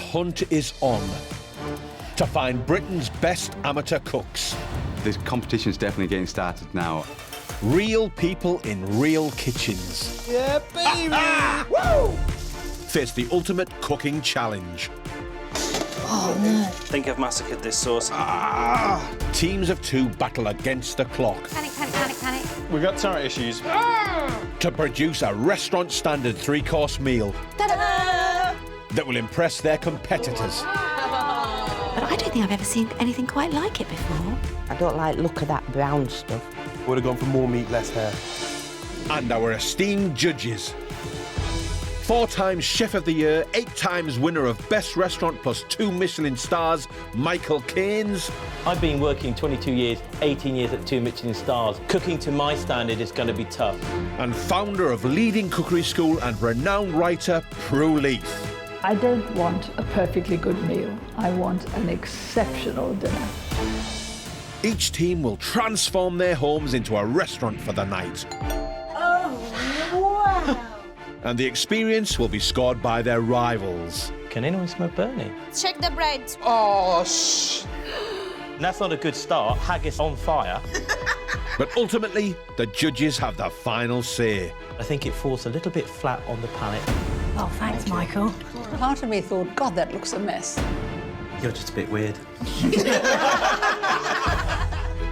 hunt is on to find Britain's best amateur cooks. The competition's definitely getting started now. Real people in real kitchens. Yeah, baby! Woo! Face the ultimate cooking challenge. Oh, no. I think I've massacred this sauce. Teams of two battle against the clock. Panic, panic, panic, panic. We've got turret issues. To produce a restaurant-standard three-course meal Ta-da! that will impress their competitors. But I don't think I've ever seen anything quite like it before. I don't like the look of that brown stuff. Would have gone for more meat, less hair. And our esteemed judges. 4 times Chef of the Year, 8 times winner of Best Restaurant plus 2 Michelin stars, Michael Caines. I've been working 22 years, 18 years at 2 Michelin stars. Cooking to my standard is going to be tough. And founder of leading cookery school and renowned writer, Prue Leith. I don't want a perfectly good meal. I want an exceptional dinner. Each team will transform their homes into a restaurant for the night. Oh, wow! And the experience will be scored by their rivals. Can anyone smell burning? Check the bread. Oh, shh. That's not a good start. Haggis on fire. But ultimately, the judges have the final say. I think it falls a little bit flat on the palate. Oh, thanks, Michael. Part of me thought, God, that looks a mess. You're just a bit weird.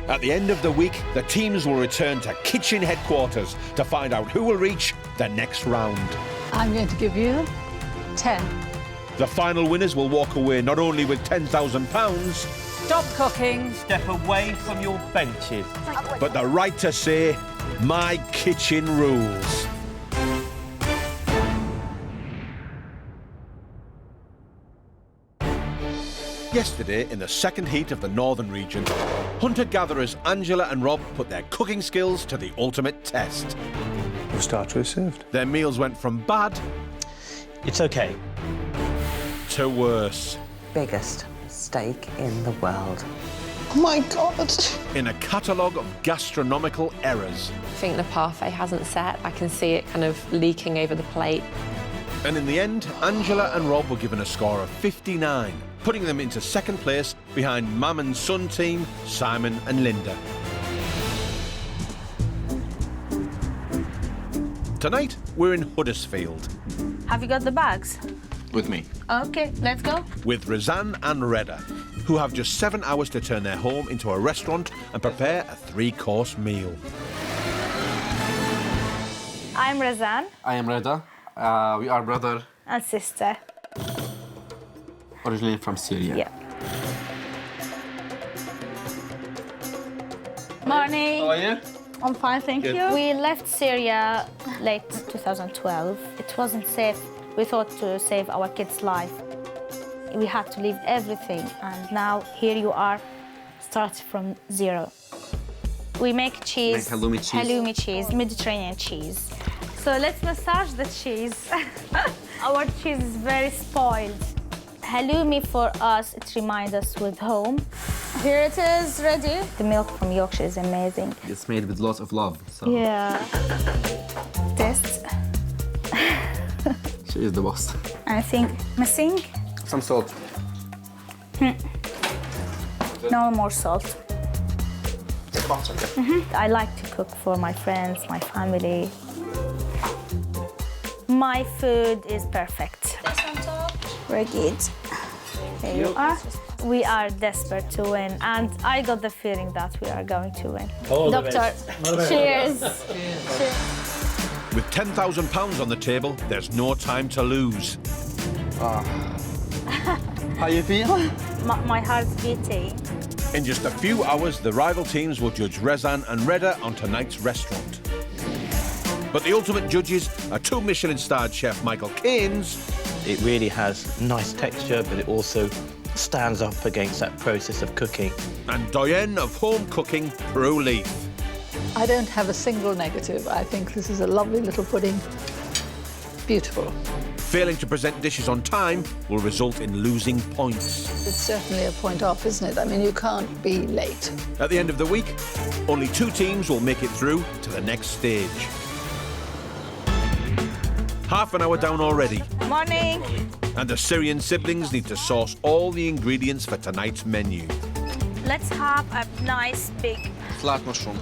At the end of the week, the teams will return to kitchen headquarters to find out who will reach the next round. I'm going to give you 10. The final winners will walk away not only with £10,000, Stop cooking. Step away from your benches. but the right to say, my kitchen rules. Yesterday, in the second heat of the Northern region, hunter-gatherers Angela and Rob put their cooking skills to the ultimate test. The starter is served. Their meals went from bad It's okay. to worse. Biggest steak in the world. Oh, my God. In a catalogue of gastronomical errors. I think the parfait hasn't set. I can see it kind of leaking over the plate. And in the end, Angela and Rob were given a score of 59, putting them into second place behind Mam and Son team, Simon and Linda. Tonight, we're in Huddersfield Have you got the bags? With me. Okay, let's go. with Razan and Reda, who have just 7 hours to turn their home into a restaurant and prepare a 3-course meal. I'm Razan I am Reda. We are brother, and sister. originally from Syria. Yeah. Morning. How are you? I'm fine, thank you. We left Syria late 2012. It wasn't safe. We thought to save our kids' life. We had to leave everything, and now here you are, start from zero. We make cheese. Make halloumi cheese. Halloumi cheese, Mediterranean cheese. So let's massage the cheese. Our cheese is very spoiled. Halloumi for us, it reminds us with home. Here it is, ready. The milk from Yorkshire is amazing. It's made with lots of love. So Yeah. Taste. she is the boss. I think missing. Some salt. No more salt. I like to cook for my friends, my family. My food is perfect. Very good. There you are. We are desperate to win, and I got the feeling that we are going to win. All the Doctor, best. cheers. With £10,000 on the table, there's no time to lose. How you feel? My heart's beating. In just a few hours, the rival teams will judge Razan and Reda on tonight's restaurant. But the ultimate judges are 2 Michelin-starred chef Michael Caines It really has nice texture, but it also stands up against that process of cooking. and doyen of home cooking, Prue Leith. I don't have a single negative. I think this is a lovely little pudding. Beautiful. Failing to present dishes on time will result in losing points. It's certainly a point off, isn't it? I mean, you can't be late. At the end of the week, only 2 teams will make it through to the next stage. Half an hour down already. Morning. And the Syrian siblings need to source all the ingredients for tonight's menu. Let's have a nice big... Flat mushroom.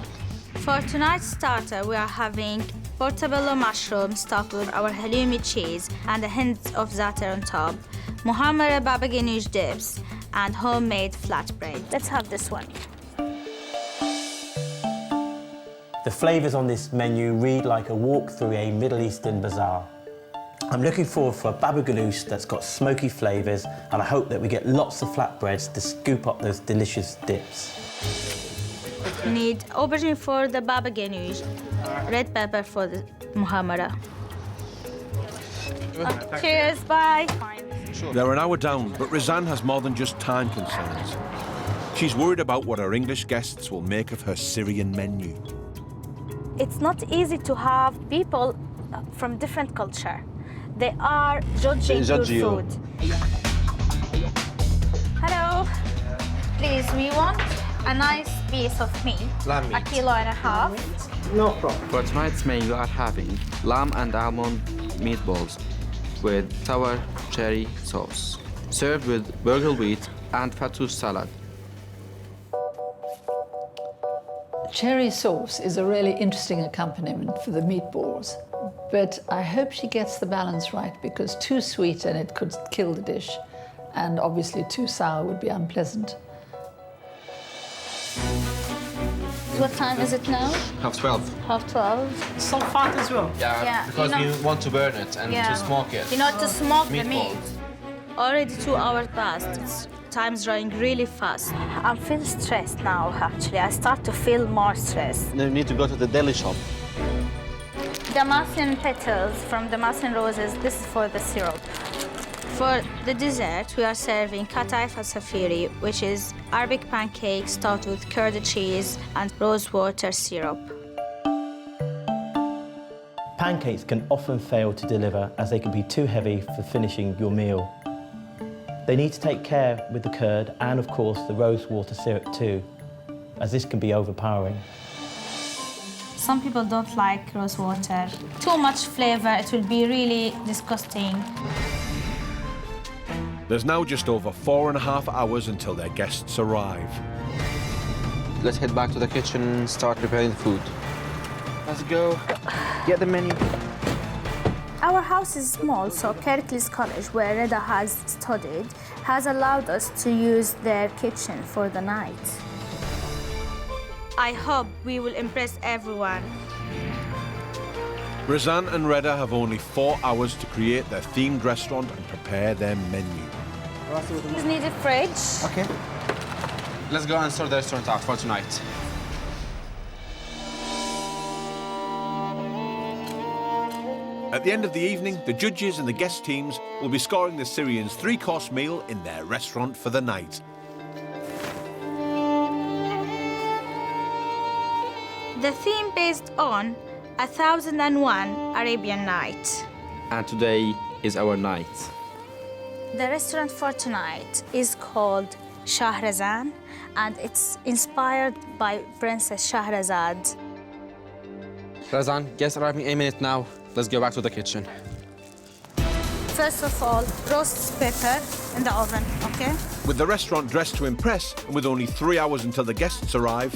For tonight's starter, we are having portobello mushroom stuffed with our halloumi cheese and a hint of za'atar on top, muhammara baba ganoush dips, and homemade flatbread. Let's have this one. The flavours on this menu read like a walk through a Middle Eastern bazaar. I'm looking forward for a baba ganoush that's got smoky flavours, and I hope that we get lots of flatbreads to scoop up those delicious dips. We need aubergine for the baba ganoush, red pepper for the muhammara. Cheers, bye. They're an hour down, but Razan has more than just time concerns. She's worried about what her English guests will make of her Syrian menu. It's not easy to have people from different culture. They are judging your food. Hello. Please, we want a nice piece of meat. Lamb meat. 1.5 kilos. No problem. For tonight's meal, you are having lamb and almond meatballs with sour cherry sauce, served with burgle wheat and fattoush salad. Cherry sauce is a really interesting accompaniment for the meatballs, but I hope she gets the balance right, because too sweet and it could kill the dish, and obviously too sour would be unpleasant. What time is it now? 12:30. 12:30. Some fat as well. Yeah, because you know- you want to burn it and to smoke it. You know, to smoke the Meatball. meat. Already 2 hours passed. Time's running really fast. I'm feeling stressed now, actually. I start to feel more stressed. Then you need to go to the deli shop. Damascene petals from Damascene roses, this is for the syrup. For the dessert, we are serving katay falsafiri, which is Arabic pancake stuffed with curd cheese and rosewater syrup. Pancakes can often fail to deliver, as they can be too heavy for finishing your meal. They need to take care with the curd and, of course, the rosewater syrup too, as this can be overpowering. Some people don't like rosewater. Too much flavor, it will be really disgusting. There's now just over 4.5 hours until their guests arrive. Let's head back to the kitchen and start preparing the food. Let's go. Get the menu. Our house is small, so Kirklees College, where Reda has studied, has allowed us to use their kitchen for the night. I hope we will impress everyone. Razan and Reda have only 4 hours to create their themed restaurant and prepare their menu. Please need a fridge. Okay. Let's go and sort the restaurant out for tonight. At the end of the evening, the judges and the guest teams will be scoring the Syrians' 3-course meal in their restaurant for the night. The theme based on 1001 Arabian Night. And today is our night. The restaurant for tonight is called Shahrazan, and it's inspired by Princess Shahrazad. Razan, guests arriving 8 minutes now. Let's go back to the kitchen. First of all, roast pepper in the oven, okay? With the restaurant dressed to impress, and with only 3 hours until the guests arrive,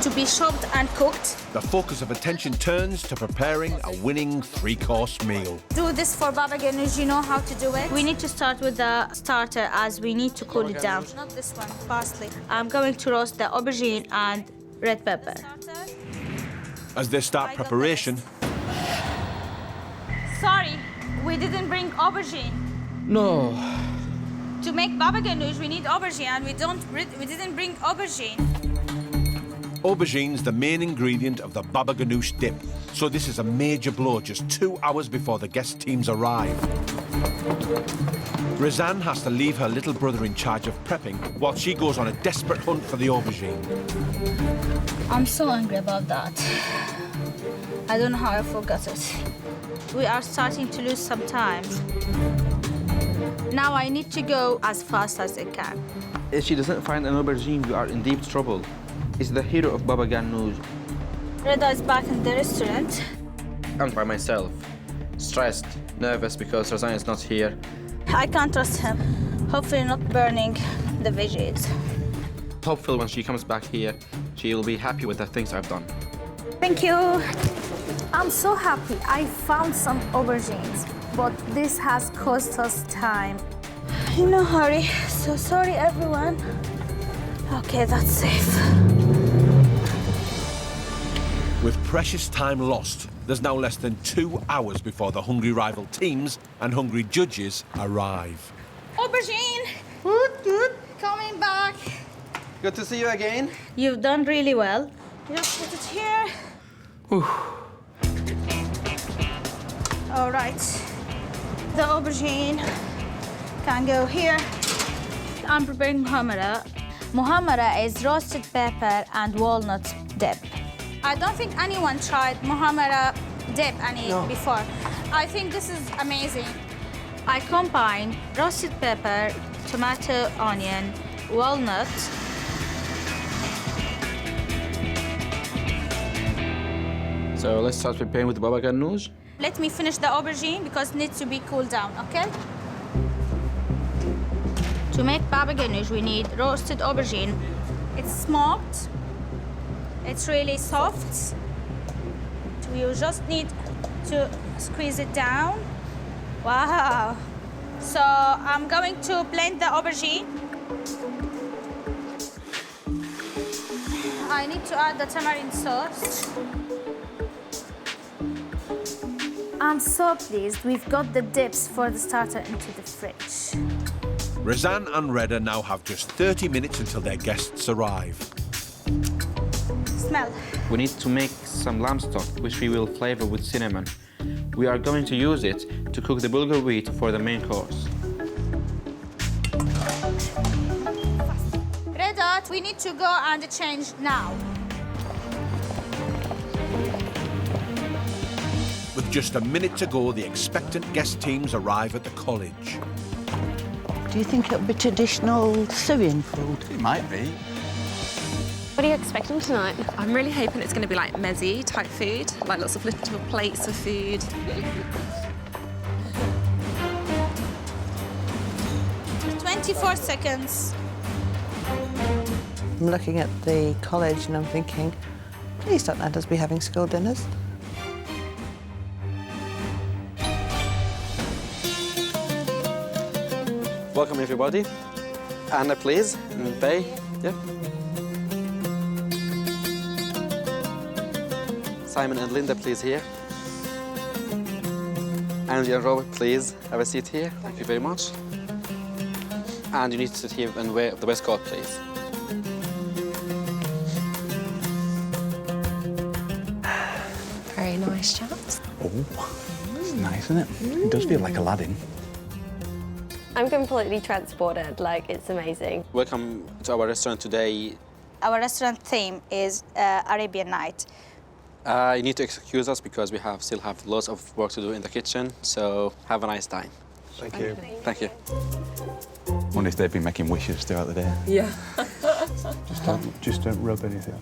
To be chopped and cooked. the focus of attention turns to preparing a winning 3-course meal. Do this for baba ganoush, you know how to do it? We need to start with the starter, as we need to cool it down. Not this one, parsley. I'm going to roast the aubergine and red pepper. As they start preparation, Sorry, we didn't bring aubergine. No. To make baba ganoush, we need aubergine, and we didn't bring aubergine. aubergine's the main ingredient of the baba ganoush dip, so this is a major blow just 2 hours before the guest teams arrive. Razan has to leave her little brother in charge of prepping while she goes on a desperate hunt for the aubergine. I'm so angry about that. I don't know how I forgot it. We are starting to lose some time. Now I need to go as fast as I can. If she doesn't find an aubergine, we are in deep trouble. It's the hero of baba ganoush. Reda is back in the restaurant. I'm by myself, stressed, nervous because Razan is not here. I can't trust him. Hopefully not burning the veggies. Hopefully when she comes back here, she will be happy with the things I've done. Thank you. I'm so happy I found some aubergines, but this has cost us time. In a hurry. So sorry, everyone. Okay, that's safe. With precious time lost, there's now less than 2 hours before the hungry rival teams and hungry judges arrive. Aubergine! Coming back. Good to see you again. You've done really well. Just put it here. All right. The aubergine can go here. I'm preparing muhammara. Muhammara is roasted pepper and walnut dip. I don't think anyone tried muhammara dip before. I think this is amazing. I combine roasted pepper, tomato, onion, walnut. So let's start preparing with baba ganoush. Let me finish the aubergine because it needs to be cooled down, okay? To make baba ganoush, we need roasted aubergine. It's smoked. It's really soft. You just need to squeeze it down. Wow. So I'm going to blend the aubergine. I need to add the tamarind sauce. I'm so pleased we've got the dips for the starter into the fridge. Razan and Reda now have just 30 minutes until their guests arrive. Smell. We need to make some lamb stock, which we will flavor with cinnamon. We are going to use it to cook the bulgur wheat for the main course. Reda, we need to go and change now. With just a minute to go, the expectant guest teams arrive at the college. Do you think it'll be traditional Syrian food? It might be. What are you expecting tonight? I'm really hoping it's going to be like mezzi type food, like lots of little plates of food. 24 seconds. I'm looking at the college and I'm thinking, please don't let us be having school dinners. Welcome everybody. Anna, please, and Bay. Yep. Simon and Linda, please, here. Angie and Robert, please, have a seat here. Thank you very much. And you need to sit here and wear the waistcoat, please. Very nice, chaps. Oh, it's nice, isn't it? It does feel like Aladdin. I'm completely transported, like, it's amazing. Welcome to our restaurant today. Our restaurant theme is Arabian Night. You need to excuse us because we still have lots of work to do in the kitchen, so have a nice time. Thank you. Thank you. I wonder if they've been making wishes throughout the day. Yeah. Just don't rub anything.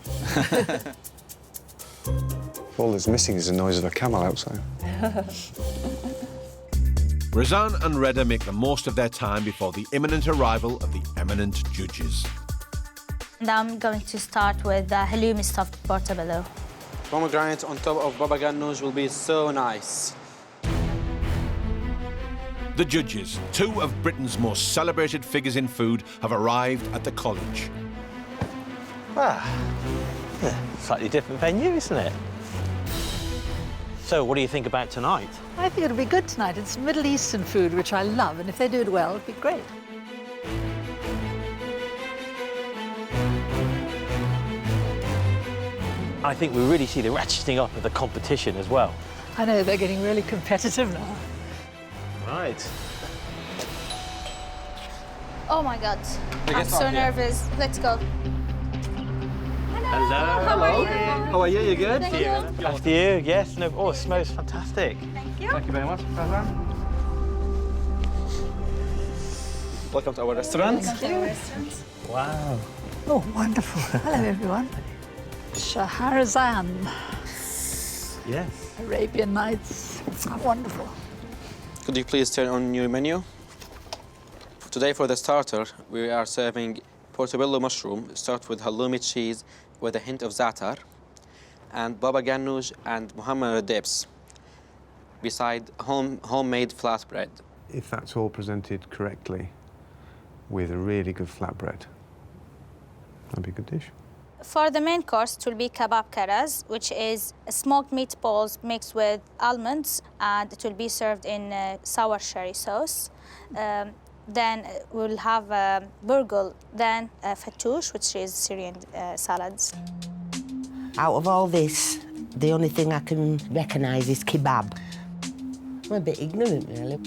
All that's missing is the noise of a camel outside. Razan and Reda make the most of their time before the imminent arrival of the eminent judges. And I'm going to start with the halloumi stuffed portobello. Pomegranate on top of baba ganoush will be so nice. The judges, two of Britain's most celebrated figures in food, have arrived at the college. Slightly different venue, isn't it? So, what do you think about tonight? I think it'll be good tonight. It's Middle Eastern food, which I love, and if they do it well, it'll be great. I think we really see the ratcheting up of the competition as well. I know they're getting really competitive now. Right. Oh my God, I'm so nervous. Let's go. Hello. How are you? How are you? You good? Thank you. After you, yes. No. Oh, it smells fantastic. Thank you. Thank you very much, Razan. Welcome to our restaurant. Wow. Oh, wonderful. Hello, everyone. Shahrazan, Yes. Arabian Nights. Wonderful. Could you please turn on your menu? Today, for the starter, we are serving portobello mushroom, stuffed with halloumi cheese with a hint of za'atar, and baba ganoush and Muhammad dips, beside homemade flatbread. If that's all presented correctly with a really good flatbread, that'd be a good dish. For the main course, it will be kebab karas, which is smoked meatballs mixed with almonds, and it will be served in sour cherry sauce. Then we'll have burgul, then fattoush, which is Syrian salads. Out of all this, the only thing I can recognise is kebab. I'm a bit ignorant, really.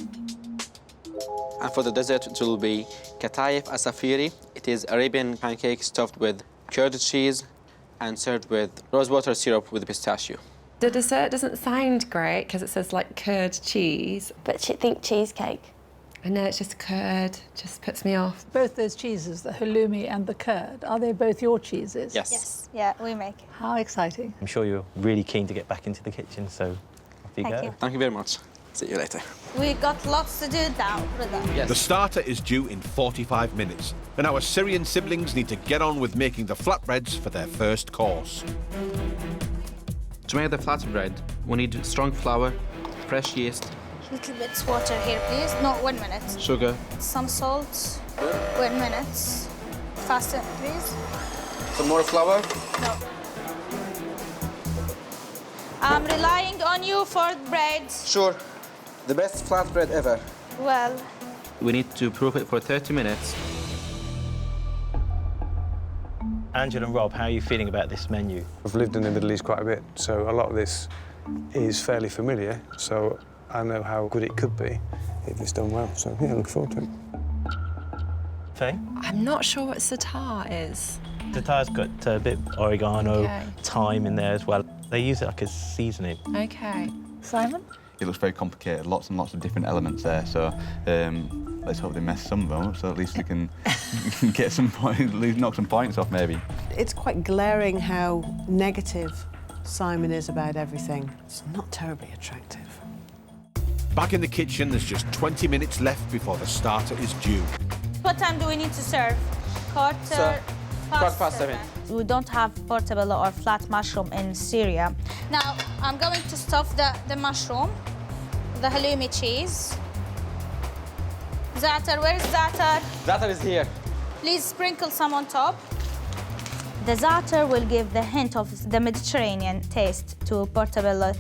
And for the dessert, it will be katayef asafiri. It is Arabian pancake stuffed with curd cheese and served with rosewater syrup with pistachio. The dessert doesn't sound great because it says like curd cheese. But you think cheesecake? I know, it's just curd, just puts me off. Both those cheeses, the halloumi and the curd, are they both your cheeses? Yes. Yes, yeah, we make. How exciting. I'm sure you're really keen to get back into the kitchen, so off you Thank go. you. Thank you very much. See you later. We got lots to do now, Reda. Yes. The starter is due in 45 minutes, and our Syrian siblings need to get on with making the flatbreads for their first course. To make the flatbread, we need strong flour, fresh yeast, Little bit water here, please. No, 1 minute. sugar, Some salt. 1 minute. Faster, please. Some more flour? No. I'm relying on you for bread. Sure. The best flatbread ever. Well, we need to proof it for 30 minutes. Angela and Rob, how are you feeling about this menu? I've lived in the Middle East quite a bit, so a lot of this is fairly familiar, so I know how good it could be if it's done well. So, yeah, I look forward to it. Faye? I'm not sure what za'atar is. Za'atar's got a bit of oregano, Okay. thyme in there as well. They use it like a seasoning. Okay. Simon? It looks very complicated, lots and lots of different elements there, so let's hope they mess some of them up, so at least we can get some knock some points off, maybe. It's quite glaring how negative Simon is about everything. It's not terribly attractive. Back in the kitchen, there's just 20 minutes left before the starter is due. what time do we need to serve? Quarter past 7. We don't have portobello or flat mushroom in Syria. Now, I'm going to stuff the mushroom, the halloumi cheese. Za'atar, where is za'atar? Za'atar is here. Please sprinkle some on top. The za'atar will give the hint of the Mediterranean taste to portobello.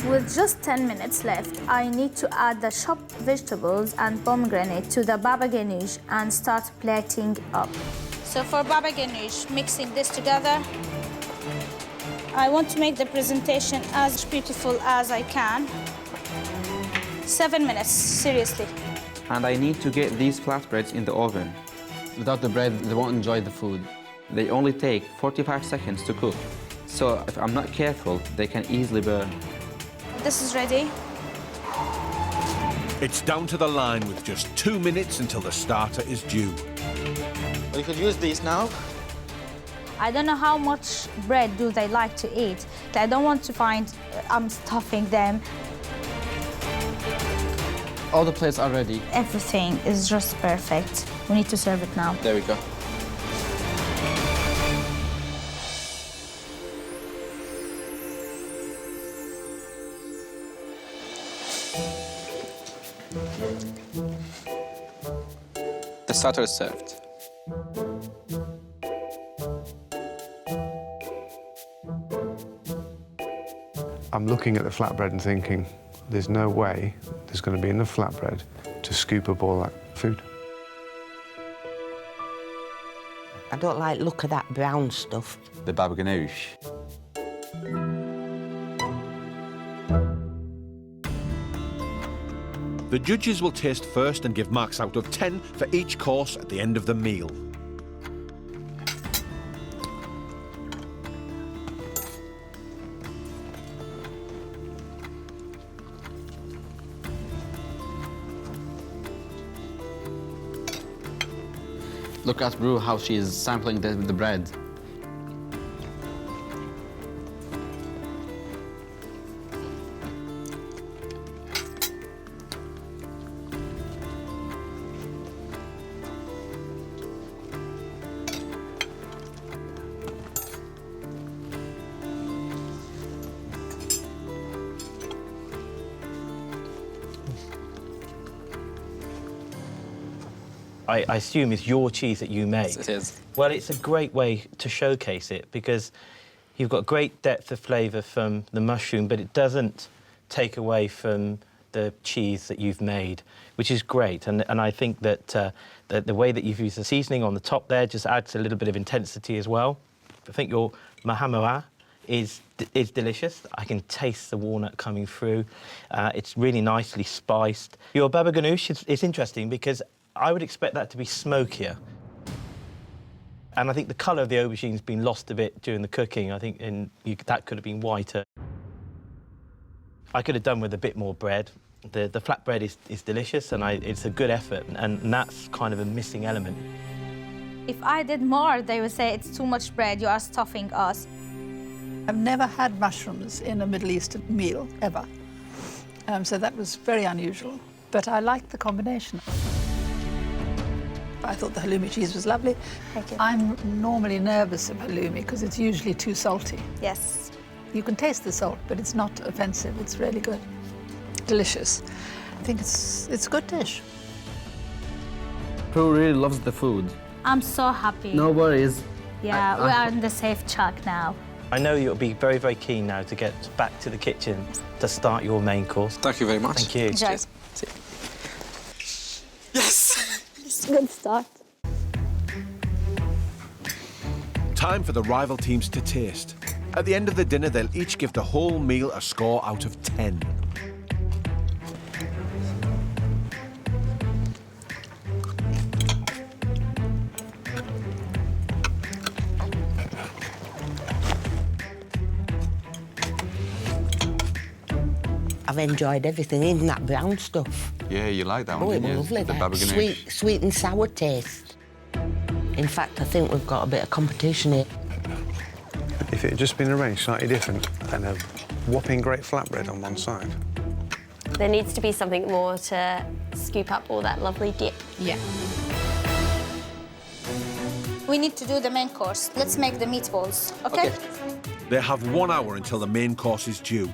With just 10 minutes left, I need to add the chopped vegetables and pomegranate to the baba ganoush and start plating up. So for baba ganoush, mixing this together, I want to make the presentation as beautiful as I can. 7 minutes, seriously. And I need to get these flatbreads in the oven. Without the bread, they won't enjoy the food. They only take 45 seconds to cook. So if I'm not careful, they can easily burn. This is ready. It's down to the line with just 2 minutes until the starter is due. We could use these now. I don't know how much bread do they like to eat. I don't want to find I'm stuffing them. All the plates are ready. Everything is just perfect. We need to serve it now. There we go. The starter is served. I'm looking at the flatbread and thinking, there's no way there's going to be enough flatbread to scoop up all that food. I don't like the look of that brown stuff. The baba ganoush. The judges will taste first and give marks out of 10 for each course at the end of the meal. Look at Brew, how she's sampling the bread. I assume it's your cheese that you make. It is. Well, it's a great way to showcase it because you've got great depth of flavour from the mushroom, but it doesn't take away from the cheese that you've made, which is great. And I think that the way that you've used the seasoning on the top there just adds a little bit of intensity as well. I think your mahamoa is delicious. I can taste the walnut coming through. It's really nicely spiced. Your baba ganoush is interesting because I would expect that to be smokier. And I think the colour of the aubergine's been lost a bit during the cooking. I think that could have been whiter. I could have done with a bit more bread. The flatbread is delicious and it's a good effort, and that's kind of a missing element. If I did more, they would say it's too much bread, you are stuffing us. I've never had mushrooms in a Middle Eastern meal, ever. So that was very unusual, but I liked the combination. I thought the halloumi cheese was lovely. Thank you. I'm normally nervous of halloumi because it's usually too salty. Yes. You can taste the salt, but it's not offensive. It's really good. Delicious. I think it's a good dish. Prue really loves the food. I'm so happy. No worries. Yeah, we are in the safe track now. I know you'll be very, very keen now to get back to the kitchen to start your main course. Thank you very much. Thank you. Enjoy. Yes! It's a good start. Time for the rival teams to taste. At the end of the dinner, they'll each give the whole meal a score out of 10. I've enjoyed everything, even that brown stuff. Yeah, you like that one, Oh, it didn't was you? lovely. The That baba ganoush. sweet and sour taste. In fact, I think we've got a bit of competition here. If it had just been arranged slightly different and a whopping great flatbread on one side. There needs to be something more to scoop up all that lovely dip. Yeah. We need to do the main course. Let's make the meatballs, okay? They have 1 hour until the main course is due.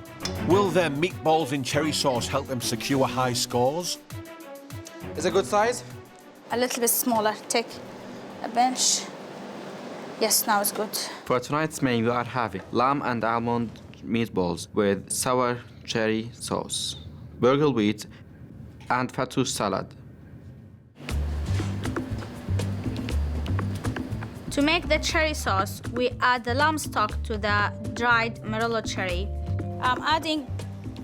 Will their meatballs in cherry sauce help them secure high scores? Is it a good size? A little bit smaller. Take a bench. Yes, now it's good. For tonight's menu, we are having lamb and almond meatballs with sour cherry sauce, burgle wheat, and fattoush salad. To make the cherry sauce, we add the lamb stock to the dried Merlot cherry. I'm adding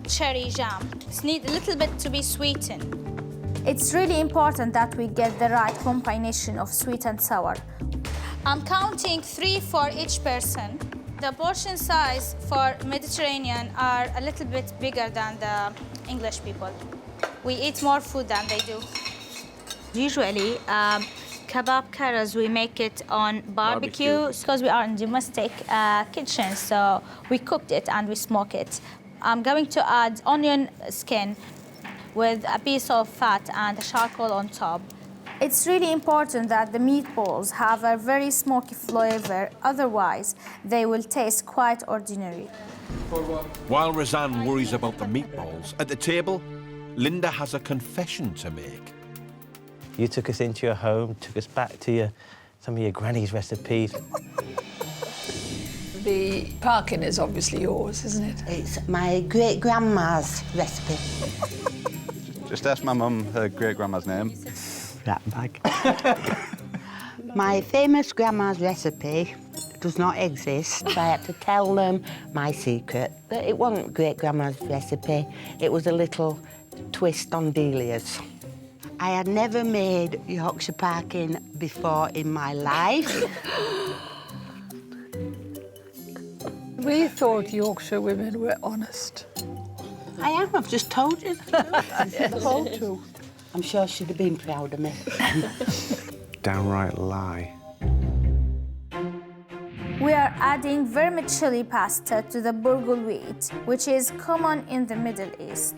cherry jam. It needs a little bit to be sweetened. It's really important that we get the right combination of sweet and sour. I'm counting 3 for each person. The portion size for Mediterranean are a little bit bigger than the English people. We eat more food than they do. Usually, kebab karas, we make it on barbecue because we are in domestic kitchen, so we cooked it and we smoke it. I'm going to add onion skin with a piece of fat and a charcoal on top. It's really important that the meatballs have a very smoky flavor, otherwise they will taste quite ordinary. While Razan worries about the meatballs, at the table, Linda has a confession to make. You took us into your home, took us back to some of your granny's recipes. The parkin is obviously yours, isn't it? It's my great-grandma's recipe. Just ask my mum her great-grandma's name. Rat bag. My famous grandma's recipe does not exist. I had to tell them my secret, that it wasn't great-grandma's recipe. It was a little twist on Delia's. I had never made Yorkshire parkin before in my life. We thought Yorkshire women were honest. I am, I've just told you the whole truth. I'm sure she'd have been proud of me. downright lie. We are adding vermicelli pasta to the burgle wheat, which is common in the Middle East.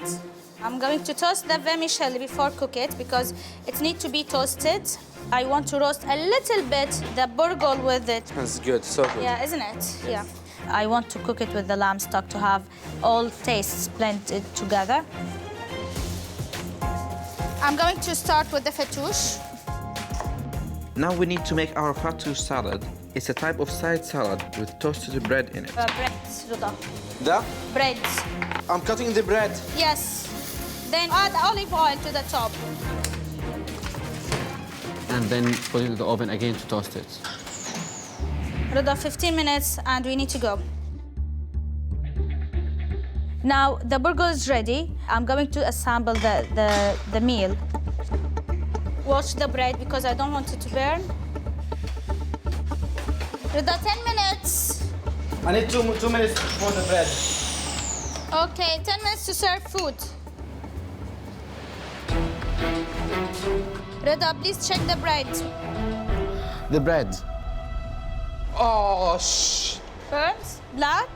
I'm going to toast the vermicelli before cook it because it needs to be toasted. I want to roast a little bit the burgle with it. That's good, so good. Yeah, isn't it? Yeah. I want to cook it with the lamb stock to have all tastes blended together. I'm going to start with the fattoush. Now we need to make our fattoush salad. It's a type of side salad with toasted bread in it. Bread, Reda. The? Bread. I'm cutting the bread. Yes. Then add olive oil to the top. And then put it in the oven again to toast it. Reda, 15 minutes and we need to go. Now the burger is ready. I'm going to assemble the meal. Wash the bread because I don't want it to burn. Reda, 10 minutes. I need two minutes for the bread. Okay, 10 minutes to serve food. Reda, please check the bread. The bread. Oh, shh. Burnt, black.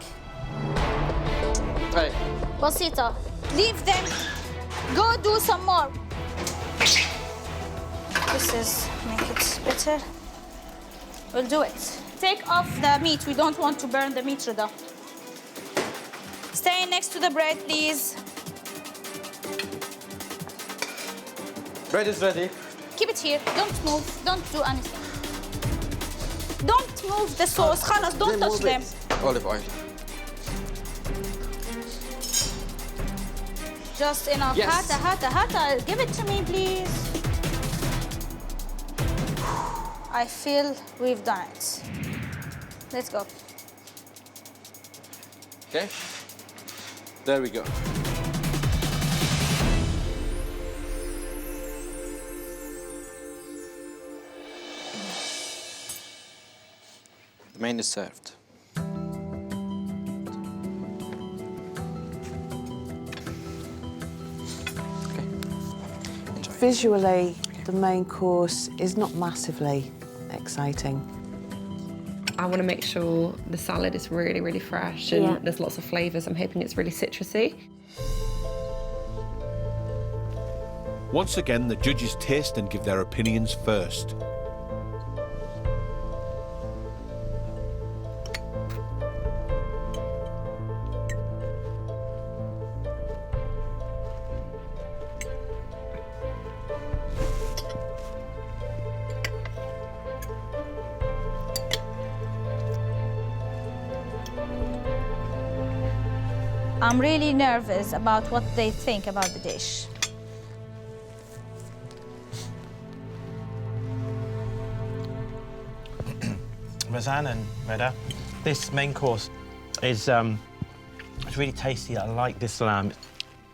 Hey. Basita. Leave them. Go do some more. This is make it better. We'll do it. Take off the meat. We don't want to burn the meat, Reda. Stay next to the bread, please. Bread is ready. Keep it here. Don't move. Don't do anything. Don't move the sauce. Khalas, don't touch them. Olive oil. Just enough. Yes. Hata. Give it to me, please. I feel we've done it. Let's go. Okay. There we go. The main is served. Visually, the main course is not massively exciting. I want to make sure the salad is really, really fresh and there's lots of flavours. I'm hoping it's really citrusy. Once again, the judges taste and give their opinions first. I'm really nervous about what they think about the dish. Razan and Reda, this main course is it's really tasty. I like this lamb.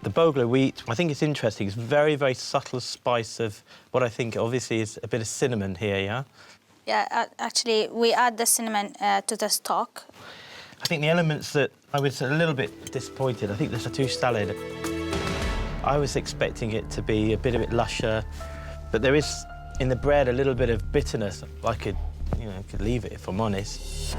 The bulgur wheat, I think it's interesting. It's very, very subtle spice of what I think obviously is a bit of cinnamon here, yeah? Yeah, actually, we add the cinnamon to the stock. I think the elements that I was a little bit disappointed. I think the fattoush salad, I was expecting it to be a bit lusher, but there is in the bread a little bit of bitterness. I could leave it if I'm honest.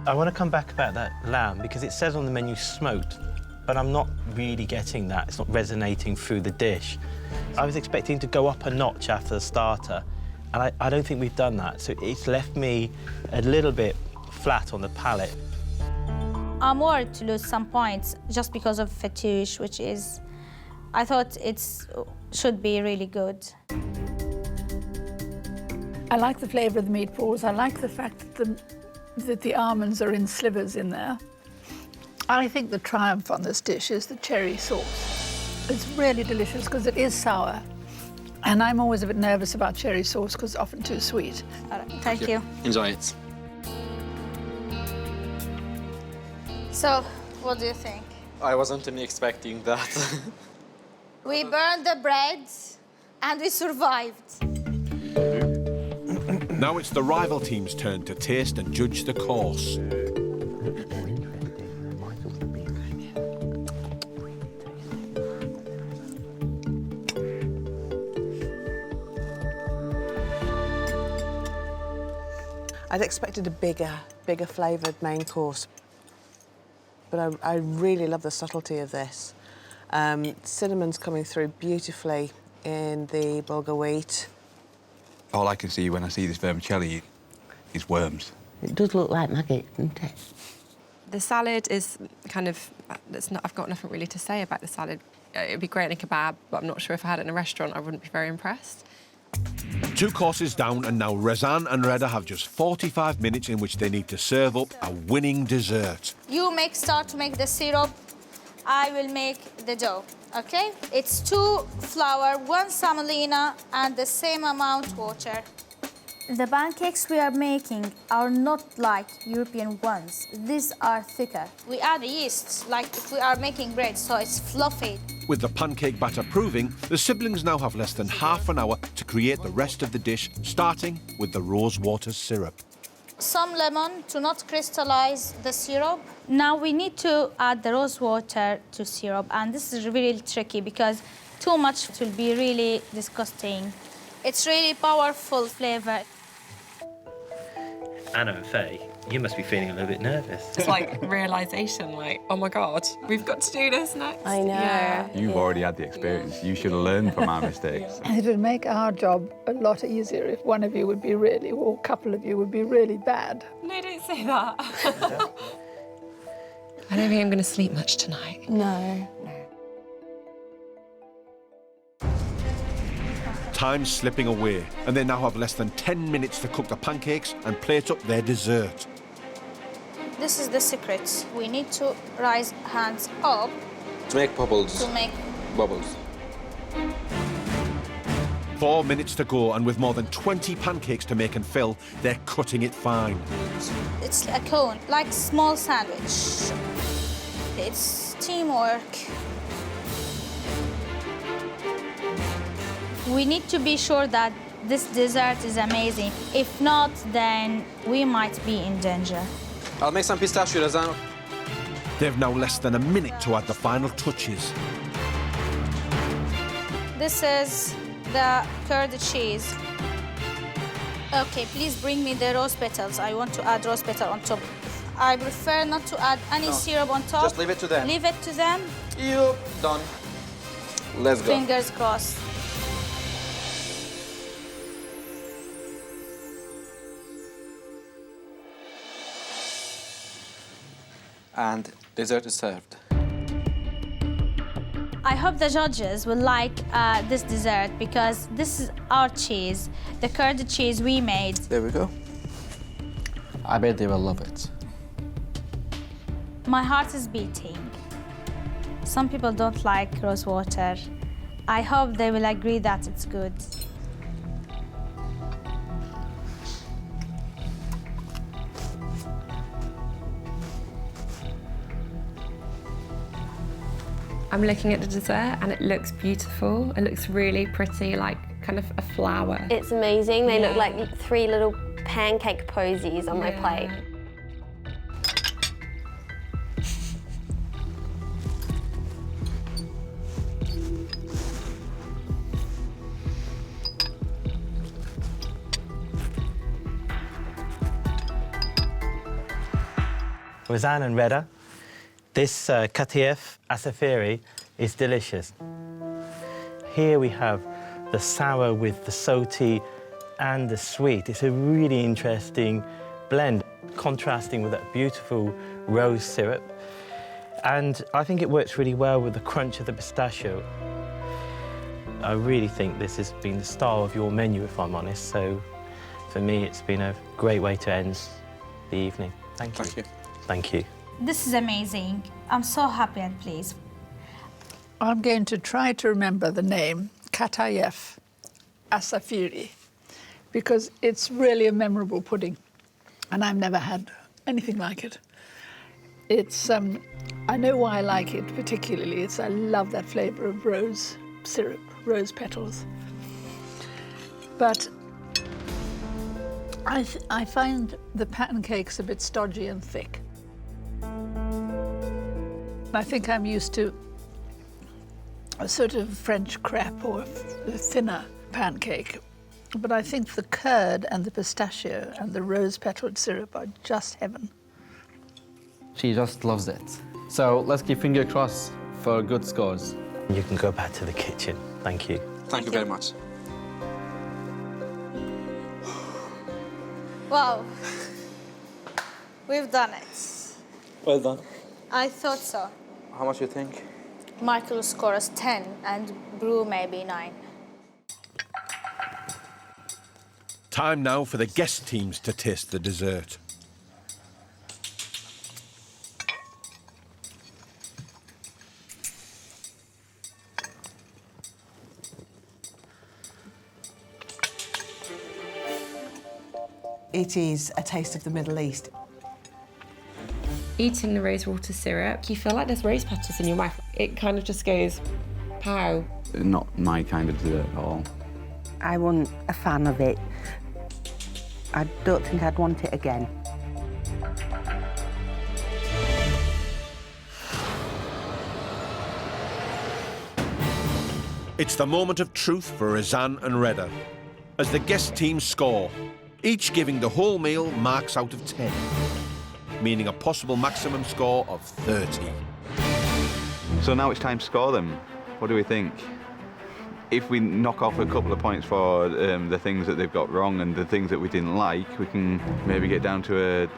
I want to come back about that lamb because it says on the menu smoked, but I'm not really getting that. It's not resonating through the dish. I was expecting to go up a notch after the starter, and I don't think we've done that. So it's left me a little bit flat on the palate. I'm worried to lose some points just because of fattoush, which is, I thought it should be really good. I like the flavour of the meatballs. I like the fact that the almonds are in slivers in there. I think the triumph on this dish is the cherry sauce. It's really delicious because it is sour. And I'm always a bit nervous about cherry sauce because it's often too sweet. All right, thank you. Enjoy it. So, what do you think? I wasn't even expecting that. We burned the bread and we survived. Now it's the rival team's turn to taste and judge the course. I'd expected a bigger flavoured main course, but I really love the subtlety of this. Cinnamon's coming through beautifully in the bulgur wheat. All I can see when I see this vermicelli is worms. It does look like maggots, doesn't it? The salad is kind of, I've got nothing really to say about the salad. It'd be great in a kebab, but I'm not sure if I had it in a restaurant, I wouldn't be very impressed. 2 courses down, and now Razan and Reda have just 45 minutes in which they need to serve up a winning dessert. You start to make the syrup. I will make the dough, okay? It's 2 flour, 1 semolina, and the same amount water. The pancakes we are making are not like European ones. These are thicker. We add yeast, like if we are making bread, so it's fluffy. With the pancake batter proving, the siblings now have less than half an hour to create the rest of the dish, starting with the rosewater syrup. Some lemon to not crystallize the syrup. Now we need to add the rosewater to syrup, and this is really tricky because too much will be really disgusting. It's really powerful flavour. Anna and Faye, you must be feeling a little bit nervous. It's like realisation, like, oh my God, we've got to do this next. I know. Yeah. You've already had the experience. You should have learned from our mistakes. It would make our job a lot easier if one of you would be really, or a couple of you would be really bad. No, don't say that. I don't think I'm going to sleep much tonight. No. Time's slipping away, and they now have less than 10 minutes to cook the pancakes and plate up their dessert. This is the secret. We need to raise hands up To make bubbles. to make... Bubbles. 4 minutes to go, and with more than 20 pancakes to make and fill, they're cutting it fine. It's a cone, like small sandwich. It's teamwork. We need to be sure that this dessert is amazing. If not, then we might be in danger. I'll make some pistachio, Razan. They've now less than a minute to add the final touches. This is the curd cheese. Okay, please bring me the rose petals. I want to add rose petal on top. I prefer not to add any syrup on top. Just leave it to them. Leave it to them. You done. Let's go. Fingers crossed. And dessert is served. I hope the judges will like this dessert because this is our cheese, the curd cheese we made. There we go. I bet they will love it. My heart is beating. Some people don't like rosewater. I hope they will agree that it's good. I'm looking at the dessert and it looks beautiful. It looks really pretty, like kind of a flower. It's amazing. They look like 3 little pancake posies on my plate. Razan and Reda, this Cookoff asafiri is delicious. Here we have the sour with the salty and the sweet. It's a really interesting blend, contrasting with that beautiful rose syrup. And I think it works really well with the crunch of the pistachio. I really think this has been the star of your menu, if I'm honest. So for me, it's been a great way to end the evening. Thank you. Thank you. Thank you. This is amazing. I'm so happy and pleased. I'm going to try to remember the name, Cookoff asafiri, because it's really a memorable pudding, and I've never had anything like it. It's, I know why I like it particularly. I love that flavour of rose syrup, rose petals. But I find the pancakes a bit stodgy and thick. I think I'm used to a sort of French crepe or a thinner pancake. But I think the curd and the pistachio and the rose-petalled syrup are just heaven. She just loves it. So let's keep fingers crossed for good scores. You can go back to the kitchen. Thank you. Thank you very much. Wow. We've done it. Well done. I thought so. How much do you think? Michael scores 10 and Brew maybe 9. Time now for the guest teams to taste the dessert. It is a taste of the Middle East. Eating the rosewater syrup, you feel like there's rose petals in your mouth. It kind of just goes, pow. Not my kind of dessert at all. I wasn't a fan of it. I don't think I'd want it again. It's the moment of truth for Razan and Reda, as the guest teams score, each giving the whole meal marks out of 10, meaning a possible maximum score of 30. So now it's time to score them. What do we think? If we knock off a couple of points for the things that they've got wrong and the things that we didn't like, we can maybe get down to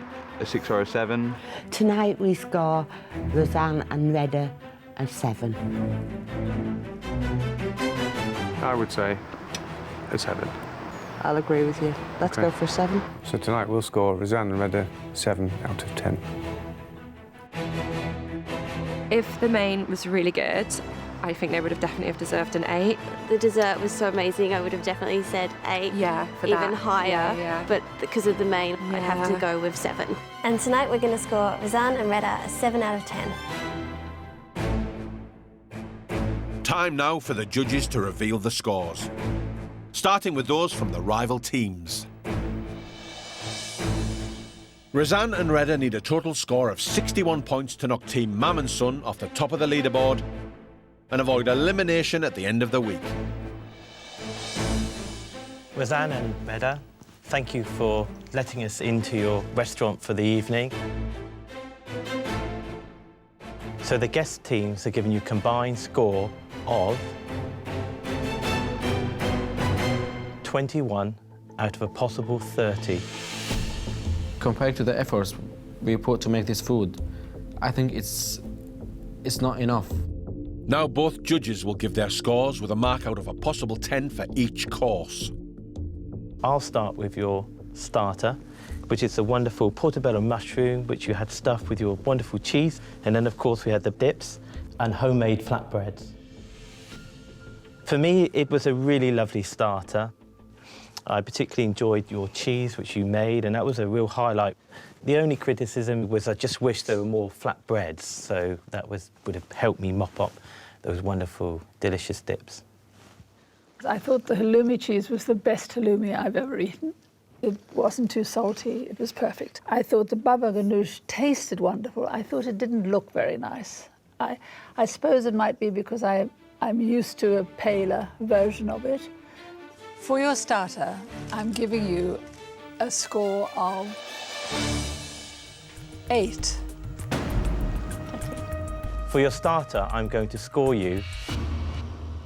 a 6 or a 7. Tonight we score Razan and Reda a 7. I would say a 7. I'll agree with you. Let's go for a 7. So tonight we'll score Razan and Reda 7 out of 10. If the main was really good, I think they would have definitely have deserved an 8. The dessert was so amazing, I would have definitely said 8. Yeah, for even that. higher. Yeah. But because of the main, I'd have to go with 7. And tonight we're going to score Razan and Reda a 7 out of 10. Time now for the judges to reveal the scores, starting with those from the rival teams. Razan and Reda need a total score of 61 points to knock Team Mam and Son off the top of the leaderboard and avoid elimination at the end of the week. Razan and Reda, thank you for letting us into your restaurant for the evening. So the guest teams are giving you a combined score of 21 out of a possible 30. Compared to the efforts we put to make this food, I think it's not enough. Now both judges will give their scores with a mark out of a possible 10 for each course. I'll start with your starter, which is the wonderful portobello mushroom, which you had stuffed with your wonderful cheese. And then, of course, we had the dips and homemade flatbreads. For me, it was a really lovely starter. I particularly enjoyed your cheese, which you made, and that was a real highlight. The only criticism was I just wish there were more flatbreads, so that would have helped me mop up those wonderful, delicious dips. I thought the halloumi cheese was the best halloumi I've ever eaten. It wasn't too salty, it was perfect. I thought the baba ganoush tasted wonderful. I thought it didn't look very nice. I suppose it might be because I'm used to a paler version of it. For your starter, I'm giving you a score of 8. For your starter, I'm going to score you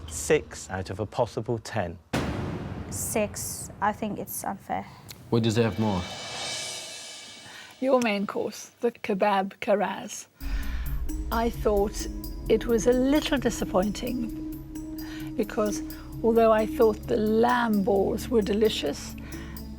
6 out of a possible 10. 6. I think it's unfair. We deserve more. Your main course, the kebab karaz. I thought it was a little disappointing because although I thought the lamb balls were delicious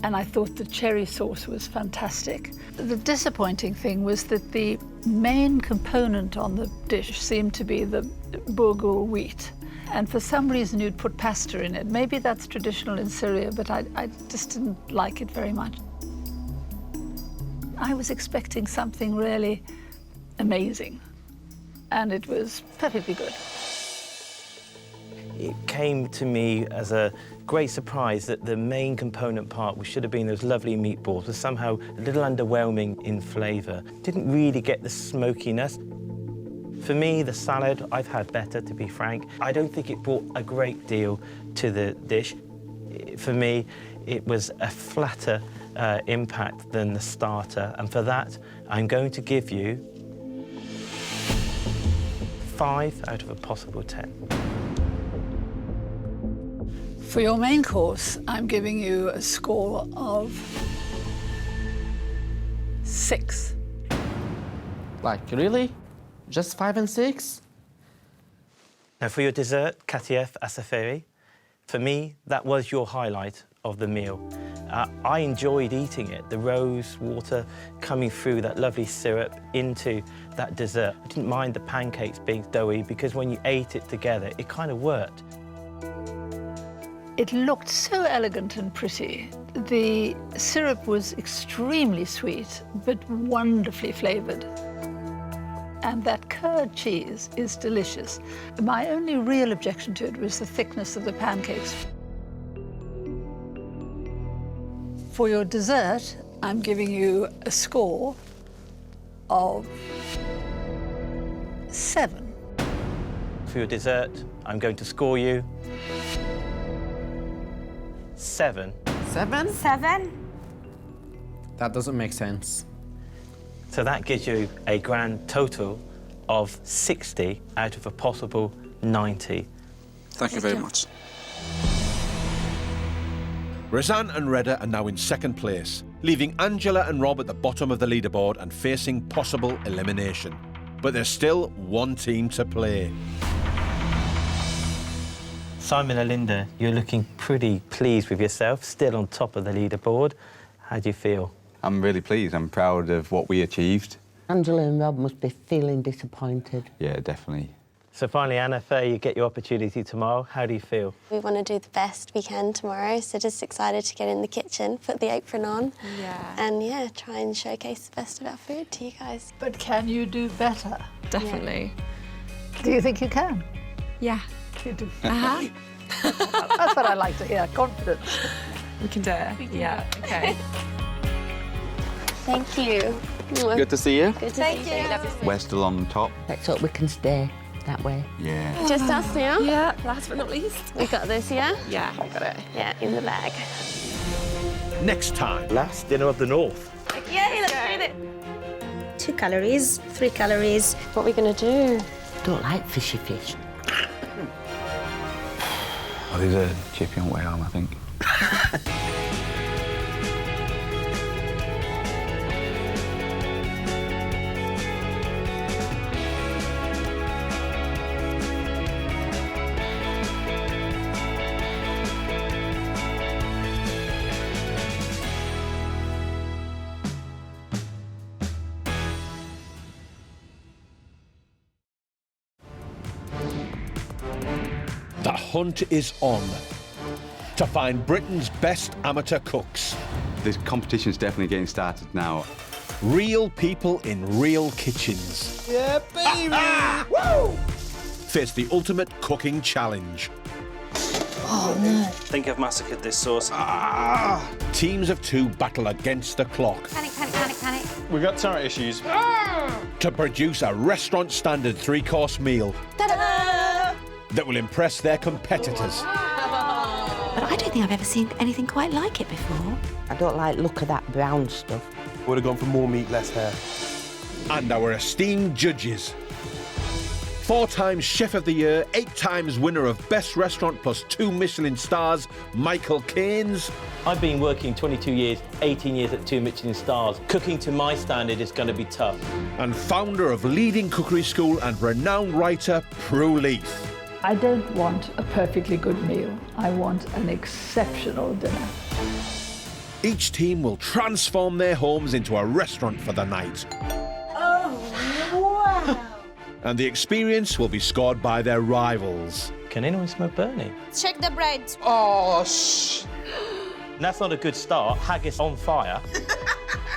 and I thought the cherry sauce was fantastic, the disappointing thing was that the main component on the dish seemed to be the bulgur wheat. And for some reason you'd put pasta in it. Maybe that's traditional in Syria, but I just didn't like it very much. I was expecting something really amazing, and it was perfectly good. It came to me as a great surprise that the main component part, which should have been those lovely meatballs, was somehow a little underwhelming in flavour. Didn't really get the smokiness. For me, the salad, I've had better, to be frank. I don't think it brought a great deal to the dish. for me, it was a flatter impact than the starter, and for that, I'm going to give you 5 out of a possible 10. For your main course, I'm giving you a score of 6. Like, really? Just 5 and 6? Now, for your dessert, Katief Asaferi, for me, that was your highlight of the meal. I enjoyed eating it, the rose water coming through that lovely syrup into that dessert. I didn't mind the pancakes being doughy because when you ate it together, it kind of worked. It looked so elegant and pretty. The syrup was extremely sweet, but wonderfully flavoured. And that curd cheese is delicious. My only real objection to it was the thickness of the pancakes. For your dessert, I'm giving you a score of 7. For your dessert, I'm going to score you 7. 7? 7. That doesn't make sense. So that gives you a grand total of 60 out of a possible 90. Thank you very much. Razan and Reda are now in second place, leaving Angela and Rob at the bottom of the leaderboard and facing possible elimination. But there's still one team to play. Simon and Linda, you're looking pretty pleased with yourself, still on top of the leaderboard. How do you feel? I'm really pleased. I'm proud of what we achieved. Angela and Rob must be feeling disappointed. Yeah, definitely. So finally, Anna Faye, you get your opportunity tomorrow. How do you feel? We want to do the best we can tomorrow, so just excited to get in the kitchen, put the apron on, and yeah, try and showcase the best of our food to you guys. But can you do better? Definitely. Do you think you can? Yeah. You do. Uh-huh. That's what I like to hear, confidence. We can do it. Yeah, okay. Thank you. Good to see you. Good to see you. We're still on top. Let's hope we can stay that way. Yeah. Just us now? Yeah, last but not least. We got this, yeah? Yeah, we got it. Yeah, in the bag. Next time. Last dinner of the North. Yay, let's do it. 2 calories, 3 calories. What are we going to do? Don't like fishy fish. Oh, there's a chippy on way home, I think. The hunt is on to find Britain's best amateur cooks. This competition's definitely getting started now. Real people in real kitchens. Yeah, baby! Woo! Face the ultimate cooking challenge. Oh, no. I think I've massacred this sauce. Teams of 2 battle against the clock Panic, panic, panic, panic. We've got turret issues. to produce a restaurant standard 3-course meal Ta-da! that will impress their competitors. But I don't think I've ever seen anything quite like it before. I don't like the look of that brown stuff. Would have gone for more meat, less hair. And our esteemed judges. 4 times Chef of the Year, 8 times winner of Best Restaurant plus 2 Michelin stars, Michael Caines. I've been working 22 years, 18 years at 2 Michelin stars. Cooking to my standard is going to be tough. And founder of leading cookery school and renowned writer, Prue Leith. I don't want a perfectly good meal. I want an exceptional dinner. Each team will transform their homes into a restaurant for the night. Oh, wow! And the experience will be scored by their rivals. Can anyone smell Bernie? Check the bread. Oh, shh. That's not a good start. Haggis on fire.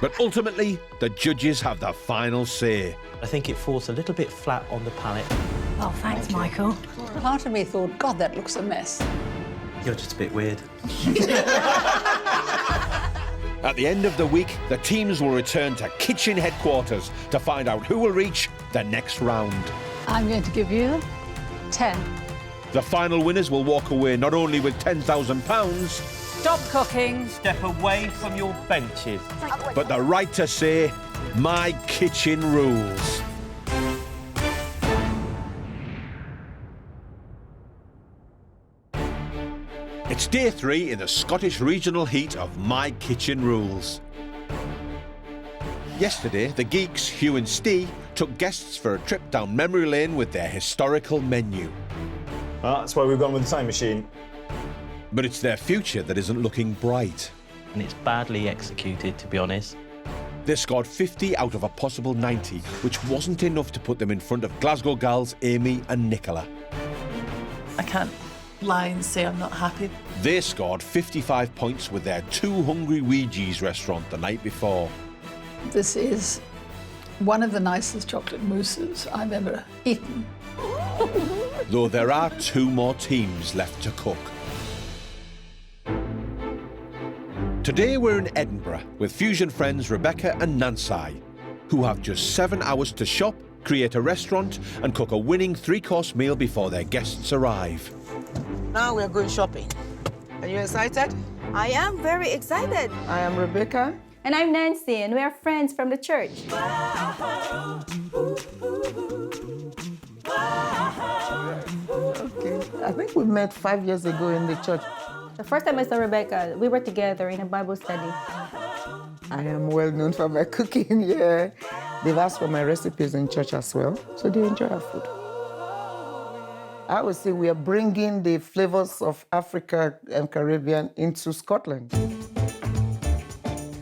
But ultimately, the judges have the final say. I think it falls a little bit flat on the palate. Oh, thanks, Michael. Part of me thought, God, that looks a mess. You're just a bit weird. At the end of the week, the teams will return to kitchen headquarters to find out who will reach the next round. I'm going to give you 10. The final winners will walk away not only with £10,000, Stop cooking. Step away from your benches. but the right to say, my kitchen rules. It's day 3 in the Scottish regional heat of My Kitchen Rules. Yesterday, the Geeks, Hugh and Steve, took guests for a trip down memory lane with their historical menu. That's why we've gone with the time machine. But it's their future that isn't looking bright. And it's badly executed, to be honest. They scored 50 out of a possible 90, which wasn't enough to put them in front of Glasgow gals Amy and Nicola. I can't lie and say I'm not happy. They scored 55 points with their Two Hungry Ouija's restaurant the night before. This is one of the nicest chocolate mousses I've ever eaten. Though there are 2 more teams left to cook. Today we're in Edinburgh with fusion friends Rebecca and Nancy, who have just 7 hours to shop, create a restaurant and cook a winning 3-course meal before their guests arrive. Now we're going shopping. Are you excited? I am very excited. I am Rebecca. And I'm Nancy, and we are friends from the church. Okay. I think we met 5 years ago in the church. The first time I saw Rebecca, we were together in a Bible study. I am well known for my cooking, yeah. They've asked for my recipes in church as well, so they enjoy our food. I would say we are bringing the flavors of Africa and Caribbean into Scotland.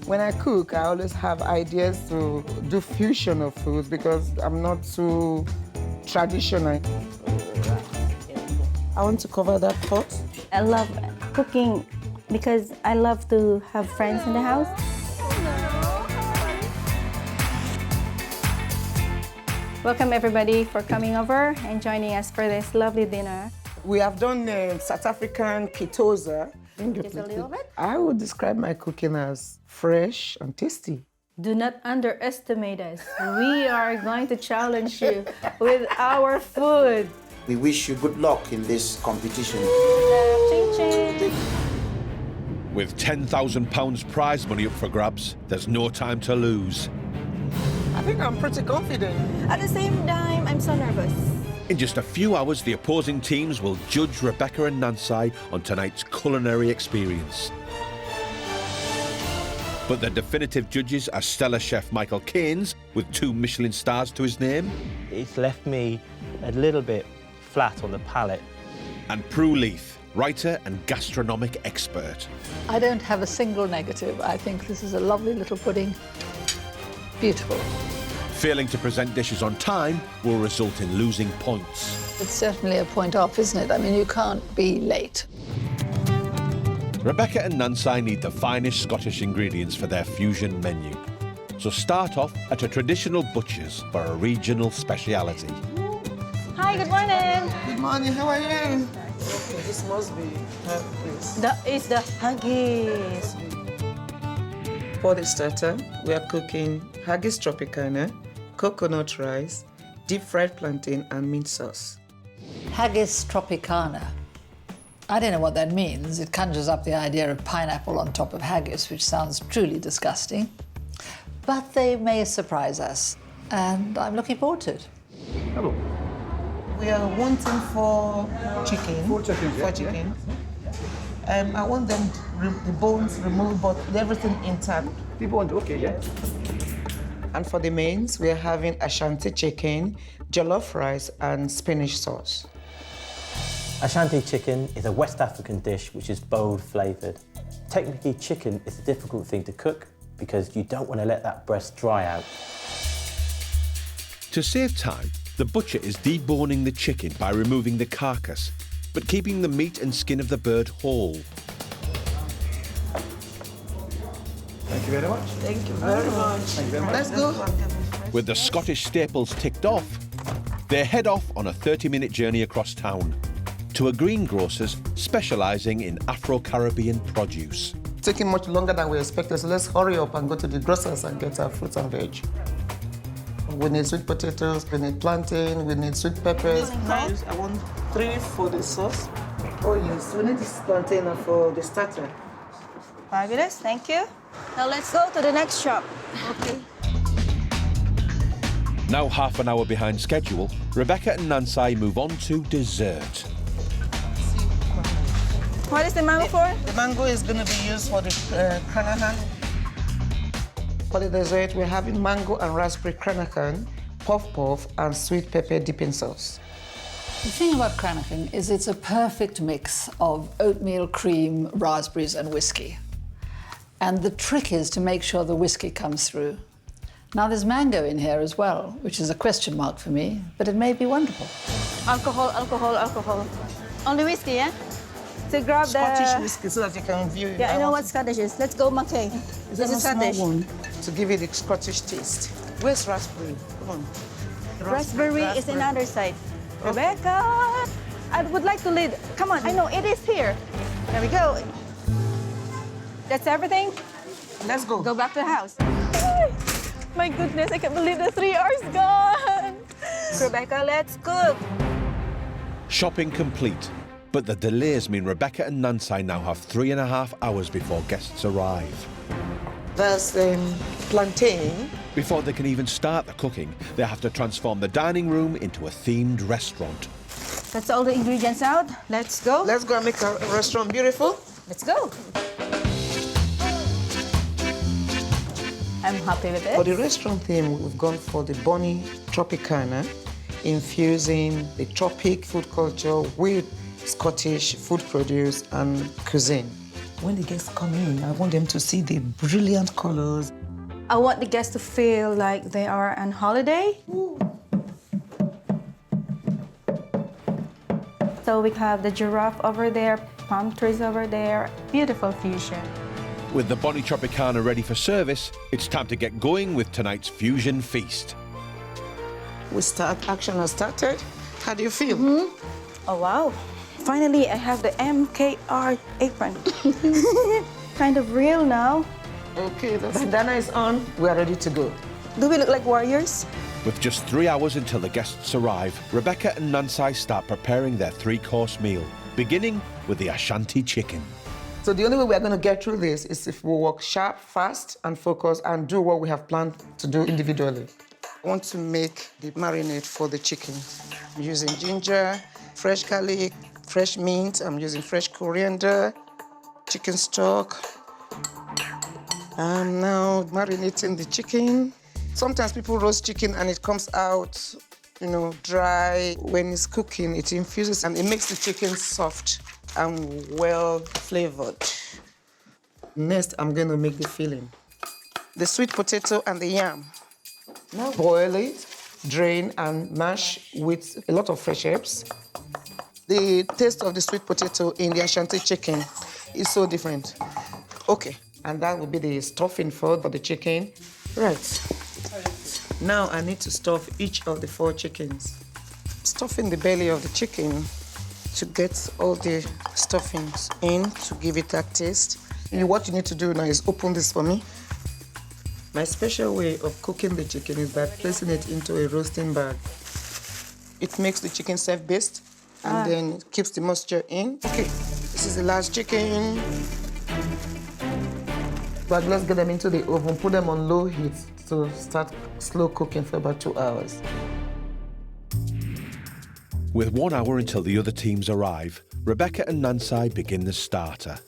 When I cook, I always have ideas to do fusion of foods because I'm not too traditional. I want to cover that pot. I love cooking because I love to have friends in the house. Welcome everybody for coming over and joining us for this lovely dinner. We have done South African kitoza. Just a little bit? I would describe my cooking as fresh and tasty. Do not underestimate us. We are going to challenge you with our food. We wish you good luck in this competition. With £10,000 prize money up for grabs, there's no time to lose. I think I'm pretty confident. At the same time, I'm so nervous. In just a few hours, the opposing teams will judge Rebecca and Nancy on tonight's culinary experience. But the definitive judges are stellar chef Michael Keynes, with 2 Michelin stars to his name. It's left me a little bit flat on the palate. And Prue Leith, writer and gastronomic expert. I don't have a single negative. I think this is a lovely little pudding. Beautiful. Failing to present dishes on time will result in losing points. It's certainly a point off, isn't it? I mean, you can't be late. Rebecca and Nancy need the finest Scottish ingredients for their fusion menu. So start off at a traditional butcher's for a regional speciality. Hi, good morning. Good morning, how are you? Okay, this must be haggis. That is the haggis. For the starter, we are cooking haggis tropicana, coconut rice, deep fried plantain and mint sauce. Haggis tropicana. I don't know what that means. It conjures up the idea of pineapple on top of haggis, which sounds truly disgusting. But they may surprise us, and I'm looking forward to it. Hello. We are wanting 4 chicken. 4 chickens, Four chickens. I want them, the bones removed, but everything intact. The bones, okay, yeah. And for the mains, we are having Ashanti chicken, jollof rice, and spinach sauce. Ashanti chicken is a West African dish which is bold flavoured. Technically, chicken is a difficult thing to cook because you don't want to let that breast dry out. To save time, the butcher is deboning the chicken by removing the carcass, but keeping the meat and skin of the bird whole. Thank you very much. Thank you very much. Thank you very much. Let's go. With the Scottish staples ticked off, they head off on a 30-minute journey across town to a greengrocer's specialising in Afro-Caribbean produce. Taking much longer than we expected, so let's hurry up and go to the grocers and get our fruits and veg. We need sweet potatoes, we need plantain, we need sweet peppers. Nice. I want 3 for the sauce. Oh yes, we need this plantain for the starter. Fabulous, thank you. Now let's go to the next shop. Okay. Now half an hour behind schedule, Rebecca and Nansai move on to dessert. What is the mango for? The mango is going to be used for the Cranahan. For the dessert, we're having mango and raspberry Cranahan, puff, and sweet pepper dipping sauce. The thing about Cranahan is it's a perfect mix of oatmeal, cream, raspberries and whiskey. And the trick is to make sure the whiskey comes through. Now there's mango in here as well, which is a question mark for me, but it may be wonderful. Alcohol, alcohol, alcohol. Only whiskey, yeah? So grab Scottish whiskey so that you can view it. Yeah, I know what Scottish is. Let's go, Mackay. This is Scottish. One to give it the Scottish taste. Where's raspberry? Come on. Raspberry is another side. Okay. Rebecca, I would like to lead. Come on, I know, it is here. There we go. That's everything? Let's go. Go back to the house. My goodness, I can't believe the 3 hours gone. Rebecca, let's cook. Shopping complete, but the delays mean Rebecca and Nansai now have 3.5 hours before guests arrive. There's plantain. Before they can even start the cooking, they have to transform the dining room into a themed restaurant. That's all the ingredients out. Let's go. Let's go and make a restaurant beautiful. Let's go. I'm happy with it. For the restaurant theme, we've gone for the Bonnie Tropicana, infusing the tropic food culture with Scottish food produce and cuisine. When the guests come in, I want them to see the brilliant colors. I want the guests to feel like they are on holiday. Ooh. So we have the giraffe over there, palm trees over there, beautiful fusion. With the Bonnie Tropicana ready for service, it's time to get going with tonight's fusion feast. Action has started. How do you feel? Oh, wow. Finally, I have the MKR apron. Kind of real now. Okay, the bandana is on. We are ready to go. Do we look like warriors? With just 3 hours until the guests arrive, Rebecca and Nansai start preparing their 3-course meal, beginning with the Ashanti chicken. So the only way we're going to get through this is if we work sharp, fast, and focus, and do what we have planned to do individually. I want to make the marinade for the chicken. I'm using ginger, fresh garlic, fresh mint. I'm using fresh coriander, chicken stock. I'm now marinating the chicken. Sometimes people roast chicken and it comes out, dry. When it's cooking, it infuses and it makes the chicken soft and well-flavored. Next, I'm going to make the filling. The sweet potato and the yam. Now boil it, drain and mash with a lot of fresh herbs. The taste of the sweet potato in the Ashanti chicken is so different. Okay, and that will be the stuffing for the chicken. Right. Now I need to stuff each of the 4 chickens. Stuffing the belly of the chicken to get all the stuffings in to give it that taste. And what you need to do now is open this for me. My special way of cooking the chicken is by placing it into a roasting bag. It makes the chicken self-based and then it keeps the moisture in. Okay, this is the last chicken. But let's get them into the oven, put them on low heat to start slow cooking for about 2 hours. With 1 hour until the other teams arrive, Rebecca and Nansai begin the starter.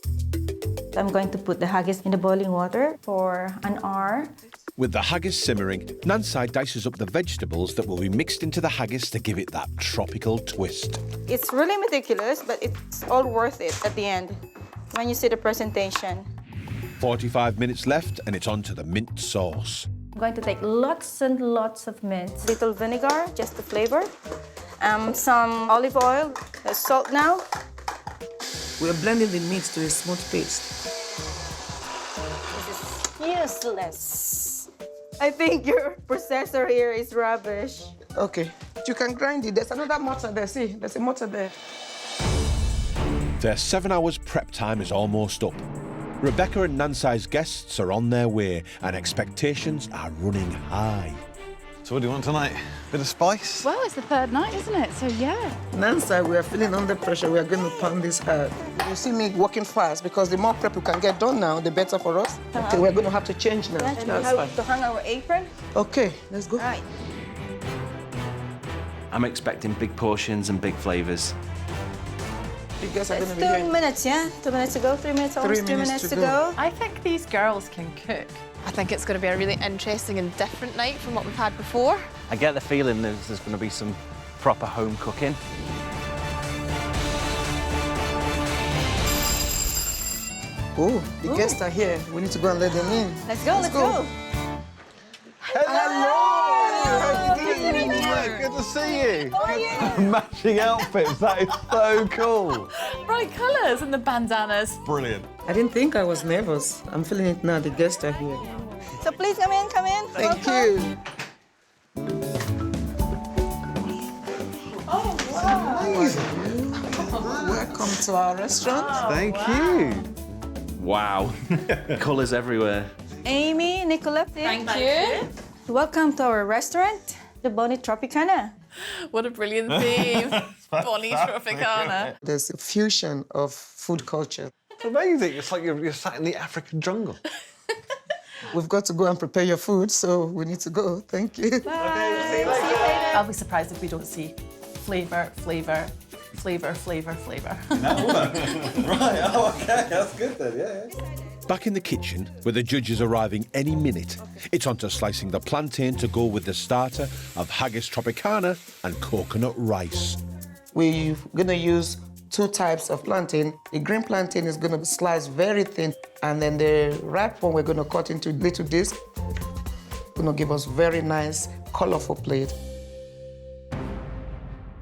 I'm going to put the haggis in the boiling water for an hour. With the haggis simmering, Nansai dices up the vegetables that will be mixed into the haggis to give it that tropical twist. It's really meticulous, but it's all worth it at the end when you see the presentation. 45 minutes left and it's on to the mint sauce. I'm going to take lots and lots of mint. Little vinegar, just to flavor. Some olive oil, salt now. We're blending the meat to a smooth paste. This is useless. I think your processor here is rubbish. Okay, you can grind it. There's another mortar there, see? There's a mortar there. Their 7 hours prep time is almost up. Rebecca and Nansai's guests are on their way and expectations are running high. So what do you want tonight? Bit of spice? Well, it's the third night, isn't it? So, yeah. Nancy, we are feeling under pressure. We are going to pound this hard. You see me working fast because the more prep we can get done now, the better for us. Okay, we're going to have to change now. We have to hang our apron. Okay, let's go. Right. I'm expecting big portions and big flavours. You guys are going It's to be here. 2 minutes, yeah? 2 minutes to go, 3 minutes, almost 2 minutes to go. I think these girls can cook. I think it's going to be a really interesting and different night from what we've had before. I get the feeling there's going to be some proper home cooking. Oh, the guests are here. We need to go and let them in. Let's go, let's go. Hello! Good to see you. How are you? Matching outfits, that is so cool. Bright colours and the bandanas. Brilliant. I didn't think I was nervous. I'm feeling it now. The guests are here. So please come in, come in. Thank Welcome. you. Oh, wow. Welcome to our restaurant. Thank you. Wow. Colours everywhere. Amy, Nicola, Thank you. welcome to our restaurant, the Bonnie Tropicana. What a brilliant theme. Bonnie Tropicana. There's a fusion of food culture. It's amazing. It's like you're sat in the African jungle. We've got to go and prepare your food, so we need to go. Thank you. I'll be surprised if we don't see flavour, flavour, flavour, flavour, flavour. Right, oh, okay, that's good then, yeah. Back in the kitchen, with the judges arriving any minute, it's on to slicing the plantain to go with the starter of haggis tropicana and coconut rice. We're going to use 2 types of plantain. The green plantain is going to be sliced very thin, and then the ripe one we're going to cut into little discs. Going to give us very nice, colourful plate.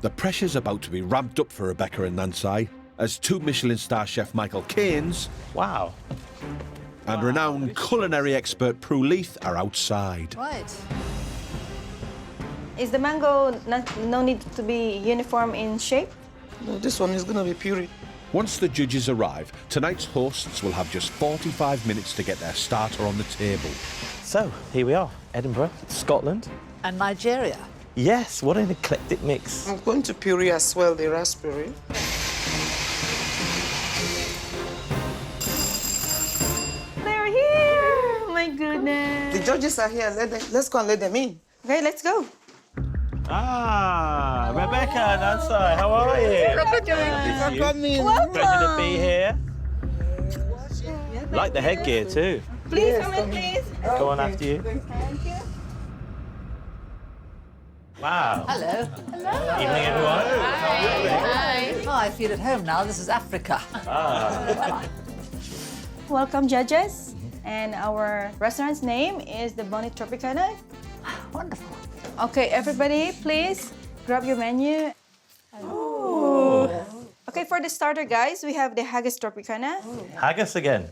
The pressure's about to be ramped up for Rebecca and Nancy as 2 Michelin star chef Michael Caines and renowned culinary expert Prue Leith are outside. Right. Is the mango no need to be uniform in shape? No, this one is going to be puree. Once the judges arrive, tonight's hosts will have just 45 minutes to get their starter on the table. So, here we are, Edinburgh, Scotland. And Nigeria. Yes, what an eclectic mix. I'm going to puree as well the raspberry. They're here! Oh my goodness. The judges are here. Let's go and let them in. Okay, let's go. Ah, Rebecca and Nancy, how are you? Pleasure to be here. Like the headgear too. Please come in, please. Go on after you. Thank you. Wow. Hello. Hello. Evening, everyone. Hi. Oh, I feel at home now. This is Africa. Welcome, judges. And our restaurant's name is the Bonnie Tropicana. Wonderful. Okay, everybody, please grab your menu. Ooh. Okay, for the starter, guys, we have the haggis tropicana. Haggis again.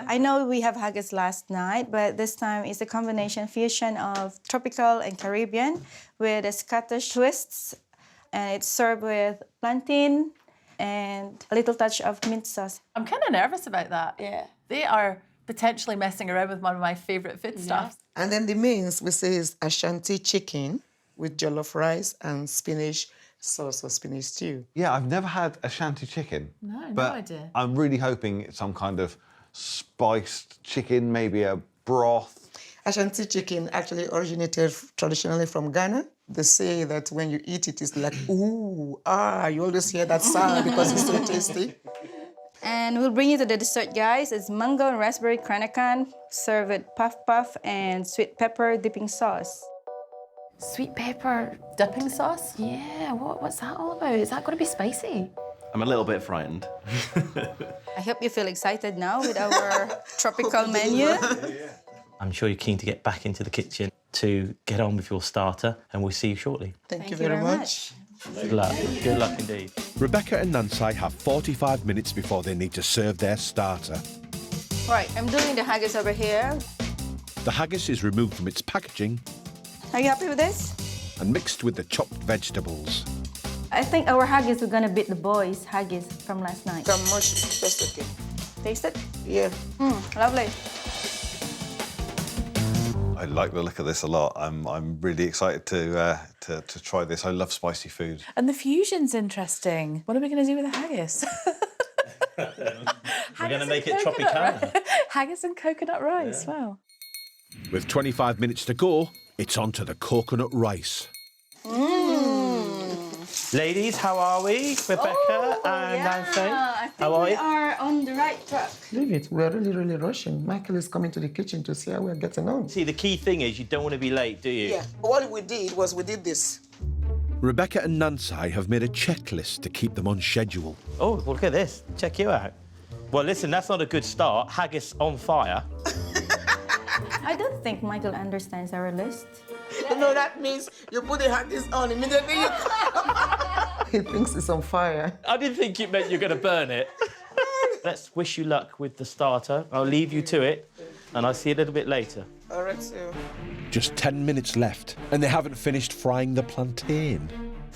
I know we have haggis last night, but this time it's a combination fusion of tropical and Caribbean with a Scottish twists, and it's served with plantain and a little touch of mint sauce. I'm kind of nervous about that. Yeah. They are potentially messing around with one of my favourite foodstuffs. And then the mains, we say, is Ashanti chicken with jollof rice and spinach sauce or spinach stew. Yeah, I've never had Ashanti chicken. No but idea. I'm really hoping it's some kind of spiced chicken, maybe a broth. Ashanti chicken actually originated traditionally from Ghana. They say that when you eat it, it's like, ooh, you always hear that sound because it's so tasty. And we'll bring you to the dessert, guys. It's mango and raspberry cranacan, served with puff puff and sweet pepper dipping sauce. Sweet pepper dipping sauce? Yeah, what's that all about? Is that going to be spicy? I'm a little bit frightened. I hope you feel excited now with our tropical menu. I'm sure you're keen to get back into the kitchen to get on with your starter, and we'll see you shortly. Thank you very much. Good luck. Good luck indeed. Rebecca and Nancy have 45 minutes before they need to serve their starter. Right, I'm doing the haggis over here. The haggis is removed from its packaging Are you happy with this? and mixed with the chopped vegetables. I think our haggis are gonna beat the boys' haggis from last night. Come much, that's okay. Taste it? Yeah. Lovely. I like the look of this a lot. I'm really excited to try this. I love spicy food. And the fusion's interesting. What are we going to do with the haggis? We're going to make it Tropicana. Haggis and coconut rice, wow. With 25 minutes to go, it's on to the coconut rice. Ladies, how are we? Rebecca and Nancy? I think How are we you? are on the right track. Leave it. We're really, really rushing. Michael is coming to the kitchen to see how we're getting on. See, the key thing is you don't want to be late, do you? Yeah, what we did was we did this. Rebecca and Nancy have made a checklist to keep them on schedule. Oh, well, look at this. Check you out. Well, listen, that's not a good start. Haggis on fire. I don't think Michael understands our list. No, that means you put the haggis on immediately. He thinks it's on fire. I didn't think it meant you're going to burn it. Let's wish you luck with the starter. I'll leave you to it, and I'll see you a little bit later. All right, so. Just 10 minutes left, and they haven't finished frying the plantain.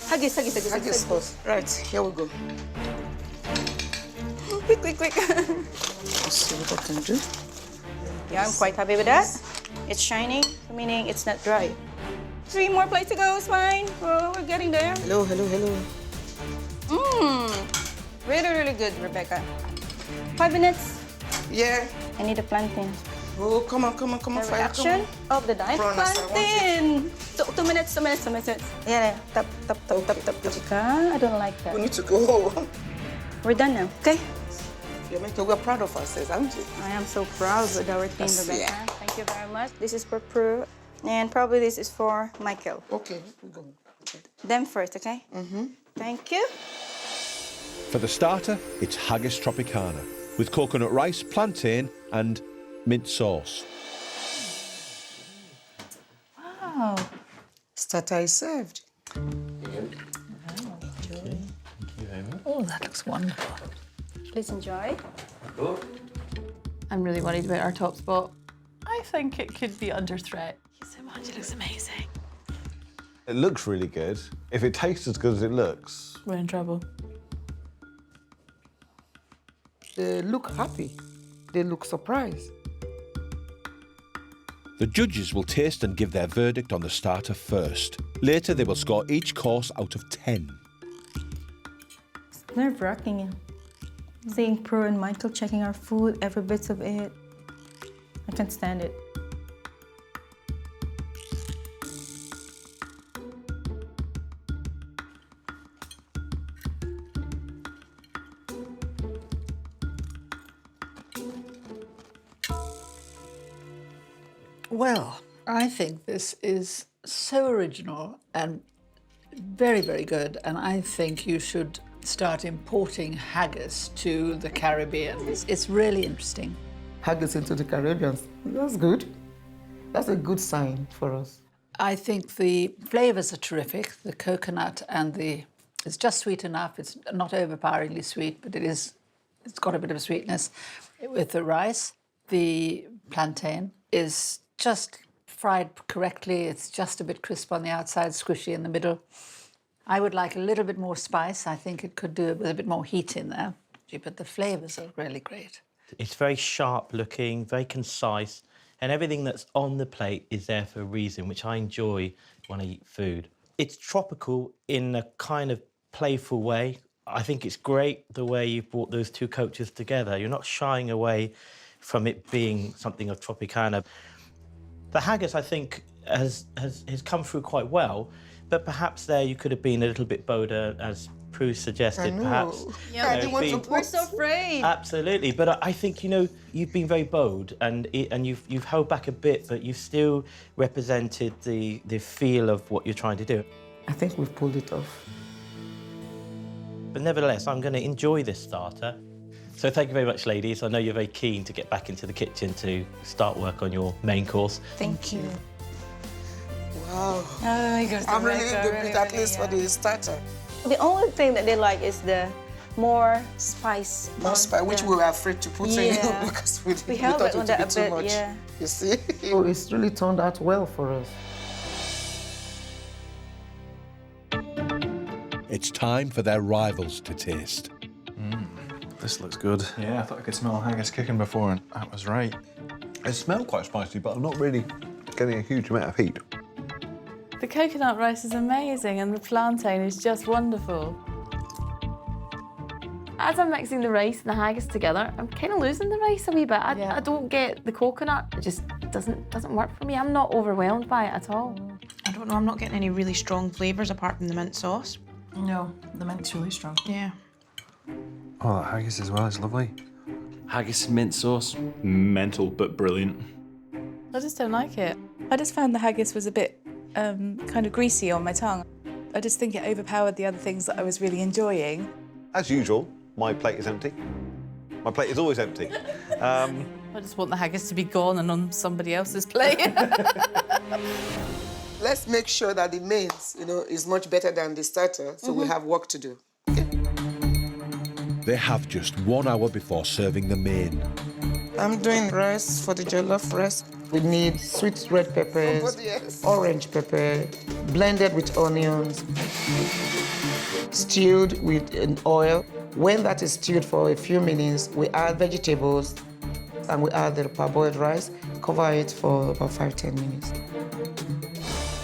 Haggis. Haggis first. Right, here we go. Quick. Let's see what I can do. Yeah, I'm quite happy with that. It's shining, meaning it's not dry. 3 more plates to go, it's fine. Oh, we're getting there. Hello. Really good, Rebecca. 5 minutes. Yeah. I need a plantain. Oh, come on, The fire. reaction of the diced plantain. 2 minutes. Yeah, tap. Jessica, I don't like that. We need to go. We're done now, okay? We're proud of ourselves, aren't you? I am so proud with our team, Rebecca. Yeah. Thank you very much. This is for Prue, and probably this is for Michael. Okay, we go. Them first, okay? Thank you. For the starter, it's haggis tropicana with coconut rice, plantain and mint sauce. Wow. Starter is served. Oh, that looks wonderful. Please enjoy. I'm really worried about our top spot. I think it could be under threat. Thank you so much. It looks amazing. It looks really good. If it tastes as good as it looks, We're in trouble. They look happy. They look surprised. The judges will taste and give their verdict on the starter first. Later, they will score each course out of 10. It's nerve-wracking. Seeing Prue and Michael checking our food, every bit of it. I can't stand it. Well, I think this is so original and very, very good, and I think you should start importing haggis to the Caribbean. It's really interesting. Haggis into the Caribbean. That's good. That's a good sign for us. I think the flavours are terrific. The coconut and it's just sweet enough. It's not overpoweringly sweet, but it's got a bit of sweetness. With the rice, the plantain is just fried correctly. It's just a bit crisp on the outside, squishy in the middle. I would like a little bit more spice. I think it could do it with a bit more heat in there. But the flavours are really great. It's very sharp looking, very concise, and everything that's on the plate is there for a reason, which I enjoy when I eat food. It's tropical in a kind of playful way. I think it's great the way you've brought those two cultures together. You're not shying away from it being something of Tropicana. The haggis, I think, has come through quite well, but perhaps there you could have been a little bit bolder, as Prue suggested, perhaps. Yeah, we're so afraid. Absolutely, but I think, you've been very bold and you've held back a bit, but you've still represented the feel of what you're trying to do. I think we've pulled it off. But nevertheless, I'm going to enjoy this starter. So thank you very much, ladies. I know you're very keen to get back into the kitchen to start work on your main course. Thank you. Wow. Oh my goodness. I'm really good at least for the starter. The only thing that they like is the more spice. More spice, which we were afraid to put in because we held thought it it on would be that a too bit, much. yeah. You see? So it's really turned out well for us. It's time for their rivals to taste. This looks good. Yeah, I thought I could smell haggis cooking before, and that was right. It smelled quite spicy, but I'm not really getting a huge amount of heat. The coconut rice is amazing and the plantain is just wonderful. As I'm mixing the rice and the haggis together, I'm kind of losing the rice a wee bit. I don't get the coconut. It just doesn't work for me. I'm not overwhelmed by it at all. I don't know, I'm not getting any really strong flavours apart from the mint sauce. No, the mint's really strong. Yeah. Oh, that haggis as well, it's lovely. Haggis and mint sauce. Mental, but brilliant. I just don't like it. I just found the haggis was a bit kind of greasy on my tongue. I just think it overpowered the other things that I was really enjoying. As usual, my plate is empty. My plate is always empty. I just want the haggis to be gone and on somebody else's plate. Let's make sure that the mains, is much better than the starter, so we have work to do. They have just 1 hour before serving the main. I'm doing rice for the jollof rice. We need sweet red peppers, orange pepper, blended with onions, stewed with an oil. When that is stewed for a few minutes, we add vegetables and we add the parboiled rice, cover it for about 5-10 minutes.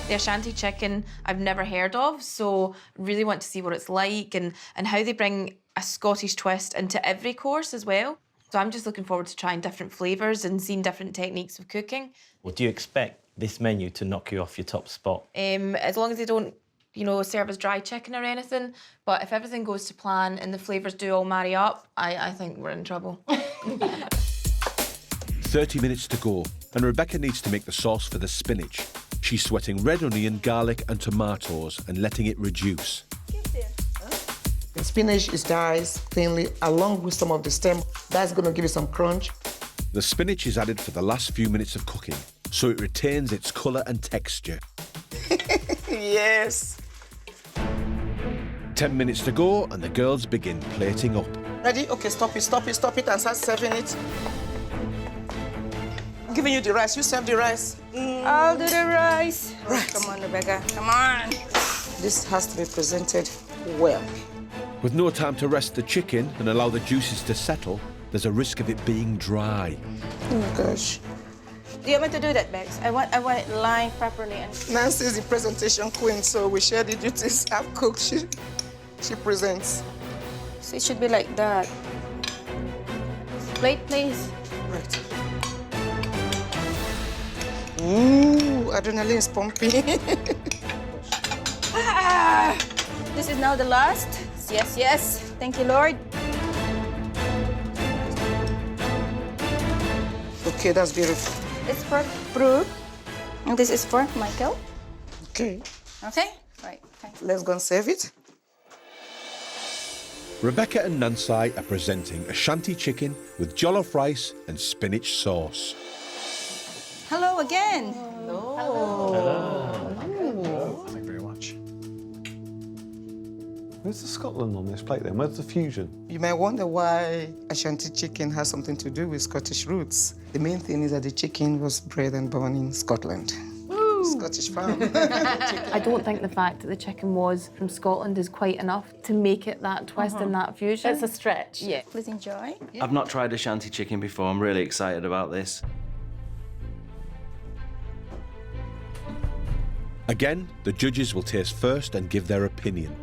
The Ashanti chicken I've never heard of, so really want to see what it's like and how they bring a Scottish twist into every course as well. So I'm just looking forward to trying different flavours and seeing different techniques of cooking. Well, do you expect this menu to knock you off your top spot? As long as they don't, serve as dry chicken or anything, but if everything goes to plan and the flavours do all marry up, I think we're in trouble. 30 minutes to go, and Rebecca needs to make the sauce for the spinach. She's sweating red onion, garlic and tomatoes and letting it reduce. The spinach is diced thinly along with some of the stem. That's going to give it some crunch. The spinach is added for the last few minutes of cooking, so it retains its colour and texture. Yes. 10 minutes to go and the girls begin plating up. Ready? Okay, stop it, and start serving it. I'm giving you the rice. You serve the rice. I'll do the rice. Right. Come on, Rebecca. Come on. This has to be presented well. With no time to rest the chicken and allow the juices to settle, there's a risk of it being dry. Oh, gosh. Do you want me to do that, Bex? I want it lined properly. And Nancy is the presentation queen, so we share the duties. I've cooked, she presents. So it should be like that. Plate, please. Right. Ooh, adrenaline is pumping. This is now the last. Yes, yes. Thank you, Lord. Okay, that's beautiful. It's for Brooke. And this is for Michael. Okay. Okay? Right. Okay. Let's go and serve it. Rebecca and Nancy are presenting Ashanti chicken with jollof rice and spinach sauce. Hello again. Hello. Thank you very much. Where's the Scotland on this plate then? Where's the fusion? You may wonder why Ashanti chicken has something to do with Scottish roots. The main thing is that the chicken was bred and born in Scotland. Woo! Scottish farm. I don't think the fact that the chicken was from Scotland is quite enough to make it that twist and that fusion. It's a stretch. Yeah. Please enjoy. I've not tried Ashanti chicken before. I'm really excited about this. Again, the judges will taste first and give their opinion.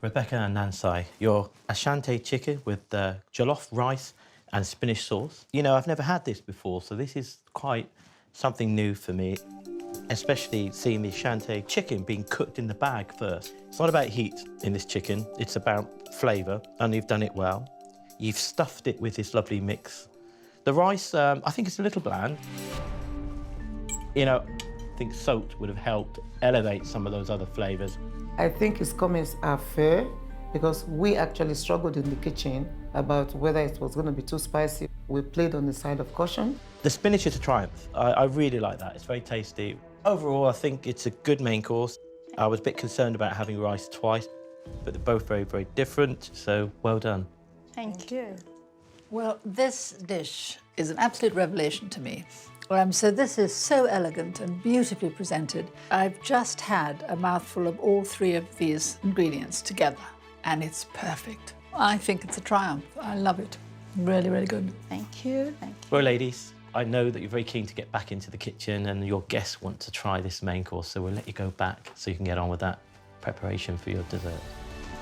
Rebecca and Nancy, your Ashanti chicken with jollof rice and spinach sauce. I've never had this before, so this is quite something new for me, especially seeing the Ashanti chicken being cooked in the bag first. It's not about heat in this chicken, it's about flavour, and you've done it well. You've stuffed it with this lovely mix. The rice, I think it's a little bland. I think salt would have helped elevate some of those other flavours. I think his comments are fair because we actually struggled in the kitchen about whether it was going to be too spicy. We played on the side of caution. The spinach is a triumph. I really like that. It's very tasty. Overall, I think it's a good main course. I was a bit concerned about having rice twice, but they're both very, very different, so well done. Thank you. Well, this dish is an absolute revelation to me. So this is so elegant and beautifully presented. I've just had a mouthful of all three of these ingredients together, and it's perfect. I think it's a triumph. I love it. Really, really good. Thank you. Thank you. Well, ladies, I know that you're very keen to get back into the kitchen and your guests want to try this main course, so we'll let you go back so you can get on with that preparation for your dessert.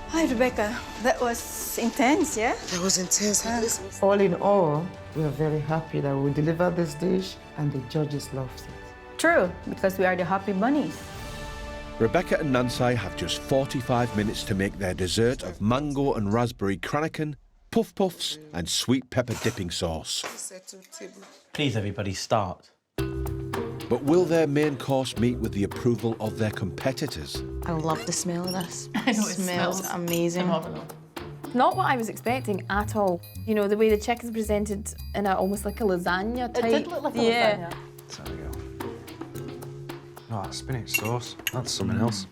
Hi, Rebecca. That was intense, yeah? That was intense. All in all, we are very happy that we delivered this dish and the judges loved it. True, because we are the happy bunnies. Rebecca and Nancy have just 45 minutes to make their dessert of mango and raspberry cranachan, puff puffs and sweet pepper dipping sauce. Please, everybody, start. But will their main course meet with the approval of their competitors? I love the smell of this. I know, it smells amazing. Phenomenal. Not what I was expecting at all. You know, the way the chicken's presented in almost like a lasagna type. It did look like a lasagna. There we go. Oh, that spinach sauce. That's something else.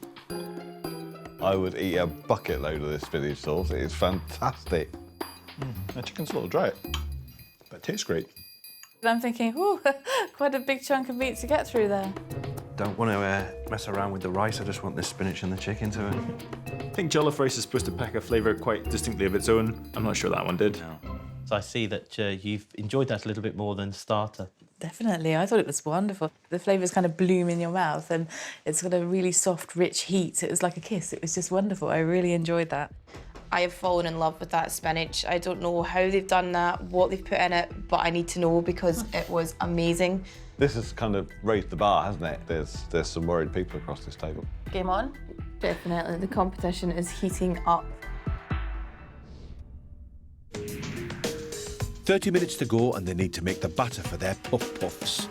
I would eat a bucket load of this spinach sauce. It is fantastic. The chicken's a little dry, but it tastes great. I'm thinking, ooh, quite a big chunk of meat to get through there. Don't want to mess around with the rice. I just want the spinach and the chicken to it. I think jollof rice is supposed to pack a flavour quite distinctly of its own. I'm not sure that one did. No. So I see that you've enjoyed that a little bit more than starter. Definitely, I thought it was wonderful. The flavours kind of bloom in your mouth and it's got a really soft, rich heat. It was like a kiss. It was just wonderful. I really enjoyed that. I have fallen in love with that spinach. I don't know how they've done that, what they've put in it, but I need to know because it was amazing. This has kind of raised the bar, hasn't it? There's some worried people across this table. Game on? Definitely, the competition is heating up. 30 minutes to go and they need to make the batter for their puff puffs.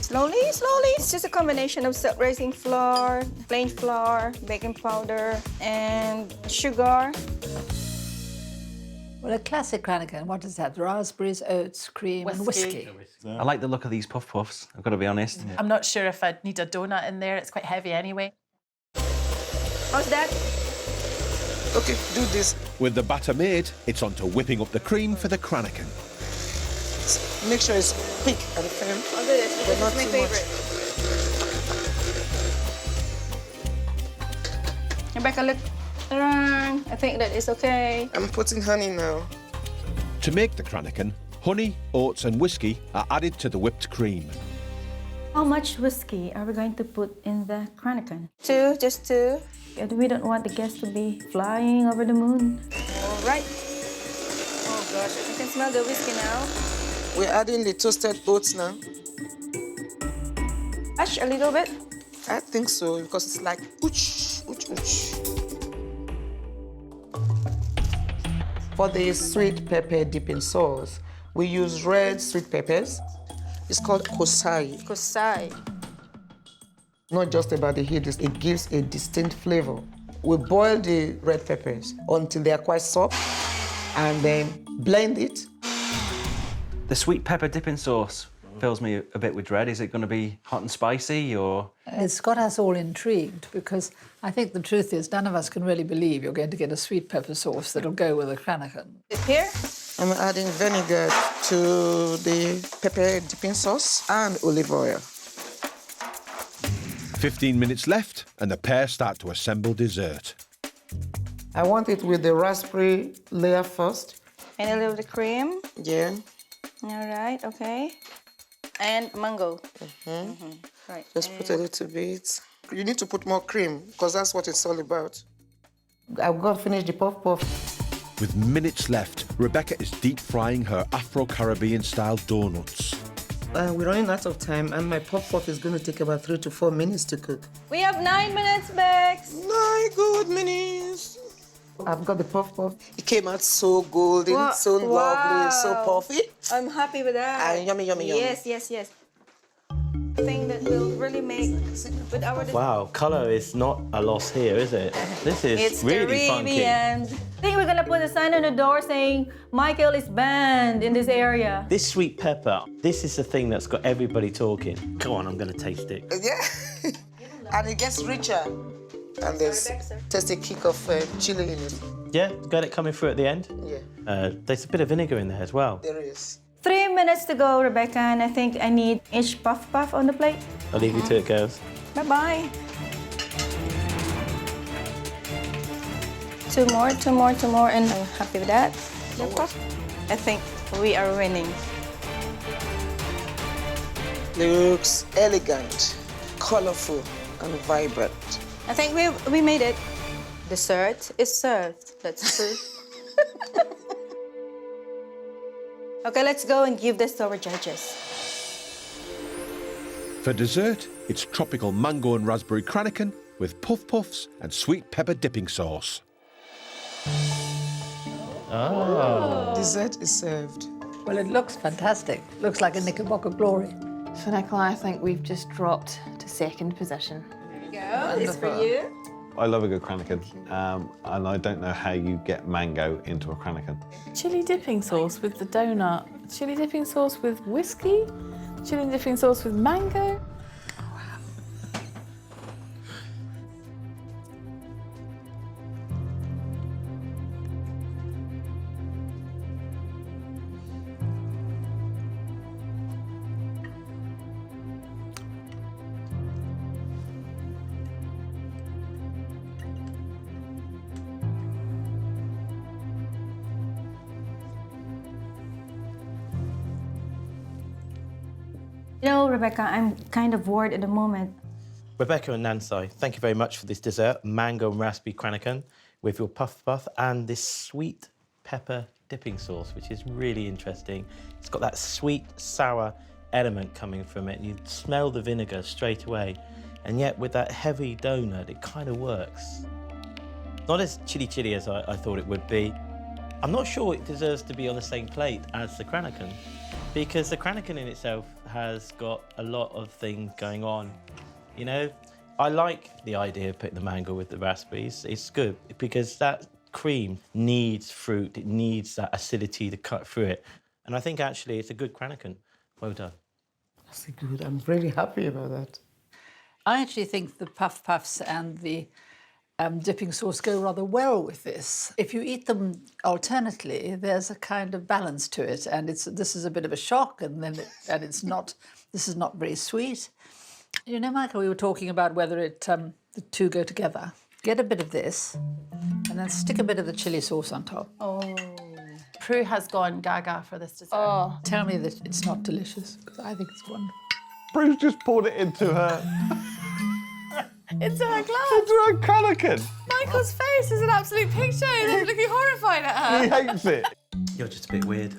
Slowly, slowly. It's just a combination of raising flour, plain flour, baking powder, and sugar. Well, a classic cranachan, what does that? Raspberries, oats, cream, and whiskey. I like the look of these puff puffs, I've got to be honest. I'm not sure if I'd need a donut in there. It's quite heavy anyway. How's that? Okay, do this. With the batter made, it's on to whipping up the cream for the cranachan. Make sure it's quick and firm. I'll do this. But not This is too my favorite. Rebecca, look. I think that is okay. I'm putting honey now. To make the cranachan, honey, oats and whiskey are added to the whipped cream. How much whiskey are we going to put in the cranachan? 2, just 2. We don't want the guests to be flying over the moon. All right. Oh gosh, I can smell the whiskey now. We're adding the toasted oats now. Mash a little bit. I think so, because it's like ooch, ooch, ooch. For the sweet pepper dipping sauce, we use red sweet peppers. It's called kosai. Kosai. Not just about the heat, it gives a distinct flavor. We boil the red peppers until they are quite soft and then blend it. The sweet pepper dipping sauce fills me a bit with dread. Is it going to be hot and spicy or...? It's got us all intrigued because I think the truth is none of us can really believe you're going to get a sweet pepper sauce that'll go with a cranachan. Here? I'm adding vinegar to the pepper dipping sauce and olive oil. 15 minutes left and the pair start to assemble dessert. I want it with the raspberry layer first. And a little bit of cream. Yeah. All right, okay. And mango. Right. Just put a little bit. You need to put more cream because that's what it's all about. I've got to finish the puff puff. With minutes left, Rebecca is deep frying her Afro-Caribbean style donuts. We're running out of time and my puff puff is going to take about 3 to 4 minutes to cook. We have 9 minutes, Bex. 9 good minutes. I've got the puff puff. It came out so golden, so lovely, so puffy. I'm happy with that. And yummy, yummy, yummy. Yes, yes, yes. Thing that will really make with our... Wow, colour is not a loss here, is it? This is really funky. I think we're gonna put a sign on the door saying Michael is banned in this area. This sweet pepper, this is the thing that's got everybody talking. Go on, I'm going to taste it. Yeah. And it gets richer. And there's tasty kick of chili in it. Yeah, got it coming through at the end? Yeah. There's a bit of vinegar in there as well. There is. 3 minutes to go, Rebecca, and I think I need each puff on the plate. I'll leave you to it, girls. Bye-bye. 2 more, and I'm happy with that. I think we are winning. Looks elegant, colorful, and vibrant. I think we made it. Dessert is served. Let's see. Okay, let's go and give this to our judges. For dessert, it's tropical mango and raspberry cranachan with puff puffs and sweet pepper dipping sauce. Oh. Dessert is served. Well, it looks fantastic. Looks like a Knickerbocker glory. So, Nicola, I think we've just dropped to second position. There you go. It's for you. I love a good cranachan, and I don't know how you get mango into a cranachan. Chili dipping sauce with the donut. Chili dipping sauce with whiskey. Chili dipping sauce with mango. You know, Rebecca, I'm kind of bored at the moment. Rebecca and Nansai, thank you very much for this dessert, mango and raspberry cranachan with your puff and this sweet pepper dipping sauce, which is really interesting. It's got that sweet, sour element coming from it. You smell the vinegar straight away, and yet with that heavy donut, it kind of works. Not as chili as I thought it would be. I'm not sure it deserves to be on the same plate as the cranachan, because the cranachan in itself has got a lot of things going on. You know, I like the idea of putting the mango with the raspberries. It's good because that cream needs fruit. It needs that acidity to cut through it. And I think actually it's a good cranachan. Well done. That's good. I'm really happy about that. I actually think the puffs and the dipping sauce go rather well with this. If you eat them alternately, there's a kind of balance to it, and this is a bit of a shock, and then this is not very sweet. You know, Michael, we were talking about whether the two go together. Get a bit of this, and then stick a bit of the chili sauce on top. Oh. Prue has gone gaga for this dessert. Oh, tell me that it's not delicious, because I think it's wonderful. Bruce just poured it into her. Into her glass. Into her cranachan. Michael's face is an absolute picture. He's looking horrified at her. He hates it. You're just a bit weird.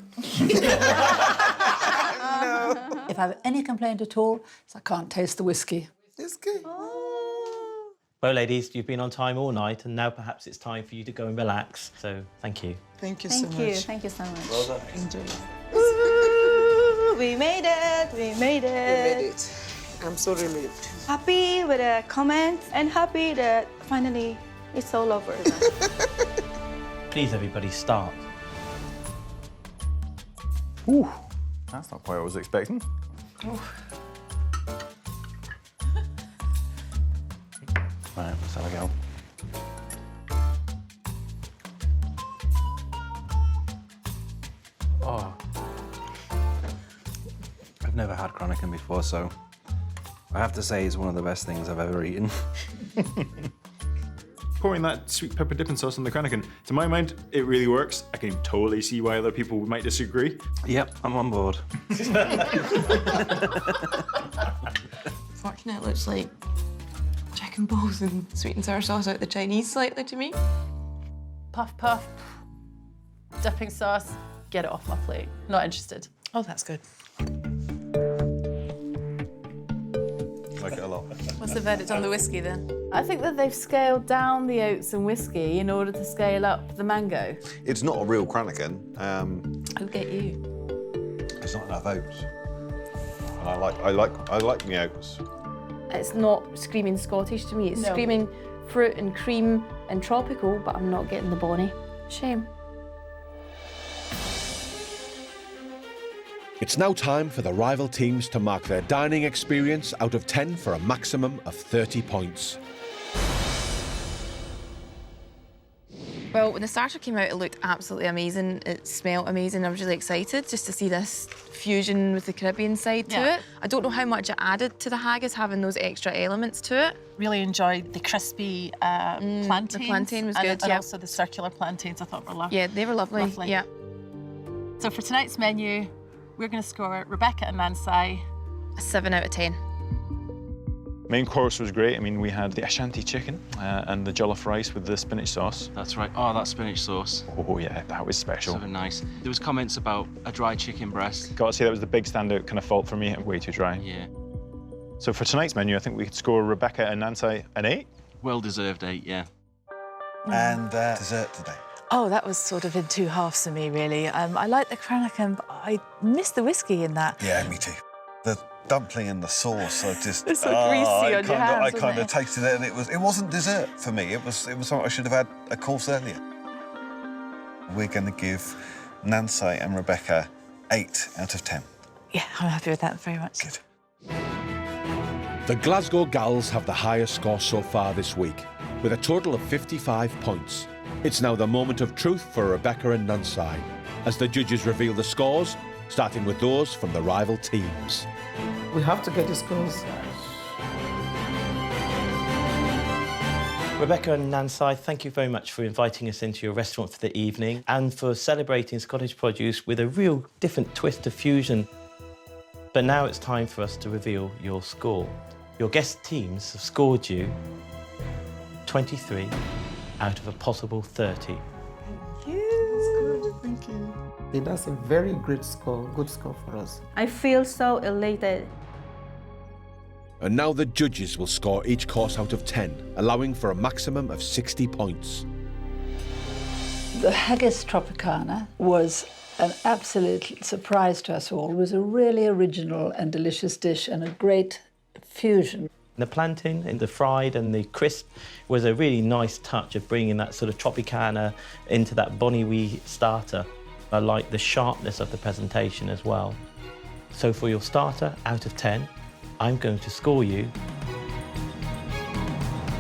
If I have any complaint at all, it's I can't taste the whiskey. It's good. Well, ladies, you've been on time all night, and now perhaps it's time for you to go and relax. So, thank you. Thank you so much. Thank you so much. Well done. Enjoy. We made it. We made it. We made it. I'm so relieved. Happy with the comments and happy that finally it's all over. Please, everybody, start. Ooh, that's not quite what I was expecting. Right, let's have a go. Oh. I've never had cranachan before, so I have to say it's one of the best things I've ever eaten. Pouring that sweet pepper dipping sauce on the cranachan, to my mind, it really works. I can totally see why other people might disagree. Yep, I'm on board. Fortunately, it looks like chicken balls and sweet and sour sauce out the Chinese slightly to me. Puff, dipping sauce, get it off my plate. Not interested. Oh, that's good. Like it a lot. What's the verdict on the whiskey then? I think that they've scaled down the oats and whiskey in order to scale up the mango. It's not a real cranachan. I'll get you. There's not enough oats. And I like the oats. It's not screaming Scottish to me. It's screaming fruit and cream and tropical, but I'm not getting the bonny. Shame. It's now time for the rival teams to mark their dining experience out of 10 for a maximum of 30 points. Well, when the starter came out, it looked absolutely amazing. It smelled amazing. I was really excited just to see this fusion with the Caribbean side to it. I don't know how much it added to the haggis, having those extra elements to it. Really enjoyed the crispy plantains. The plantain was good, and also the circular plantains I thought were lovely. Yeah, they were lovely. Yeah. So for tonight's menu, we're going to score Rebecca and Nancy a 7 out of 10. Main course was great. I mean, we had the Ashanti chicken and the jollof rice with the spinach sauce. That's right. Oh, that spinach sauce. Oh, yeah, that was special. So nice. There was comments about a dry chicken breast. Got to say, that was the big standout kind of fault for me. Way too dry. Yeah. So for tonight's menu, I think we could score Rebecca and Nancy an 8. Well-deserved 8, yeah. And dessert today. Oh, that was sort of in two halves for me, really. I like the Cranachan, but I missed the whiskey in that. Yeah, me too. The dumpling and the sauce, I just... It's so greasy on your hands, I kind of wasn't it? tasted it, and it wasn't dessert for me. It was something I should have had a course earlier. We're going to give Nancy and Rebecca 8 out of 10. Yeah, I'm happy with that very much. Good. The Glasgow Gals have the highest score so far this week, with a total of 55 points. It's now the moment of truth for Rebecca and Nancy, as the judges reveal the scores, starting with those from the rival teams. We have to get the scores. Rebecca and Nancy, thank you very much for inviting us into your restaurant for the evening and for celebrating Scottish produce with a real different twist of fusion. But now it's time for us to reveal your score. Your guest teams have scored you 23 out of a possible 30. Thank you. That's a very great score, good score for us. I feel so elated. And now the judges will score each course out of 10, allowing for a maximum of 60 points. The haggis tropicana was an absolute surprise to us all. It was a really original and delicious dish and a great fusion. The plantain and the fried and the crisp was a really nice touch of bringing that sort of tropicana into that bonny wee starter. I like the sharpness of the presentation as well. So for your starter, out of 10, I'm going to score you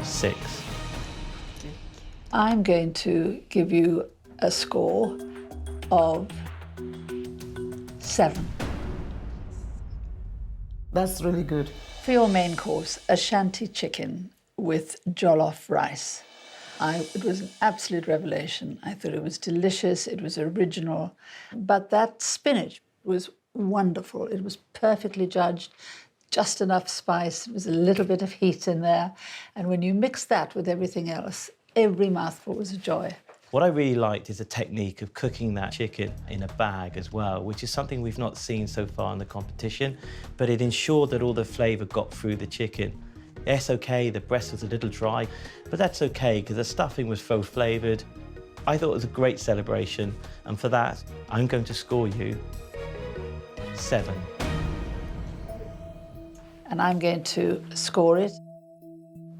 6. I'm going to give you a score of 7. That's really good. For your main course, Ashanti chicken with jollof rice. It was an absolute revelation. I thought it was delicious, it was original, but that spinach was wonderful. It was perfectly judged, just enough spice, there was a little bit of heat in there, and when you mix that with everything else, every mouthful was a joy. What I really liked is the technique of cooking that chicken in a bag as well, which is something we've not seen so far in the competition, but it ensured that all the flavour got through the chicken. Yes, okay, the breast was a little dry, but that's okay because the stuffing was full flavoured. I thought it was a great celebration, and for that, I'm going to score you 7. And I'm going to score it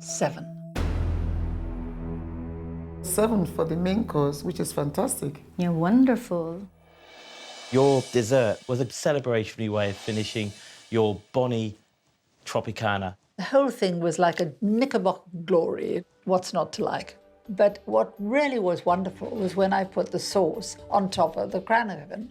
7. 7 for the main course, which is fantastic. You're wonderful. Your dessert was a celebratory way of finishing your bonny tropicana. The whole thing was like a knickerbocker glory. What's not to like? But what really was wonderful was when I put the sauce on top of the Cranachan,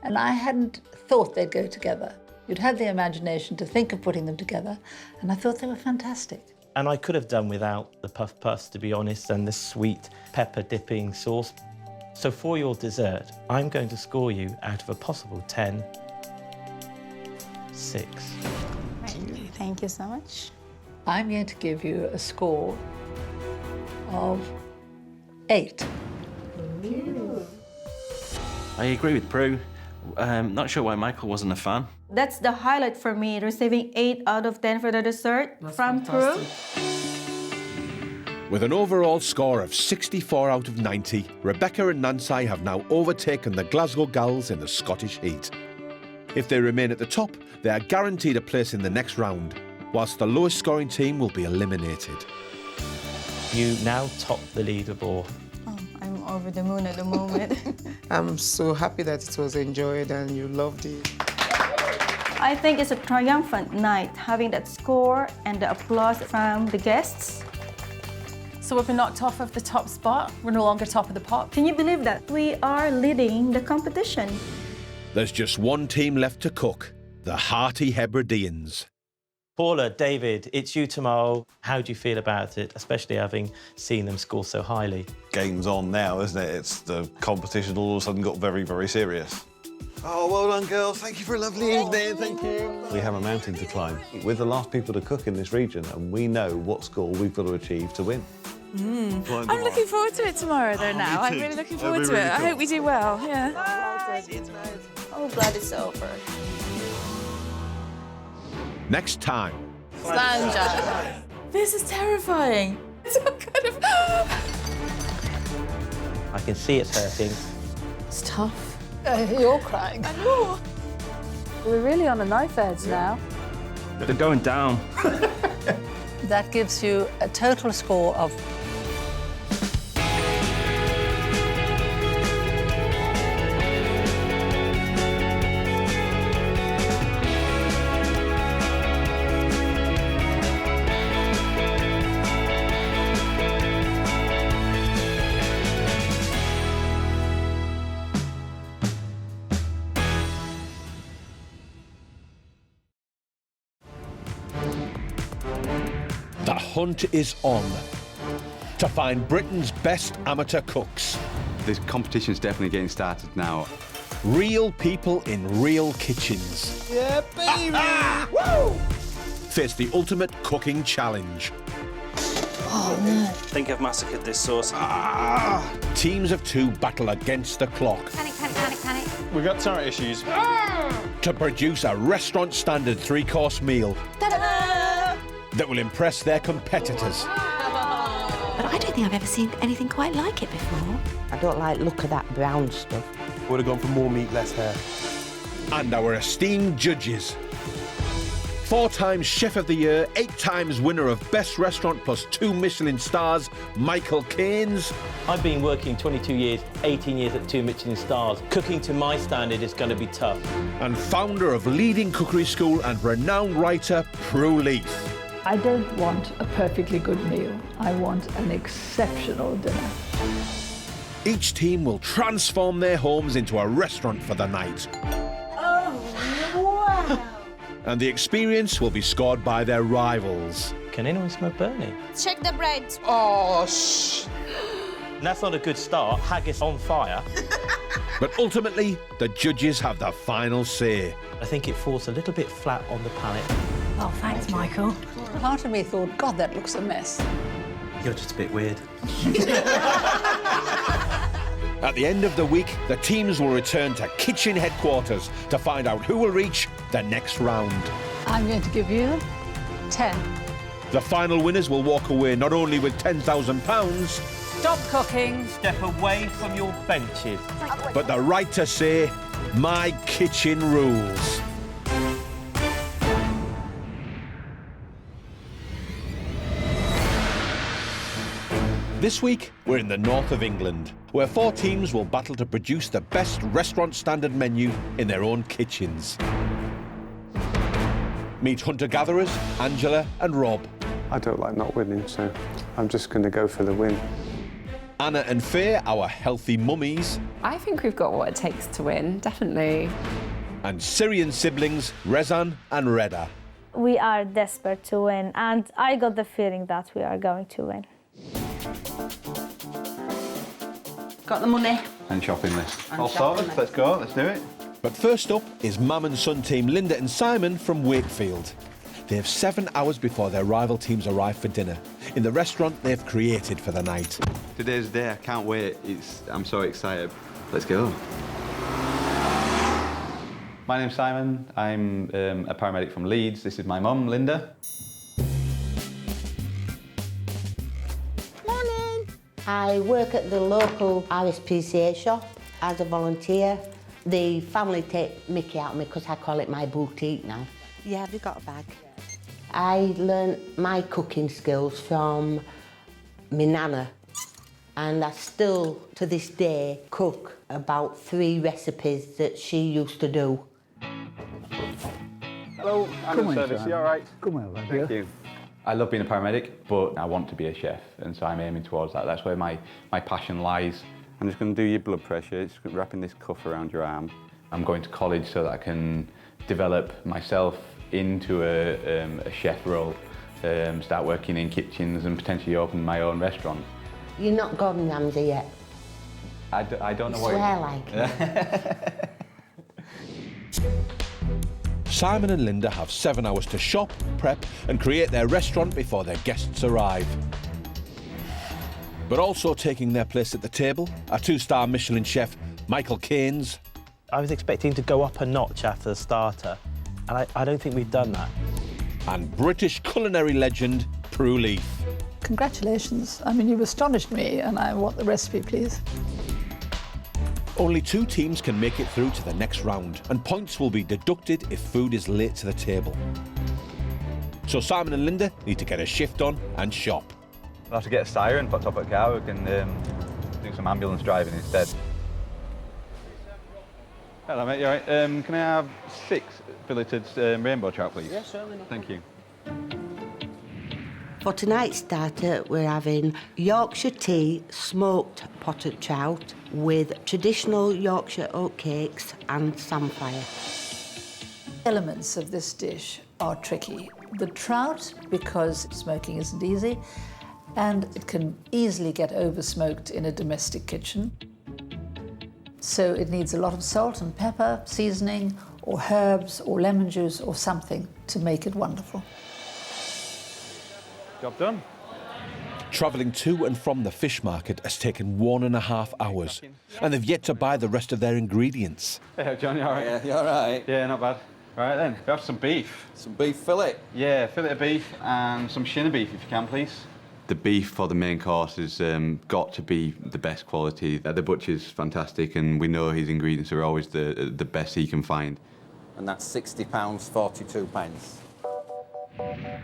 and I hadn't thought they'd go together. You'd had the imagination to think of putting them together, and I thought they were fantastic. And I could have done without the puff puffs, to be honest, and the sweet pepper dipping sauce. So for your dessert, I'm going to score you out of a possible 10, 6. Thank you so much. I'm going to give you a score of 8. I agree with Prue. Not sure why Michael wasn't a fan. That's the highlight for me, receiving 8 out of 10 for the dessert from Prue. With an overall score of 64 out of 90, Rebecca and Nancy have now overtaken the Glasgow Gals in the Scottish heat. If they remain at the top, they are guaranteed a place in the next round, whilst the lowest scoring team will be eliminated. You now top the leaderboard. Oh, I'm over the moon at the moment. I'm so happy that it was enjoyed and you loved it. I think it's a triumphant night, having that score and the applause from the guests. So we've been knocked off of the top spot. We're no longer top of the pop. Can you believe that? We are leading the competition. There's just one team left to cook, the Hearty Hebridians. Paula, David, it's you tomorrow. How do you feel about it, especially having seen them score so highly? Game's on now, isn't it? It's the competition all of a sudden got very, very serious. Oh, well done, girls. Thank you for a lovely evening. Thank you. We have a mountain to climb. We're the last people to cook in this region, and we know what score we've got to achieve to win. I'm looking forward to it tomorrow, though, now. I'm really looking forward to it. I hope we do well, yeah. I'm glad it's over. Next time. Slanja. This is terrifying. It's all kind of... I can see it's hurting. It's tough. You're crying. I know. We're really on a knife edge now. They're going down. That gives you a total score of The hunt is on to find Britain's best amateur cooks. This competition's definitely getting started now. Real people in real kitchens. Yeah, baby! Woo! Face the ultimate cooking challenge. Oh, no. I think I've massacred this sauce. Teams of two battle against the clock Panic, panic, panic, panic. We've got turret issues. to produce a restaurant standard three-course meal Ta-da! that will impress their competitors. But I don't think I've ever seen anything quite like it before. I don't like the look of that brown stuff. Would have gone for more meat, less hair. And our esteemed judges. 4 times Chef of the Year, 8 times winner of Best Restaurant plus 2 Michelin stars, Michael Keynes. I've been working 22 years, 18 years at 2 Michelin stars. Cooking to my standard is going to be tough. And founder of leading cookery school and renowned writer, Prue Leith. I don't want a perfectly good meal. I want an exceptional dinner. Each team will transform their homes into a restaurant for the night. Oh, wow. And the experience will be scored by their rivals. Can anyone smell burning? Check the bread. Oh, shh. That's not a good start. Haggis on fire. But ultimately, the judges have the final say. I think it falls a little bit flat on the palate. Oh, thanks, Michael. Part of me thought, God, that looks a mess. You're just a bit weird. At the end of the week, the teams will return to kitchen headquarters to find out who will reach the next round. I'm going to give you 10. The final winners will walk away not only with £10,000, Stop cooking. Step away from your benches. but the right to say, my kitchen rules. This week, we're in the north of England, where 4 teams will battle to produce the best restaurant standard menu in their own kitchens. Meet hunter-gatherers, Angela and Rob. I don't like not winning, so I'm just going to go for the win. Anna and Faye, our healthy mummies. I think we've got what it takes to win, definitely. And Syrian siblings, Razan and Reda. We are desperate to win, and I got the feeling that we are going to win. Got the money. And shopping list. And All sorted, shopping let's go, let's do it. But first up is Mum and Son team Linda and Simon from Wakefield. They have 7 hours before their rival teams arrive for dinner in the restaurant they've created for the night. Today's the day, I can't wait. I'm so excited. Let's go. My name's Simon. I'm a paramedic from Leeds. This is my mum, Linda. I work at the local RSPCA shop as a volunteer. The family take mickey out of me because I call it my boutique now. Yeah, have you got a bag? I learnt my cooking skills from my nana, and I still, to this day, cook about 3 recipes that she used to do. Hello, I'm in service. You all right? Come on, lad. Thank you. I love being a paramedic, but I want to be a chef, and so I'm aiming towards that. That's where my passion lies. I'm just going to do your blood pressure, just wrapping this cuff around your arm. I'm going to college so that I can develop myself into a chef role, start working in kitchens and potentially open my own restaurant. You're not Gordon Ramsay yet. I don't know You what... swear like it. Simon and Linda have 7 hours to shop, prep and create their restaurant before their guests arrive. But also taking their place at the table are 2-star Michelin chef Michael Caines. I was expecting to go up a notch after the starter, and I don't think we've done that. And British culinary legend Prue Leaf. Congratulations. I mean, you've astonished me, and I want the recipe, please. Only 2 teams can make it through to the next round, and points will be deducted if food is late to the table. So Simon and Linda need to get a shift on and shop. We'll have to get a siren put up at a car. We can do some ambulance driving instead. Hello, mate. You all right? Can I have 6 filleted rainbow trout, please? Yes, certainly. Thank you. For tonight's starter, we're having Yorkshire tea smoked potted trout with traditional Yorkshire oat cakes and samphire. Elements of this dish are tricky. The trout, because smoking isn't easy, and it can easily get over-smoked in a domestic kitchen. So it needs a lot of salt and pepper, seasoning, or herbs, or lemon juice, or something to make it wonderful. Job done. Travelling to and from the fish market has taken 1.5 hours, and they've yet to buy the rest of their ingredients. Hey, John, you all right? Yeah, you all right? Yeah, not bad. All right, then. We have some beef. Some beef fillet? Yeah, fillet of beef and some shin of beef, if you can, please. The beef for the main course has got to be the best quality. The butcher's fantastic, and we know his ingredients are always the best he can find. And that's £60.42.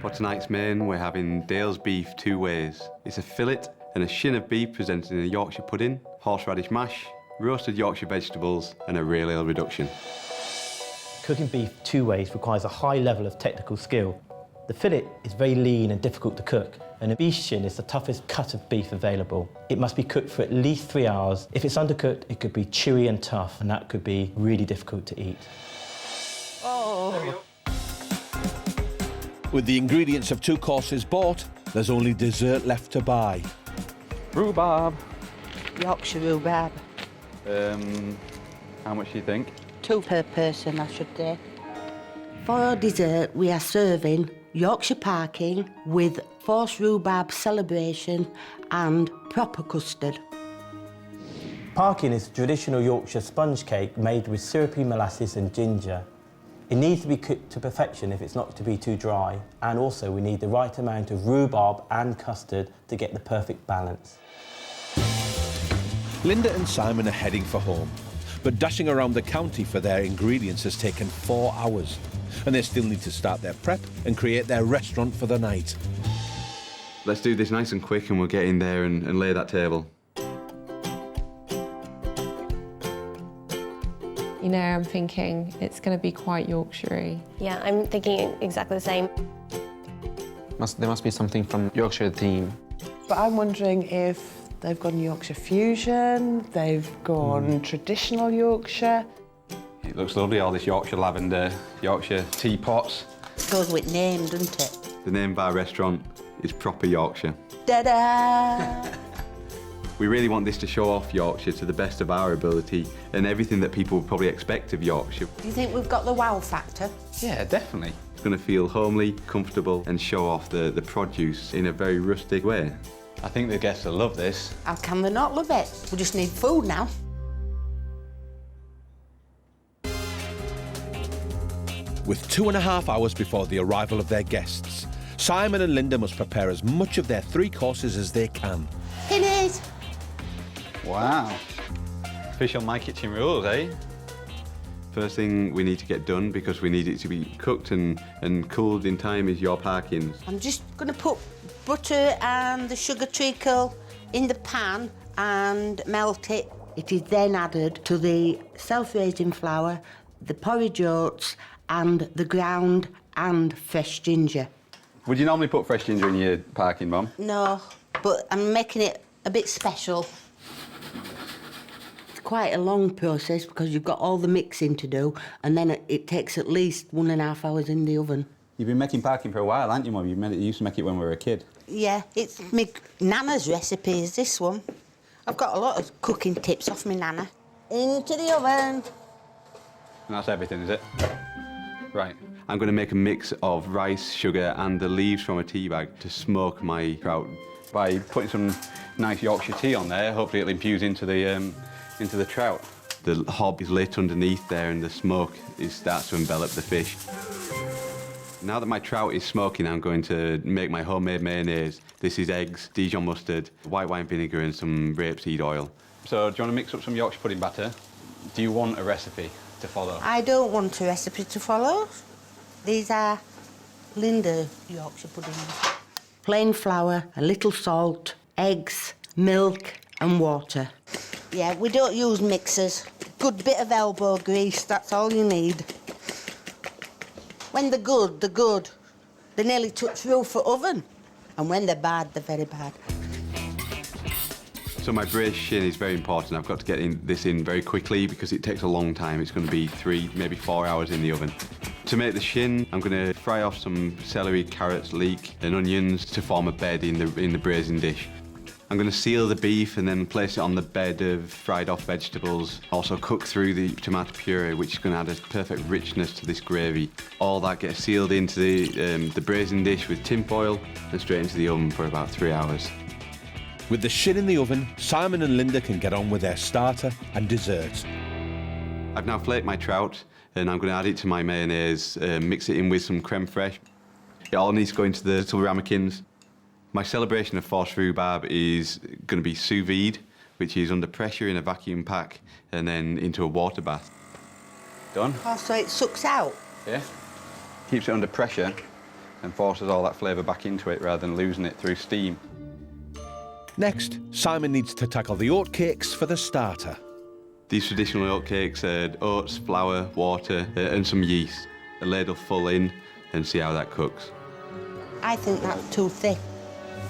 For tonight's main, we're having Dale's beef 2 ways. It's a fillet and a shin of beef presented in a Yorkshire pudding, horseradish mash, roasted Yorkshire vegetables, and a real ale reduction. Cooking beef 2 ways requires a high level of technical skill. The fillet is very lean and difficult to cook, and a beef shin is the toughest cut of beef available. It must be cooked for at least 3 hours. If it's undercooked, it could be chewy and tough, and that could be really difficult to eat. Oh. With the ingredients of 2 courses bought, there's only dessert left to buy. Rhubarb. Yorkshire rhubarb. How much do you think? 2 per person, I should say. For our dessert, we are serving Yorkshire parking with forced rhubarb celebration and proper custard. Parking is a traditional Yorkshire sponge cake made with syrupy molasses and ginger. It needs to be cooked to perfection if it's not to be too dry, and also we need the right amount of rhubarb and custard to get the perfect balance. Linda and Simon are heading for home, but dashing around the county for their ingredients has taken 4 hours, and they still need to start their prep and create their restaurant for the night. Let's do this nice and quick, and we'll get in there and lay that table. You know, I'm thinking it's going to be quite Yorkshire-y. Yeah, I'm thinking exactly the same. There must be something from Yorkshire theme. But I'm wondering if they've gone Yorkshire fusion, they've gone traditional Yorkshire. It looks lovely, all this Yorkshire lavender, Yorkshire teapots. It goes with name, doesn't it? The name of our restaurant is proper Yorkshire. Da-da! We really want this to show off Yorkshire to the best of our ability and everything that people would probably expect of Yorkshire. Do you think we've got the wow factor? Yeah, definitely. It's going to feel homely, comfortable and show off the produce in a very rustic way. I think the guests will love this. How can they not love it? We just need food now. With 2.5 hours before the arrival of their guests, Simon and Linda must prepare as much of their 3 courses as they can. Guineas! Wow. Official My Kitchen rules, eh? First thing we need to get done, because we need it to be cooked and cooled in time, is your parkings. I'm just going to put butter and the sugar treacle in the pan and melt it. It is then added to the self-raising flour, the porridge oats and the ground and fresh ginger. Would you normally put fresh ginger in your parking, Mum? No, but I'm making it a bit special. It's quite a long process because you've got all the mixing to do, and then it takes at least 1.5 hours in the oven. You've been making parking for a while, haven't you, Mum? You used to make it when we were a kid. Yeah, it's my Nana's recipe, is this one. I've got a lot of cooking tips off my Nana. Into the oven. And that's everything, is it? Right. I'm going to make a mix of rice, sugar and the leaves from a tea bag to smoke my trout. By putting some nice Yorkshire tea on there, hopefully it'll infuse into the trout. The hob is lit underneath there and the smoke starts to envelop the fish. Now that my trout is smoking, I'm going to make my homemade mayonnaise. This is eggs, Dijon mustard, white wine vinegar and some rapeseed oil. So, do you want to mix up some Yorkshire pudding batter? Do you want a recipe to follow? I don't want a recipe to follow. These are Linda Yorkshire puddings. Plain flour, a little salt, eggs, milk and water. Yeah, we don't use mixers. Good bit of elbow grease, that's all you need. When they're good, they're good. They nearly touch roof for oven. And when they're bad, they're very bad. So my braised shin is very important. I've got to get this in very quickly because it takes a long time. It's going to be 3, maybe 4 hours in the oven. To make the shin, I'm going to fry off some celery, carrots, leek and onions to form a bed in the braising dish. I'm going to seal the beef and then place it on the bed of fried off vegetables. Also cook through the tomato puree, which is going to add a perfect richness to this gravy. All that gets sealed into the braising dish with tin foil and straight into the oven for about 3 hours. With the shin in the oven, Simon and Linda can get on with their starter and desserts. I've now flaked my trout and I'm going to add it to my mayonnaise, mix it in with some creme fraiche. It all needs to go into the little ramekins. My celebration of forced rhubarb is going to be sous vide, which is under pressure in a vacuum pack and then into a water bath. Done? Oh, so it sucks out? Yeah. Keeps it under pressure and forces all that flavour back into it rather than losing it through steam. Next, Simon needs to tackle the oatcakes for the starter. These traditional oatcakes are oats, flour, water and some yeast. A ladle full in and see how that cooks. I think that's too thick.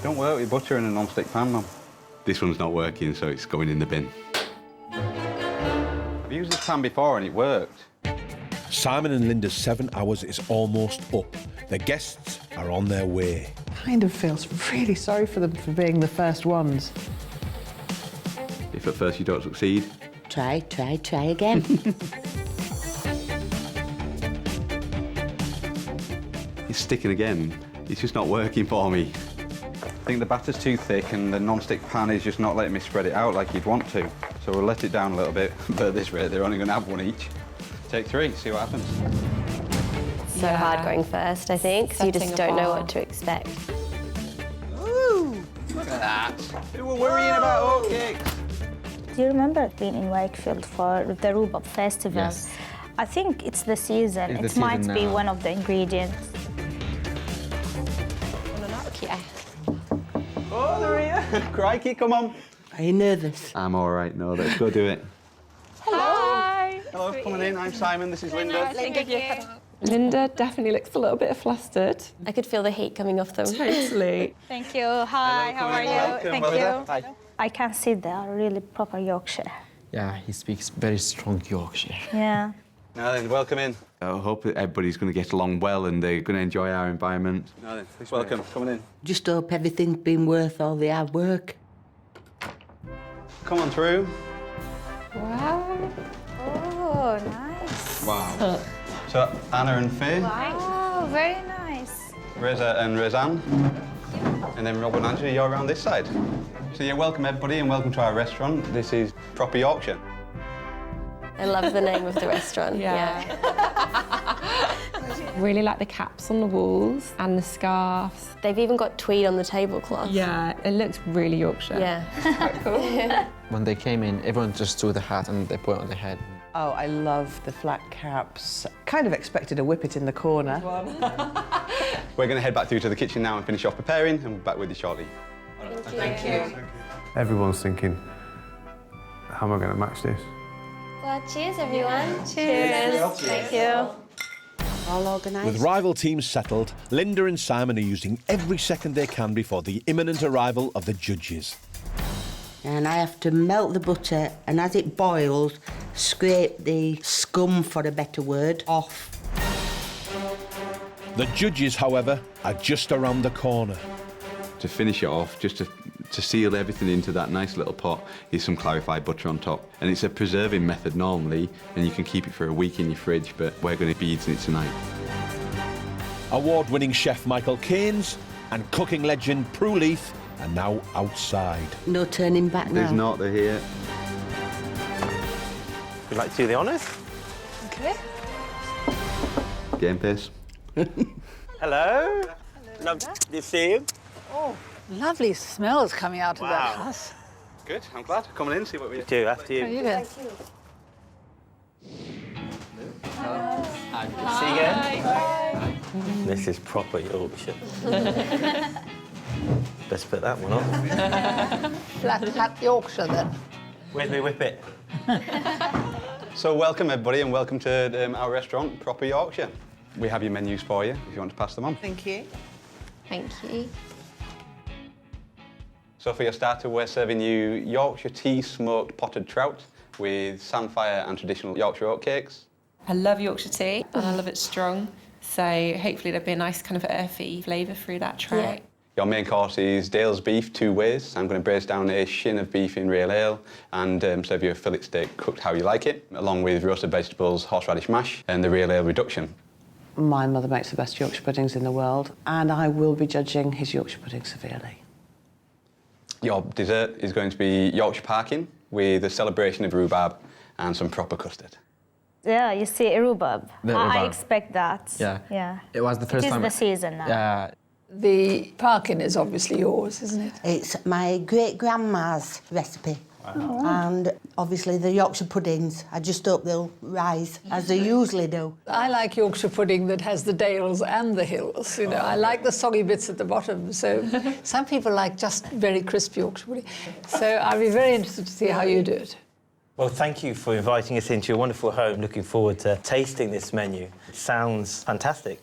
Don't work with butter in a non-stick pan, Mum. This one's not working, so it's going in the bin. I've used this pan before and it worked. Simon and Linda's 7 hours is almost up. The guests are on their way. Kind of feels really sorry for them for being the first ones. If at first you don't succeed, Try again. it's sticking again. It's just not working for me. I think the batter's too thick and the non-stick pan is just not letting me spread it out like you'd want to. So we'll let it down a little bit, but at this rate they're only going to have one each. Take 3, see what happens. So hard going first, I think, because you just don't know what to expect. Ooh! Look at that. They were worrying about oatcakes. Do you remember being in Wakefield for the Rhubarb Festival? Yes. I think it's the season. It's the It might season be now. one of the ingredients. Oh, there he is. Crikey, come on. Are you nervous? I'm all right, no, let's go do it. Hi. Hello, coming in. I'm Simon, this is Linda. Thank you. Linda definitely looks a little bit flustered. I could feel the heat coming off them. Totally. Thank you. Hi, how are you? Welcome. Thank Welcome. you. Hi. I can see they are really proper Yorkshire. Yeah, he speaks very strong Yorkshire. Yeah. Now then, welcome in. I hope that everybody's going to get along well and they're going to enjoy our environment. Now then, welcome, coming in. Just hope everything's been worth all the hard work. Come on through. Wow. Oh, nice. Wow. So, Anna and Faye, Wow, very nice. Reza and Razan, and then Rob and Angela, you're around this side. So yeah, welcome everybody and welcome to our restaurant. This is proper Yorkshire. I love the name of the restaurant. Yeah. Really like the caps on the walls and the scarves. They've even got tweed on the tablecloth. Yeah, it looks really Yorkshire. Yeah. It's quite cool. When they came in, everyone just threw the hat and they put it on their head. Oh, I love the flat caps. Kind of expected a whippet in the corner. We're going to head back through to the kitchen now and finish off preparing, and we'll be back with you shortly. Thank you. Everyone's thinking, how am I going to match this? Well, cheers, everyone. Cheers. Thank you. All organised. With rival teams settled, Linda and Simon are using every second they can before the imminent arrival of the judges. And I have to melt the butter, and as it boils, scrape the scum, for a better word, off. The judges, however, are just around the corner. To finish it off, just to seal everything into that nice little pot, is some clarified butter on top. And it's a preserving method normally, and you can keep it for a week in your fridge, but we're going to be eating it tonight. Award-winning chef Michael Keynes and cooking legend Prue Leith are now outside. No turning back now. There's not, they're here. Would you like to do the honours? Okay. Game pace. Hello. Love to see you. Oh, lovely smells coming out of that Wow. house. Good, I'm glad. Come on in, see what we do after you. How are you doing? See you again. This is proper Yorkshire. Best put that one on. Flat Yorkshire, then. Where's me whip it? So welcome everybody and welcome to our restaurant, Proper Yorkshire. We have your menus for you if you want to pass them on. Thank you. Thank you. So for your starter, we're serving you Yorkshire tea smoked potted trout with samphire and traditional Yorkshire oatcakes. I love Yorkshire tea and I love it strong, so hopefully there'll be a nice kind of earthy flavour through that trout. Yeah. Your main course is Dale's beef 2 ways. I'm going to braise down a shin of beef in real ale and serve you a fillet steak cooked how you like it, along with roasted vegetables, horseradish mash and the real ale reduction. My mother makes the best Yorkshire puddings in the world, and I will be judging his Yorkshire pudding severely. Your dessert is going to be Yorkshire parkin with a celebration of rhubarb and some proper custard. Yeah, you see, rhubarb. The I rhubarb. expect that. Yeah. Yeah. It was the first It is time. the season now. Yeah. The parkin is obviously yours, isn't it? It's my great-grandma's recipe. Wow. And obviously the Yorkshire puddings, I just hope they'll rise, as they usually do. I like Yorkshire pudding that has the dales and the hills, you know. I like the soggy bits at the bottom, so some people like just very crisp Yorkshire pudding. So I'll be very interested to see how you do it. Well, thank you for inviting us into your wonderful home. Looking forward to tasting this menu. It sounds fantastic.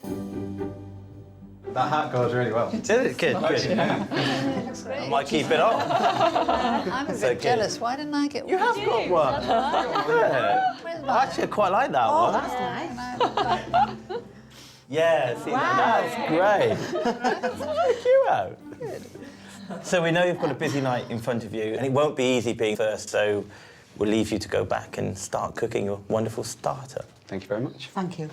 That hat goes really well. Did it? Good, good. I might keep it on. I'm a bit jealous. Why didn't I get one? You have got one. Yeah. Actually, I quite like that one. That's nice. Yeah, see, that's great. Check you out. So we know you've got a busy night in front of you, and it won't be easy being first, so we'll leave you to go back and start cooking your wonderful starter. Thank you very much. Thank you.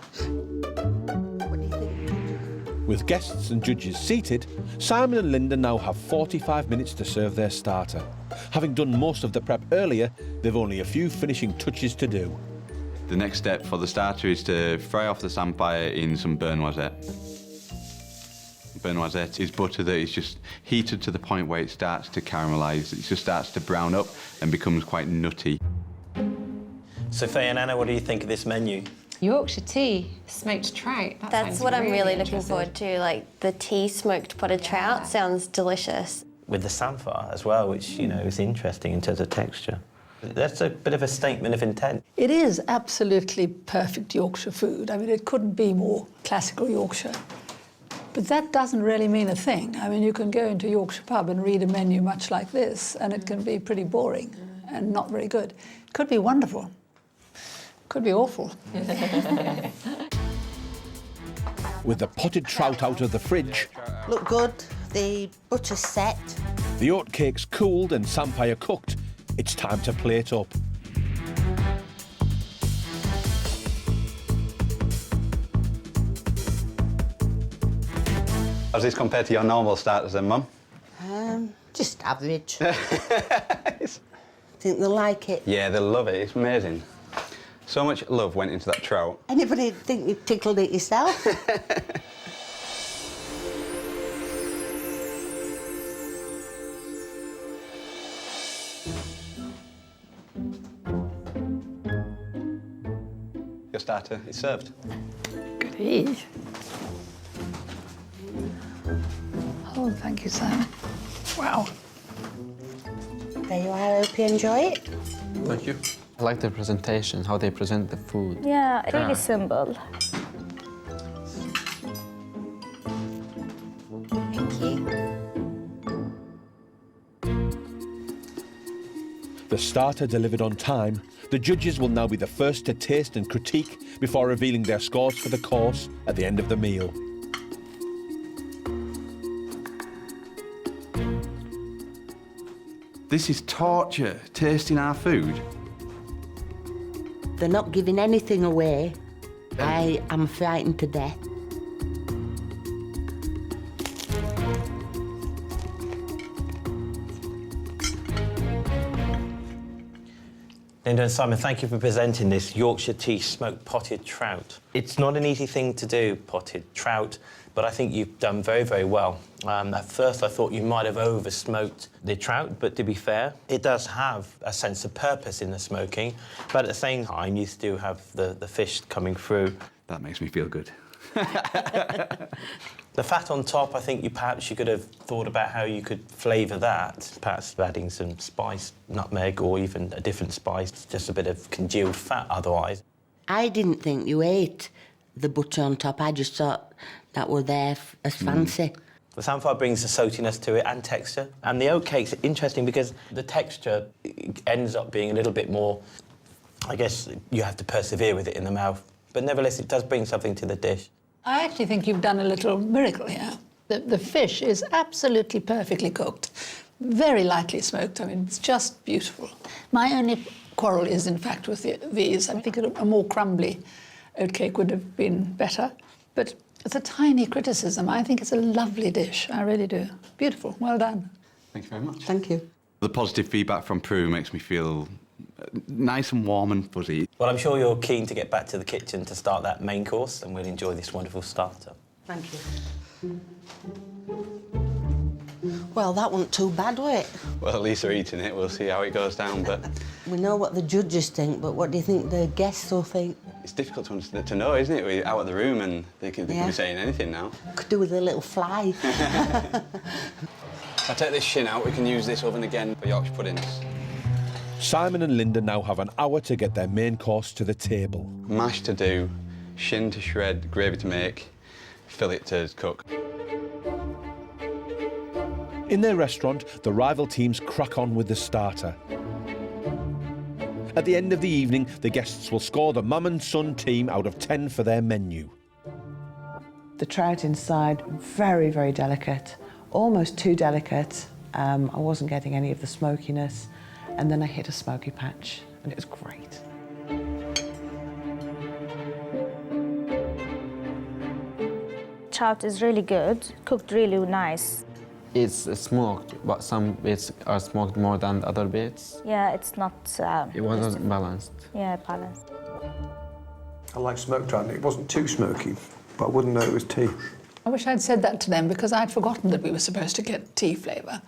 With guests and judges seated, Simon and Linda now have 45 minutes to serve their starter. Having done most of the prep earlier, they've only a few finishing touches to do. The next step for the starter is to fry off the samphire in some beurre noisette. Beurre noisette is butter that is just heated to the point where it starts to caramelise. It just starts to brown up and becomes quite nutty. So Faye and Anna, what do you think of this menu? Yorkshire tea, smoked trout. That That's sounds what I'm really looking interesting. forward to. Like the tea smoked potted trout sounds delicious. With the samphire as well, which, you know, is interesting in terms of texture. That's a bit of a statement of intent. It is absolutely perfect Yorkshire food. I mean, it couldn't be more classical Yorkshire. But that doesn't really mean a thing. I mean, you can go into a Yorkshire pub and read a menu much like this, and it can be pretty boring and not very good. It could be wonderful. Could be awful. With the potted trout out of the fridge, Look good. The butter's set. the oatcakes cooled and samphire cooked, it's time to plate up. How's this compared to your normal starters then, Mum? Just average. Think they'll like it. Yeah, they love it. It's amazing. So much love went into that trout. Anybody think you've tickled it yourself? Your starter is served. Goody. Oh, thank you, Simon. Wow. There you are. I hope you enjoy it. Thank you. I like the presentation, how they present the food. Yeah, really simple. the starter delivered on time, the judges will now be the first to taste and critique before revealing their scores for the course at the end of the meal. This is torture, tasting our food. They're not giving anything away. I am frightened to death. Linda and Simon, thank you for presenting this Yorkshire tea smoked potted trout. It's not an easy thing to do, potted trout, but I think you've done very, very well. At first, I thought you might have over-smoked the trout, but to be fair, it does have a sense of purpose in the smoking, but at the same time, you still have the fish coming through. That makes me feel good. The fat on top, I think perhaps you could have thought about how you could flavour that, perhaps adding some spice, nutmeg, or even a different spice, just a bit of congealed fat otherwise. I didn't think you ate the butter on top. I just thought that were there as fancy. The samphire brings the saltiness to it and texture. And the oat cake's interesting because the texture ends up being a little bit more, I guess you have to persevere with it in the mouth. But nevertheless, it does bring something to the dish. I actually think you've done a little miracle here. The fish is absolutely perfectly cooked, very lightly smoked. I mean, it's just beautiful. My only quarrel is, in fact, with these. I think a more crumbly oatcake would have been better. But it's a tiny criticism. I think it's a lovely dish. I really do. Beautiful. Well done. Thank you very much. Thank you. The positive feedback from Prue makes me feel nice and warm and fuzzy. Well, I'm sure you're keen to get back to the kitchen to start that main course, and we'll enjoy this wonderful starter. Thank you. Well, that wasn't too bad, was it? Well, at least they're eating it. We'll see how it goes down, but... We know what the judges think, but what do you think the guests will think? It's difficult to know, isn't it? We're out of the room and they could be saying anything now. Could do with a little fly. If I take this shin out, we can use this oven again for Yorkshire puddings. Simon and Linda now have an hour to get their main course to the table. Mash to do, shin to shred, gravy to make, fillet to cook. In their restaurant, the rival teams crack on with the starter. At the end of the evening, the guests will score the mum and son team out of 10 for their menu. The trout inside, very, very delicate, almost too delicate. I wasn't getting any of the smokiness. And then I hit a smoky patch, and it was great. Trout is really good, cooked really nice. It's smoked, but some bits are smoked more than other bits. Yeah, it's not... it wasn't balanced. Yeah, balanced. I like smoked trout. It wasn't too smoky, but I wouldn't know it was tea. I wish I'd said that to them because I'd forgotten that we were supposed to get tea flavour.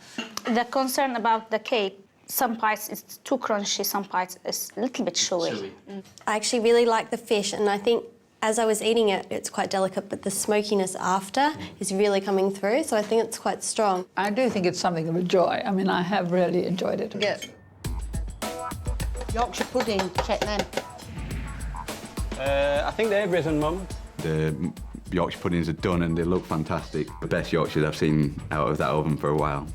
The concern about the cake, some parts it's too crunchy, some parts it's a little bit chewy. I actually really like the fish, and I think as I was eating it, it's quite delicate, but the smokiness after is really coming through, so I think it's quite strong. I do think it's something of a joy. I mean, I have really enjoyed it. Yeah. Yorkshire pudding, check them. I think they've risen, Mum. The Yorkshire puddings are done and they look fantastic. The best Yorkshires I've seen out of that oven for a while.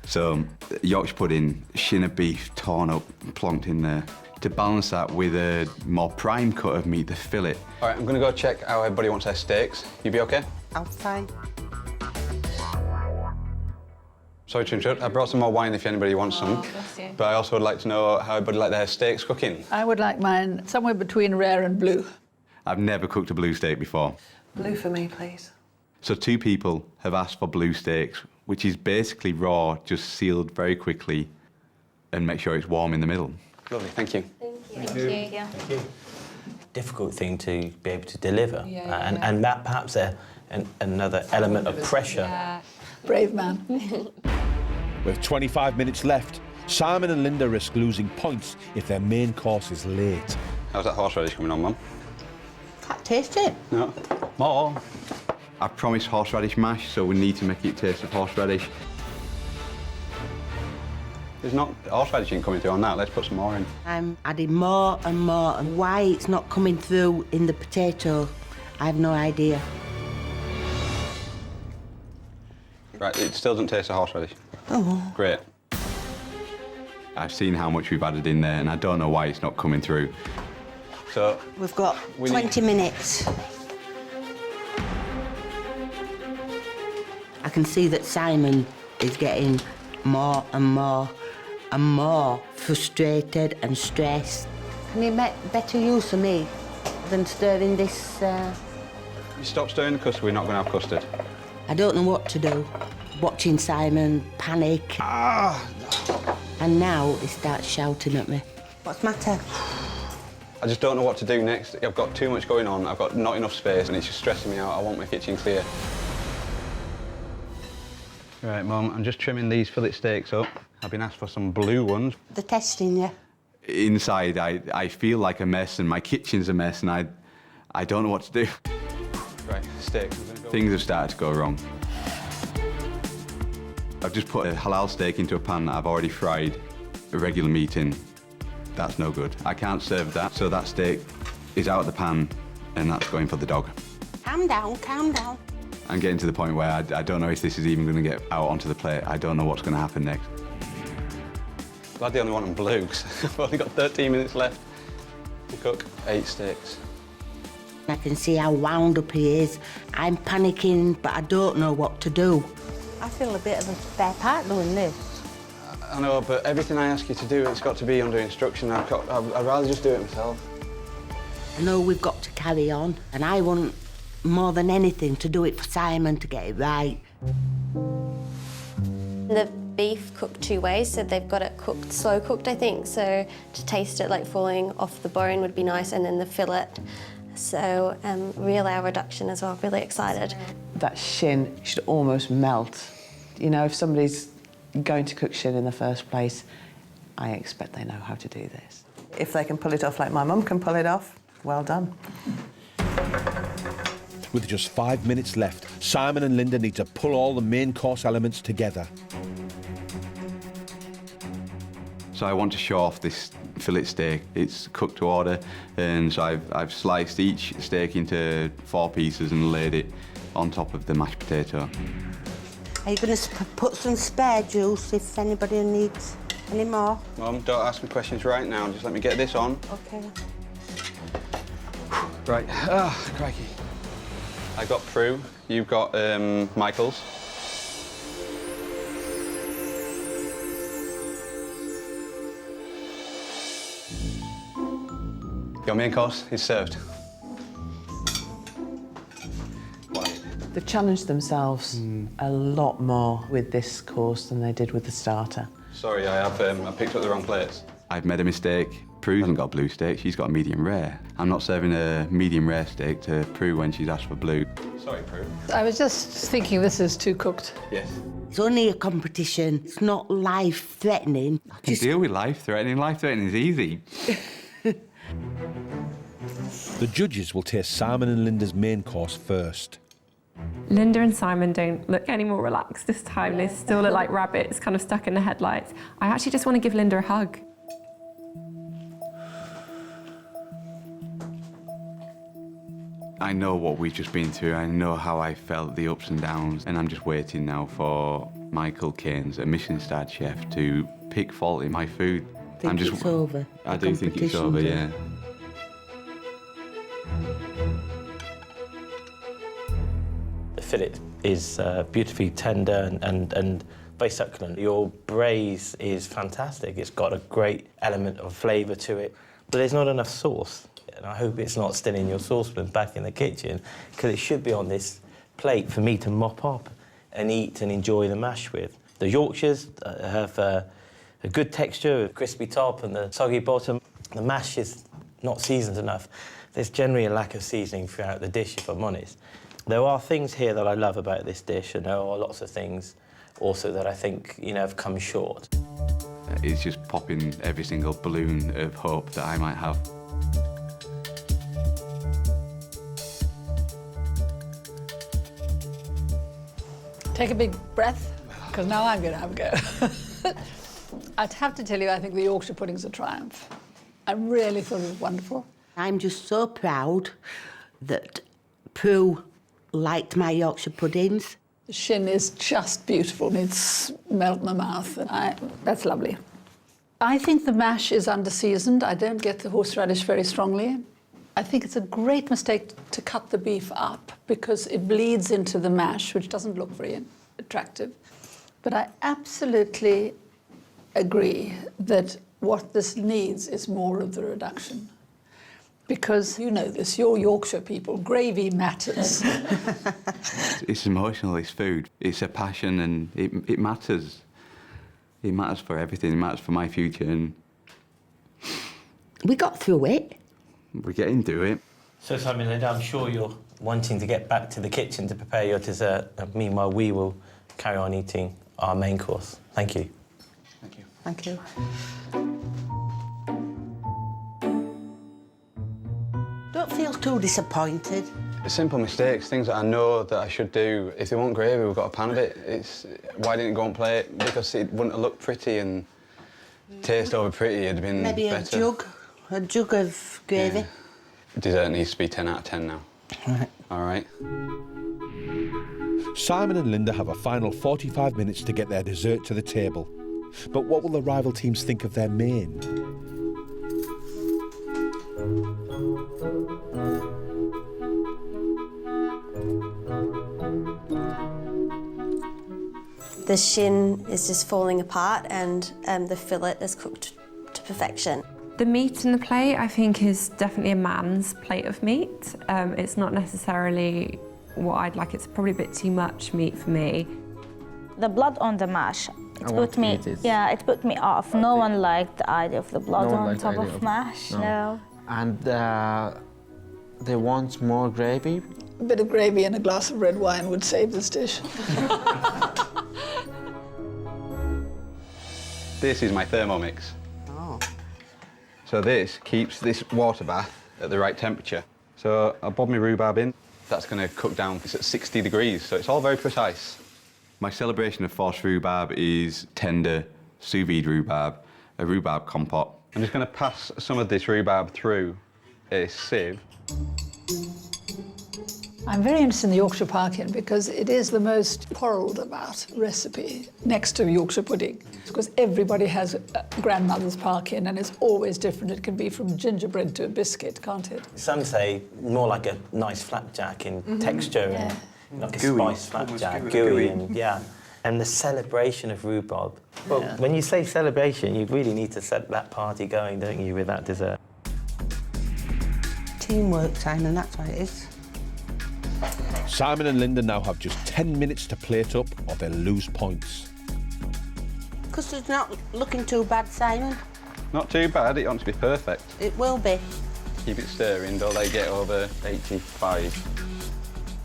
So, Yorkshire pudding, shin of beef torn up and plonked in there. To balance that with a more prime cut of meat, the fillet. All right, I'm going to go check how everybody wants their steaks. You be OK? I'm fine. Sorry to interrupt. I brought some more wine if anybody wants some. Bless you. But I also would like to know how everybody like their steaks cooking. I would like mine somewhere between rare and blue. I've never cooked a blue steak before. Blue for me, please. So 2 people have asked for blue steaks, which is basically raw, just sealed very quickly, and make sure it's warm in the middle. Lovely, thank you. Thank you. Difficult thing to be able to deliver, and that perhaps another element of pressure. Yeah. Brave man. With 25 minutes left, Simon and Linda risk losing points if their main course is late. How's that horseradish coming on, Mum? Can't taste it. No. More. I promised horseradish mash, so we need to make it taste of horseradish. There's not horseradish coming through on that. Let's put some more in. I'm adding more and more, and why it's not coming through in the potato, I have no idea. Right, it still doesn't taste of horseradish. Oh. Great. I've seen how much we've added in there and I don't know why it's not coming through. So we've got 20 minutes. I can see that Simon is getting more and more and more frustrated and stressed. Can you make better use of me than stirring this? You stop stirring the custard, we're not going to have custard. I don't know what to do. Watching Simon panic. And now he starts shouting at me. What's the matter? I just don't know what to do next. I've got too much going on, I've got not enough space and it's just stressing me out. I want my kitchen clear. Right, Mum, I'm just trimming these fillet steaks up. I've been asked for some blue ones. They're testing you. Inside, I feel like a mess and my kitchen's a mess and I don't know what to do. Right, steaks. Things have started to go wrong. I've just put a halal steak into a pan that I've already fried a regular meat in. That's no good. I can't serve that, so that steak is out of the pan and that's going for the dog. Calm down, calm down. I'm getting to the point where I don't know if this is even going to get out onto the plate. I don't know what's going to happen next. Glad they only want them blue, because I've only got 13 minutes left to cook 8 steaks. I can see how wound up he is. I'm panicking, but I don't know what to do. I feel a bit of a spare part doing this. I know, but everything I ask you to do, it's got to be under instruction. I'd rather just do it myself. I know we've got to carry on, and I want more than anything to do it for Simon to get it right. The beef cooked 2 ways, so they've got it cooked, slow cooked, I think, so to taste it like falling off the bone would be nice, and then the fillet. So real hour reduction as well, really excited. That shin should almost melt. You know, if somebody's going to cook shin in the first place, I expect they know how to do this. If they can pull it off like my mum can pull it off, well done. With just 5 minutes left, Simon and Linda need to pull all the main course elements together. So I want to show off this fillet steak. It's cooked to order, and so I've sliced each steak into 4 pieces and laid it on top of the mashed potato. Are you going to put some spare juice if anybody needs any more? Mum, don't ask me questions right now. Just let me get this on. OK. Right. Crikey. I got Prue. You've got Michael's. Your main course is served. They challenged themselves a lot more with this course than they did with the starter. Sorry, I picked up the wrong plates. I've made a mistake. Prue hasn't got a blue steak, she's got a medium rare. I'm not serving a medium rare steak to Prue when she's asked for blue. Sorry, Prue. I was just thinking this is too cooked. Yes. It's only a competition. It's not life-threatening. I can deal with life-threatening. Life-threatening is easy. The judges will taste Simon and Linda's main course first. Linda and Simon don't look any more relaxed this time. They still look like rabbits, kind of stuck in the headlights. I actually just want to give Linda a hug. I know what we've just been through. I know how I felt, the ups and downs, and I'm just waiting now for Michael Keynes, a Michelin-starred chef, to pick fault in my food. It's over. I do think it's over, yeah. The fillet is beautifully tender and very succulent. Your braise is fantastic. It's got a great element of flavour to it, but there's not enough sauce. And I hope it's not still in your saucepan back in the kitchen, because it should be on this plate for me to mop up and eat and enjoy the mash with. The Yorkshires have a good texture, a crispy top and the soggy bottom. The mash is not seasoned enough. There's generally a lack of seasoning throughout the dish, if I'm honest. There are things here that I love about this dish, and there are lots of things also that I think, have come short. It's just popping every single balloon of hope that I might have. Take a big breath, because now I'm going to have a go. I'd have to tell you, I think the Yorkshire pudding's a triumph. I really thought it was wonderful. I'm just so proud that Prue liked my Yorkshire puddings. The shin is just beautiful. It's melt in my mouth. That's lovely. I think the mash is under-seasoned. I don't get the horseradish very strongly. I think it's a great mistake to cut the beef up because it bleeds into the mash, which doesn't look very attractive. But I absolutely agree that what this needs is more of the reduction. Because you know this, you're Yorkshire people, gravy matters. It's emotional, it's food. It's a passion and it matters. It matters for everything, it matters for my future and... We got through it. We're getting through it. So, Simon, and I'm sure you're wanting to get back to the kitchen to prepare your dessert. Meanwhile, we will carry on eating our main course. Thank you. Thank you. Thank you. Don't feel too disappointed. Simple mistakes, things that I know that I should do. If they want gravy, we've got a pan of it. Why didn't it go on plate? Because it wouldn't have looked pretty and taste over pretty. It'd have been Maybe better. a jug of gravy. Yeah. Dessert needs to be 10 out of 10 now. All right. Simon and Linda have a final 45 minutes to get their dessert to the table. But what will the rival teams think of their main? The shin is just falling apart and the fillet is cooked to perfection. The meat in the plate, I think, is definitely a man's plate of meat. It's not necessarily what I'd like. It's probably a bit too much meat for me. The blood on the mash, it put me off. Okay. No one liked the idea of the blood No one on liked top the idea of of- mash, no. no. And they want more gravy. A bit of gravy and a glass of red wine would save this dish. This is my Thermomix. Oh. So this keeps this water bath at the right temperature. So I bob my rhubarb in. That's going to cook down. It's at 60 degrees, so it's all very precise. My celebration of forced rhubarb is tender sous vide rhubarb, a rhubarb compote. I'm just going to pass some of this rhubarb through a sieve. I'm very interested in the Yorkshire parkin because it is the most quarrelled about recipe next to Yorkshire pudding. Because everybody has a grandmother's parkin and it's always different. It can be from gingerbread to a biscuit, can't it? Some say more like a nice flapjack in texture and like a Gooey. spiced flapjack, Almost gooey, gooey. and and the celebration of rhubarb. Well, when you say celebration, you really need to set that party going, don't you, with that dessert? Teamwork, Simon, that's what it is. Simon and Linda now have just 10 minutes to plate up or they'll lose points. Custard's not looking too bad, Simon. Not too bad, it wants to be perfect. It will be. Keep it stirring, don't let it get over 85.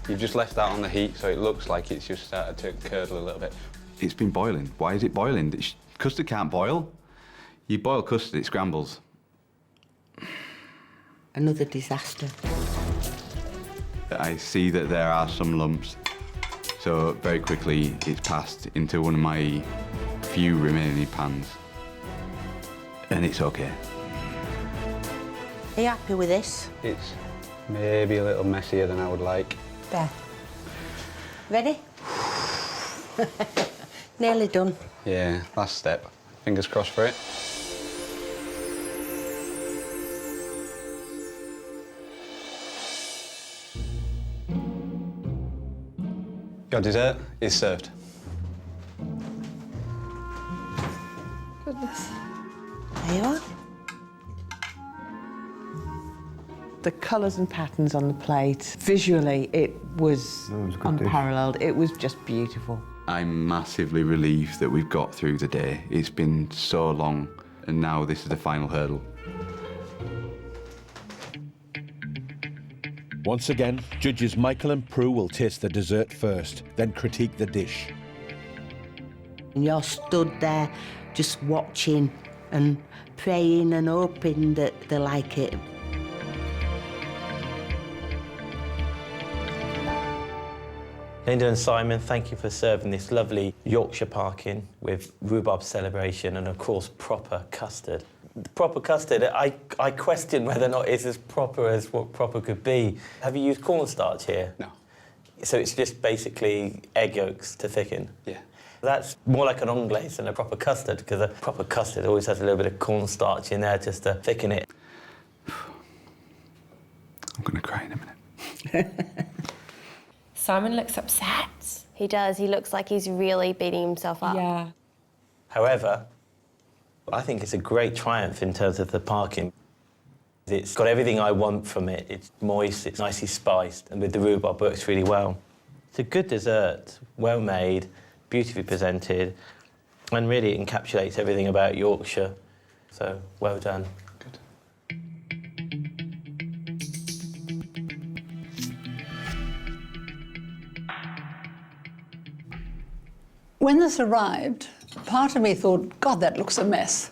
You've just left that on the heat, so it looks like it's just started to curdle a little bit. It's been boiling. Why is it boiling? Custard can't boil. You boil custard, it scrambles. Another disaster. I see that there are some lumps. So very quickly, it's passed into one of my few remaining pans. And it's okay. Are you happy with this? It's maybe a little messier than I would like. There. Ready? Nearly done. Yeah, last step. Fingers crossed for it. Your dessert is served. Goodness. There you are. The colours and patterns on the plate, visually, it was unparalleled. It was just beautiful. I'm massively relieved that we've got through the day. It's been so long, and now this is the final hurdle. Once again, judges Michael and Prue will taste the dessert first, then critique the dish. And you're stood there just watching and praying and hoping that they like it. Linda and Simon, thank you for serving this lovely Yorkshire parkin with rhubarb celebration and, of course, proper custard. The proper custard, I question whether or not it's as proper as what proper could be. Have you used cornstarch here? No. So it's just basically egg yolks to thicken? Yeah. That's more like an anglaise than a proper custard, because a proper custard always has a little bit of cornstarch in there just to thicken it. I'm going to cry in a minute. Simon looks upset. He does. He looks like he's really beating himself up. Yeah. However, I think it's a great triumph in terms of the parking. It's got everything I want from it. It's moist, it's nicely spiced, and with the rhubarb works really well. It's a good dessert, well made, beautifully presented, and really encapsulates everything about Yorkshire. So, well done. When this arrived, part of me thought, God, that looks a mess.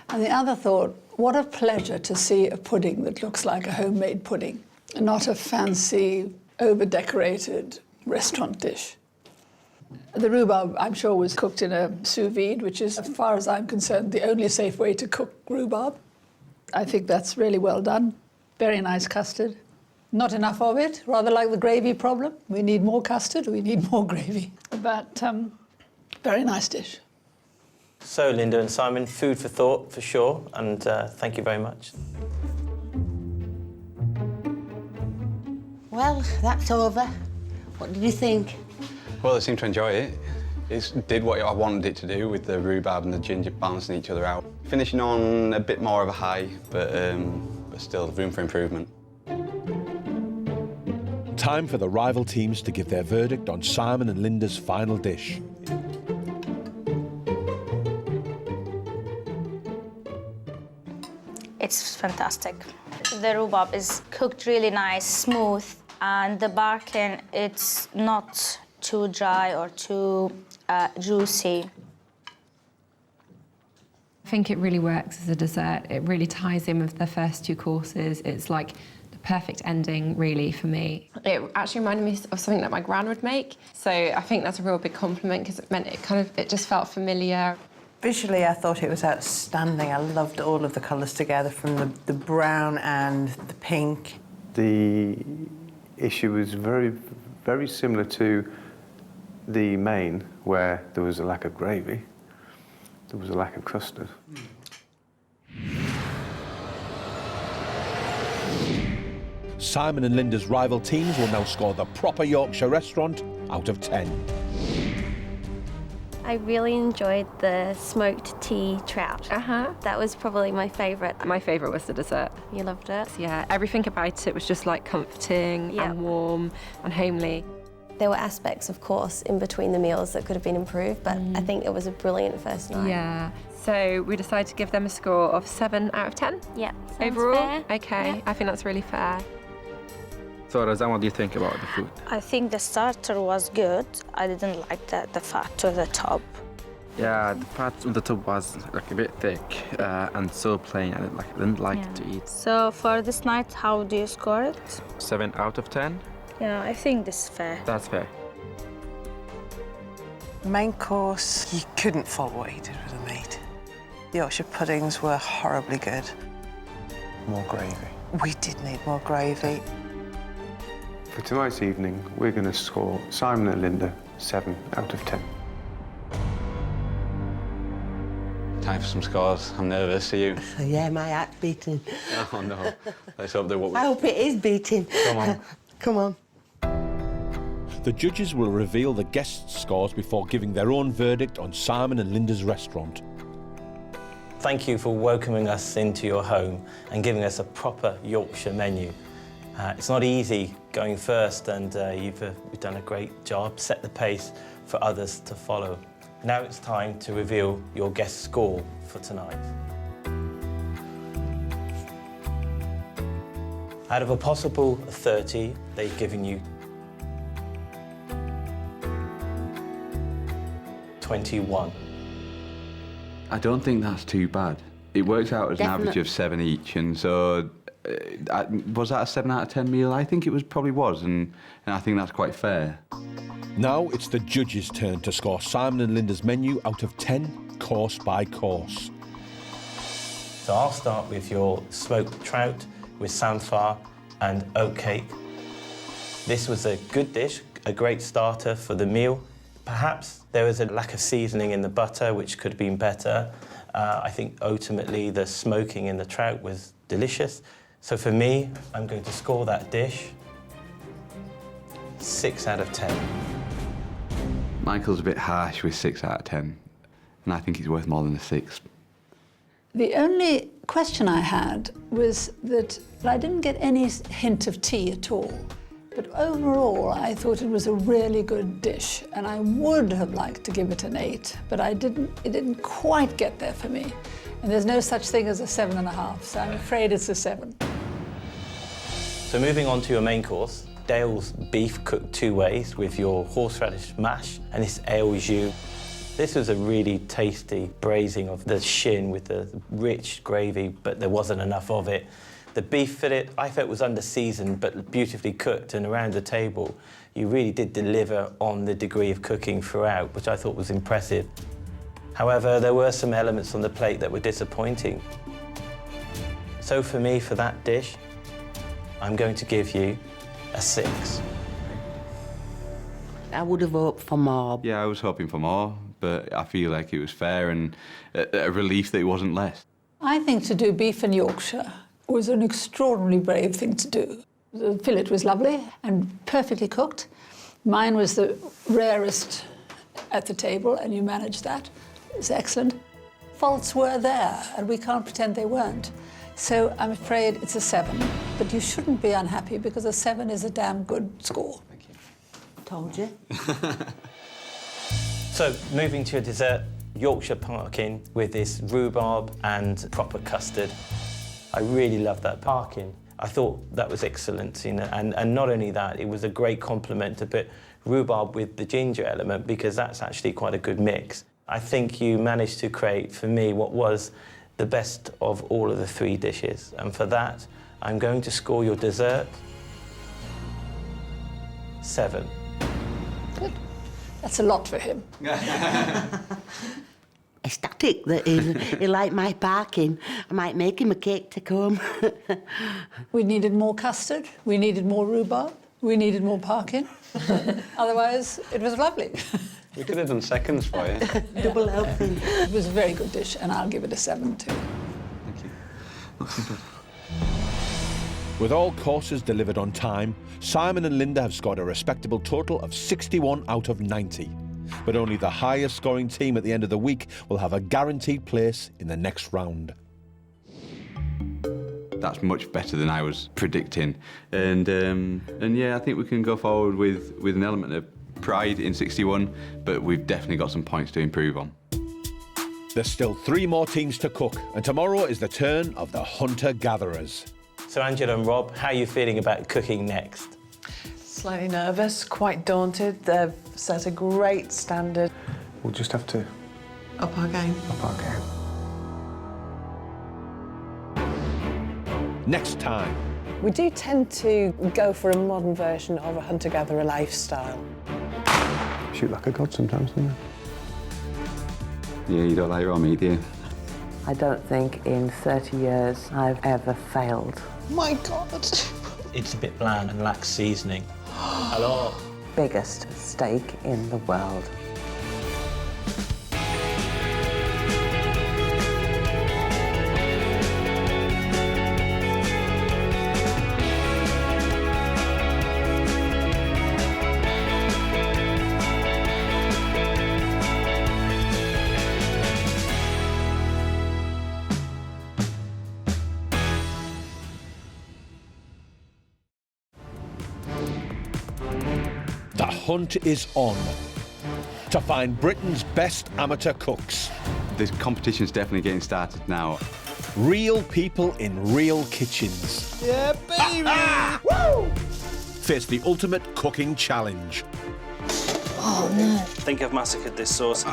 And the other thought, what a pleasure to see a pudding that looks like a homemade pudding, and not a fancy, over-decorated restaurant dish. The rhubarb, I'm sure, was cooked in a sous vide, which is, as far as I'm concerned, the only safe way to cook rhubarb. I think that's really well done. Very nice custard. Not enough of it, rather like the gravy problem. We need more custard, we need more gravy. But very nice dish. So, Linda and Simon, food for thought, for sure, and thank you very much. Well, that's over. What did you think? Well, I seem to enjoy it. It did what I wanted it to do with the rhubarb and the ginger balancing each other out. Finishing on a bit more of a high, but still room for improvement. Time for the rival teams to give their verdict on Simon and Linda's final dish. It's fantastic. The rhubarb is cooked really nice, smooth, and the barking, it's not too dry or too juicy. I think it really works as a dessert. It really ties in with the first two courses. It's like the perfect ending, really, for me. It actually reminded me of something that my gran would make. So I think that's a real big compliment because it meant it just felt familiar. Visually, I thought it was outstanding. I loved all of the colours together, from the brown and the pink. The issue was very, very similar to the main, where there was a lack of gravy. There was a lack of custard. Simon and Linda's rival teams will now score the proper Yorkshire restaurant out of 10. I really enjoyed the smoked tea trout. That was probably my favourite. My favourite was the dessert. You loved it? Yeah, everything about it was just like comforting and warm and homely. There were aspects, of course, in between the meals that could have been improved, but I think it was a brilliant first night. Yeah. So we decided to give them a score of 7 out of 10? Yeah. Overall? Fair. Okay, Yeah. I think that's really fair. So, Razan, what do you think about the food? I think the starter was good. I didn't like the fat to the top. Yeah, the part on the top was like a bit thick and so plain. I didn't like to eat. So for this night, how do you score it? 7 out of 10? Yeah, I think this is fair. That's fair. Main course, you couldn't fault what he did with the meat. The Yorkshire puddings were horribly good. More gravy. We did need more gravy. For tonight's evening, we're going to score Simon and Linda 7 out of 10. Time for some scores. I'm nervous. Are you? Yeah, my heart's beating. Oh, no. Let's hope they're what we... I hope it is beating. Come on. Come on. The judges will reveal the guests' scores before giving their own verdict on Simon and Linda's restaurant. Thank you for welcoming us into your home and giving us a proper Yorkshire menu. It's not easy going first, and you've done a great job, set the pace for others to follow. Now it's time to reveal your guest score for tonight. Out of a possible 30, they've given you 21. I don't think that's too bad. It works out as an average of 7 each, and so was that a 7 out of 10 meal? I think it probably was, and I think that's quite fair. Now it's the judges' turn to score Simon and Linda's menu out of 10, course by course. So I'll start with your smoked trout with samphire and oat cake. This was a good dish, a great starter for the meal, Perhaps there was a lack of seasoning in the butter, which could have been better. I think ultimately the smoking in the trout was delicious. So for me, I'm going to score that dish 6 out of 10. Michael's a bit harsh with 6 out of 10, and I think he's worth more than a 6. The only question I had was that I didn't get any hint of tea at all. But overall, I thought it was a really good dish, and I would have liked to give it an 8, but it didn't quite get there for me. And there's no such thing as a 7.5, so I'm afraid it's a 7. So moving on to your main course, Dale's beef cooked 2 ways with your horseradish mash and this ale jus. This was a really tasty braising of the shin with the rich gravy, but there wasn't enough of it. The beef fillet, I felt, was under-seasoned, but beautifully cooked, and around the table, you really did deliver on the degree of cooking throughout, which I thought was impressive. However, there were some elements on the plate that were disappointing. So for me, for that dish, I'm going to give you a 6. I would have hoped for more. Yeah, I was hoping for more, but I feel like it was fair and a relief that it wasn't less. I think to do beef in Yorkshire was an extraordinarily brave thing to do. The fillet was lovely and perfectly cooked. Mine was the rarest at the table, and you managed that. It's excellent. Faults were there, and we can't pretend they weren't. So I'm afraid it's a 7. But you shouldn't be unhappy, because a 7 is a damn good score. Thank you. Told you. So moving to your dessert, Yorkshire parkin with this rhubarb and proper custard. I really loved that parkin. I thought that was excellent, you know, and not only that, it was a great compliment to put rhubarb with the ginger element, because that's actually quite a good mix. I think you managed to create, for me, what was the best of all of the 3 dishes. And for that, I'm going to score your dessert 7. Good. That's a lot for him. Ecstatic that he liked my parking. I might make him a cake to come. We needed more custard, we needed more rhubarb, we needed more parkin. Otherwise, it was lovely. We could have done seconds for you. Double helping. It was a very good dish, and I'll give it a 7 too. Thank you. Not too bad. With all courses delivered on time, Simon and Linda have scored a respectable total of 61 out of 90. But only the highest scoring team at the end of the week will have a guaranteed place in the next round. That's much better than I was predicting. And yeah, I think we can go forward with an element of pride in 61, but we've definitely got some points to improve on. There's still 3 more teams to cook, and tomorrow is the turn of the hunter-gatherers. So Angela and Rob, how are you feeling about cooking next? Slightly nervous, quite daunted. They've set a great standard. We'll just have to Up our game. up our game. Next time. We do tend to go for a modern version of a hunter-gatherer lifestyle. Shoot like a god sometimes, don't Yeah, you don't like raw meat, do you? I don't think in 30 years I've ever failed. My God. It's a bit bland and lacks seasoning. Hello. Biggest steak in the world. The hunt is on to find Britain's best amateur cooks. The competition's definitely getting started now. Real people in real kitchens. Yeah, baby! Woo! Face the ultimate cooking challenge. Oh, no. I think I've massacred this sauce.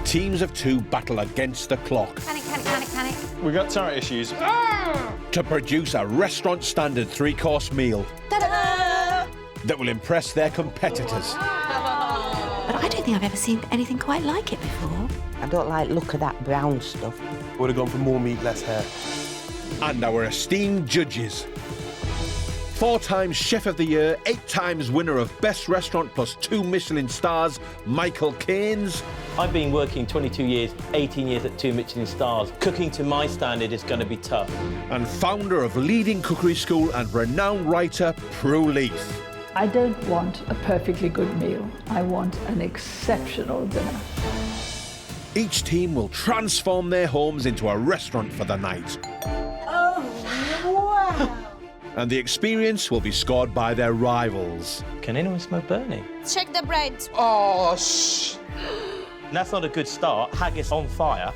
Teams of 2 battle against the clock Can it? We got turret issues. to produce a restaurant-standard 3-course meal Ta-da! that will impress their competitors. But I don't think I've ever seen anything quite like it before. I don't like look of that brown stuff. Would have gone for more meat, less hair. And our esteemed judges. 4 times Chef of the Year, 8 times winner of Best Restaurant plus 2 Michelin stars, Michael Caines. I've been working 22 years, 18 years at 2 Michelin stars. Cooking to my standard is going to be tough. And founder of leading cookery school and renowned writer, Prue Leith. I don't want a perfectly good meal. I want an exceptional dinner. Each team will transform their homes into a restaurant for the night. Oh, wow! And the experience will be scored by their rivals. Can anyone smell burning? Check the bread. Oh, shh. That's not a good start. Haggis on fire.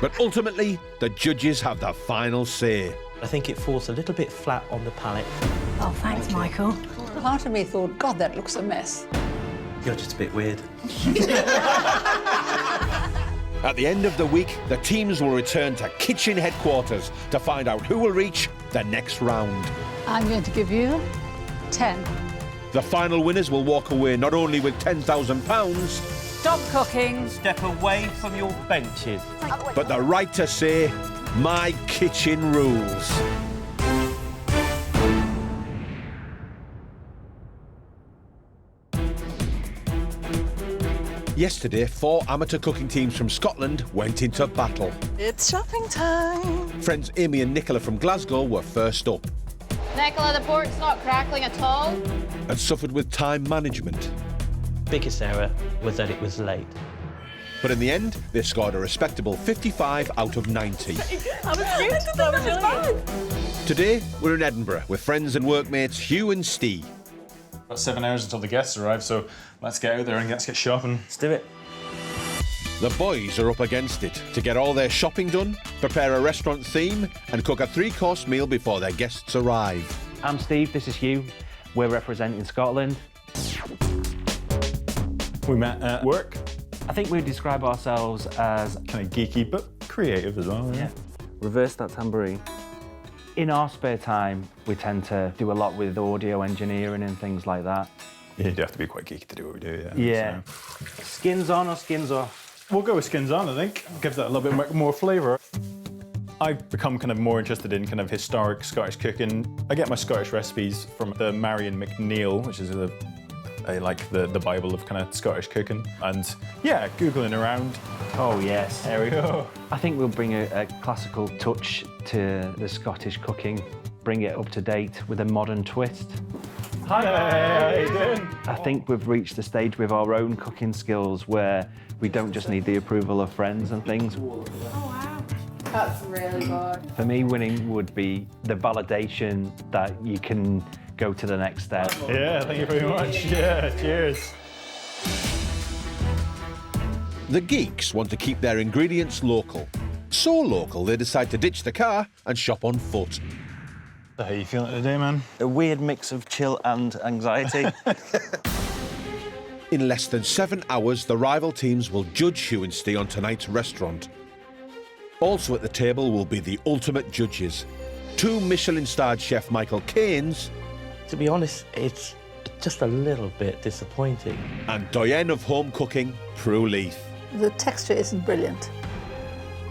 But ultimately, the judges have the final say. I think it falls a little bit flat on the palate. Oh, thanks, Michael. Part of me thought, God, that looks a mess. You're just a bit weird. At the end of the week, the teams will return to kitchen headquarters to find out who will reach the next round. I'm going to give you 10. The final winners will walk away not only with £10,000, Stop cooking. Step away from your benches. but the right to say, my kitchen rules. Yesterday, 4 amateur cooking teams from Scotland went into battle. It's shopping time. Friends Amy and Nicola from Glasgow were first up Nicola, the pork's not crackling at all. and suffered with time management. Biggest error was that it was late. But in the end, they scored a respectable 55 out of 90. That was good. That was bad. Today, we're in Edinburgh with friends and workmates Hugh and Steve. Got 7 hours until the guests arrive, so let's get out there and let's get shopping. Let's do it. The boys are up against it to get all their shopping done, prepare a restaurant theme, and cook a 3-course meal before their guests arrive. I'm Steve, this is Hugh. We're representing Scotland. We met at work. I think we describe ourselves as Kind of geeky, but creative as well. Yeah. reverse that tambourine. In our spare time, we tend to do a lot with audio engineering and things like that. Yeah, you have to be quite geeky to do what we do, yeah. Yeah. So. Skins on or skins off? We'll go with skins on, I think. Give that a little bit more flavour. I've become kind of more interested in kind of historic Scottish cooking. I get my Scottish recipes from the Marion McNeill, which is like the Bible of kind of Scottish cooking. And yeah, Googling around. Oh, yes. There we go. I think we'll bring a classical touch to the Scottish cooking, bring it up to date with a modern twist. Hi, how you doing? I think we've reached the stage with our own cooking skills where we don't just need the approval of friends and things. Oh, wow. That's really good. For me, winning would be the validation that you can go to the next step. Yeah, thank you very much. Yeah, cheers. The Geeks want to keep their ingredients local. So local, they decide to ditch the car and shop on foot. So how you feeling today, man? A weird mix of chill and anxiety. In less than 7 hours, the rival teams will judge Hugh and Steve on tonight's restaurant. Also at the table will be the ultimate judges. 2 Michelin-starred chef Michael Caines. To be honest, it's just a little bit disappointing. And doyenne of home cooking, Prue Leith. The texture isn't brilliant.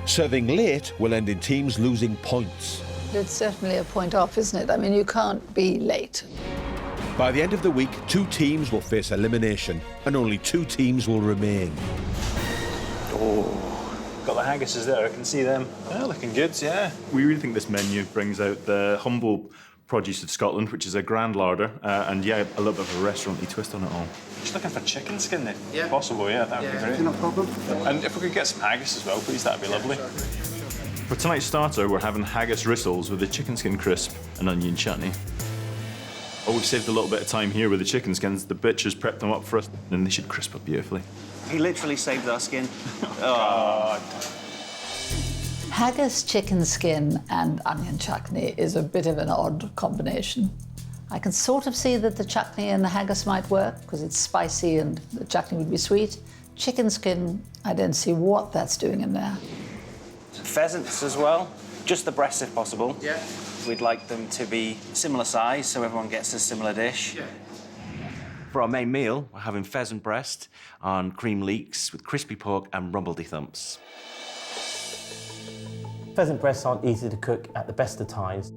Serving late will end in teams losing points. It's certainly a point off, isn't it? I mean, you can't be late. By the end of the week, 2 teams will face elimination and only 2 teams will remain. Oh, got the haggises there, I can see them. Yeah, looking good, yeah. We really think this menu brings out the humble produce of Scotland, which is a grand larder, and yeah, a little bit of a restaurant-y twist on it all. Just looking for chicken skin, if possible, yeah, that would be great. No problem. And if we could get some haggis as well, please, that'd be lovely. For tonight's starter, we're having haggis rissoles with a chicken skin crisp and onion chutney. Oh, we've saved a little bit of time here with the chicken skins. The butcher's prepped them up for us, and they should crisp up beautifully. He literally saved our skin. Oh. Haggis, chicken skin and onion chutney is a bit of an odd combination. I can sort of see that the chutney and the haggis might work because it's spicy and the chutney would be sweet. Chicken skin, I don't see what that's doing in there. Pheasants as well, just the breasts if possible. Yeah. We'd like them to be similar size so everyone gets a similar dish. Yeah. For our main meal, we're having pheasant breast on cream leeks with crispy pork and rumbledy thumps. Pheasant breasts aren't easy to cook at the best of times.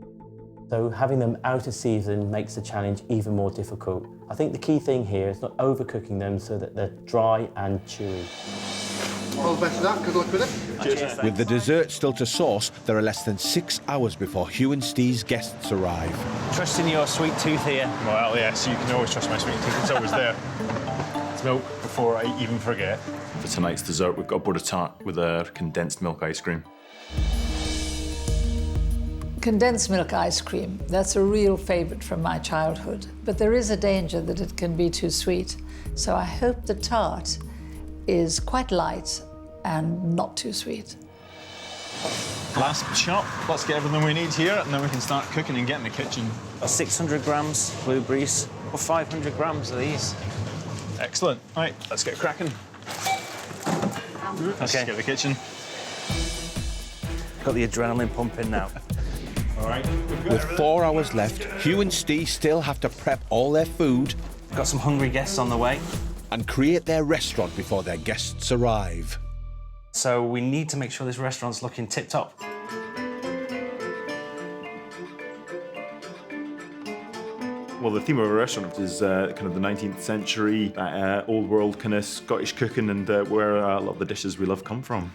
So having them out of season makes the challenge even more difficult. I think the key thing here is not overcooking them so that they're dry and chewy. All the best of that, good luck with it. Cheers. With the dessert still to sauce, there are less than 6 hours before Hugh and Steve's guests arrive. Trusting your sweet tooth here. Well, yes, you can always trust my sweet tooth. It's always there. It's milk before I even forget. For tonight's dessert, we've got a butter tart with a condensed milk ice cream. Condensed milk ice cream, that's a real favourite from my childhood. But there is a danger that it can be too sweet. So I hope the tart is quite light and not too sweet. Last shot. Let's get everything we need here, and then we can start cooking and get in the kitchen. 600 grams blueberries, or 500 grams of these. Excellent. Right, let's get cracking. Let's get the kitchen. Got the adrenaline pumping now. All right. With 4 hours left, Hugh and Steve still have to prep all their food. Got some hungry guests on the way. And create their restaurant before their guests arrive. So we need to make sure this restaurant's looking tip-top. Well, the theme of our restaurant is kind of the 19th century, old world kind of Scottish cooking, and where a lot of the dishes we love come from.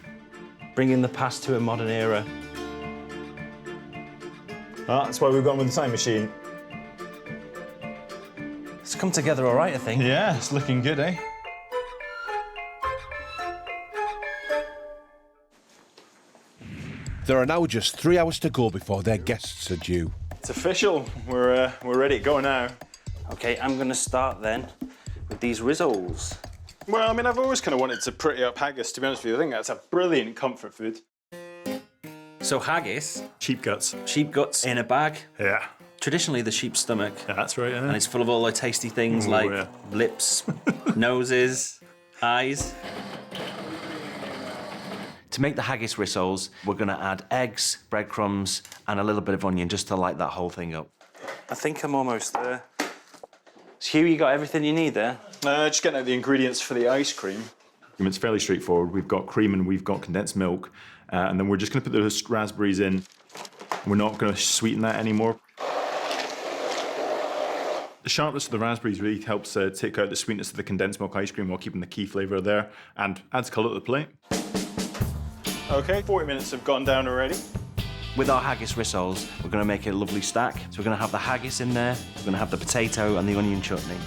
Bringing the past to a modern era. That's why we've gone with the time machine. It's come together all right, I think. Yeah, it's looking good, eh? There are now just 3 hours to go before their guests are due. It's official. We're ready to go now. OK, I'm going to start then with these rissoles. Well, I mean, I've always kind of wanted to pretty up haggis, to be honest with you. I think that's a brilliant comfort food. So haggis. Sheep guts. Sheep guts in a bag. Yeah. Traditionally the sheep's stomach. Yeah, that's right, yeah. And it's full of all the tasty things like lips, noses, eyes. To make the haggis rissoles, we're going to add eggs, breadcrumbs, and a little bit of onion just to light that whole thing up. I think I'm almost there. So Hugh, you got everything you need there? Just getting out the ingredients for the ice cream. It's fairly straightforward. We've got cream and we've got condensed milk, and then we're just going to put those raspberries in. We're not going to sweeten that anymore. The sharpness of the raspberries really helps take out the sweetness of the condensed milk ice cream while keeping the key flavour there, and adds colour to the plate. OK, 40 minutes have gone down already. With our haggis rissoles, we're going to make it a lovely stack. So we're going to have the haggis in there, we're going to have the potato and the onion chutney.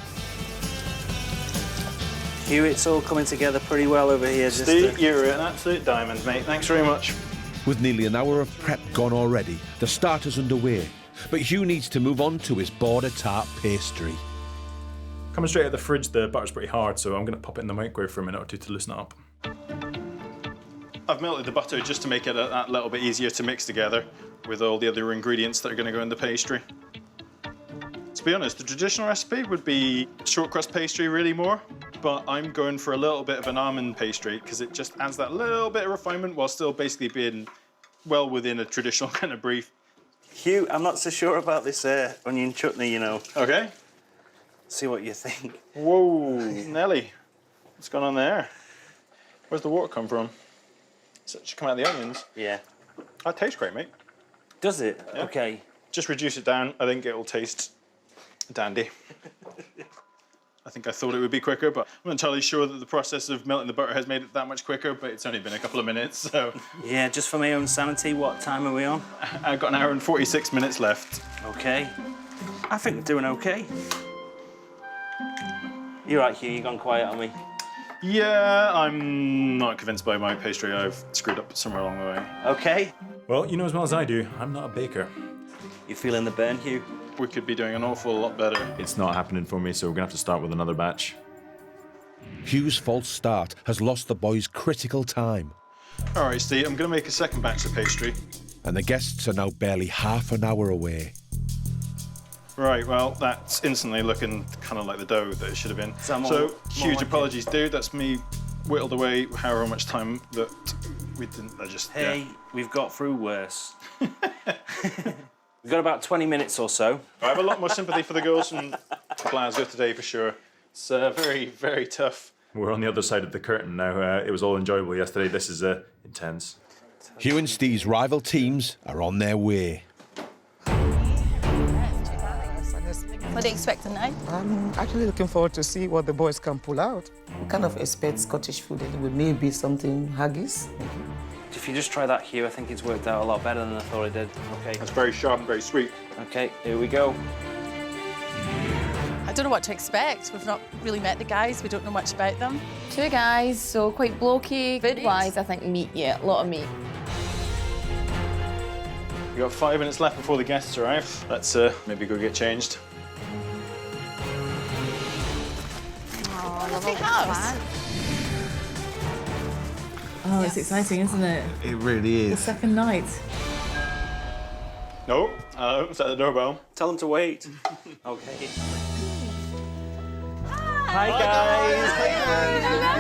Hugh, it's all coming together pretty well over here. Steve, you're an absolute diamond, mate. Thanks very much. With nearly an hour of prep gone already, the starter's underway. But Hugh needs to move on to his border tart pastry. Coming straight out of the fridge, the butter's pretty hard, so I'm going to pop it in the microwave for a minute or two to loosen it up. I've melted the butter just to make it that little bit easier to mix together with all the other ingredients that are going to go in the pastry. To be honest, the traditional recipe would be short crust pastry really more, but I'm going for a little bit of an almond pastry because it just adds that little bit of refinement while still basically being well within a traditional kind of brief. Hugh, I'm not so sure about this onion chutney, you know. OK. See what you think. Whoa, Nelly, what's going on there? Where's the water come from? So it should come out of the onions? Yeah. That tastes great, mate. Does it? Yeah. OK. Just reduce it down. I think it'll taste dandy. I think I thought it would be quicker, but I'm not entirely sure that the process of melting the butter has made it that much quicker, but it's only been a couple of minutes, so... Yeah, just for my own sanity, what time are we on? I've got an hour and 46 minutes left. OK. I think we're doing OK. You're right, Hugh, you've gone quiet on me. Yeah, I'm not convinced by my pastry. I've screwed up somewhere along the way. OK. Well, you know as well as I do, I'm not a baker. You feeling the burn, Hugh? We could be doing an awful lot better. It's not happening for me, so we're going to have to start with another batch. Hugh's false start has lost the boys critical time. All right, Steve, I'm going to make a second batch of pastry. And the guests are now barely half an hour away. Right, well, that's instantly looking kind of like the dough that it should have been. So, huge apologies, dude. That's me whittled away however much time that we didn't. Hey, we've got through worse. We've got about 20 minutes or so. I have a lot more sympathy for the girls from Glasgow today, for sure. It's very, very tough. We're on the other side of the curtain now. It was all enjoyable yesterday. This is intense. Hugh and Steve's rival teams are on their way. What do you expect tonight? I'm actually looking forward to see what the boys can pull out. We kind of expect Scottish food anyway, maybe something haggis. If you just try that, Hugh, I think it's worked out a lot better than I thought it did. Okay. That's very sharp and very sweet. Okay, here we go. I don't know what to expect. We've not really met the guys. We don't know much about them. 2 guys, so quite blokey. Food-wise, I think meat, yeah, a lot of meat. We've got 5 minutes left before the guests arrive. Let's maybe go get changed. Oh, lovely house. Oh, it's exciting, isn't it? It really The is. second night. No, it's at the doorbell. Tell them to wait. Okay. Hi, guys.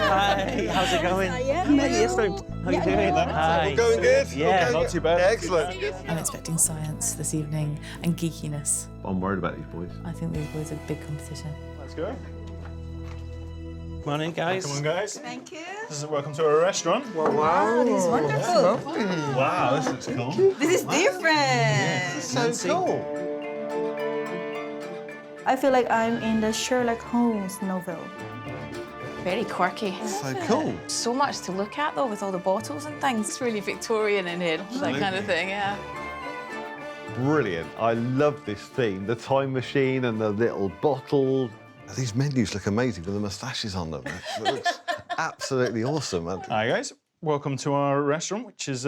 Hi. How's it going? Yes, how are you doing? Hi. Going good? Yeah, not too bad. Excellent. I'm expecting science this evening and geekiness. I'm worried about these boys. I think these boys are big competition. Let's go. Come on in, guys. Come on, guys. Thank you. Welcome to our restaurant. Wow, this is wonderful. Wow, this looks cool. This is different. This is so cool. I feel like I'm in the Sherlock Holmes novel. Very quirky. So cool. So much to look at, though, with all the bottles and things. It's really Victorian in here, that kind of thing, yeah. Brilliant. I love this theme. The time machine and the little bottle. These menus look amazing with the moustaches on them. It looks absolutely awesome. Hi, guys. Welcome to our restaurant, which is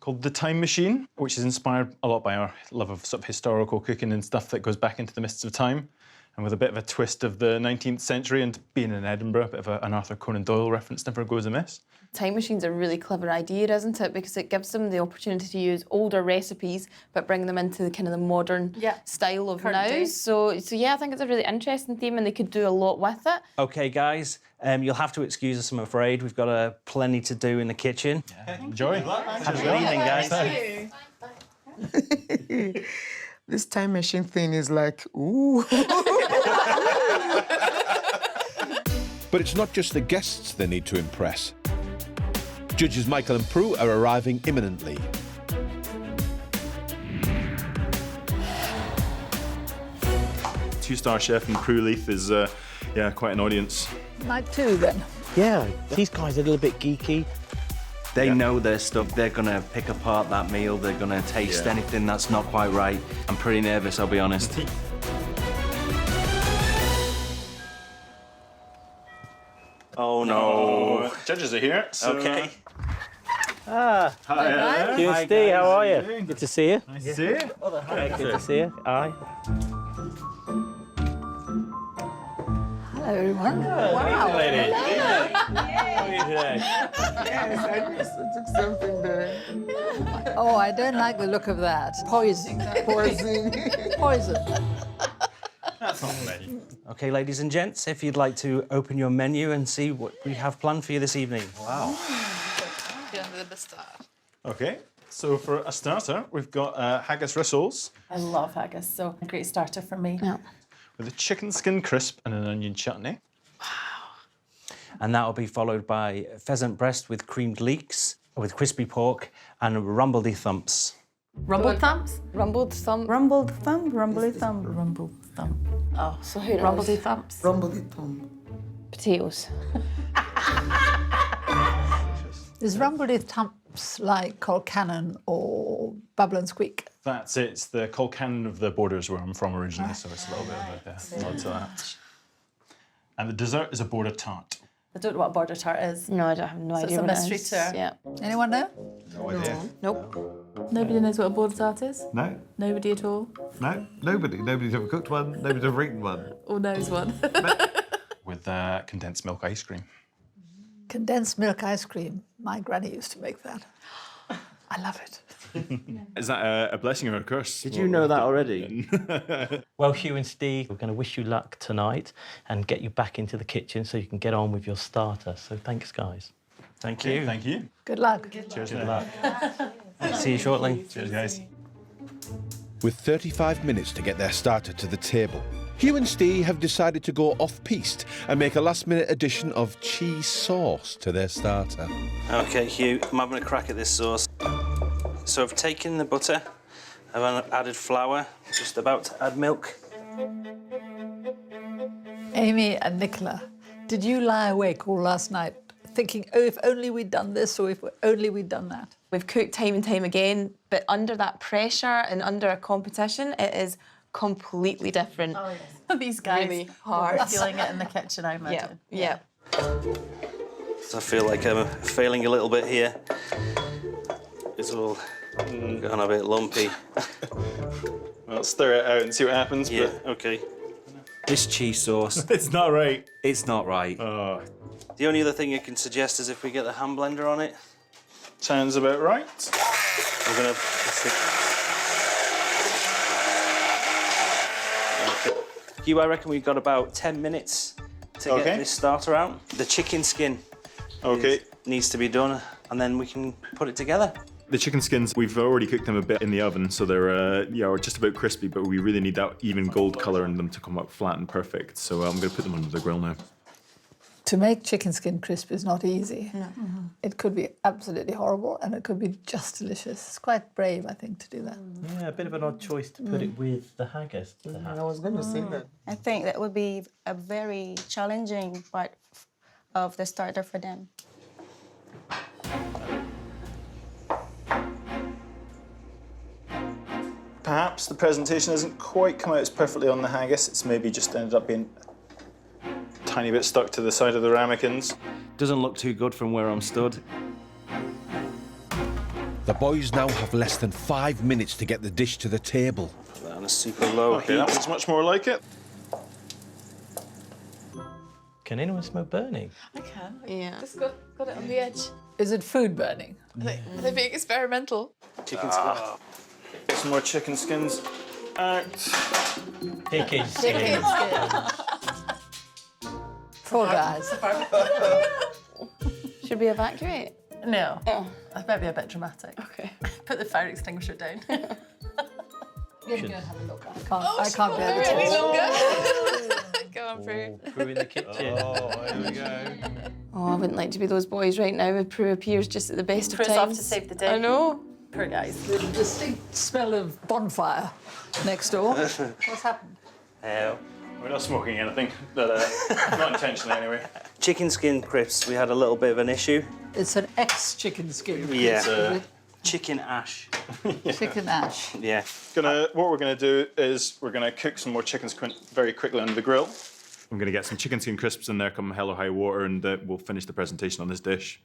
called The Time Machine, which is inspired a lot by our love of sort of historical cooking and stuff that goes back into the mists of time, and with a bit of a twist of the 19th century, and being in Edinburgh, a bit of an Arthur Conan Doyle reference never goes amiss. Time machine's a really clever idea, isn't it? Because it gives them the opportunity to use older recipes, but bring them into the kind of the modern style of Current now. day. So yeah, I think it's a really interesting theme, and they could do a lot with it. Okay, guys, you'll have to excuse us, I'm afraid. We've got plenty to do in the kitchen. Enjoy. Have a good evening, guys. This time machine thing is like, ooh. But it's not just the guests they need to impress. Judges Michael and Prue are arriving imminently. Two-star chef and Prue Leith is, quite an audience. Night 2 then. Yeah, these guys are a little bit geeky. They know their stuff. They're gonna pick apart that meal. They're gonna taste anything that's not quite right. I'm pretty nervous, I'll be honest. Oh no! Judges are here. So, Okay. Hi, Hugh and Steve, how are you? Good to see you. Nice to see you. Good to see you. Aye. Hello, everyone. Wow. Lady. Yes, I took something there. Oh, I don't like the look of that. Poison. Poison. Poison. That's not the menu. Okay, ladies and gents, if you'd like to open your menu and see what we have planned for you this evening. Wow. Okay, so for a starter, we've got haggis rissoles I love haggis, so a great starter for me. Yeah. with a chicken skin crisp and an onion chutney. And that will be followed by pheasant breast with creamed leeks, with crispy pork and rumbledy thumps. Rumbled thumbs? Rumbled thump. Rumbled thumb, rumbly thumb. Rumbled thumb. Oh, so who knows? Rumbledy thumps. Rumbledy thumb. Potatoes. Is rumbledy thumps like Colcannon or Bubble and Squeak? That's it. It's the Colcannon of the borders where I'm from originally, so it's a little bit of a nod to that. And the dessert is a border tart. I don't know what a border tart is. No, I have no So idea it's a what it mystery is. to her. Yeah. Anyone know? No idea. Nope. Nobody knows what a border tart is? No. Nobody at all? No. Nobody. Nobody's ever cooked one. Nobody's ever eaten one. Or knows one? With condensed milk ice cream. Condensed milk ice cream. My granny used to make that. I love it. Is that a blessing or a curse? Did you know that already? Well, Hugh and Steve, we're going to wish you luck tonight and get you back into the kitchen so you can get on with your starter. So thanks, guys. Thank you. Thank you. Good luck. Cheers. Good luck. See you shortly. Cheers, guys. With 35 minutes to get their starter to the table, Hugh and Steve have decided to go off-piste and make a last-minute addition of cheese sauce to their starter. Okay, Hugh, I'm having a crack at this sauce. So I've taken the butter, I've added flour, just about to add milk. Amy and Nicola, did you lie awake all last night thinking, oh, if only we'd done this or if only we'd done that? We've cooked time and time again, but under that pressure and under a competition, it is completely different. Oh, yes. These guys really hard. are feeling it in the kitchen, I imagine. Yeah. So I feel like I'm failing a little bit here. It's all gone a bit lumpy. Well, stir it out and see what happens. Yeah, okay. This cheese sauce. It's not right. It's not right. Oh. The only other thing you can suggest is if we get the hand blender on it. Sounds about right. We're gonna. Hugh, I reckon we've got about 10 minutes to get this starter out. The chicken skin needs to be done, and then we can put it together. The chicken skins, we've already cooked them a bit in the oven, so they're just about crispy, but we really need that even gold colour in them to come out flat and perfect. So I'm going to put them under the grill now. To make chicken skin crisp is not easy. No. It could be absolutely horrible and it could be just delicious. It's quite brave, I think, to do that. Yeah, a bit of an odd choice to put it with the haggis. I was going to say that. I think that would be a very challenging part of the starter for them. Perhaps the presentation hasn't quite come out as perfectly on the haggis. It's maybe just ended up being a tiny bit stuck to the side of the ramekins. Doesn't look too good from where I'm stood. The boys now have less than 5 minutes to get the dish to the table. Put that on a super low Okay, heat. that was much more like it. Can anyone smell burning? I can. Yeah. Just got it on the edge. Is it food burning? Are they being experimental? Chicken skin. Some more chicken skins out. Chicken Chicken skin. Poor guys. Should we evacuate? No. Oh. That might be a bit dramatic. Okay. Put the fire extinguisher down. Go and have a look. I can't bear the Really taste. longer. Go on, Prue. Prue in the kitchen. Oh, here we go. Oh, I wouldn't like to be those boys right now if Prue appears just at the best of Prue's times. off to save the day. I know. Poor guys. The distinct smell of bonfire next door. What's happened? We're not smoking anything, but not intentionally anyway. Chicken skin crisps, we had a little bit of an issue. It's an ex-chicken skin. Yeah. Chicken ash. Chicken ash. Yeah. What we're gonna do is we're gonna cook some more chicken skin very quickly under the grill. I'm gonna get some chicken skin crisps in there come hell or high water, and we'll finish the presentation on this dish.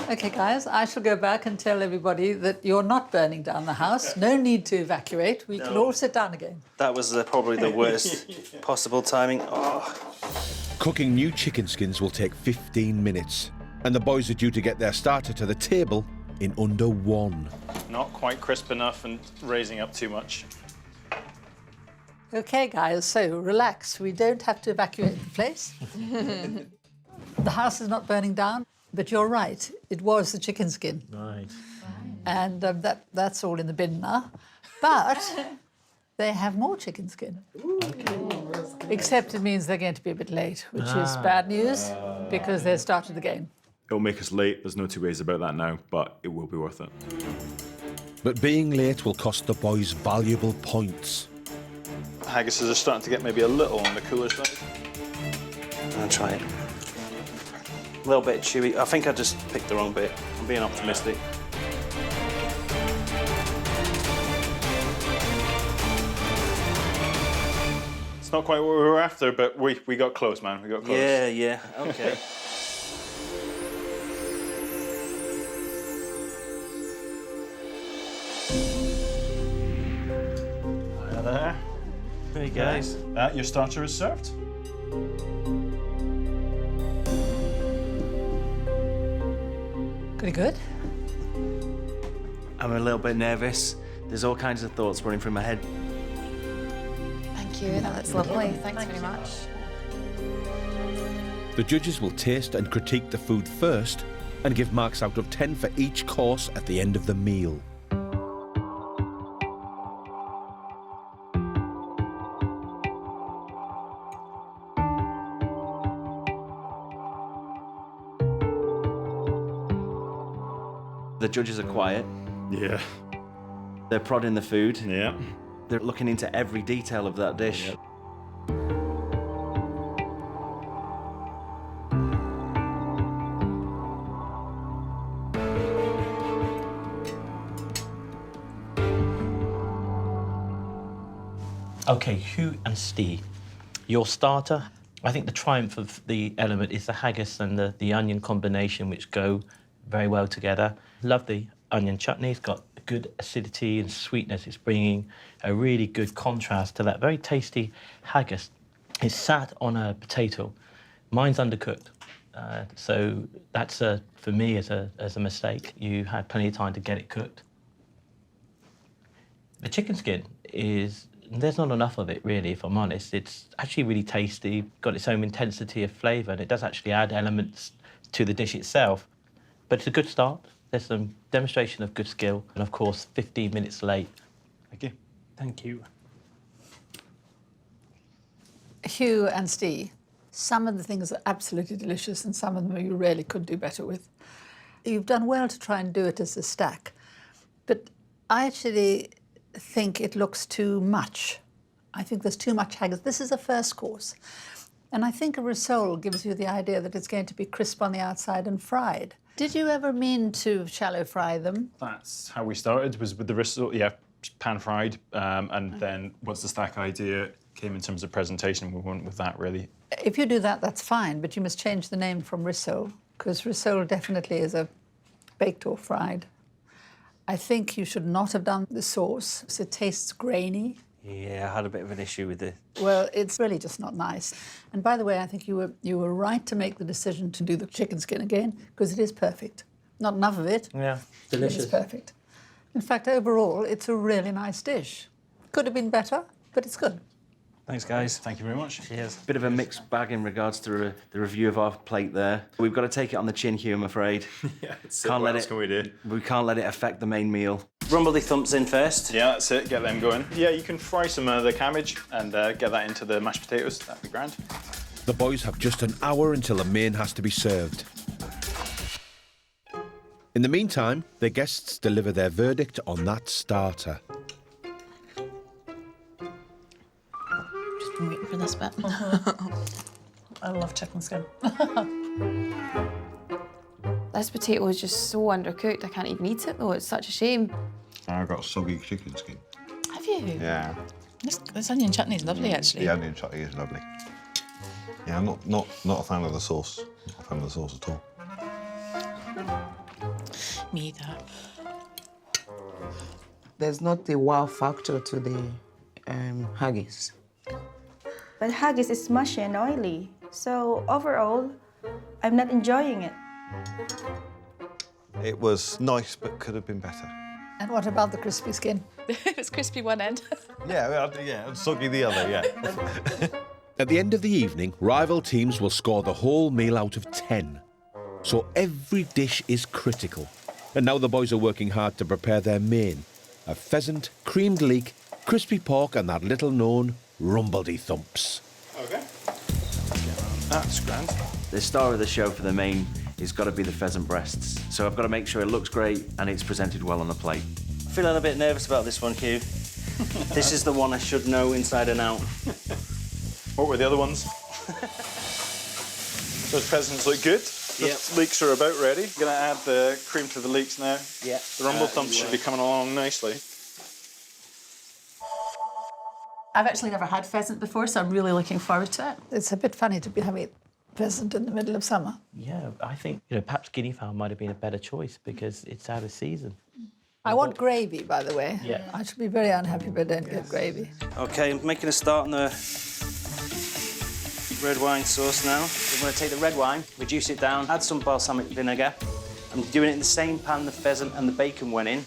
Okay, guys, I shall go back and tell everybody that you're not burning down the house. No need to evacuate. We can all sit down again. That was probably the worst possible timing. Oh. Cooking new chicken skins will take 15 minutes, and the boys are due to get their starter to the table in under 1. Not quite crisp enough and raising up too much. Okay, guys, so relax. We don't have to evacuate the place. The house is not burning down, but you're right. It was the chicken skin. Right. And that's all in the bin now. But they have more chicken skin. Except it means they're going to be a bit late, which is bad news because they started the game. It'll make us late, there's no two ways about that now, but it will be worth it. But being late will cost the boys valuable points. Haggises are starting to get maybe a little on the cooler side. I'll try it. A little bit chewy. I think I just picked the wrong bit. I'm being optimistic. It's not quite what we were after, but we got close, man. We got close. Yeah, okay. There. There you go. Your starter is served. Pretty good. I'm a little bit nervous. There's all kinds of thoughts running through my head. Thank you, that's lovely. Thanks very much. The judges will taste and critique the food first and give marks out of 10 for each course at the end of the meal. The judges are quiet. Yeah. They're prodding the food. Yeah. They're looking into every detail of that dish. OK, Hugh and Steve, your starter. I think the triumph of the element is the haggis and the onion combination, which go very well together. Love the onion chutney. It's got good acidity and sweetness. It's bringing a really good contrast to that very tasty haggis. It's sat on a potato. Mine's undercooked. So that's, for me, as a mistake. You had plenty of time to get it cooked. The chicken skin is... There's not enough of it, really, if I'm honest. It's actually really tasty, got its own intensity of flavour, and it does actually add elements to the dish itself. But it's a good start. There's some demonstration of good skill, and, of course, 15 minutes late. Thank you. Thank you. Hugh and Steve, some of the things are absolutely delicious and some of them you really could do better with. You've done well to try and do it as a stack, but I actually think it looks too much. I think there's too much haggis. This is a first course. And I think a risole gives you the idea that it's going to be crisp on the outside and fried. Did you ever mean to shallow fry them? That's how we started, was with the risotto, yeah, pan-fried, and then once the stack idea came in terms of presentation, we went with that, really. If you do that, that's fine, but you must change the name from risole, because risole definitely is a baked or fried. I think you should not have done the sauce, because it tastes grainy. Yeah, I had a bit of an issue with it. Well, it's really just not nice. And by the way, I think you were right to make the decision to do the chicken skin again, because it is perfect. Not enough of it. Yeah, delicious. It's perfect. In fact, overall, it's a really nice dish. Could have been better, but it's good. Thanks, guys. Thank you very much. Cheers. Bit of a mixed bag in regards to the review of our plate there. We've got to take it on the chin, Hugh, I'm afraid. Yeah, it's can't let it. Can we do? We can't let it affect the main meal. Rumble the thumps in first. Yeah, that's it. Get them going. Yeah, you can fry some of the cabbage and get that into the mashed potatoes. That'd be grand. The boys have just an hour until the main has to be served. In the meantime, the guests deliver their verdict on that starter. Just been waiting for this bit. I love chicken skin. This potato is just so undercooked, I can't even eat it though, it's such a shame. I've got soggy chicken skin. Have you? Yeah. This onion chutney is lovely, actually. The onion chutney is lovely. Yeah, I'm not a fan of the sauce. Not a fan of the sauce at all. Me either. There's not the wow factor to the haggis. But haggis is mushy and oily, so overall, I'm not enjoying it. It was nice, but could have been better. And what about the crispy skin? It's crispy one end. Yeah, and soggy the other, yeah. At the end of the evening, rival teams will score the whole meal out of 10. So every dish is critical. And now the boys are working hard to prepare their main. A pheasant, creamed leek, crispy pork and that little-known rumbledy-thumps. OK. That's grand. The star of the show for the main has got to be the pheasant breasts. So I've got to make sure it looks great and it's presented well on the plate. Feeling a bit nervous about this one, Hugh. This is the one I should know inside and out. What were the other ones? Those pheasants look good. The leeks are about ready. Going to add the cream to the leeks now. Yeah. The rumble thumps should be coming along nicely. I've actually never had pheasant before, so I'm really looking forward to it. It's a bit funny to be having pheasant in the middle of summer. Yeah, I think, perhaps guinea fowl might have been a better choice because it's out of season. I want gravy, by the way. Yeah. I should be very unhappy if I don't get gravy. OK, I'm making a start on the red wine sauce now. We're going to take the red wine, reduce it down, add some balsamic vinegar. I'm doing it in the same pan the pheasant and the bacon went in.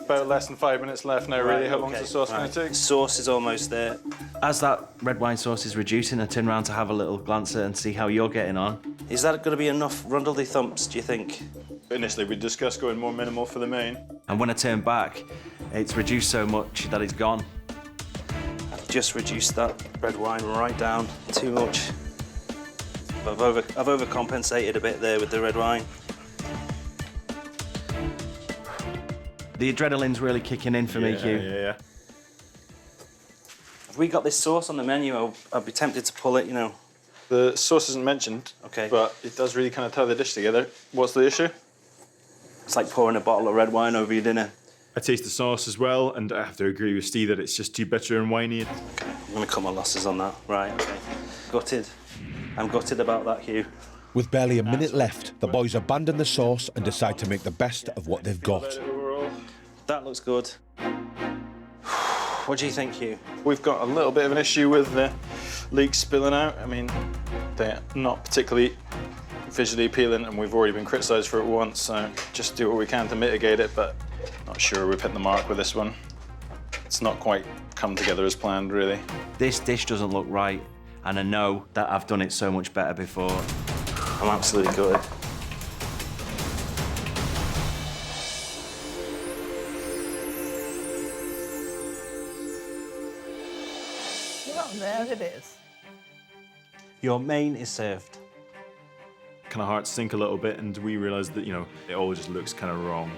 About less than 5 minutes left now, really. How long's the sauce going to take? The sauce is almost there. As that red wine sauce is reducing, I turn around to have a little glance at it and see how you're getting on. Is that going to be enough rundledy thumps, do you think? Initially, we discussed going more minimal for the main. And when I turn back, it's reduced so much that it's gone. I've just reduced that red wine right down, too much. I've overcompensated a bit there with the red wine. The adrenaline's really kicking in for me, Hugh. Yeah. If we got this sauce on the menu, I'd be tempted to pull it, you know. The sauce isn't mentioned, but it does really kind of tie the dish together. What's the issue? It's like pouring a bottle of red wine over your dinner. I taste the sauce as well, and I have to agree with Steve that it's just too bitter and winey. Okay, I'm going to cut my losses on that. Right, okay. Gutted. I'm gutted about that, Hugh. With barely a minute left, the boys abandon the sauce and decide to make the best of what they've got. That looks good. What do you think, Hugh? We've got a little bit of an issue with the leeks spilling out. I mean, they're not particularly visually appealing, and we've already been criticised for it once, so just do what we can to mitigate it, but not sure we've hit the mark with this one. It's not quite come together as planned, really. This dish doesn't look right, and I know that I've done it so much better before. I'm absolutely gutted. Well, there it is. Your main is served. Kind of hearts sink a little bit, and we realised that, you know, it all just looks kind of wrong.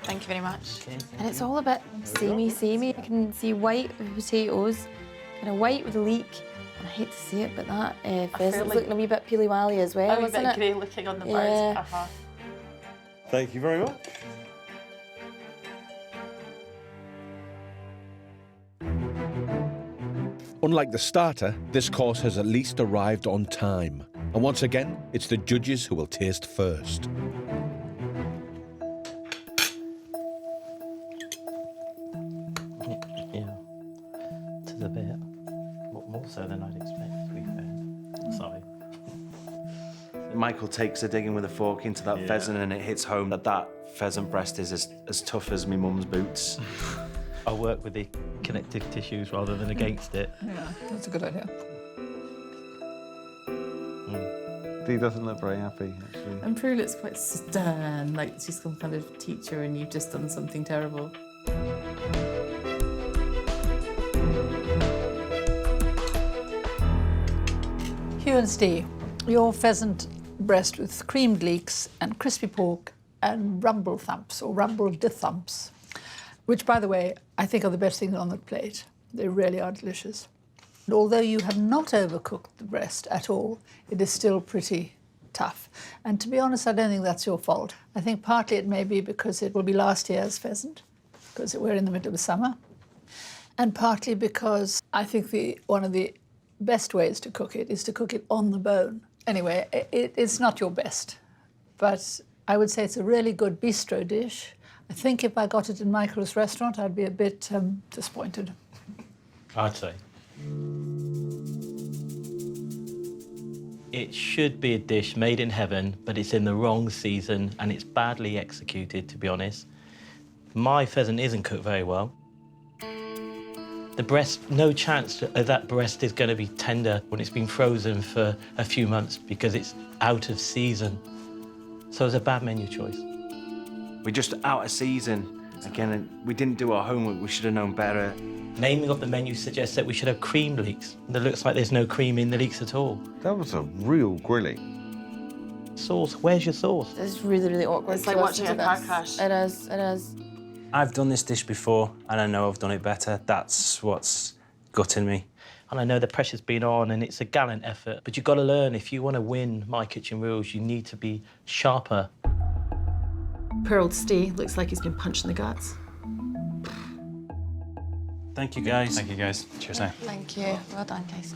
Thank you very much. And it's all a bit samey. I can see white with potatoes, kind of white with a leek. And I hate to see it, but that pheasant's looking a wee bit peely-wally as well, isn't it? A wee bit grey looking on the birds. Thank you very much. Unlike the starter, this course has at least arrived on time. And once again, it's the judges who will taste first. Yeah, to the bit. More so than I'd expect, to be fair. Sorry. Michael takes a digging with a fork into that pheasant, and it hits home that that pheasant breast is as tough as my mum's boots. I'll work with the connective tissues rather than against it. Yeah, that's a good idea. Dee doesn't look very happy, actually. And Prue looks quite stern, like she's some kind of teacher and you've just done something terrible. Hugh and Steve, your pheasant breast with creamed leeks and crispy pork and rumble thumps, or rumble de thumps, which, by the way, I think are the best things on the plate. They really are delicious. And although you have not overcooked the breast at all, it is still pretty tough. And to be honest, I don't think that's your fault. I think partly it may be because it will be last year's pheasant, because we're in the middle of the summer, and partly because I think one of the best ways to cook it is to cook it on the bone. Anyway, it's not your best, but I would say it's a really good bistro dish. I think if I got it in Michael's restaurant, I'd be a bit disappointed. I'd say. It should be a dish made in heaven, but it's in the wrong season and it's badly executed, to be honest. My pheasant isn't cooked very well. The breast, no chance that breast is going to be tender when it's been frozen for a few months because it's out of season. So it's a bad menu choice. We're just out of season. Again, we didn't do our homework. We should have known better. Naming of the menu suggests that we should have creamed leeks. It looks like there's no cream in the leeks at all. That was a real grilling. Sauce, where's your sauce? It's really, really awkward. It's like watching a car crash. It is. I've done this dish before, and I know I've done it better. That's what's gutting me. And I know the pressure's been on and it's a gallant effort, but you've got to learn, if you want to win My Kitchen Rules, you need to be sharper. Poor old Steve looks like he's been punched in the guts. Thank you, guys. Thank you, guys. Cheers now. Thank you. Well done, guys.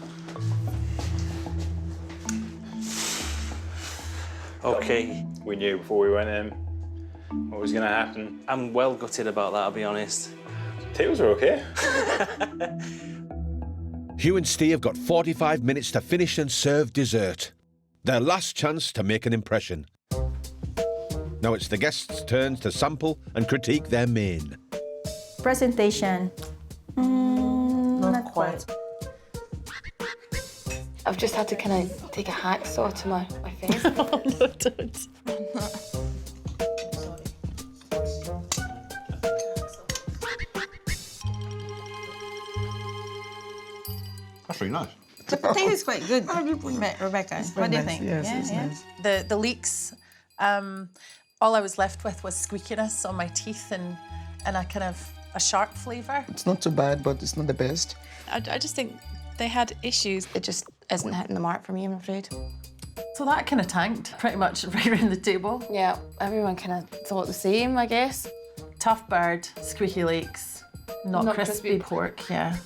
Okay. We knew before we went in what was going to happen. I'm well gutted about that, I'll be honest. Potatoes are okay. Hugh and Steve have got 45 minutes to finish and serve dessert. Their last chance to make an impression. Now it's the guests' turns to sample and critique their main. Presentation. Not quite. I've just had to kind of take a hacksaw to my face. Oh, no, don't. That's really nice. The potato's quite good, Rebecca. What do you think? Yes, nice. The leeks, all I was left with was squeakiness on my teeth and a kind of a sharp flavour. It's not too bad, but it's not the best. I just think they had issues. It just isn't hitting the mark for me, I'm afraid. So that kind of tanked pretty much right around the table. Yeah, everyone kind of thought the same, I guess. Tough bird, squeaky legs, not crispy pork, yeah.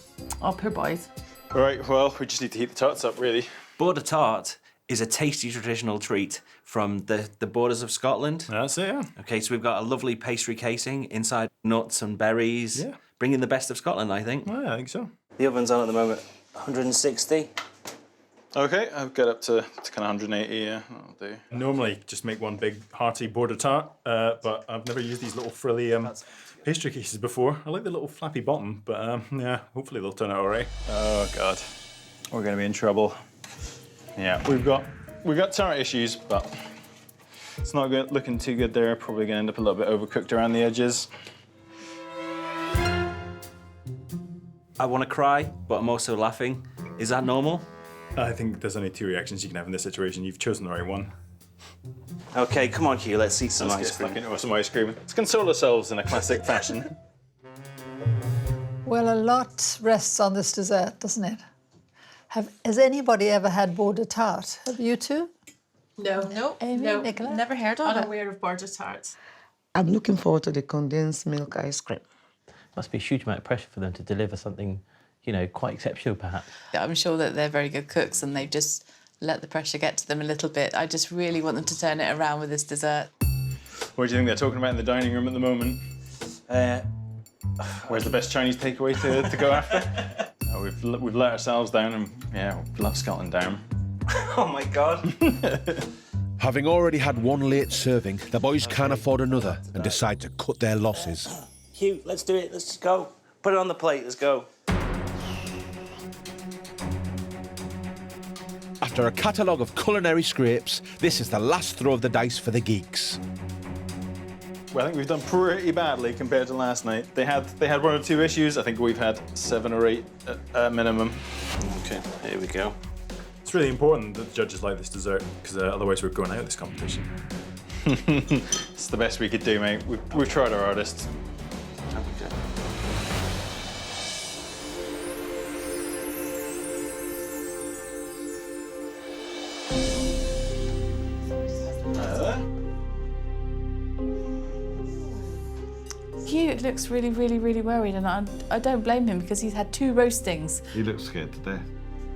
Oh, poor boys. All right, well, we just need to heat the tarts up, really. Border tart is a tasty traditional treat from the borders of Scotland. That's it, yeah. Okay, so we've got a lovely pastry casing inside nuts and berries. Yeah. Bringing the best of Scotland, I think. Oh, yeah, I think so. The oven's on at the moment, 160. Okay, I've got up to kind of 180, yeah, that'll do. Normally just make one big hearty border tart, but I've never used these little frilly pastry cases before. I like the little flappy bottom, but yeah, hopefully they'll turn out all right. Oh, God. We're going to be in trouble. Yeah, we've got tart issues, but it's not looking too good there. Probably going to end up a little bit overcooked around the edges. I want to cry, but I'm also laughing. Is that normal? I think there's only two reactions you can have in this situation. You've chosen the right one. Okay, come on, Hugh, let's eat some Let's ice get cream. stuck into some ice cream. Let's console ourselves in a classic fashion. Well, a lot rests on this dessert, doesn't it? Has anybody ever had border tart? Have you two? No, Amy, no, Nicola? never heard of it. Unaware of border tarts. I'm looking forward to the condensed milk ice cream. Must be a huge amount of pressure for them to deliver something, you know, quite exceptional, perhaps. I'm sure that they're very good cooks and they've just let the pressure get to them a little bit. I just really want them to turn it around with this dessert. What do you think they're talking about in the dining room at the moment? Where's the best Chinese takeaway to go after? We've let ourselves down and, yeah, we've let Scotland down. Oh, my God. Having already had one late serving, the boys can't afford another and decide to cut their losses. Hugh, let's do it. Let's just go. Put it on the plate. Let's go. After a catalogue of culinary scrapes, this is the last throw of the dice for the Geeks. Well, I think we've done pretty badly compared to last night. They had one or two issues. I think we've had 7 or 8 at minimum. Okay, here we go. It's really important that the judges like this dessert, because otherwise we're going out of this competition. It's the best we could do, mate. We've tried our hardest. There we go. Hugh looks really, really, really worried, and I don't blame him because he's had 2 roastings. He looks scared to death.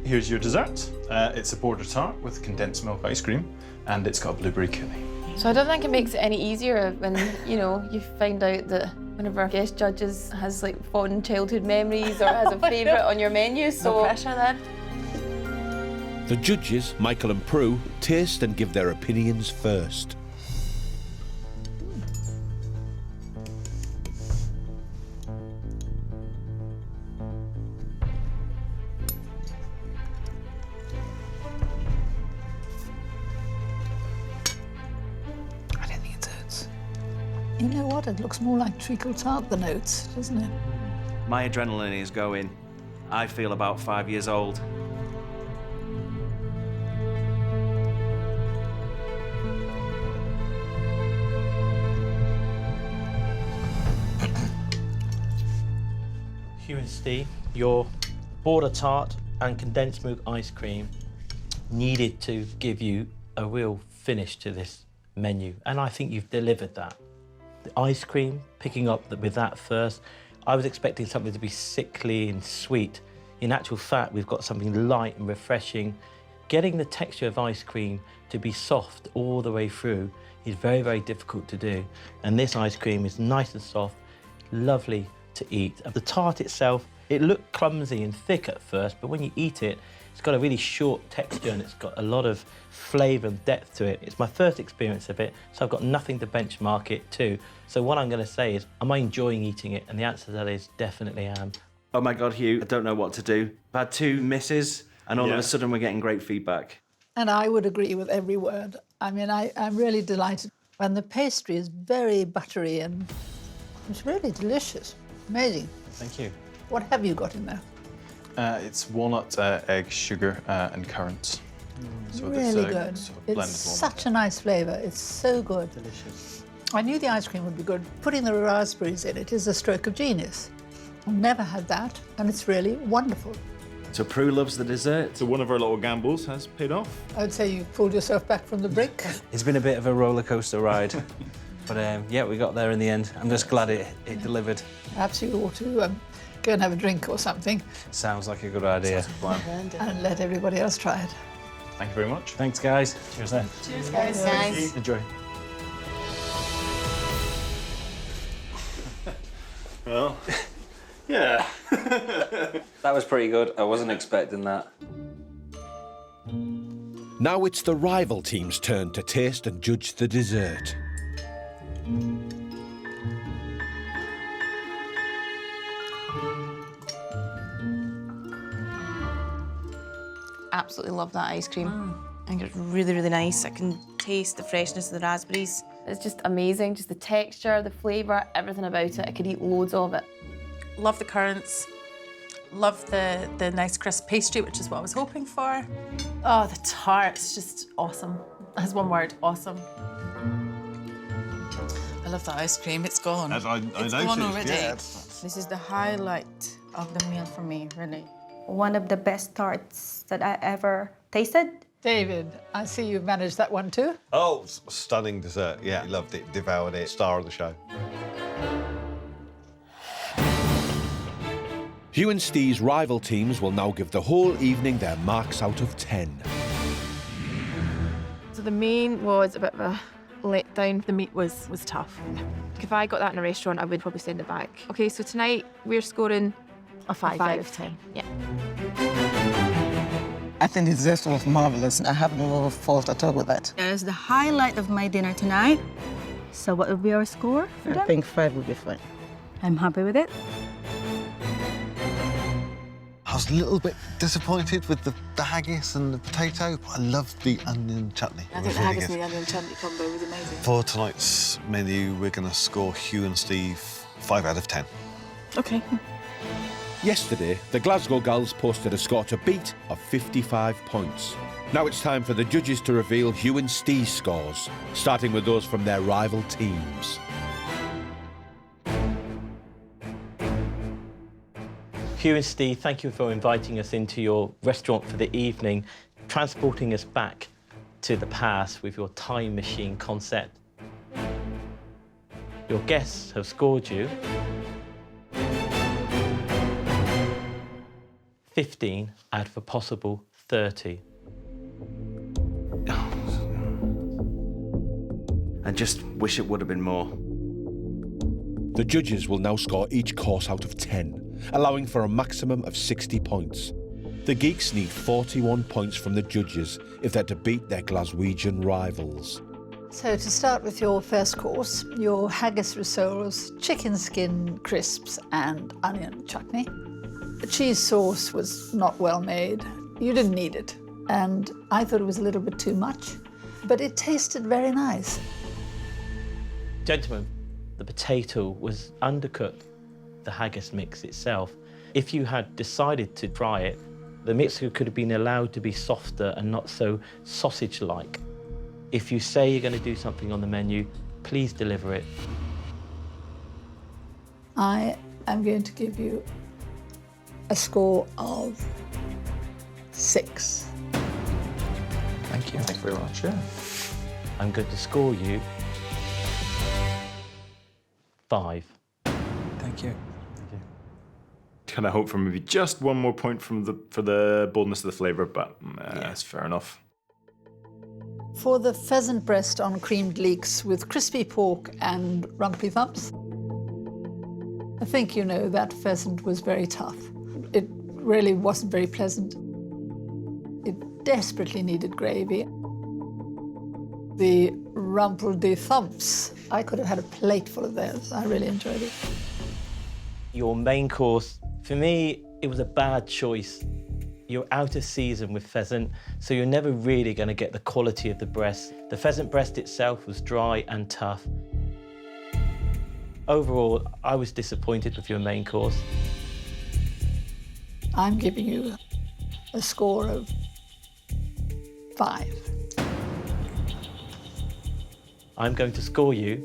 Here's your dessert. It's a border tart with condensed milk ice cream, and it's got blueberry coulis. So I don't think it makes it any easier when, you know, you find out that one of our guest judges has like fond childhood memories or has a favourite on your menu, so... No pressure then. The judges, Michael and Prue, taste and give their opinions first. You know what? It looks more like treacle tart than oats, doesn't it? My adrenaline is going. I feel about 5 years old. Hugh and Steve, your border tart and condensed milk ice cream needed to give you a real finish to this menu, and I think you've delivered that. The ice cream, picking up with that first, I was expecting something to be sickly and sweet. In actual fact, we've got something light and refreshing. Getting the texture of ice cream to be soft all the way through is very, very difficult to do. And this ice cream is nice and soft, lovely to eat. The tart itself, it looked clumsy and thick at first, but when you eat it, it's got a really short texture and it's got a lot of flavour and depth to it. It's my first experience of it, so I've got nothing to benchmark it to. So what I'm going to say is, am I enjoying eating it? And the answer to that is definitely am. Oh my God, Hugh, I don't know what to do. I've had 2 misses, and all of a sudden we're getting great feedback. And I would agree with every word. I mean, I'm really delighted. And the pastry is very buttery and it's really delicious. Amazing. Thank you. What have you got in there? It's walnut, egg, sugar, and currants. So Really this, good. sort of blended It's walnut. such a nice flavour. It's so good. Delicious. I knew the ice cream would be good. Putting the raspberries in it is a stroke of genius. I've never had that, and it's really wonderful. So Prue loves the dessert. So one of our little gambles has paid off. I'd say you pulled yourself back from the brink. It's been a bit of a roller coaster ride, but yeah, we got there in the end. I'm just glad it delivered. Perhaps you ought to go and have a drink or something. Sounds like a good idea. And let everybody else try it. Thank you very much. Thanks, guys. Cheers then. Cheers, guys. Enjoy. Well, yeah. That was pretty good. I wasn't expecting that. Now it's the rival team's turn to taste and judge the dessert. Absolutely love that ice cream. I think it's really, really nice. I can taste the freshness of the raspberries. It's just amazing, just the texture, the flavour, everything about it. I could eat loads of it. Love the currants. Love the nice crisp pastry, which is what I was hoping for. Oh, the tart's just awesome. That's one word, awesome. I love that ice cream. It's gone. As I it's noticed, gone already. yeah. This is the highlight of the meal for me, really. One of the best tarts that I ever tasted. David, I see you've managed that one too. Oh, stunning dessert. Yeah, loved it, devoured it. Star of the show. Hugh and Steve's rival teams will now give the whole evening their marks out of 10. So the main was a bit of a letdown. The meat was tough. If I got that in a restaurant, I would probably send it back. OK, so tonight we're scoring a 5 out of 10. Yeah. I think the dessert was marvellous. I have no fault at all with that. That is the highlight of my dinner tonight. So what would be our score for I that? think 5 would be fine. I'm happy with it. I was a little bit disappointed with the haggis and the potato, but I loved the onion chutney. I It think was the really haggis good. and the onion chutney combo was amazing. For tonight's menu, we're going to score Hugh and Steve 5 out of 10. OK. Yesterday, the Glasgow Gals posted a score to beat of 55 points. Now it's time for the judges to reveal Hugh and Steve's scores, starting with those from their rival teams. Hugh and Steve, thank you for inviting us into your restaurant for the evening, transporting us back to the past with your time machine concept. Your guests have scored you 15 out of a possible 30. I just wish it would have been more. The judges will now score each course out of 10, allowing for a maximum of 60 points. The Geeks need 41 points from the judges if they're to beat their Glaswegian rivals. So to start with your first course, your haggis rissoles, chicken skin crisps and onion chutney. The cheese sauce was not well made. You didn't need it. And I thought it was a little bit too much, but it tasted very nice. Gentlemen, the potato was undercooked, the haggis mix itself. If you had decided to try it, the mixture could have been allowed to be softer and not so sausage-like. If you say you're going to do something on the menu, please deliver it. I am going to give you a score of 6. Thank you. Thank you very much. Yeah. I'm going to score you 5. Thank you. Kind of hope for maybe just one more point for the boldness of the flavour, but that's fair enough. For the pheasant breast on creamed leeks with crispy pork and rumpy thumps, I think you know that pheasant was very tough. It really wasn't very pleasant. It desperately needed gravy. The rumpledy-thumps, I could have had a plate full of those. I really enjoyed it. Your main course, for me, it was a bad choice. You're out of season with pheasant, so you're never really going to get the quality of the breast. The pheasant breast itself was dry and tough. Overall, I was disappointed with your main course. I'm giving you a score of 5. I'm going to score you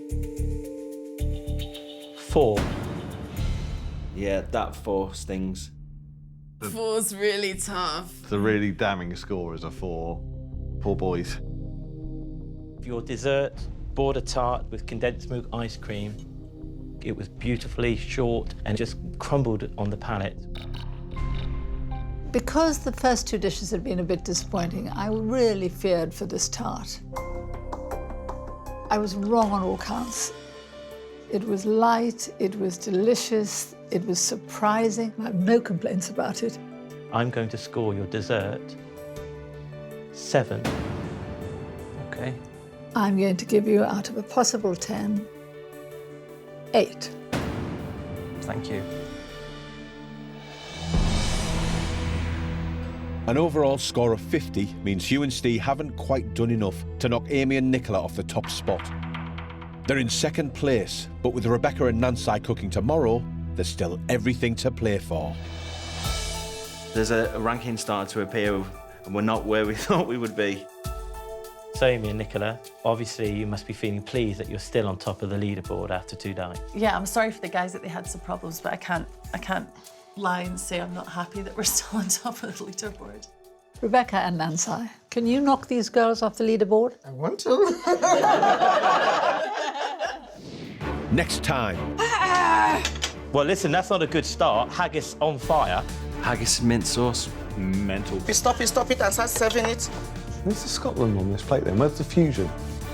4. Yeah, that 4 stings. Four's really tough. It's a really damning score as a 4. Poor boys. Your dessert, border tart with condensed milk ice cream. It was beautifully short and just crumbled on the palate. Because the first 2 dishes had been a bit disappointing, I really feared for this tart. I was wrong on all counts. It was light, it was delicious, it was surprising. I have no complaints about it. I'm going to score your dessert 7. Okay. I'm going to give you, out of a possible 10, 8. Thank you. An overall score of 50 means Hugh and Steve haven't quite done enough to knock Amy and Nicola off the top spot. They're in second place, but with Rebecca and Nancy cooking tomorrow, there's still everything to play for. There's a ranking starting to appear, and we're not where we thought we would be. So, Amy and Nicola, obviously you must be feeling pleased that you're still on top of the leaderboard after 2 nights. Yeah, I'm sorry for the guys that they had some problems, but I can't lie and say I'm not happy that we're still on top of the leaderboard. Rebecca and Nancy, can you knock these girls off the leaderboard? I want to. Next time. Well, listen, that's not a good start. Haggis on fire. Haggis and mint sauce. Mental. Stop it, and start serving it. Where's the Scotland on this plate then? Where's the fusion?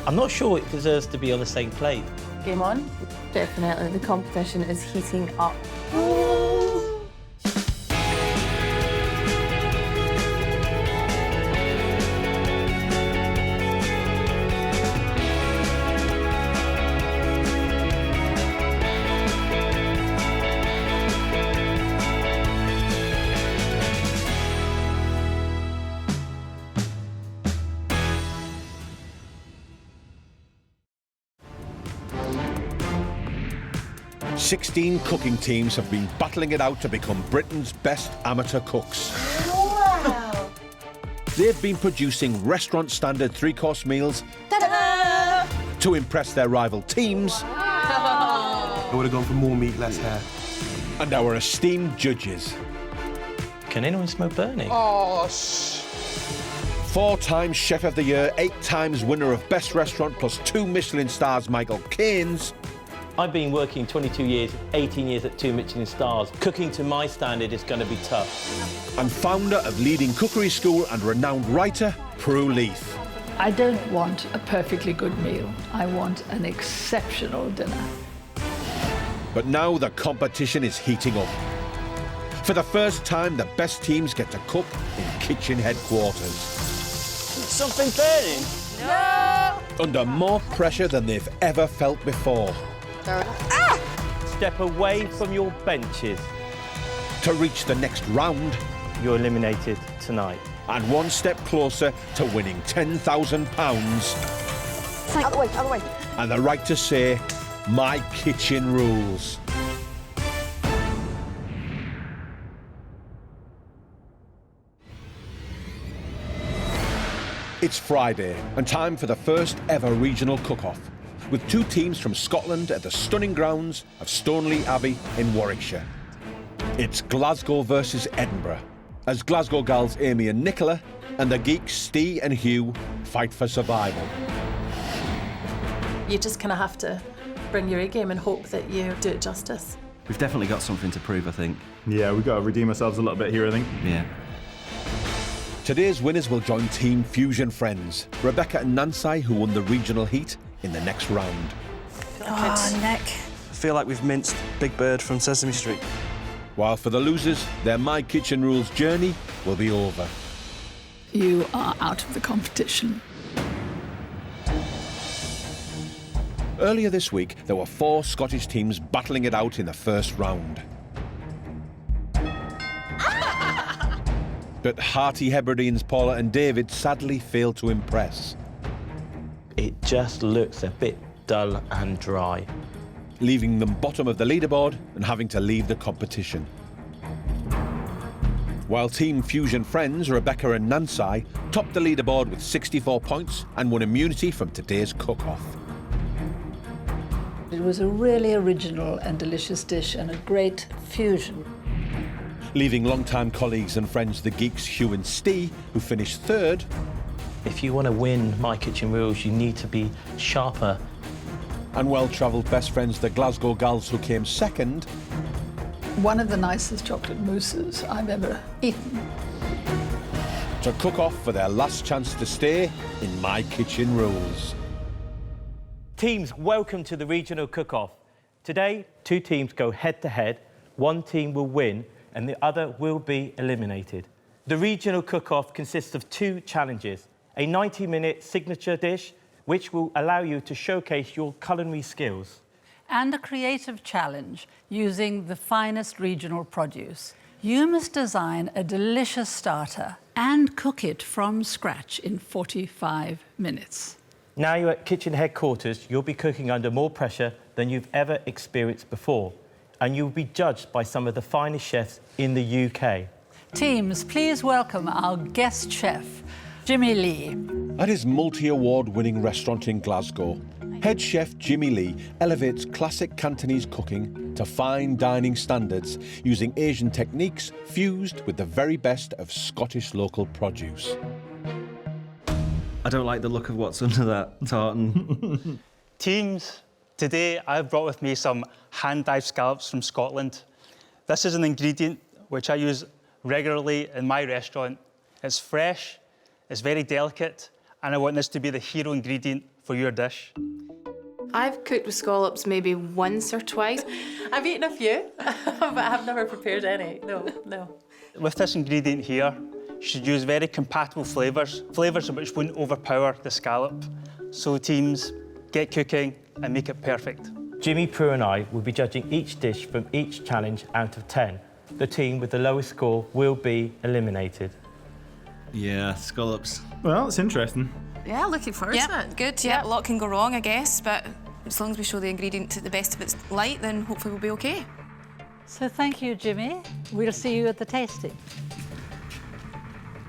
I'm not sure it deserves to be on the same plate. Game on. Definitely, the competition is heating up. Sixteen cooking teams have been battling it out to become Britain's best amateur cooks. Wow! They've been producing restaurant-standard 3-course meals Ta-da! to impress their rival teams. I would have gone for more meat, less hair. And our esteemed judges. Can anyone smell burning? Oh, 4-time Chef of the Year, 8 times winner of Best Restaurant plus 2 Michelin stars, Michael Caines. I've been working 22 years, 18 years at 2 Michelin stars. Cooking to my standard is going to be tough. And founder of leading cookery school and renowned writer, Prue Leith. I don't want a perfectly good meal. I want an exceptional dinner. But now the competition is heating up. For the first time, the best teams get to cook in kitchen headquarters. Something burning? No! Under more pressure than they've ever felt before. Step away from your benches. To reach the next round. You're eliminated tonight. And one step closer to winning £10,000. Out the way. And the right to say, my kitchen rules. It's Friday, and time for the first ever regional cook-off, with 2 teams from Scotland at the stunning grounds of Stoneleigh Abbey in Warwickshire. It's Glasgow versus Edinburgh, as Glasgow gals Amy and Nicola and the Geeks Steve and Hugh fight for survival. You just kind of have to bring your A game and hope that you do it justice. We've definitely got something to prove, I think. Yeah, we've got to redeem ourselves a little bit here, I think. Yeah. Today's winners will join Team Fusion friends, Rebecca and Nancy, who won the regional heat, in the next round. Oh, Nick. I feel like we've minced Big Bird from Sesame Street. While for the losers, their My Kitchen Rules journey will be over. You are out of the competition. Earlier this week, there were 4 Scottish teams battling it out in the first round. But Hearty Hebridians Paula and David sadly failed to impress. It just looks a bit dull and dry, leaving them bottom of the leaderboard and having to leave the competition. While Team Fusion friends Rebecca and Nancy topped the leaderboard with 64 points and won immunity from today's cook-off. It was a really original and delicious dish and a great fusion. leaving long-time colleagues and friends the Geeks Hugh and Stee, who finished third. If you want to win My Kitchen Rules, you need to be sharper. And well-travelled best friends the Glasgow Gals, who came second. One of the nicest chocolate mousses I've ever eaten. To cook off for their last chance to stay in My Kitchen Rules. Teams, welcome to the regional cook-off. Today, 2 teams go head-to-head. One team will win and the other will be eliminated. The regional cook-off consists of 2 challenges. A 90-minute signature dish, which will allow you to showcase your culinary skills. And a creative challenge using the finest regional produce. You must design a delicious starter and cook it from scratch in 45 minutes. Now you're at kitchen headquarters, you'll be cooking under more pressure than you've ever experienced before. And you'll be judged by some of the finest chefs in the UK. Teams, please welcome our guest chef, Jimmy Lee. At his multi-award-winning restaurant in Glasgow, head chef Jimmy Lee elevates classic Cantonese cooking to fine dining standards using Asian techniques fused with the very best of Scottish local produce. I don't like the look of what's under that tartan. Teams, today I've brought with me some hand-dyed scallops from Scotland. This is an ingredient which I use regularly in my restaurant. It's fresh, it's very delicate, and I want this to be the hero ingredient for your dish. I've cooked with scallops maybe once or twice. I've eaten a few, but I've never prepared any. No. With this ingredient here, you should use very compatible flavours which won't overpower the scallop. So teams, get cooking and make it perfect. Jimmy, Prue and I will be judging each dish from each challenge out of 10. The team with the lowest score will be eliminated. Yeah, scallops. Well, it's interesting. Yeah, looking forward to it. Good, yeah. A lot can go wrong, I guess, but as long as we show the ingredient to the best of its light, then hopefully we'll be okay. So thank you, Jimmy. We'll see you at the tasting.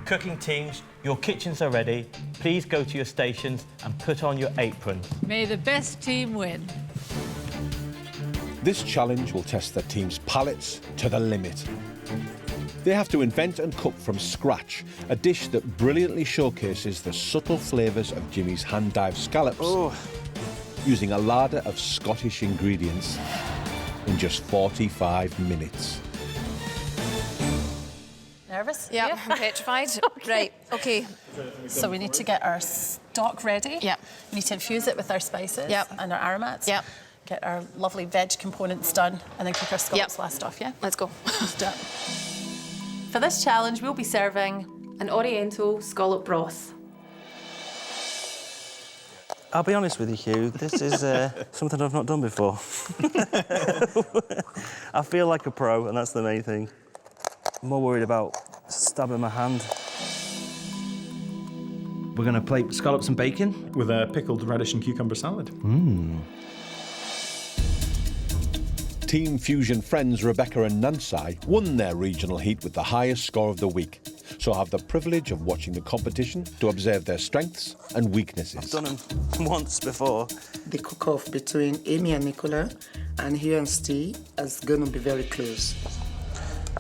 Cooking teams, your kitchens are ready. Please go to your stations and put on your apron. May the best team win. This challenge will test the team's palates to the limit. They have to invent and cook from scratch a dish that brilliantly showcases the subtle flavours of Jimmy's hand-dyed scallops using a larder of Scottish ingredients in just 45 minutes. Nervous? Yeah, I'm petrified. Right, OK. So we need to get our stock ready. Yeah. We need to infuse it with our spices and our aromats. Yeah. Get our lovely veg components done and then cook our scallops last off, yeah? Let's go. Let's do it. For this challenge, we'll be serving an Oriental scallop broth. I'll be honest with you, Hugh, this is something I've not done before. I feel like a pro, and that's the main thing. I'm more worried about stabbing my hand. We're going to plate scallops and bacon. With a pickled radish and cucumber salad. Team Fusion friends Rebecca and Nancy won their regional heat with the highest score of the week, so have the privilege of watching the competition to observe their strengths and weaknesses. I've done them once before. The cook-off between Amy and Nicola and Hugh and Steve is going to be very close.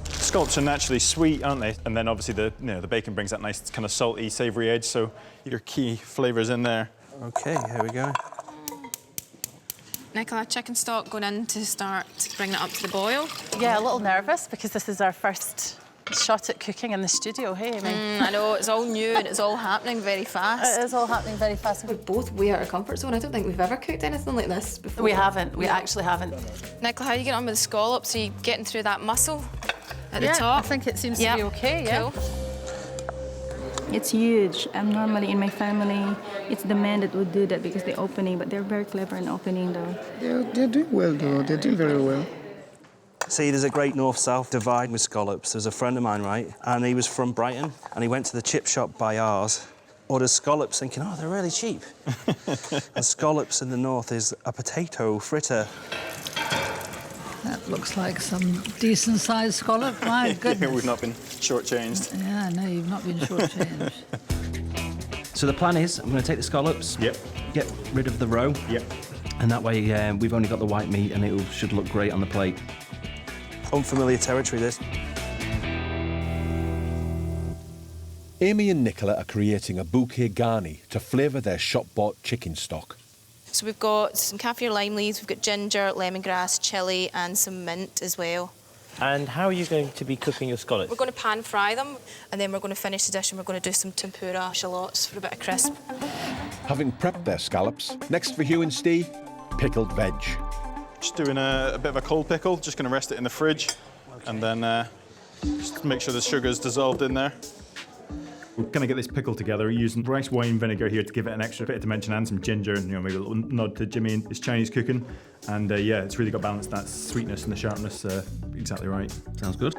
Scallops are naturally sweet, aren't they? And then obviously the bacon brings that nice kind of salty, savoury edge, so your key flavours in there. OK, here we go. Nicola, chicken stock going in to start bringing it up to the boil. Yeah, a little nervous because this is our first shot at cooking in the studio, hey, Amy? I know, it's all new and it's all happening very fast. It is all happening very fast. We're both way out of comfort zone. I don't think we've ever cooked anything like this before. We haven't. We actually haven't. Nicola, how are you getting on with the scallops? Are you getting through that muscle at the top? I think it seems to be OK, yeah. Cool. It's huge. Normally in my family, it's the men that would do that because they're opening, but they're very clever in opening though. They're doing well though, they're doing very well. See, there's a great north-south divide with scallops. There's a friend of mine, right, and he was from Brighton, and he went to the chip shop by ours, ordered scallops thinking, oh, they're really cheap. And scallops in the north is a potato fritter. That looks like some decent-sized scallop. My goodness. We've not been shortchanged. Yeah, no, you've not been shortchanged. So the plan is, I'm going to take the scallops, get rid of the roe, and that way we've only got the white meat and it should look great on the plate. Unfamiliar territory, this. Amy and Nicola are creating a bouquet garni to flavour their shop-bought chicken stock. So we've got some kaffir lime leaves, we've got ginger, lemongrass, chilli and some mint as well. And how are you going to be cooking your scallops? We're going to pan fry them and then we're going to finish the dish and we're going to do some tempura shallots for a bit of crisp. Having prepped their scallops, next for Hugh and Steve, pickled veg. Just doing a bit of a cold pickle, just going to rest it in the fridge and then just make sure the sugar's dissolved in there. We're going to get this pickle together using rice wine vinegar here to give it an extra bit of dimension and some ginger and maybe a little nod to Jimmy and his Chinese cooking. And yeah, it's really got balance, that sweetness and the sharpness exactly right. Sounds good.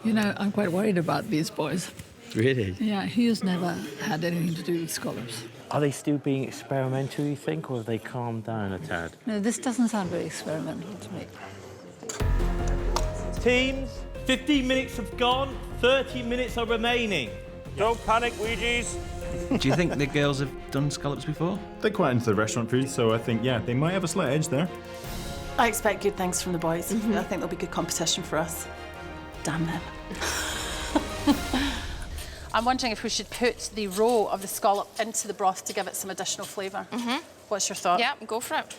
You know, I'm quite worried about these boys. Really? Yeah, Hugh's never had anything to do with scallops. Are they still being experimental, you think, or have they calmed down a tad? No, this doesn't sound very experimental to me. Teams, 15 minutes have gone, 30 minutes are remaining. Don't panic, Ouija's. Do you think the girls have done scallops before? They're quite into the restaurant food, so I think, yeah, they might have a slight edge there. I expect good things from the boys. I think there'll be good competition for us. Damn them. I'm wondering if we should put the roe of the scallop into the broth to give it some additional flavour. What's your thought? Yeah, go for it.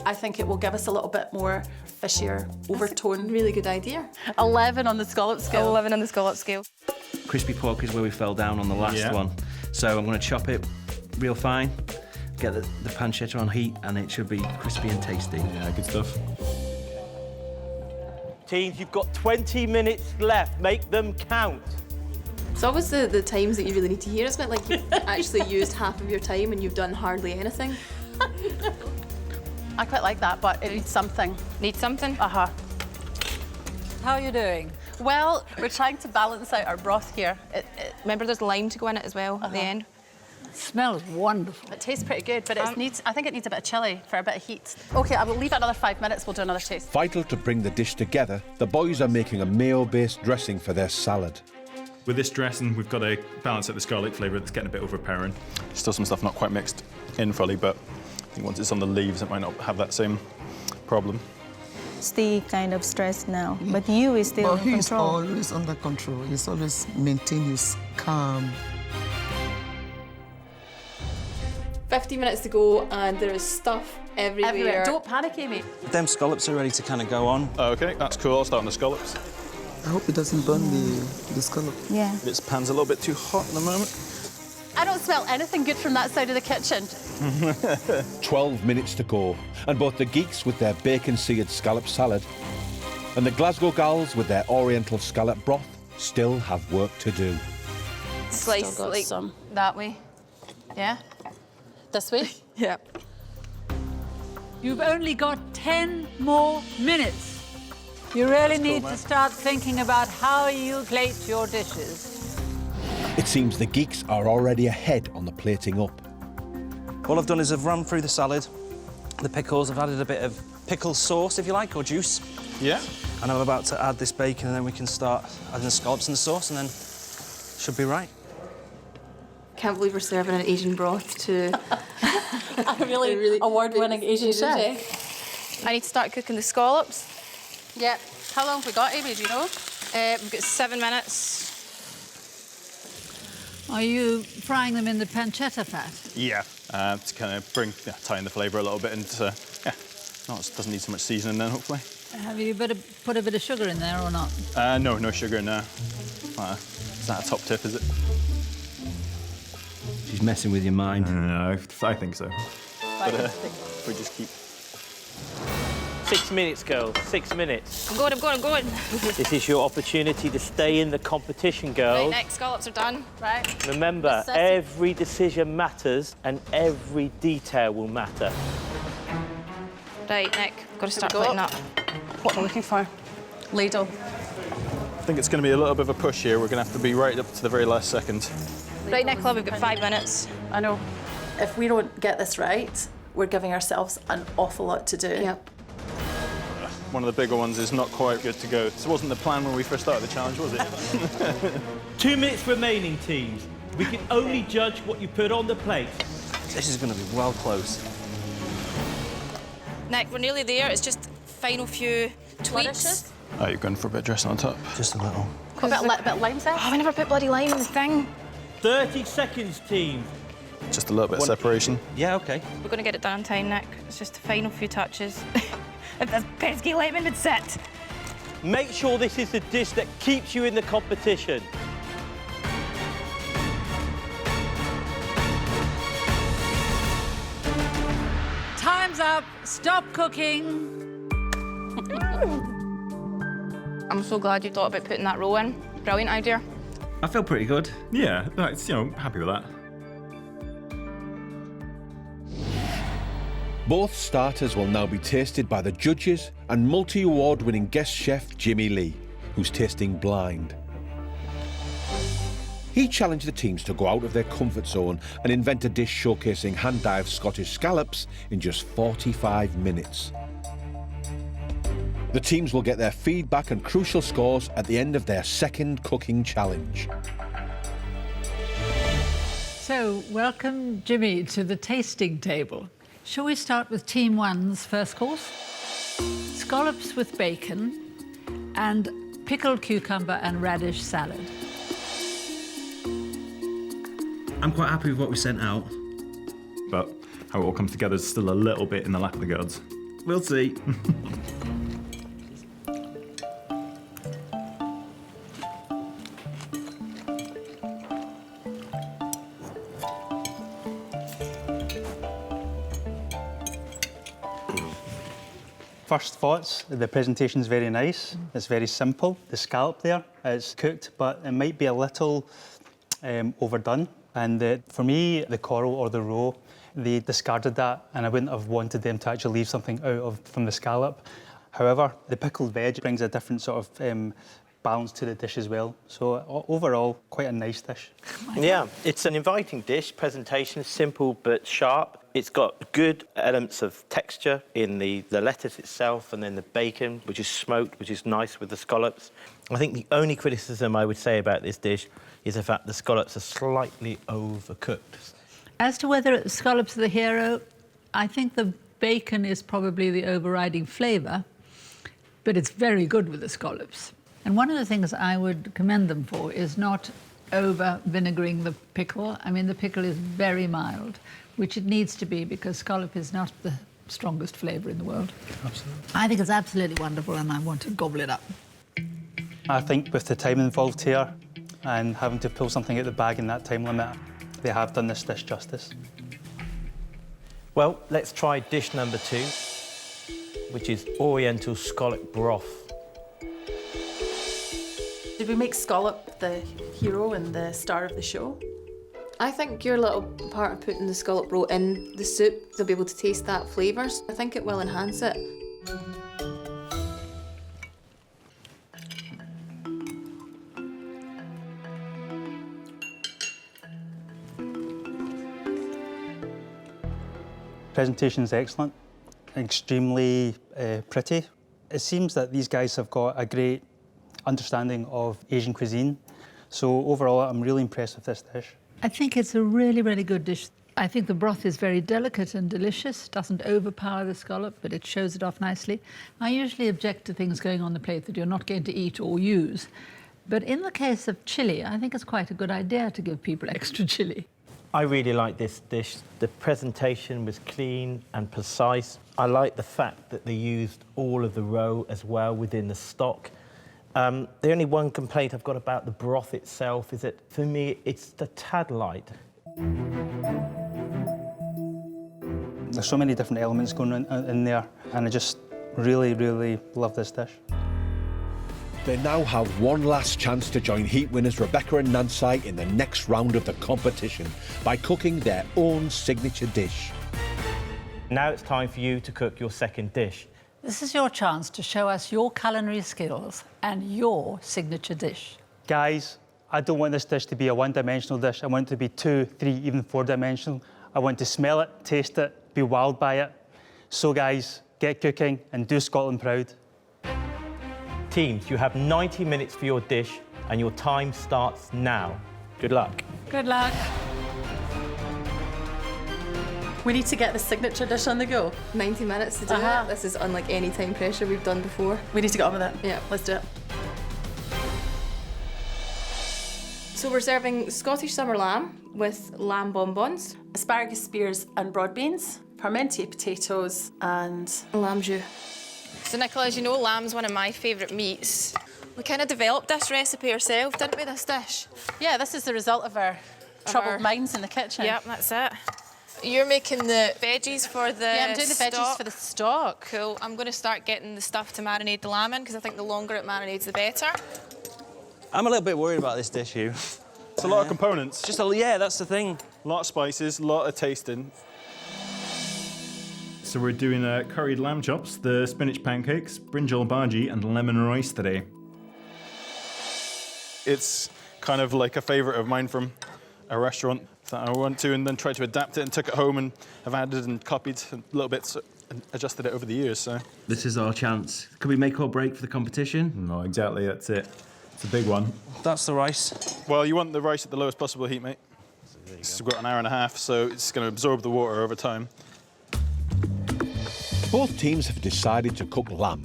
I think it will give us a little bit more fishier overtone. Really good idea. 11 on the scallop scale. 11 on the scallop scale. Crispy pork is where we fell down on the last one. So I'm going to chop it real fine, get the pancetta on heat, and it should be crispy and tasty. Yeah, good stuff. Teams, you've got 20 minutes left. Make them count. It's always the times that you really need to hear, isn't it? Like you've actually used half of your time and you've done hardly anything. I quite like that, but it needs something. Need something? Uh-huh. How are you doing? Well, we're trying to balance out our broth here. Remember, there's lime to go in it as well at the end. It smells wonderful. It tastes pretty good, but I think it needs a bit of chilli for a bit of heat. OK, I will leave it another 5 minutes. We'll do another taste. Vital to bring the dish together, the boys are making a mayo-based dressing for their salad. With this dressing, we've got to balance out the garlic flavour that's getting a bit overpowering. Still some stuff not quite mixed in fully, but I think once it's on the leaves, it might not have that same problem. Steve kind of stressed now, but you is still in he's control. always under control. He's always maintain his calm. 50 minutes to go and there is stuff everywhere. Don't panic, Amy. Them scallops are ready to kind of go on. OK, that's cool. I'll start on the scallops. I hope it doesn't burn the scallop. Yeah. This pan's a little bit too hot at the moment. I don't smell anything good from that side of the kitchen. 12 minutes to go, and both the Geeks with their bacon-seared scallop salad and the Glasgow Gals with their oriental scallop broth still have work to do. Slice like some. that way. Yeah? This way? Yeah. You've only got 10 more minutes. You really need to start thinking about how you plate your dishes. It seems the Geeks are already ahead on the plating up. All I've done is I've run through the salad, the pickles, I've added a bit of pickle sauce, if you like, or juice. Yeah. And I'm about to add this bacon, and then we can start adding the scallops in the sauce, and then should be right. Can't believe we're serving an Asian broth to A really award-winning Asian chef. I need to start cooking the scallops. Yeah. How long have we got, Amy, do you know? We've got 7 minutes. Are you frying them in the pancetta fat? Yeah, to kind of tie in the flavour a little bit and it doesn't need so much seasoning then, hopefully. Have you put a bit of sugar in there or not? No sugar, no. Is that a top tip, is it? She's messing with your mind. No, I think so. But we just keep... 6 minutes, girls, 6 minutes. I'm going. This is your opportunity to stay in the competition, girls. Right, next scallops are done. Right. Remember, every decision matters and every detail will matter. Right, Nick, got to start plating up. What we're looking for. Ladle. I think it's going to be a little bit of a push here. We're going to have to be right up to the very last second. Right, Nicola, we've got 5 minutes. I know. If we don't get this right, we're giving ourselves an awful lot to do. Yep. One of the bigger ones is not quite good to go. This wasn't the plan when we first started the challenge, was it? 2 minutes remaining, teams. We can only judge what you put on the plate. This is going to be well close. Nick, we're nearly there. It's just final few tweaks. Oh, you're going for a bit of dressing on top? Just a little. Put a bit of lime zest. Oh, we never put bloody lime in the thing. 30 seconds, team. Just a little bit of separation. Yeah, OK. We're going to get it done in time, Nick. It's just the final few touches. If this pesky lemon would sit. Make sure this is the dish that keeps you in the competition. Time's up. Stop cooking. I'm so glad you thought about putting that roll in. Brilliant idea. I feel pretty good. Yeah, that's, happy with that. Both starters will now be tasted by the judges and multi-award-winning guest chef Jimmy Lee, who's tasting blind. He challenged the teams to go out of their comfort zone and invent a dish showcasing hand-dyed Scottish scallops in just 45 minutes. The teams will get their feedback and crucial scores at the end of their second cooking challenge. So, welcome, Jimmy, to the tasting table. Shall we start with Team 1's first course? Scallops with bacon and pickled cucumber and radish salad. I'm quite happy with what we sent out. But how it all comes together is still a little bit in the lap of the gods. We'll see. First thoughts, the presentation's very nice. It's very simple. The scallop there is cooked, but it might be a little overdone. And for me, the coral or the roe, they discarded that, and I wouldn't have wanted them to actually leave something out from the scallop. However, the pickled veg brings a different sort of balance to the dish as well. So overall, quite a nice dish. Yeah, it's an inviting dish. Presentation is simple but sharp. It's got good elements of texture in the lettuce itself and then the bacon, which is smoked, which is nice with the scallops. I think the only criticism I would say about this dish is the fact the scallops are slightly overcooked. As to whether scallops are the hero, I think the bacon is probably the overriding flavour, but it's very good with the scallops. And one of the things I would commend them for is not over-vinegaring the pickle. I mean, the pickle is very mild, which it needs to be because scallop is not the strongest flavour in the world. Absolutely. I think it's absolutely wonderful and I want to gobble it up. I think with the time involved here and having to pull something out the bag in that time limit, they have done this dish justice. Well, let's try dish number 2, which is Oriental scallop broth. Did we make scallop the hero and the star of the show? I think your little part of putting the scallop roe in the soup, they'll be able to taste that flavours. I think it will enhance it. Presentation's excellent, extremely pretty. It seems that these guys have got a great understanding of Asian cuisine. So overall, I'm really impressed with this dish. I think it's a really, really good dish. I think the broth is very delicate and delicious, doesn't overpower the scallop, but it shows it off nicely. I usually object to things going on the plate that you're not going to eat or use. But in the case of chilli, I think it's quite a good idea to give people extra chilli. I really like this dish. The presentation was clean and precise. I like the fact that they used all of the roe as well within the stock. The only one complaint I've got about the broth itself is that, for me, it's the tad light. There's so many different elements going on in there, and I just really, really love this dish. They now have one last chance to join heat winners Rebecca and Nancy in the next round of the competition by cooking their own signature dish. Now it's time for you to cook your second dish. This is your chance to show us your culinary skills and your signature dish. Guys, I don't want this dish to be a one-dimensional dish. I want it to be 2, 3, even 4-dimensional. I want to smell it, taste it, be wowed by it. So guys, get cooking and do Scotland proud. Teams, you have 90 minutes for your dish and your time starts now. Good luck. Good luck. We need to get the signature dish on the go. 90 minutes to do it. This is unlike any time pressure we've done before. We need to get on with it. Yeah. Let's do it. So we're serving Scottish summer lamb with lamb bonbons, asparagus spears and broad beans, parmentier potatoes and lamb jus. So Nicola, as you know, lamb's one of my favourite meats. We kind of developed this recipe ourselves, didn't we, this dish? Yeah, this is the result of our troubled minds in the kitchen. Yep, that's it. You're making the veggies for the Yeah, I'm doing the veggies for the stock. Cool. I'm going to start getting the stuff to marinate the lamb in because I think the longer it marinates, the better. I'm a little bit worried about this dish, Hugh. It's a lot of components. Yeah, that's the thing. A lot of spices, a lot of tasting. So we're doing curried lamb chops, the spinach pancakes, brinjal bhaji, and lemon rice today. It's kind of like a favourite of mine from a restaurant that I went to and then tried to adapt it and took it home and have added and copied a little bit and adjusted it over the years. So This is our chance. Could we make or break for the competition? No, exactly, that's it. It's a big one. That's the rice. Well, you want the rice at the lowest possible heat, mate. We've got an hour and a half, so it's going to absorb the water over time. Both teams have decided to cook lamb.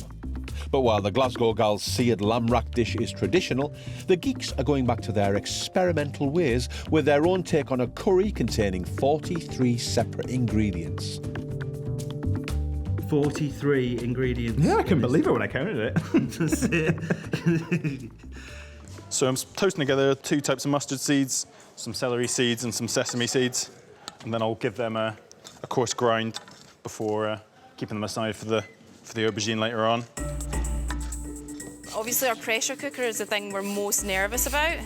But while the Glasgow Gals' seared lamb rack dish is traditional, the Geeks are going back to their experimental ways with their own take on a curry containing 43 separate ingredients. 43 ingredients. Yeah, I couldn't believe it when I counted it. That's it. So I'm toasting together 2 types of mustard seeds, some celery seeds and some sesame seeds, and then I'll give them a coarse grind before keeping them aside for the aubergine later on. Obviously, our pressure cooker is the thing we're most nervous about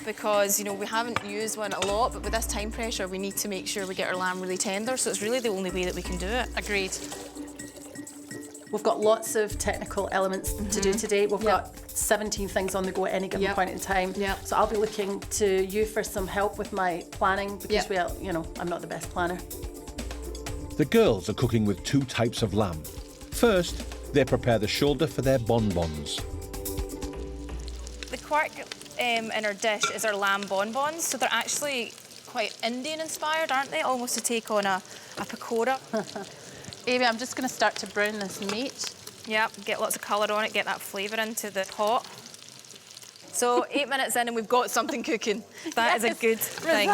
because, you know, we haven't used one a lot, but with this time pressure, we need to make sure we get our lamb really tender, so it's really the only way that we can do it. Agreed. We've got lots of technical elements to do today. We've got 17 things on the go at any given point in time. So I'll be looking to you for some help with my planning because I'm not the best planner. The girls are cooking with 2 types of lamb. First, they prepare the shoulder for their bonbons. The quirk in our dish is our lamb bonbons, so they're actually quite Indian-inspired, aren't they? Almost to take on a pakora. Amy, I'm just going to start to brown this meat. Yep, get lots of colour on it, get that flavour into the pot. So 8 minutes in and we've got something cooking. That is a good thing.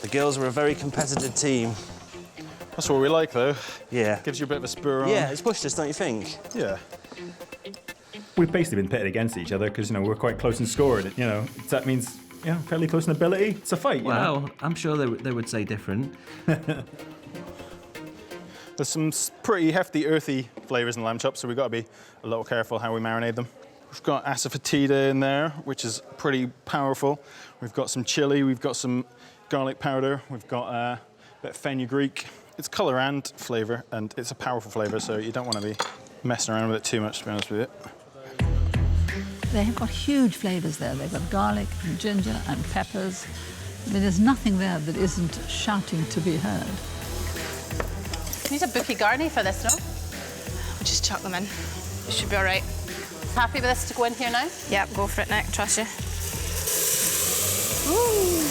The girls are a very competitive team. That's what we like, though. Yeah. Gives you a bit of a spur on. Yeah, it's pushed us, don't you think? Yeah. We've basically been pitted against each other because, we're quite close in score. And, that means, fairly close in ability. It's a fight, Well, I'm sure they would say different. There's some pretty hefty, earthy flavours in lamb chops, so we've got to be a little careful how we marinate them. We've got asafoetida in there, which is pretty powerful. We've got some chilli, we've got some garlic powder, we've got a bit of fenugreek. It's colour and flavour, and it's a powerful flavour, so you don't want to be messing around with it too much, to be honest with you. They have got huge flavours there. They've got garlic and ginger and peppers. I mean, there's nothing there that isn't shouting to be heard. Need a bouquet garni for this, no? We'll just chuck them in. It should be all right. Happy with this to go in here now? Yep, go for it, Nick. Trust you. Ooh.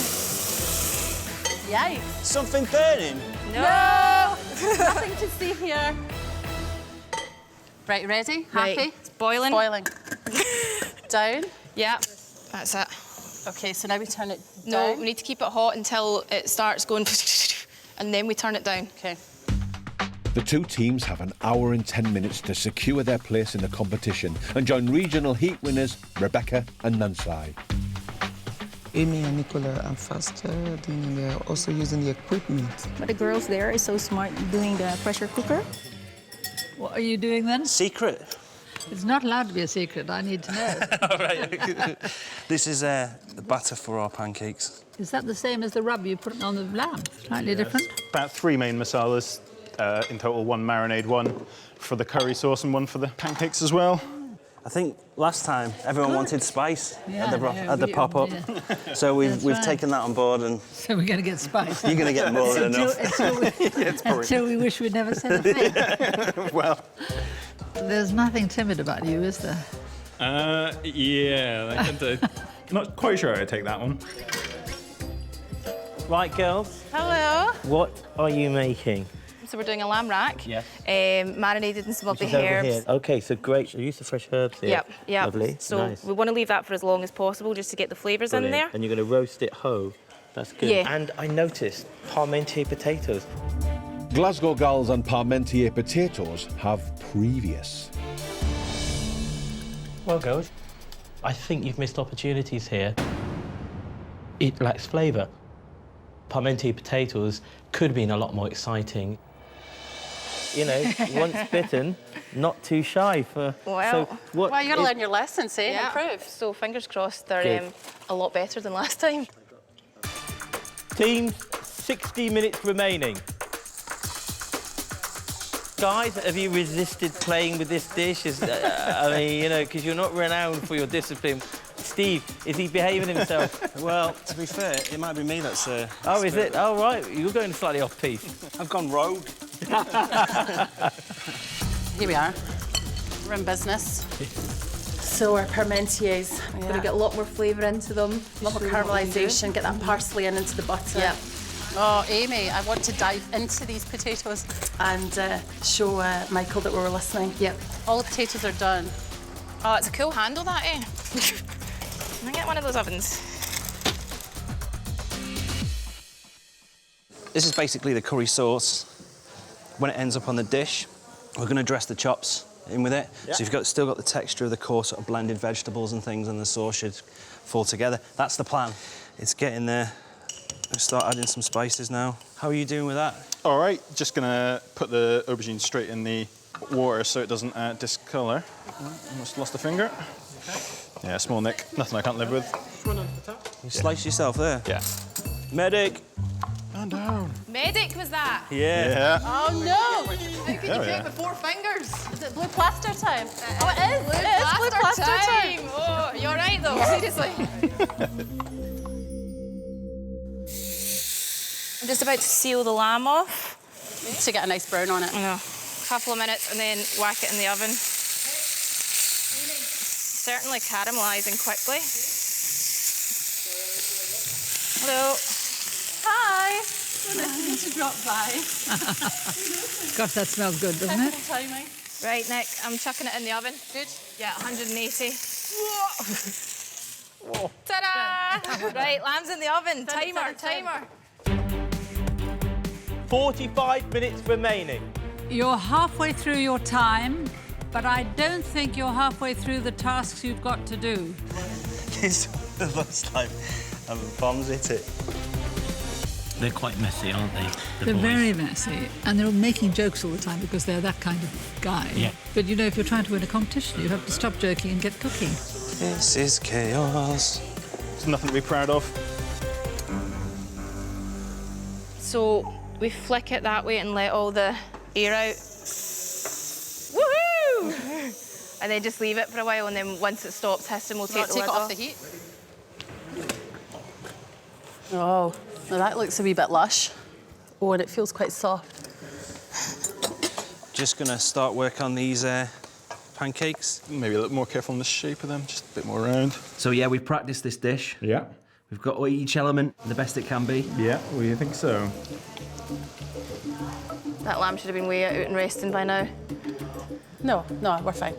Yikes. Something burning? No! Nothing to see here. Right, ready? Right. Happy? It's boiling. Boiling. Down? Yep, that's it. OK, so now we turn it down? No, we need to keep it hot until it starts going and then we turn it down. OK. The 2 teams have an hour and 10 minutes to secure their place in the competition and join regional heat winners Rebecca and Nansai. Amy and Nicola are faster, they're also using the equipment. But the girls there are so smart doing the pressure cooker. What are you doing then? Secret. It's not allowed to be a secret. I need to know. All right. This is the batter for our pancakes. Is that the same as the rub you put on the lamb? Slightly different? About 3 main masalas in total, 1 marinade, 1 for the curry sauce and 1 for the pancakes as well. I think last time everyone wanted spice at the pop-up. Yeah. So we've taken that on board and... So we're going to get spice. You're going to get more than enough. Until we wish we'd never said a thing. Well... There's nothing timid about you, is there? Yeah, not quite sure how to take that one. Right, girls, Hello. what are you making? So we're doing a lamb rack. Yes. Marinated in some lovely Which is over herbs. here. OK, so great. So use the fresh herbs here. Yep, yep. Lovely. So nice. we want to leave that for as long as possible just to get the flavours in Brilliant. there. And you're going to roast it whole. That's good. Yeah. And I noticed Parmentier potatoes. Glasgow Gals and Parmentier potatoes have previous. Well, girls, I think you've missed opportunities here. It lacks flavour. Parmentier potatoes could have been a lot more exciting. You know, once bitten, not too shy for... Well, so what Well, you got to is- learn your lessons, eh? Yeah. Improve. So fingers crossed they're Good. a lot better than last time. Teams, 60 minutes remaining. Guys, have you resisted playing with this dish? I mean, you know, because you're not renowned for your discipline. Steve, is he behaving himself? Well, To be fair, it might be me that's... oh, is it? Oh, right. You're going slightly off-piste. I've gone rogue. Here we are. We're in business. So our Parmentiers. I'm going to get a lot more flavour into them. A lot more caramelisation, get that parsley in into the butter. Yeah. Oh, Amy, I want to dive into these potatoes and show Michael that we were listening. Yep. All the potatoes are done. Oh, it's a cool handle, that, eh? Can I get one of those ovens? This is basically the curry sauce. When it ends up on the dish, we're going to dress the chops in with it. Yeah. So you've still got the texture of the coarse sort of blended vegetables and things, and the sauce should fall together. That's the plan. It's getting there. Let's start adding some spices now. How are you doing with that? All right, just gonna put the aubergine straight in the water so it doesn't discolour. Almost lost a finger. Okay. Yeah, small nick. Nothing I can't live with. You slice yourself there. Yeah. Medic. And down. Medic was that? Yeah. Oh, no! How can you Oh, do yeah. it with 4 fingers? Is it blue plaster time? Oh, it is! Blue It is blue plaster time! Oh, you're right though, seriously. I'm just about to seal the lamb off. To get a nice brown on it. I know. Couple of minutes and then whack it in the oven. Certainly caramelising quickly. Hello. Hi! Nice to drop by. Gosh, that smells good, doesn't it? Timing. Right, Nick, I'm chucking it in the oven. Good. Yeah, 180. Whoa. Ta-da! Right, lamb's in the oven. Timer. 45 minutes remaining. You're halfway through your time, but I don't think you're halfway through the tasks you've got to do. It's the first time I've bombs hit it. They're quite messy, aren't they? They're very messy, and they're making jokes all the time because they're that kind of guy. Yeah. But you know, if you're trying to win a competition, you have to stop joking and get cooking. This is chaos. There's nothing to be proud of. So we flick it that way and let all the air out. Woohoo! And then just leave it for a while, and then once it stops hissing, we'll take the lid it off the heat. Oh, now that looks a wee bit lush. Oh, and it feels quite soft. Just gonna start work on these pancakes. Maybe a little more careful on the shape of them, just a bit more round. So yeah, we've practiced this dish. Yeah. We've got each element the best it can be. Yeah, well, you think so? That lamb should have been way out and resting by now. No, we're fine.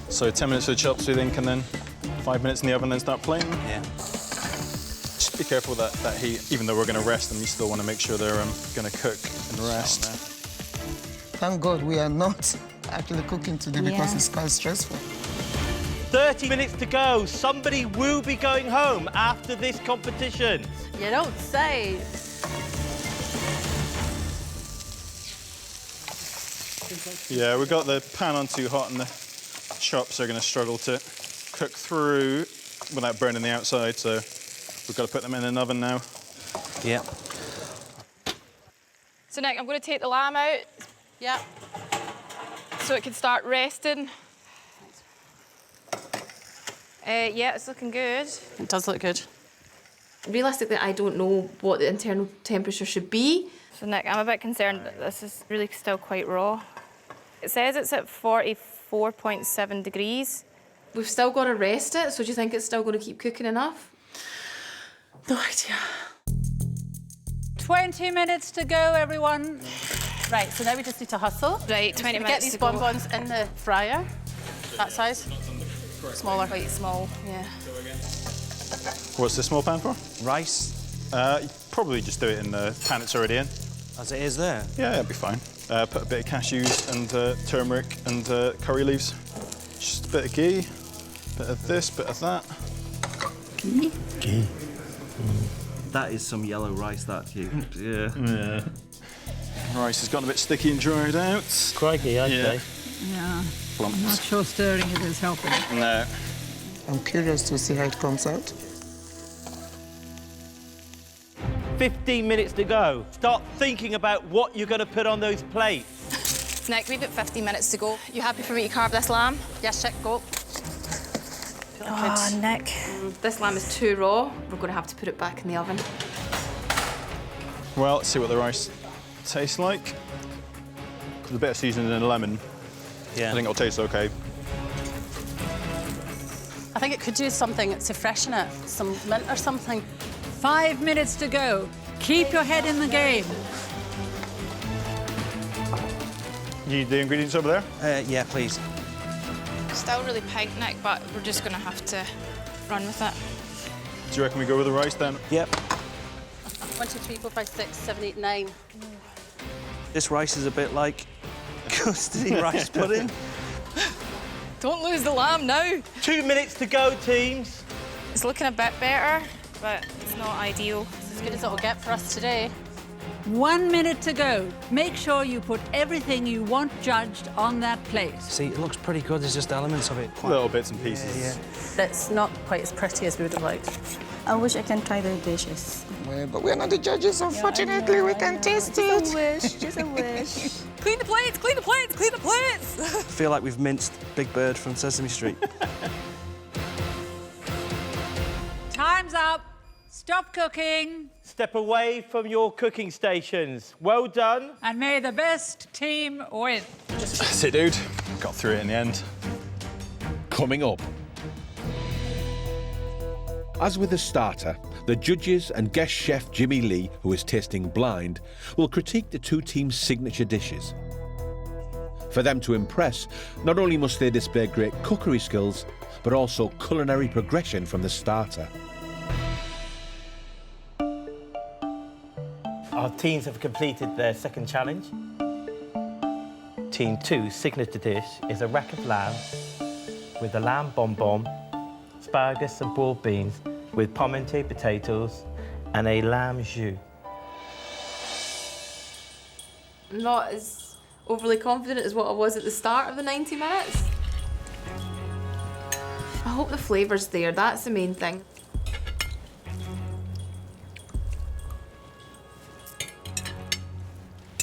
So 10 minutes for the chops, we think, and then 5 minutes in the oven, then start plating. Yeah. Just be careful with that heat. Even though we're going to rest them, you still want to make sure they're going to cook and rest. Thank God we are not actually cooking today because it's quite stressful. 30 minutes to go. Somebody will be going home after this competition. You don't say. Yeah, we've got the pan on too hot and the chops are going to struggle to cook through without burning the outside, so we've got to put them in an oven now. Yeah. So Nick, I'm going to take the lamb out. Yeah. So it can start resting. Yeah, it's looking good. It does look good. Realistically, I don't know what the internal temperature should be. So Nick, I'm a bit concerned that this is really still quite raw. It says it's at 44.7 degrees. We've still got to rest it, so do you think it's still going to keep cooking enough? No idea. 20 minutes to go, everyone. Right, so now we just need to hustle. Right, 20 minutes Get these to go. bonbons in the fryer. That size. Smaller. Quite small, yeah. What's the small pan for? Rice. You probably just do it in the pan it's already in. As it is there? Yeah, it'll be fine. Put a bit of cashews and turmeric and curry leaves. Just a bit of ghee, bit of this, bit of that. Ghee? Ghee. That is some yellow rice, that, you. Yeah. Yeah. Rice has gotten a bit sticky and dried out. Crikey, I'd say. Yeah. Plumps. I'm not sure stirring it is helping. No. I'm curious to see how it comes out. 15 minutes to go. Start thinking about what you're going to put on those plates. Nick, we've got 15 minutes to go. You happy for me to carve this lamb? Yes, check, go. Oh, Nick. This lamb is too raw. We're going to have to put it back in the oven. Well, let's see what the rice tastes like. With a bit of seasoning and a lemon, yeah. I think it'll taste okay. I think it could use something to freshen it, some mint or something. 5 minutes to go. Keep your head in the game. You need the ingredients over there? Yeah, please. Still really pink, Nick, but we're just going to have to run with it. Do you reckon we go with the rice then? Yep. 1, 2, 3, 4, 5, 6, 7, 8, 9. This rice is a bit like custardy rice pudding. Don't lose the lamb now. 2 minutes to go, teams. It's looking a bit better, but it's not ideal. It's as good as it'll get for us today. 1 minute to go. Make sure you put everything you want judged on that plate. See, it looks pretty good. There's just elements of it. Little bits and pieces. Yeah. It's not quite as pretty as we would have liked. I wish I can try their dishes. Well, but we're not the judges, unfortunately. We can taste it. Just a wish, just a wish. Clean the plates, clean the plates, clean the plates! I feel like we've minced Big Bird from Sesame Street. Time's up. Stop cooking. Step away from your cooking stations. Well done. And may the best team win. That's it, dude. Got through it in the end. Coming up. As with the starter, the judges and guest chef Jimmy Lee, who is tasting blind, will critique the two teams' signature dishes. For them to impress, not only must they display great cookery skills, but also culinary progression from the starter. Our teams have completed their second challenge. Team 2's signature dish is a rack of lamb with a lamb bonbon, asparagus and boiled beans with Parmentier potatoes and a lamb jus. I'm not as overly confident as what I was at the start of the 90 minutes. I hope the flavour's there, that's the main thing.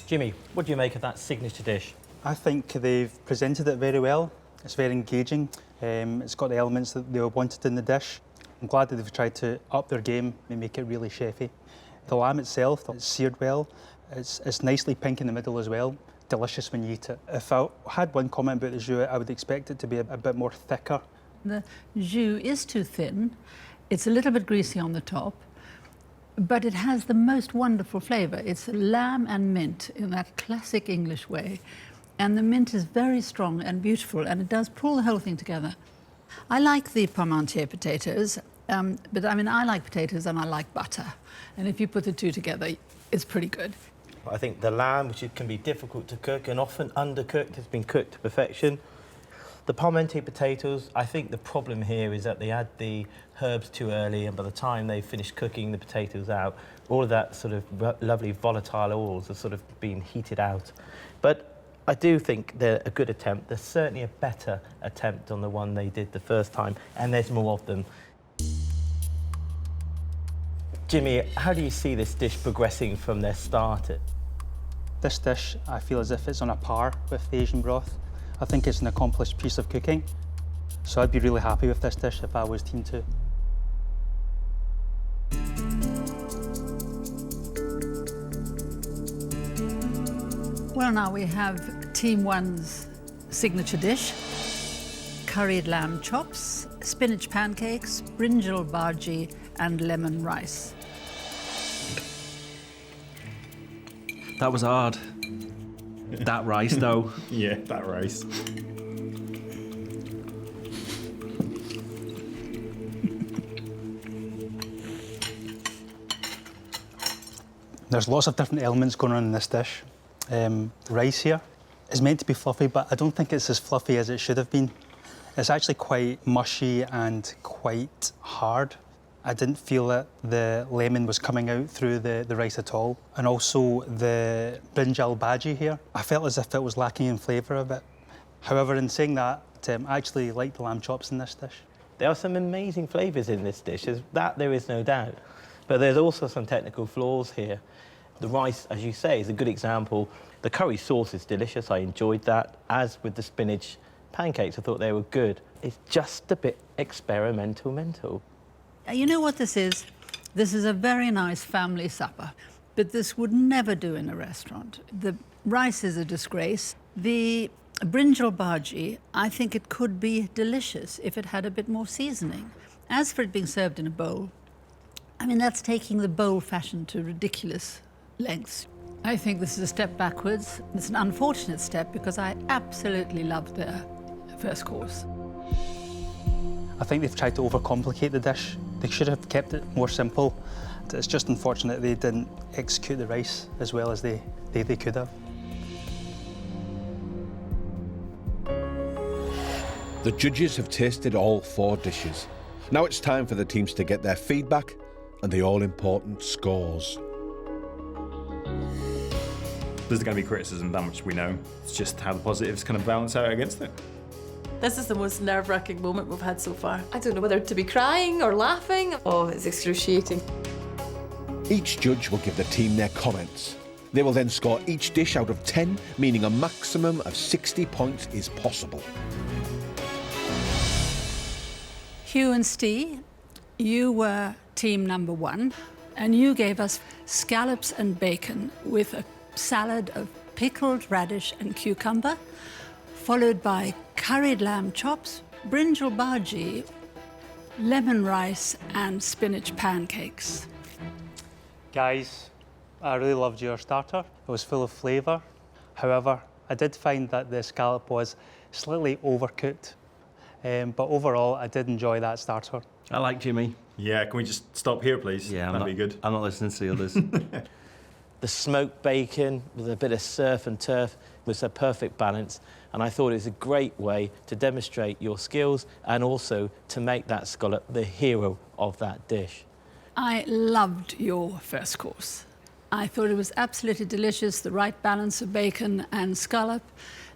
Jimmy, what do you make of that signature dish? I think they've presented it very well. It's very engaging. It's got the elements that they wanted in the dish. I'm glad that they've tried to up their game and make it really chefy. The lamb itself, it's seared well. It's nicely pink in the middle as well. Delicious when you eat it. If I had one comment about the jus, I would expect it to be a bit more thicker. The jus is too thin. It's a little bit greasy on the top, but it has the most wonderful flavour. It's lamb and mint in that classic English way. And the mint is very strong and beautiful, and it does pull the whole thing together. I like the Parmentier potatoes, but I mean, I like potatoes and I like butter. And if you put the two together, it's pretty good. I think the lamb, which can be difficult to cook and often undercooked, has been cooked to perfection. The Parmentier potatoes, I think the problem here is that they add the herbs too early, and by the time they finish cooking the potatoes out, all of that sort of lovely volatile oils have sort of been heated out. But I do think they're a good attempt. They're certainly a better attempt on the one they did the first time, and there's more of them. Jimmy, how do you see this dish progressing from their starter? This dish, I feel as if it's on a par with the Asian broth. I think it's an accomplished piece of cooking. So I'd be really happy with this dish if I was Team 2. Well, now we have Team 1's signature dish. Curried lamb chops, spinach pancakes, brinjal bhaji, and lemon rice. That was hard. That rice, though. Yeah, that rice. There's lots of different elements going on in this dish. Rice here is meant to be fluffy, but I don't think it's as fluffy as it should have been. It's actually quite mushy and quite hard. I didn't feel that the lemon was coming out through the rice at all. And also the brinjal bhaji here, I felt as if it was lacking in flavour a bit. However, in saying that, I actually like the lamb chops in this dish. There are some amazing flavours in this dish, that there is no doubt. But there's also some technical flaws here. The rice, as you say, is a good example. The curry sauce is delicious, I enjoyed that. As with the spinach pancakes, I thought they were good. It's just a bit experimental. You know what this is? This is a very nice family supper, but this would never do in a restaurant. The rice is a disgrace. The brinjal bhaji, I think it could be delicious if it had a bit more seasoning. As for it being served in a bowl, I mean, that's taking the bowl fashion to ridiculous lengths. I think this is a step backwards. It's an unfortunate step because I absolutely loved their first course. I think they've tried to overcomplicate the dish. They should have kept it more simple. It's just unfortunate they didn't execute the rice as well as they could have. The judges have tasted all 4 dishes. Now it's time for the teams to get their feedback and the all-important scores. There's going to be criticism, that much we know. It's just how the positives kind of balance out against it. This is the most nerve-wracking moment we've had so far. I don't know whether to be crying or laughing. Oh, it's excruciating. Each judge will give the team their comments. They will then score each dish out of 10, meaning a maximum of 60 points is possible. Hugh and Steve, you were team number 1, and you gave us scallops and bacon with a salad of pickled radish and cucumber, followed by curried lamb chops, brinjal bhaji, lemon rice and spinach pancakes. Guys, I really loved your starter. It was full of flavour. However, I did find that the scallop was slightly overcooked. But overall, I did enjoy that starter. I like Jimmy. Yeah, can we just stop here, please? Yeah, that'd be good. I'm not listening to the others. The smoked bacon with a bit of surf and turf was a perfect balance, and I thought it was a great way to demonstrate your skills and also to make that scallop the hero of that dish. I loved your first course. I thought it was absolutely delicious, the right balance of bacon and scallop.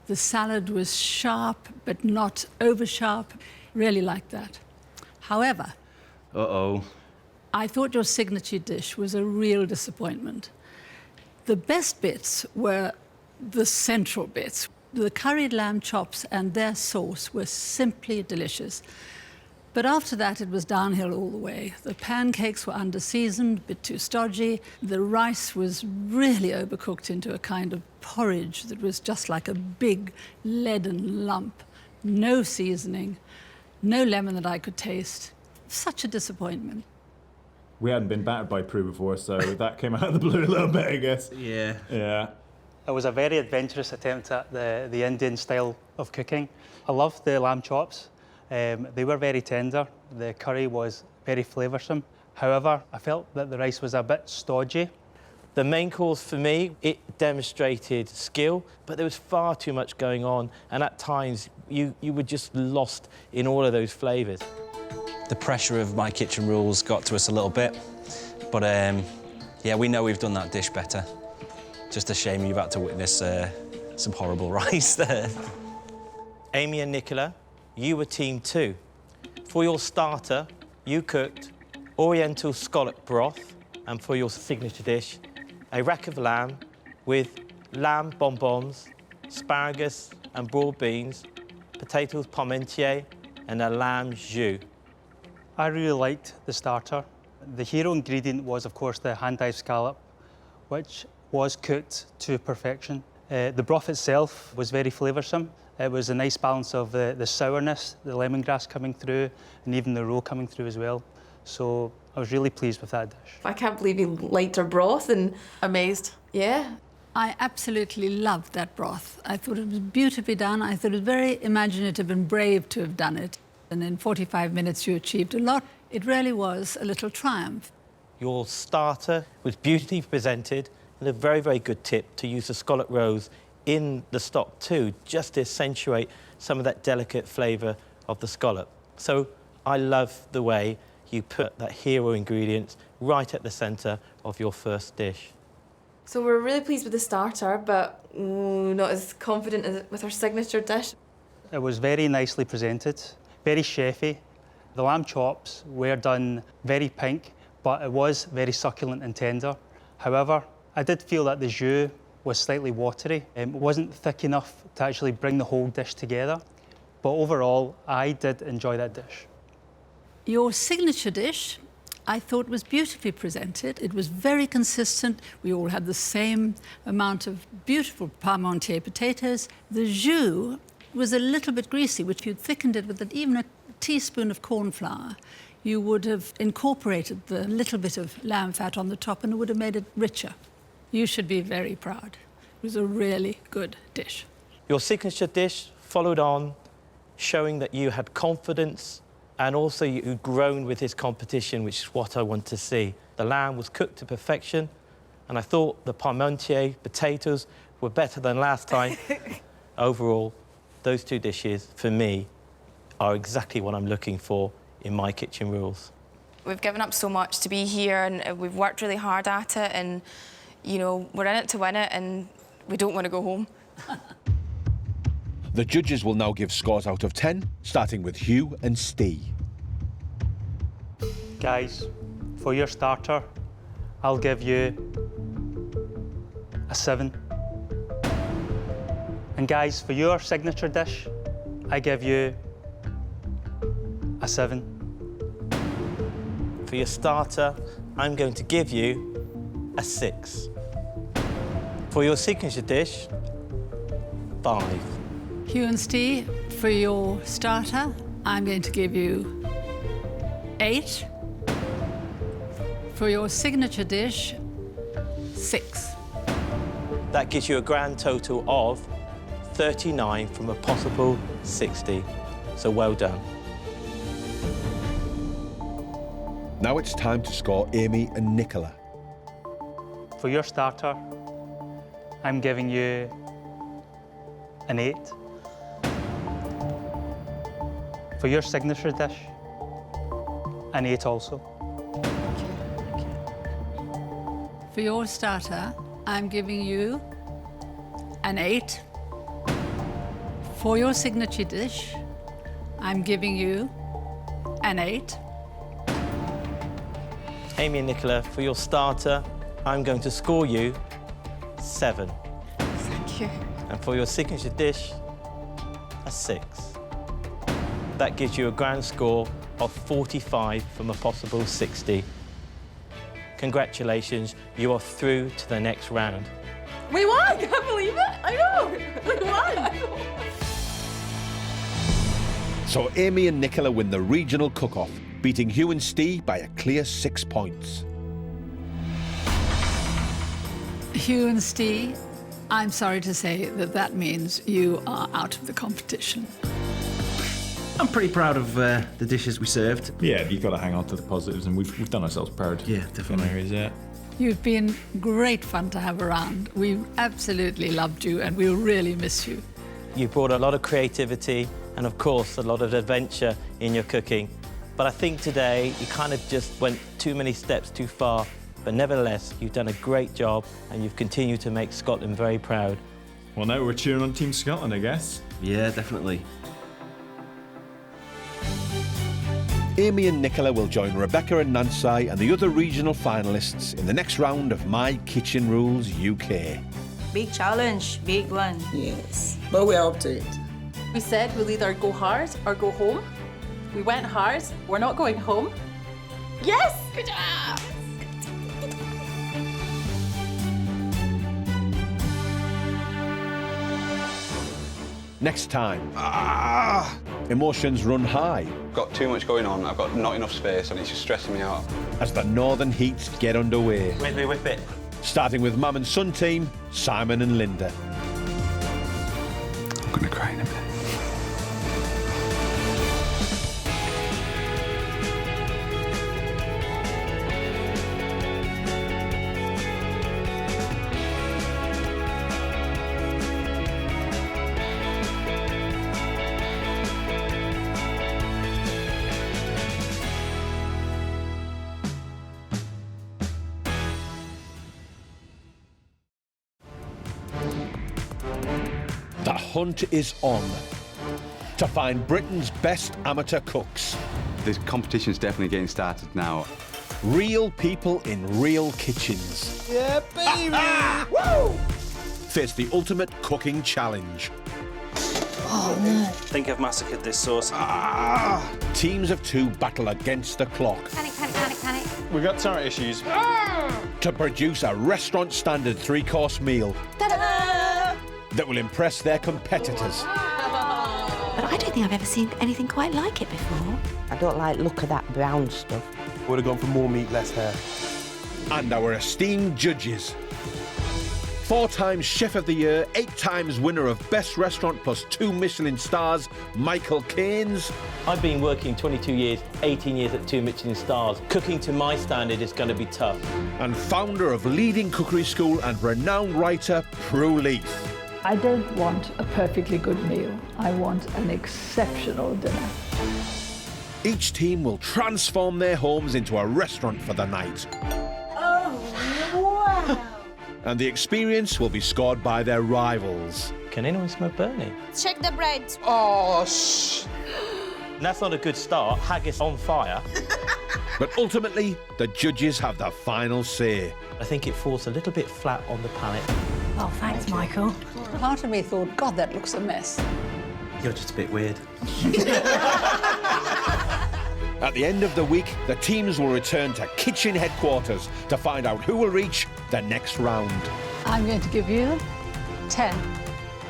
The salad was sharp, but not over sharp. Really liked that. However, I thought your signature dish was a real disappointment. The best bits were the central bits. The curried lamb chops and their sauce were simply delicious. But after that, it was downhill all the way. The pancakes were under-seasoned, a bit too stodgy. The rice was really overcooked into a kind of porridge that was just like a big leaden lump. No seasoning, no lemon that I could taste. Such a disappointment. We hadn't been battered by Prue before, so that came out of the blue a little bit, I guess. Yeah. Yeah. It was a very adventurous attempt at the Indian style of cooking. I loved the lamb chops. They were very tender. The curry was very flavoursome. However, I felt that the rice was a bit stodgy. The main course for me, it demonstrated skill, but there was far too much going on, and at times you were just lost in all of those flavours. The pressure of my kitchen rules got to us a little bit, but yeah, we know we've done that dish better. Just a shame you've had to witness some horrible rice there. Amy and Nicola, you were team 2. For your starter, you cooked Oriental scallop broth, and for your signature dish, a rack of lamb with lamb bonbons, asparagus and broad beans, potatoes parmentier, and a lamb jus. I really liked the starter. The hero ingredient was, of course, the hand-dyed scallop, which was cooked to perfection. The broth itself was very flavoursome. It was a nice balance of the sourness, the lemongrass coming through, and even the roe coming through as well. So I was really pleased with that dish. I can't believe you liked our broth and... Amazed. Yeah. I absolutely loved that broth. I thought it was beautifully done. I thought it was very imaginative and brave to have done it. And in 45 minutes you achieved a lot. It really was a little triumph. Your starter was beautifully presented, and a very, very good tip to use the scallop roes in the stock too, just to accentuate some of that delicate flavour of the scallop. So I love the way you put that hero ingredient right at the centre of your first dish. So we're really pleased with the starter, but not as confident with our signature dish. It was very nicely presented, very chefy. The lamb chops were done very pink, but it was very succulent and tender. However, I did feel that the jus was slightly watery. It wasn't thick enough to actually bring the whole dish together. But overall, I did enjoy that dish. Your signature dish, I thought, was beautifully presented. It was very consistent. We all had the same amount of beautiful Parmentier potatoes. The jus was a little bit greasy, which you'd thickened it with even a teaspoon of corn flour. You would have incorporated the little bit of lamb fat on the top and it would have made it richer. You should be very proud. It was a really good dish. Your signature dish followed on, showing that you had confidence and also you'd grown with this competition, which is what I want to see. The lamb was cooked to perfection, and I thought the Parmentier potatoes were better than last time. Overall, those two dishes, for me, are exactly what I'm looking for in my kitchen rules. We've given up so much to be here, and we've worked really hard at it, and, you know, we're in it to win it, and we don't want to go home. The judges will now give scores out of 10, starting with Hugh and Steve. Guys, for your starter, I'll give you a 7. And guys, for your signature dish, I give you a 7. For your starter, I'm going to give you a 6. For your signature dish, 5. Hugh and Steve, for your starter, I'm going to give you 8. For your signature dish, 6. That gives you a grand total of 39 from a possible 60. So well done. Now it's time to score Amy and Nicola. For your starter, I'm giving you an 8. For your signature dish, an 8 also. For your starter, I'm giving you an 8. For your signature dish, I'm giving you an 8. Amy and Nicola, for your starter, I'm going to score you 7. Thank you. And for your signature dish, a 6. That gives you a grand score of 45 from a possible 60. Congratulations, you are through to the next round. We won! I can't believe it! I know! We won! So Amy and Nicola win the regional cook-off, beating Hugh and Steve by a clear 6 points. Hugh and Steve, I'm sorry to say that means you are out of the competition. I'm pretty proud of the dishes we served. Yeah, you've got to hang on to the positives, and we've done ourselves proud. Yeah, definitely. In areas, yeah. You've been great fun to have around. We absolutely loved you and we'll really miss you. You brought a lot of creativity and, of course, a lot of adventure in your cooking. But I think today you kind of just went too many steps too far. But nevertheless, you've done a great job and you've continued to make Scotland very proud. Well, now we're cheering on Team Scotland, I guess. Yeah, definitely. Amy and Nicola will join Rebecca and Nancy and the other regional finalists in the next round of My Kitchen Rules UK. Big challenge, big one. Yes, but we're up to it. We said we'll either go hard or go home. We went hard. We're not going home. Yes! Good job! Next time. Emotions run high. Got too much going on, I've got not enough space and it's just stressing me out. As the northern heats get underway. Wait, whip it. Starting with Mum and Son team, Simon and Linda. I'm gonna cry in a bit. The hunt is on to find Britain's best amateur cooks. The competition's definitely getting started now. Real people in real kitchens. Yeah, baby! Woo! Face the ultimate cooking challenge. Oh, no. I think I've massacred this sauce. Teams of two battle against the clock. Panic, panic, panic, panic. We've got turret issues. To produce a restaurant standard 3-course meal. Ta-da! That will impress their competitors. But I don't think I've ever seen anything quite like it before. I don't like the look of that brown stuff. Would have gone for more meat, less hair. And our esteemed judges. 4 times Chef of the Year, 8 times winner of Best Restaurant plus 2 Michelin stars, Michael Caines. I've been working 22 years, 18 years at 2 Michelin stars. Cooking to my standard is going to be tough. And founder of leading cookery school and renowned writer, Prue Leith. I don't want a perfectly good meal. I want an exceptional dinner. Each team will transform their homes into a restaurant for the night. Oh, wow! And the experience will be scored by their rivals. Can anyone smell burning? Check the bread. Oh, shh. That's not a good start. Haggis on fire. But ultimately, the judges have the final say. I think it falls a little bit flat on the palate. Oh, thanks, Michael. Part of me thought, God, that looks a mess. You're just a bit weird. At the end of the week, the teams will return to kitchen headquarters to find out who will reach the next round. I'm going to give you 10.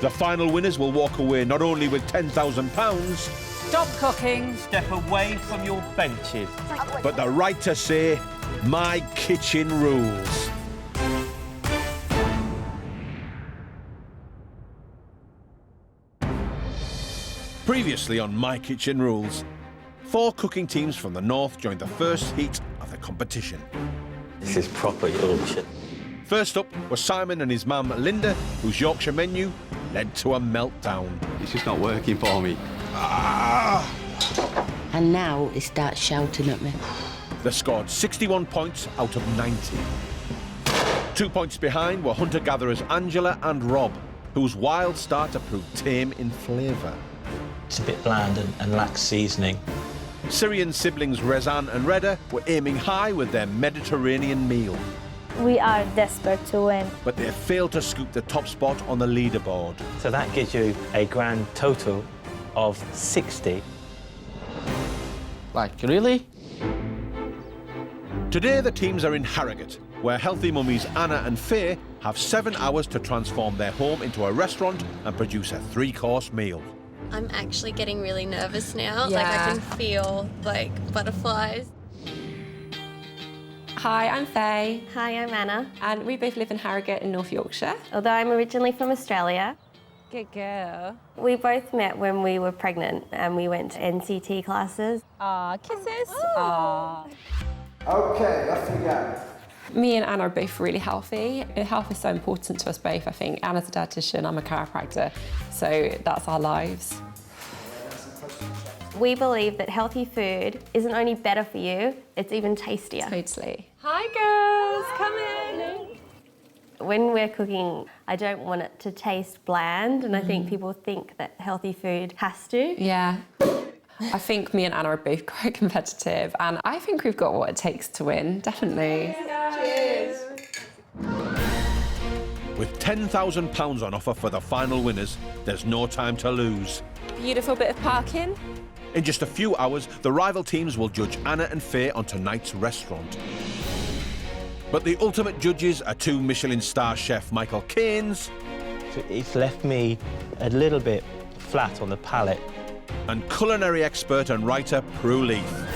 The final winners will walk away not only with £10,000, Stop cooking. Step away from your benches. but the right to say, my kitchen rules. Previously on My Kitchen Rules, 4 cooking teams from the north joined the first heat of the competition. This is proper Yorkshire. First up was Simon and his mum, Linda, whose Yorkshire menu led to a meltdown. It's just not working for me. And now he starts shouting at me. They scored 61 points out of 90. 2 points behind were hunter-gatherers Angela and Rob, whose wild starter proved tame in flavour. It's a bit bland and lacks seasoning. Syrian siblings Razan and Reda were aiming high with their Mediterranean meal. We are desperate to win. But they failed to scoop the top spot on the leaderboard. So that gives you a grand total of 60. Like, really? Today the teams are in Harrogate, where healthy mummies Anna and Faye have 7 hours to transform their home into a restaurant and produce a 3-course meal. I'm actually getting really nervous now. Yeah. Like I can feel like butterflies. Hi, I'm Faye. Hi, I'm Anna. And we both live in Harrogate in North Yorkshire. Although I'm originally from Australia. Good girl. We both met when we were pregnant and we went to NCT classes. Aw, kisses. Aw. OK, off we go. Me and Anna are both really healthy. Health is so important to us both, I think. Anna's a dietitian, I'm a chiropractor, so that's our lives. We believe that healthy food isn't only better for you, it's even tastier. Totally. Hi girls, come in. When we're cooking, I don't want it to taste bland, and I think people think that healthy food has to. Yeah. I think me and Anna are both quite competitive, and I think we've got what it takes to win, definitely. Cheers. With £10,000 on offer for the final winners, there's no time to lose. Beautiful bit of parking. In just a few hours, the rival teams will judge Anna and Faye on tonight's restaurant. But the ultimate judges are 2 Michelin star chef Michael Caines. So it's left me a little bit flat on the palate. and culinary expert and writer Prue Leith.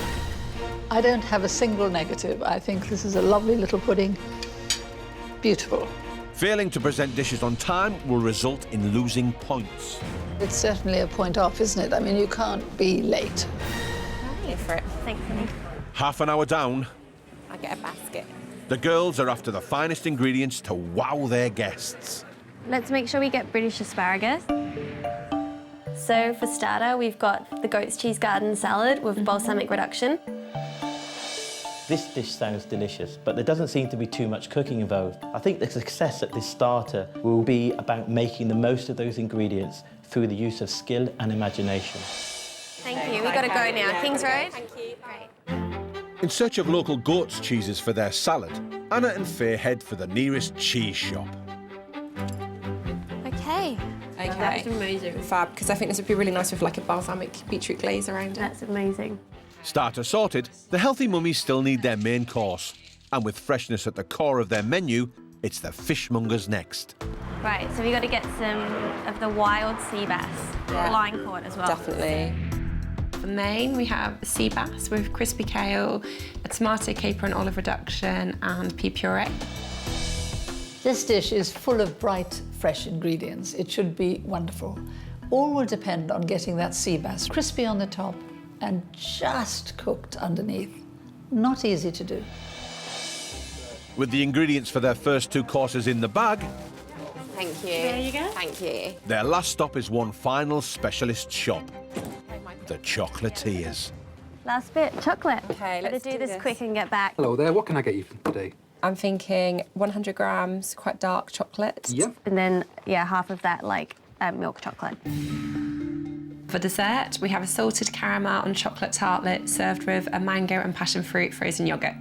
I don't have a single negative. I think this is a lovely little pudding. Beautiful. Failing to present dishes on time will result in losing points. It's certainly a point off, isn't it? I mean, you can't be late. Go for it. Thanks. Half an hour down, I get a basket. the girls are after the finest ingredients to wow their guests. Let's make sure we get British asparagus. So for starter, we've got the goat's cheese garden salad with balsamic reduction. This dish sounds delicious, but there doesn't seem to be too much cooking involved. I think the success at this starter will be about making the most of those ingredients through the use of skill and imagination. Thank you. We've got to go now. Yeah. Kings Road. Thank you. In search of local goat's cheeses for their salad, Anna and Faye head for the nearest cheese shop. Okay. Okay. That's amazing. Fab, because I think this would be really nice with like a balsamic beetroot glaze around it. That's amazing. Starter sorted, the healthy mummies still need their main course. And with freshness at the core of their menu, it's the fishmongers next. Right, so we've got to get some of the wild sea bass, line caught as well. Definitely. For main, we have sea bass with crispy kale, a tomato, caper and olive reduction, and pea puree. This dish is full of bright, fresh ingredients. It should be wonderful. All will depend on getting that sea bass crispy on the top and just cooked underneath. Not easy to do. With the ingredients for their first 2 courses in the bag, Thank you. There you go. Thank you. their last stop is one final specialist shop, the chocolatiers. Last bit, chocolate. Okay, Better let's do do this this. quick and get back. Hello there, what can I get you today? I'm thinking 100 grams, quite dark chocolate. Yep. And then, yeah, half of that, like, milk chocolate. For dessert, we have a salted caramel and chocolate tartlet served with a mango and passion fruit frozen yoghurt.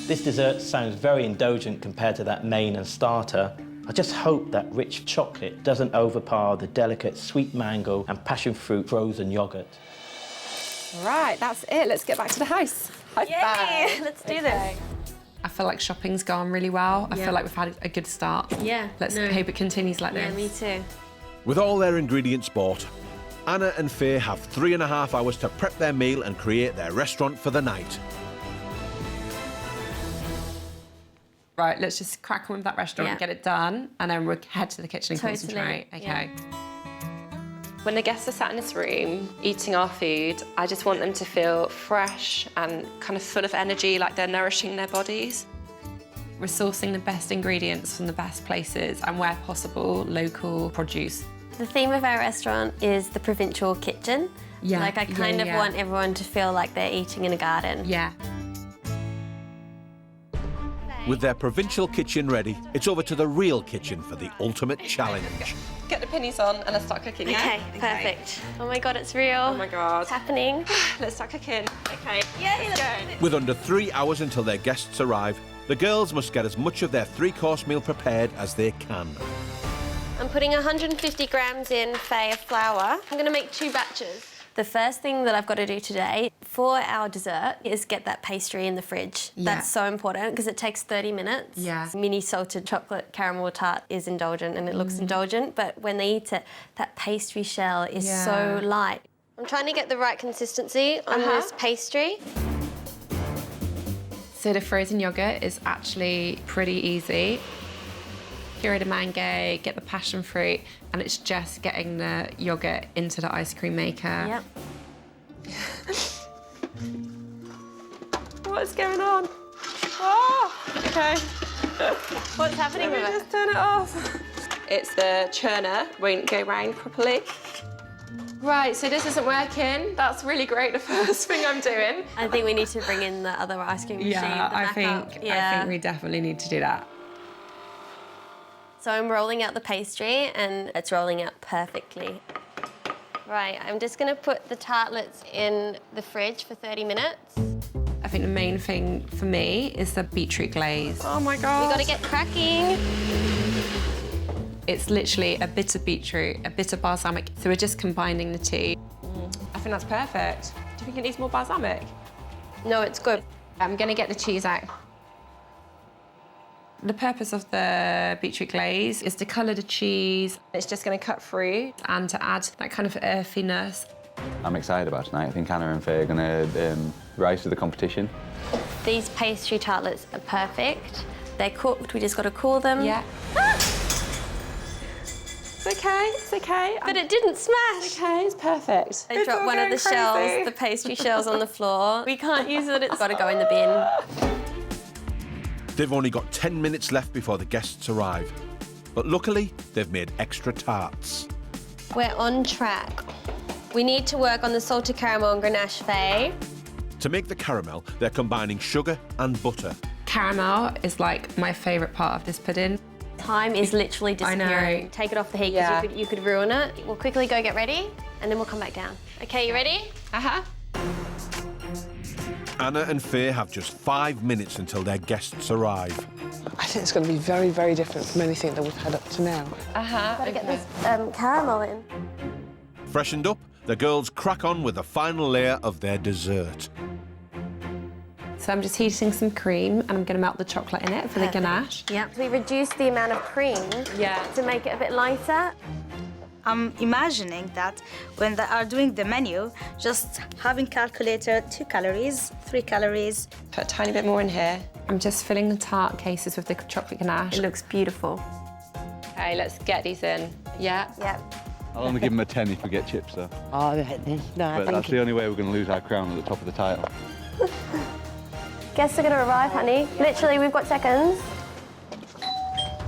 This dessert sounds very indulgent compared to that main and starter. I just hope that rich chocolate doesn't overpower the delicate sweet mango and passion fruit frozen yoghurt. Right, that's it. Let's get back to the house. High Yay! Let's do this. I feel like shopping's gone really well. I Yeah. feel like we've had a good start. Yeah, Let's no. hope it continues like Yeah, this. me too. With all their ingredients bought, Anna and Faye have 3.5 hours to prep their meal and create their restaurant for the night. Right, let's just crack on with that restaurant and get it done, and then we'll head to the kitchen and concentrate. Okay. When the guests are sat in this room eating our food, I just want them to feel fresh and kind of full of energy, like they're nourishing their bodies. We're sourcing the best ingredients from the best places and, where possible, local produce. The theme of our restaurant is the provincial kitchen. Yeah, Like, I kind of yeah. want everyone to feel like they're eating in a garden. Yeah. With their provincial kitchen ready, it's over to the real kitchen for the ultimate challenge. Get the pinnies on and let's start cooking, Okay, perfect. Oh my God, it's real. Oh my God. It's happening. Let's start cooking. Okay. Yay, let's go. With under 3 hours until their guests arrive, the girls must get as much of their 3-course meal prepared as they can. I'm putting 150 grams in, Faye, of flour. I'm gonna make 2 batches. The first thing that I've got to do today for our dessert is get that pastry in the fridge. Yeah. That's so important because it takes 30 minutes. Yeah. Mini salted chocolate caramel tart is indulgent and it looks indulgent, but when they eat it, that pastry shell is so light. I'm trying to get the right consistency on this pastry. So the frozen yoghurt is actually pretty easy. Puree the mango, get the passion fruit, and it's just getting the yoghurt into the ice cream maker. Yep. What is going on? Oh, okay. What's happening with it? Just turn it off. It's the churner won't go round properly. Right, so this isn't working. That's really great, the first thing I'm doing. I think we need to bring in the other ice cream machine. Yeah, the I backup. think we definitely need to do that. So I'm rolling out the pastry and it's rolling out perfectly. Right, I'm just gonna put the tartlets in the fridge for 30 minutes. I think the main thing for me is the beetroot glaze. Oh my God. We gotta get cracking. It's literally a bit of beetroot, a bit of balsamic, so we're just combining the two. I think that's perfect. Do you think it needs more balsamic? No, it's good. I'm gonna get the cheese out. The purpose of the beetroot glaze is to colour the cheese. It's just going to cut through and to add that kind of earthiness. I'm excited about tonight. I think Anna and Faye are going to rise to the competition. These pastry tartlets are perfect. They're cooked, we just got to cool them. Yeah. It's okay, it's okay. But it didn't smash. It's okay, it's perfect. They dropped one of the shells, the pastry shells on the floor. We can't use it, it's got to go in the bin. They've only got 10 minutes left before the guests arrive. But luckily, they've made extra tarts. We're on track. We need to work on the salted caramel and Ganoush, Faye. To make the caramel, they're combining sugar and butter. Caramel is like my favourite part of this pudding. Time is literally disappearing. I know. Take it off the heat because you could ruin it. We'll quickly go get ready and then we'll come back down. Okay, you ready? Uh-huh. Anna and Faye have just 5 minutes until their guests arrive. I think it's going to be very, very different from anything that we've had up to now. Gotta get this caramel in. Freshened up, the girls crack on with the final layer of their dessert. So I'm just heating some cream and I'm going to melt the chocolate in it for the ganache. Yep. We reduced the amount of cream to make it a bit lighter. I'm imagining that when they are doing the menu, just having calculated 2 calories, 3 calories. Put a tiny bit more in here. I'm just filling the tart cases with the chocolate ganache. It looks beautiful. Okay, let's get these in. Yeah? Yep. I'll only give them a 10 if we get chips, though. Oh, right then. No, But that's the only way we're going to lose our crown at the top of the title. Guests are going to arrive, honey. Literally, we've got seconds.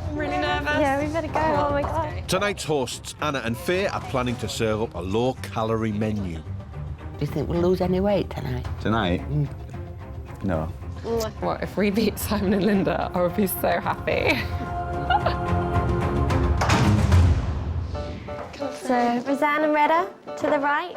I'm really nervous. Yeah, we better go. Oh my God. Tonight's hosts, Anna and Faye, are planning to serve up a low-calorie menu. Do you think we'll lose any weight tonight? Tonight? No. What, if we beat Simon and Linda, I would be so happy. So, Razan and Reda, to the right.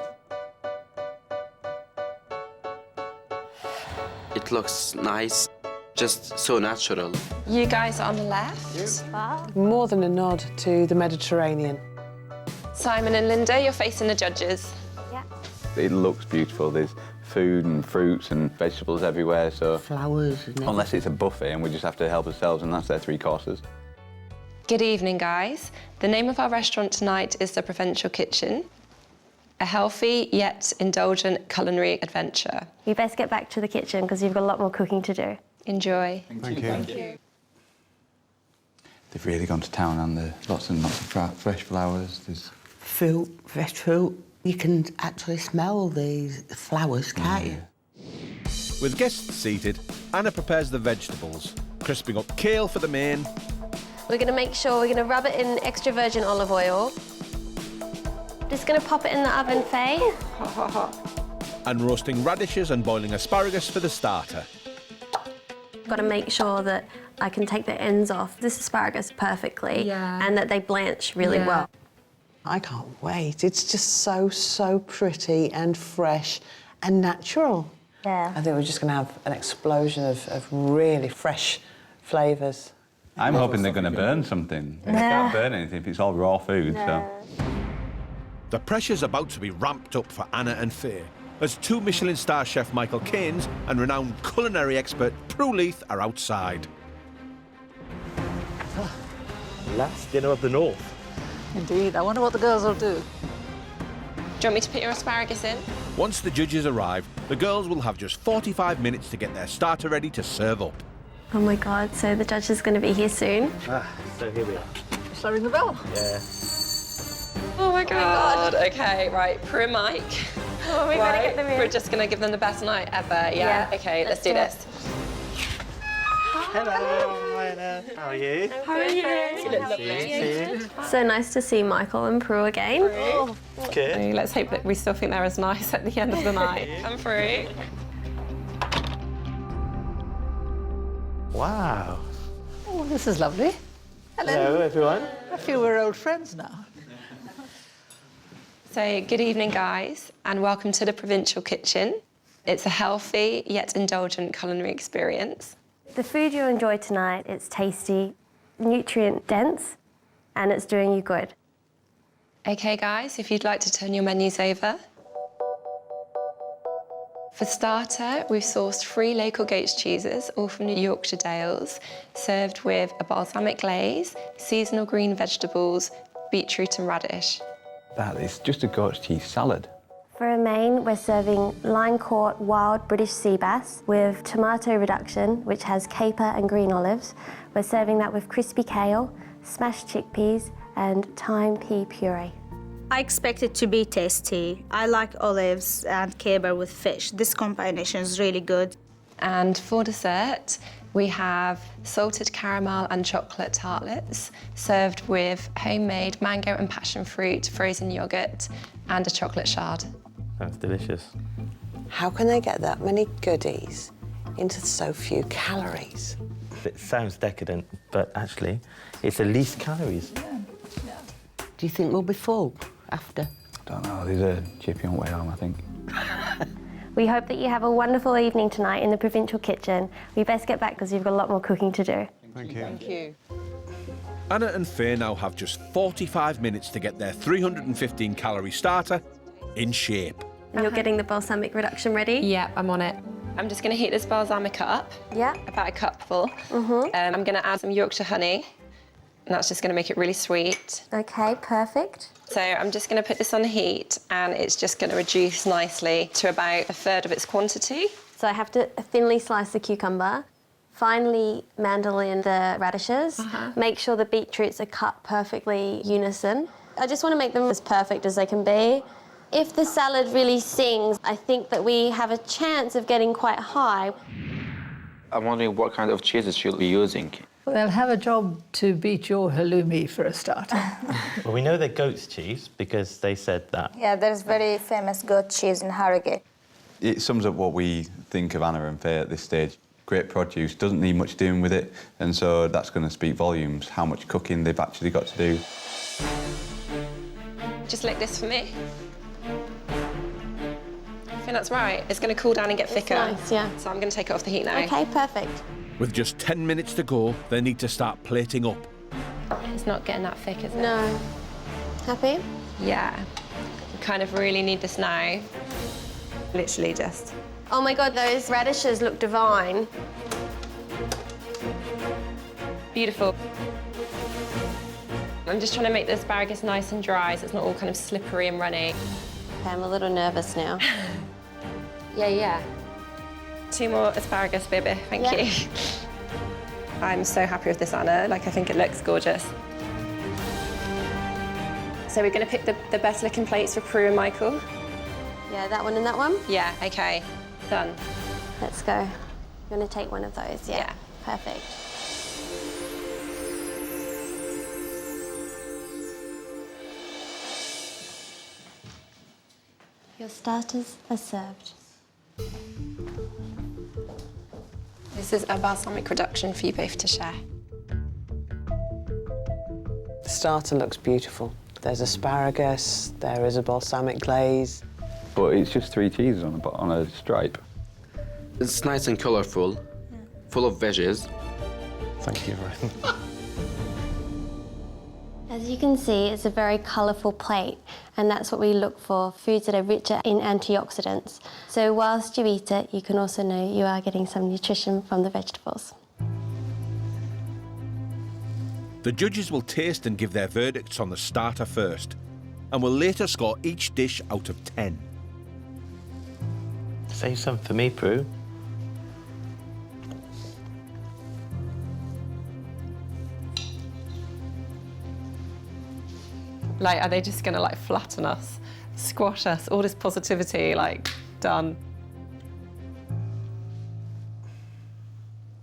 It looks nice, just so natural. You guys are on the left. More than a nod to the Mediterranean. Simon and Linda, you're facing the judges. Yeah. It looks beautiful. There's food and fruits and vegetables everywhere, so... Flowers and Unless it's a buffet and we just have to help ourselves, and that's their 3 courses. Good evening, guys. The name of our restaurant tonight is The Provincial Kitchen, a healthy yet indulgent culinary adventure. You best get back to the kitchen because you've got a lot more cooking to do. Enjoy. Thank you. They've really gone to town on the lots and lots of fresh flowers. There's fruit, fresh fruit. You can actually smell these flowers, can't you? With guests seated, Anna prepares the vegetables, crisping up kale for the main. We're going to make sure we're going to rub it in extra virgin olive oil. Just going to pop it in the oven, Faye. And roasting radishes and boiling asparagus for the starter. Got to make sure that I can take the ends off this asparagus perfectly and that they blanch really well. I can't wait. It's just so pretty and fresh and natural. Yeah. I think we're just going to have an explosion of really fresh flavours. I'm hoping they're going to burn something. They can't burn anything if it's all raw food, so... The pressure's about to be ramped up for Anna and Faye, as 2 Michelin star chef Michael Caines and renowned culinary expert Prue Leith are outside. Last dinner of the North. Indeed. I wonder what the girls will do. Do you want me to put your asparagus in? Once the judges arrive, the girls will have just 45 minutes to get their starter ready to serve up. Oh my God, so the judge is going to be here soon. So here we are. Shall I ring the bell? Yeah. Oh my God. Okay, right, Prue and Mike. Oh, we better get them in. We're just going to give them the best night ever, yeah? Okay, let's do this. Hello, Anna. How are you? How are you? You look lovely. So nice to see Michael and Prue again. Good. Okay, let's hope that we still think they're as nice at the end of the night. I'm Prue. Wow. Oh, this is lovely. Hello, everyone. I feel we're old friends now. So, good evening, guys, and welcome to the Provincial Kitchen. It's a healthy yet indulgent culinary experience. The food you enjoy tonight, it's tasty, nutrient dense, and it's doing you good. Okay, guys, if you'd like to turn your menus over. For starter, we've sourced 3 local goat's cheeses, all from the Yorkshire Dales, served with a balsamic glaze, seasonal green vegetables, beetroot and radish. That is just a goat's cheese salad. For a main, we're serving line-caught wild British sea bass with tomato reduction, which has caper and green olives. We're serving that with crispy kale, smashed chickpeas and thyme pea puree. I expect it to be tasty. I like olives and caper with fish. This combination is really good. And for dessert, we have salted caramel and chocolate tartlets, served with homemade mango and passion fruit frozen yoghurt and a chocolate shard. Sounds delicious. How can they get that many goodies into so few calories? It sounds decadent, but actually, it's the least calories. Do you think we'll be full after? Don't know, there's a chippy on the way home, I think. We hope that you have a wonderful evening tonight in the provincial kitchen. We best get back because you've got a lot more cooking to do. Thank you. Thank you. Anna and Faye now have just 45 minutes to get their 315-calorie starter in shape. And you're getting the balsamic reduction ready? Yeah, I'm on it. I'm just going to heat this balsamic up. Yeah. About a cupful. I'm going to add some Yorkshire honey, and that's just going to make it really sweet. Okay, perfect. So I'm just going to put this on the heat, and it's just going to reduce nicely to about a third of its quantity. So I have to thinly slice the cucumber, finely mandolin the radishes, make sure the beetroots are cut perfectly unison. I just want to make them as perfect as they can be. If the salad really sings, I think that we have a chance of getting quite high. I'm wondering what kind of cheeses you'll be using. Well, they'll have a job to beat your halloumi for a start. Well, we know they're goat's cheese because they said that. Yeah, there's very famous goat cheese in Harrogate. It sums up what we think of Anna and Faye at this stage. Great produce, doesn't need much doing with it, and so that's going to speak volumes, how much cooking they've actually got to do. Just lick this for me. I think that's right. It's going to cool down and get thicker. Nice, yeah. So I'm going to take it off the heat now. Okay, perfect. With just 10 minutes to go, they need to start plating up. It's not getting that thick, is it? No. Happy? Yeah. We kind of really need this now. Literally just. Oh my God, those radishes look divine. Beautiful. I'm just trying to make the asparagus nice and dry so it's not all kind of slippery and runny. Okay, I'm a little nervous now. Yeah. 2 more asparagus, baby. Thank you. I'm so happy with this, Anna. Like, I think it looks gorgeous. So we're going to pick the best looking plates for Prue and Michael. Yeah, that one and that one? Yeah, OK. Done. Let's go. I'm going to take one of those, yeah. Perfect. Your starters are served. This is a balsamic reduction for you both to share. The starter looks beautiful. There's asparagus, there is a balsamic glaze. But it's just 3 cheeses on a stripe. It's nice and colourful, full of veggies. Thank you, Ryan. As you can see, it's a very colourful plate, and that's what we look for, foods that are richer in antioxidants. So whilst you eat it, you can also know you are getting some nutrition from the vegetables. The judges will taste and give their verdicts on the starter first, and will later score each dish out of 10. Save some for me, Prue. Like, are they just going to, like, flatten us, squash us, all this positivity, like, done?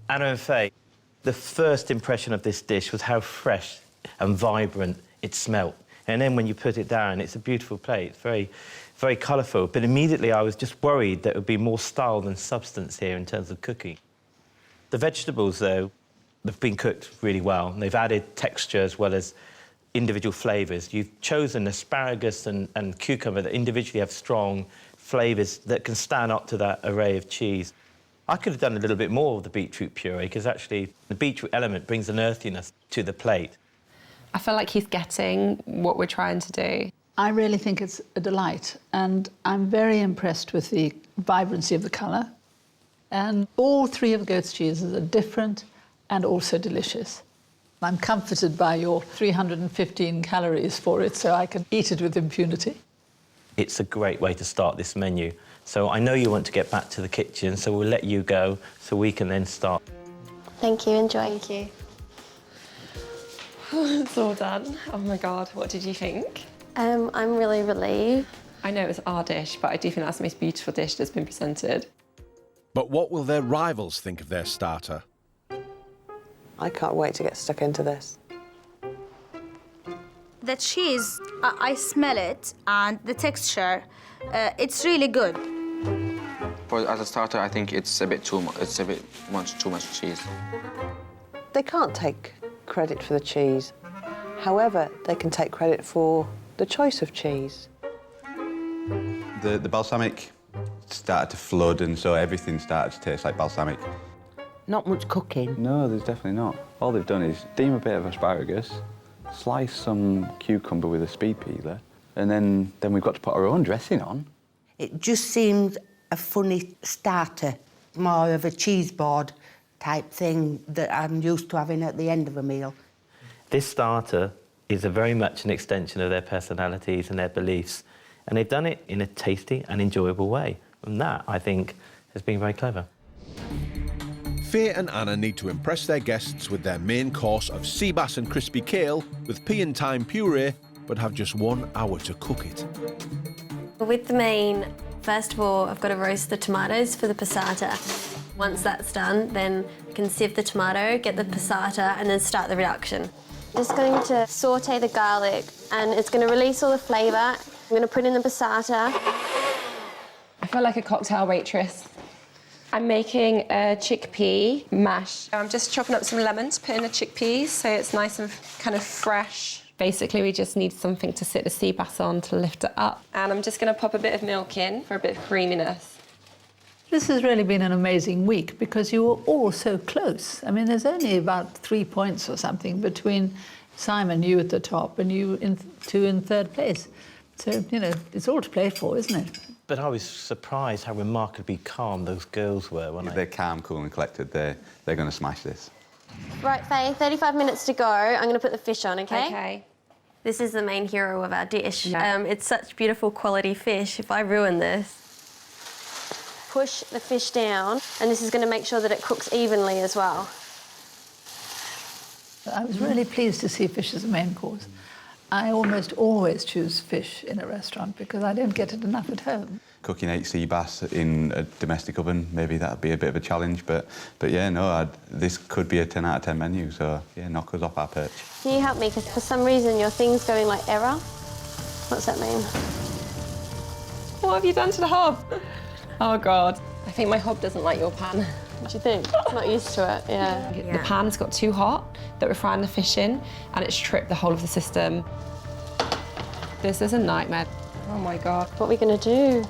Anna and Faye, the first impression of this dish was how fresh and vibrant it smelt. And then when you put it down, it's a beautiful plate. It's very, very colourful. But immediately I was just worried that it would be more style than substance here in terms of cooking. The vegetables, though, they've been cooked really well. And they've added texture as well as individual flavours. You've chosen asparagus and cucumber that individually have strong flavours that can stand up to that array of cheese. I could have done a little bit more of the beetroot puree because actually the beetroot element brings an earthiness to the plate. I feel like he's getting what we're trying to do. I really think it's a delight, and I'm very impressed with the vibrancy of the colour. And all three of the goat's cheeses are different and also delicious. I'm comforted by your 315 calories for it, so I can eat it with impunity. It's a great way to start this menu. So I know you want to get back to the kitchen, so we'll let you go so we can then start. Thank you, enjoy. Thank you. It's all done. Oh my God, what did you think? I'm really relieved. I know it's our dish, but I do think that's the most beautiful dish that's been presented. But what will their rivals think of their starter? I can't wait to get stuck into this. The cheese, I smell it, and the texture, it's really good. As a starter, I think it's a bit too much cheese. They can't take credit for the cheese. However, they can take credit for the choice of cheese. The balsamic started to flood, and so everything started to taste like balsamic. Not much cooking. No, there's definitely not. All they've done is steam a bit of asparagus, slice some cucumber with a speed peeler, and then we've got to put our own dressing on. It just seems a funny starter, more of a cheese board type thing that I'm used to having at the end of a meal. This starter is very much an extension of their personalities and their beliefs, and they've done it in a tasty and enjoyable way. And that, I think, has been very clever. Faye and Anna need to impress their guests with their main course of sea bass and crispy kale with pea and thyme puree, but have just 1 hour to cook it. With the main, first of all, I've got to roast the tomatoes for the passata. Once that's done, then I can sieve the tomato, get the passata, and then start the reduction. Just going to sauté the garlic, and it's going to release all the flavour. I'm going to put in the passata. I feel like a cocktail waitress. I'm making a chickpea mash. I'm just chopping up some lemon to put in the chickpeas so it's nice and kind of fresh. Basically, we just need something to sit the sea bass on to lift it up. And I'm just going to pop a bit of milk in for a bit of creaminess. This has really been an amazing week because you were all so close. I mean, there's only about 3 points or something between Simon, you at the top, and you two in third place. So, you know, it's all to play for, isn't it? But I was surprised how remarkably calm those girls were when They're calm, cool and collected. They're going to smash this. Right, Faye, 35 minutes to go. I'm going to put the fish on, OK? OK. This is the main hero of our dish. Yeah. It's such beautiful quality fish. If I ruin this... Push the fish down, and this is going to make sure that it cooks evenly as well. I was really pleased to see fish as a main course. I almost always choose fish in a restaurant because I don't get it enough at home. Cooking 8 sea bass in a domestic oven, maybe that'd be a bit of a challenge, but yeah, no, this could be a 10 out of 10 menu, so yeah, knock us off our perch. Can you help me? Because for some reason your thing's going like error. What's that mean? What have you done to the hob? Oh, God. I think my hob doesn't like your pan. What do you think? It's not used to it, yeah. The pan's got too hot that we're frying the fish in, and it's tripped the whole of the system. This is a nightmare. Oh, my God. What are we going to do?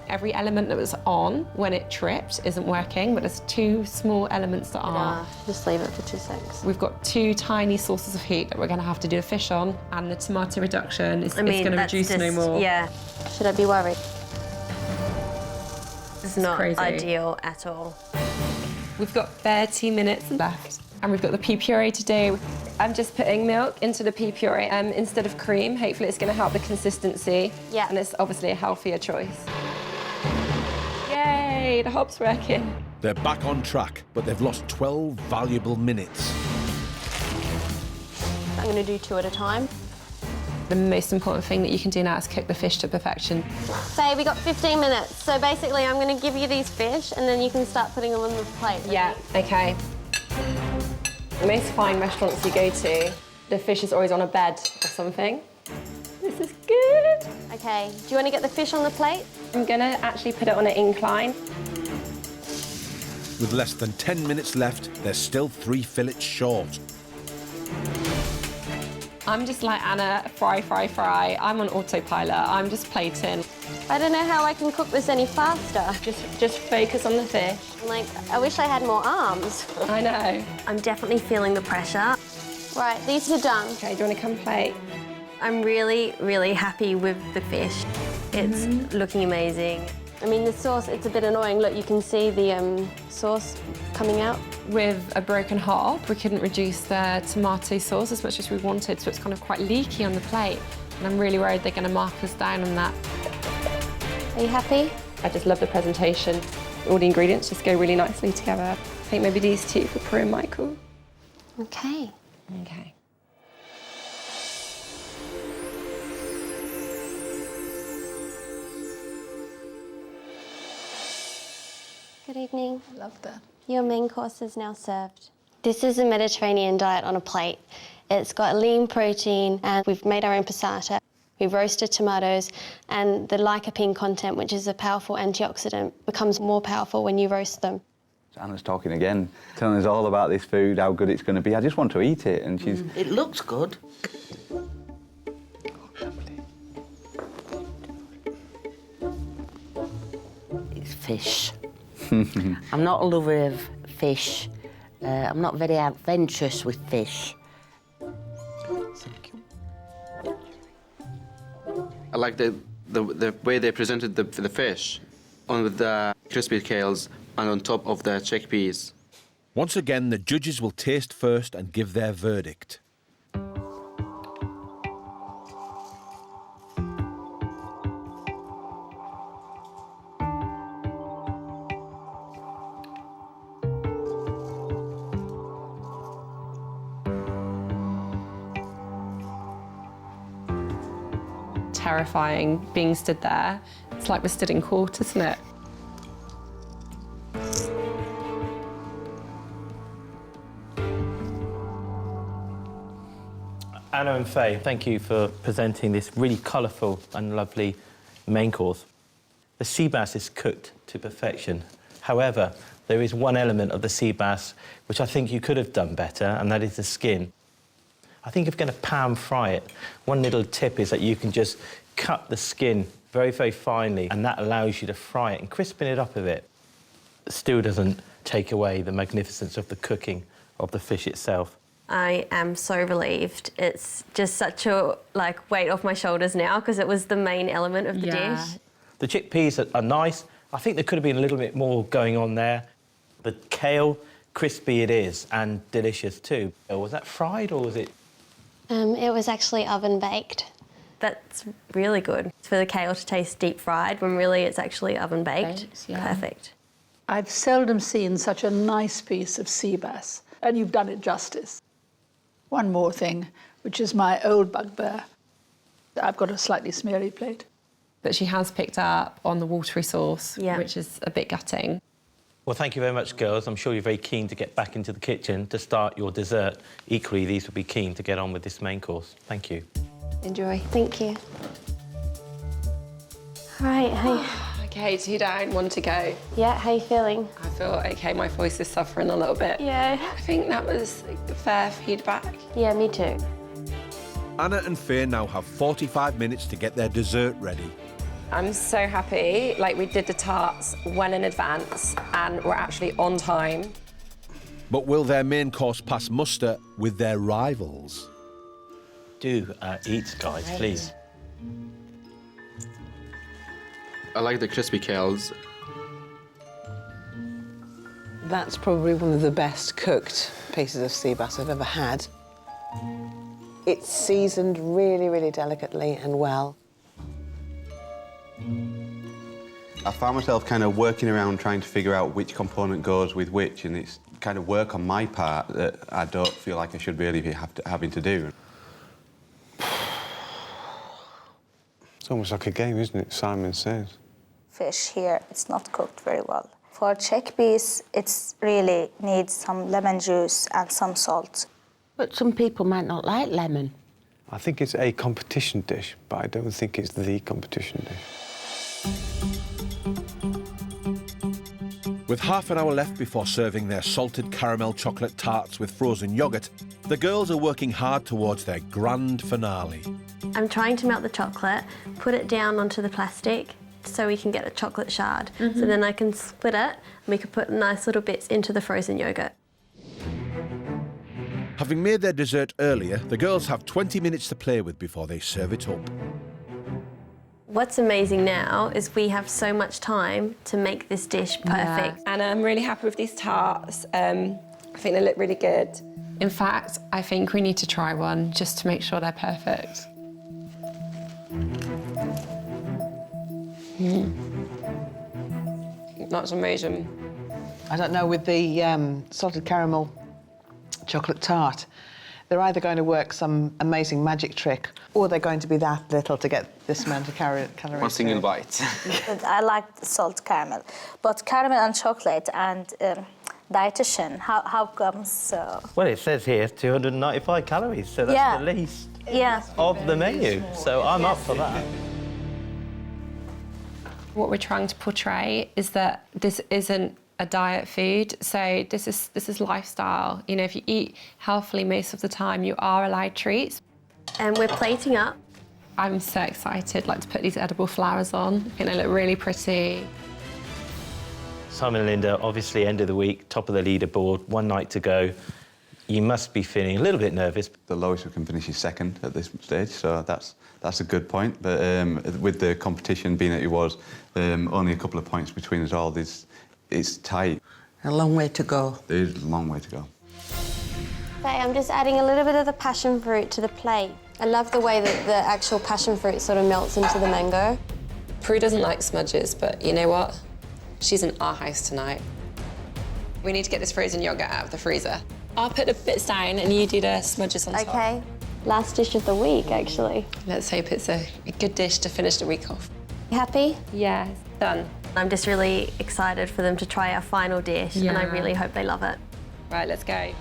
Every element that was on when it tripped isn't working, but there's 2 small elements that are. Just leave it for 2 seconds. We've got 2 tiny sources of heat that we're going to have to do the fish on, and the tomato reduction is going to reduce no more. Yeah. Should I be worried? It's not crazy. ideal at all. We've got 30 minutes left, and we've got the pea puree to do. I'm just putting milk into the pea puree instead of cream. Hopefully it's going to help the consistency. Yeah. And it's obviously a healthier choice. Yay, the hob's working. They're back on track, but they've lost 12 valuable minutes. I'm going to do 2 at a time. The most important thing that you can do now is cook the fish to perfection. Say we got 15 minutes, so basically I'm going to give you these fish and then you can start putting them on the plate. Yeah, OK. The most fine restaurants you go to, the fish is always on a bed or something. This is good. OK, do you want to get the fish on the plate? I'm going to actually put it on an incline. With less than 10 minutes left, they're still 3 fillets short. I'm just like, Anna, fry, fry, fry. I'm on autopilot. I'm just plating. I don't know how I can cook this any faster. Just focus on the fish. I'm like, I wish I had more arms. I know. I'm definitely feeling the pressure. Right, these are done. OK, do you want to come plate? I'm really, really happy with the fish. It's looking amazing. I mean, the sauce, it's a bit annoying. Look, you can see the sauce coming out. With a broken hob, we couldn't reduce the tomato sauce as much as we wanted, so it's kind of quite leaky on the plate. And I'm really worried they're going to mark us down on that. Are you happy? I just love the presentation. All the ingredients just go really nicely together. I think maybe these two for Prue and Michael. Okay. Okay. Good evening. Love that. Your main course is now served. This is a Mediterranean diet on a plate. It's got lean protein, and we've made our own passata. We've roasted tomatoes, and the lycopene content, which is a powerful antioxidant, becomes more powerful when you roast them. Anna's talking again, telling us all about this food, how good it's going to be. I just want to eat it, and she's... It looks good. It's fish. I'm not a lover of fish. I'm not very adventurous with fish. I like the way they presented the fish on with the crispy scales and on top of the chickpeas. Once again, the judges will taste first and give their verdict. Terrifying being stood there. It's like we're stood in court, isn't it? Anna and Faye, thank you for presenting this really colourful and lovely main course. The sea bass is cooked to perfection. However, there is one element of the sea bass which I think you could have done better, and that is the skin. I think if you're going to pan fry it, one little tip is that you can just cut the skin very, very finely, and that allows you to fry it and crispen it up a bit. It still doesn't take away the magnificence of the cooking of the fish itself. I am so relieved. It's just such a weight off my shoulders now, because it was the main element of the dish. The chickpeas are nice. I think there could have been a little bit more going on there. The kale, crispy it is, and delicious too. Was that fried or was it? It was actually oven baked. That's really good. For the kale to taste deep fried when really it's actually oven baked. Perfect. I've seldom seen such a nice piece of sea bass, and you've done it justice. One more thing, which is my old bugbear. I've got a slightly smeary plate. But she has picked up on the watery sauce, which is a bit gutting. Well, thank you very much, girls. I'm sure you're very keen to get back into the kitchen to start your dessert. Equally, these will be keen to get on with this main course. Thank you. Enjoy. Thank you. All right, hey. OK, 2 down, 1 to go. Yeah, how you feeling? I feel OK, my voice is suffering a little bit. Yeah. I think that was fair feedback. Yeah, me too. Anna and Faye now have 45 minutes to get their dessert ready. I'm so happy. We did the tarts well in advance and we're actually on time. But will their main course pass muster with their rivals? Do eat, guys, please. I like the crispy kales. That's probably one of the best cooked pieces of sea bass I've ever had. It's seasoned really, really delicately and well. I found myself kind of working around trying to figure out which component goes with which, and it's kind of work on my part that I don't feel like I should really be having to do. It's almost like a game, isn't it? Simon Says. Fish here, it's not cooked very well. For chickpeas, it really needs some lemon juice and some salt. But some people might not like lemon. I think it's a competition dish, but I don't think it's the competition dish. With half an hour left before serving their salted caramel chocolate tarts with frozen yoghurt, the girls are working hard towards their grand finale. I'm trying to melt the chocolate, put it down onto the plastic so we can get a chocolate shard. So then I can split it and we can put nice little bits into the frozen yoghurt. Having made their dessert earlier, the girls have 20 minutes to play with before they serve it up. What's amazing now is we have so much time to make this dish perfect. Yeah. And I'm really happy with these tarts. I think they look really good. In fact, I think we need to try one just to make sure they're perfect. That's amazing. I don't know, with the salted caramel chocolate tart, they're either going to work some amazing magic trick or they're going to be that little to get this amount of calories. One single bite. I like the salt caramel, but caramel and chocolate and dietitian, how comes so? Well, it says here 295 calories, so that's the least of the menu. So I'm up for that. What we're trying to portray is that this isn't a diet food, so this is lifestyle. You know, if you eat healthily most of the time, you are allowed treats. And we're plating up. I'm so excited, like, to put these edible flowers on. I think they look really pretty. Simon and Linda, obviously end of the week, top of the leaderboard, one night to go. You must be feeling a little bit nervous. The lowest we can finish is second at this stage, so that's a good point. But with the competition being that it was only a couple of points between us all, it's tight. A long way to go. There's a long way to go. Okay, I'm just adding a little bit of the passion fruit to the plate. I love the way that the actual passion fruit sort of melts into the mango. Prue doesn't like smudges, but you know what? She's in our house tonight. We need to get this frozen yogurt out of the freezer. I'll put the bits down and you do the smudges on top. Okay. Last dish of the week, actually. Let's hope it's a good dish to finish the week off. You happy? Yeah, done. I'm just really excited for them to try our final dish, and I really hope they love it. Right, let's go.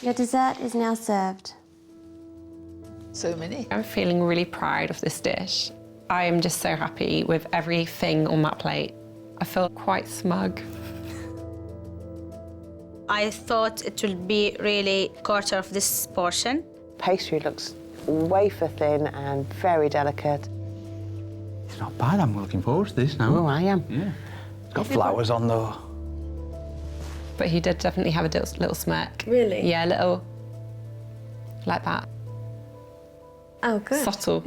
Your dessert is now served. So many. I'm feeling really proud of this dish. I am just so happy with everything on that plate. I feel quite smug. I thought it will be really quarter of this portion. Pastry looks wafer thin and very delicate. It's not bad. I'm looking forward to this now. Oh, I am. Yeah. It's got flowers on though. But he did definitely have a little smirk. Really? Yeah, a little, like that. Oh, good. Subtle.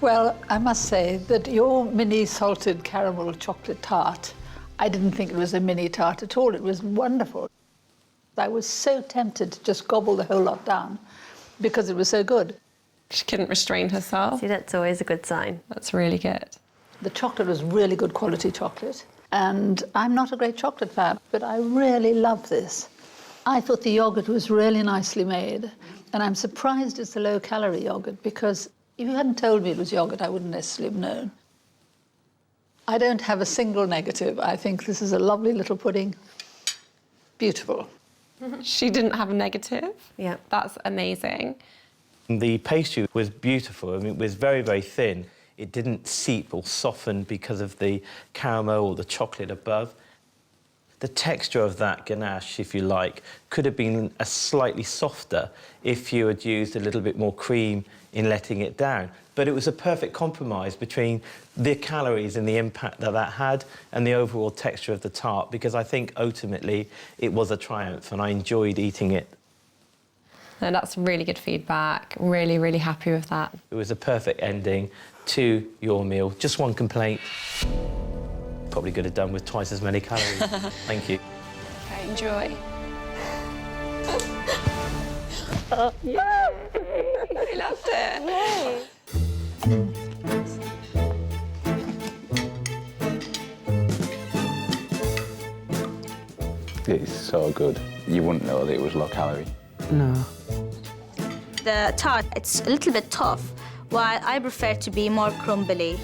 Well, I must say that your mini salted caramel chocolate tart, I didn't think it was a mini tart at all. It was wonderful. I was so tempted to just gobble the whole lot down because it was so good. She couldn't restrain herself. See, that's always a good sign. That's really good. The chocolate was really good quality chocolate. And I'm not a great chocolate fan, but I really love this. I thought the yogurt was really nicely made. And I'm surprised it's a low-calorie yogurt because if you hadn't told me it was yogurt, I wouldn't necessarily have known. I don't have a single negative. I think this is a lovely little pudding. Beautiful. She didn't have a negative. Yeah. That's amazing. The pastry was beautiful. I mean, it was very, very thin. It didn't seep or soften because of the caramel or the chocolate above. The texture of that ganache, if you like, could have been a slightly softer if you had used a little bit more cream in letting it down. But it was a perfect compromise between the calories and the impact that that had and the overall texture of the tart, because I think ultimately it was a triumph and I enjoyed eating it. And that's really good feedback. Really, really happy with that. It was a perfect ending to your meal. Just one complaint. Probably could have done with twice as many calories. Thank you. Okay, enjoy. Yay! I loved it. Yay! It's so good. You wouldn't know that it was low calorie. No. The tart, it's a little bit tough, while I prefer to be more crumbly.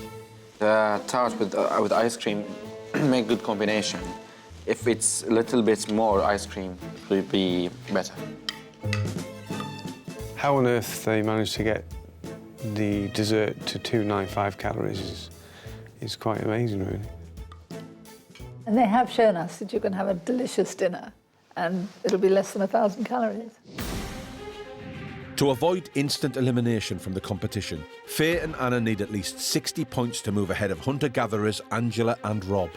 The tart with ice cream make good combination. If it's a little bit more ice cream, it will be better. How on earth they managed to get the dessert to 295 calories is quite amazing, really. And they have shown us that you can have a delicious dinner and it'll be less than 1,000 calories. To avoid instant elimination from the competition, Faye and Anna need at least 60 points to move ahead of hunter-gatherers Angela and Rob.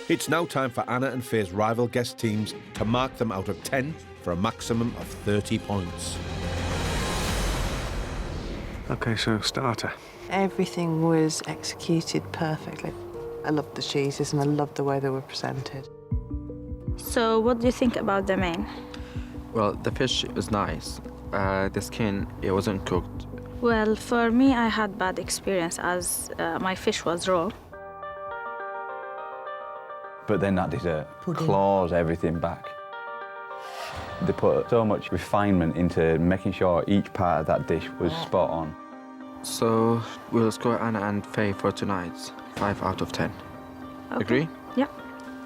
It's now time for Anna and Faye's rival guest teams to mark them out of 10 for a maximum of 30 points. OK, so starter. Everything was executed perfectly. I loved the cheeses and I loved the way they were presented. So what do you think about the main? Well, the fish is nice. The skin, it wasn't cooked. Well, for me, I had bad experience as my fish was raw. But then that dessert Pudding. claws everything back. They put so much refinement into making sure each part of that dish was spot on. So we'll score Anna and Faye for tonight, 5 out of 10. Okay. Agree? Yeah.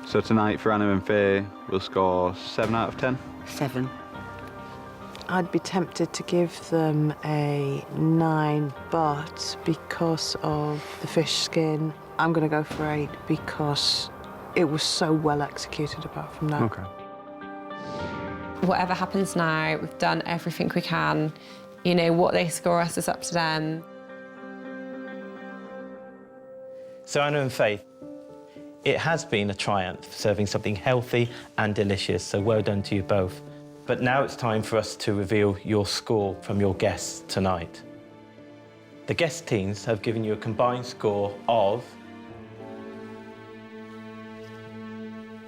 So tonight for Anna and Faye, we'll score 7 out of 10. 7. I'd be tempted to give them a 9, but because of the fish skin, I'm going to go for 8 because it was so well executed apart from that. OK. Whatever happens now, we've done everything we can. You know, what they score us is up to them. So Anna and Faith, it has been a triumph serving something healthy and delicious, so well done to you both. But now it's time for us to reveal your score from your guests tonight. The guest teams have given you a combined score of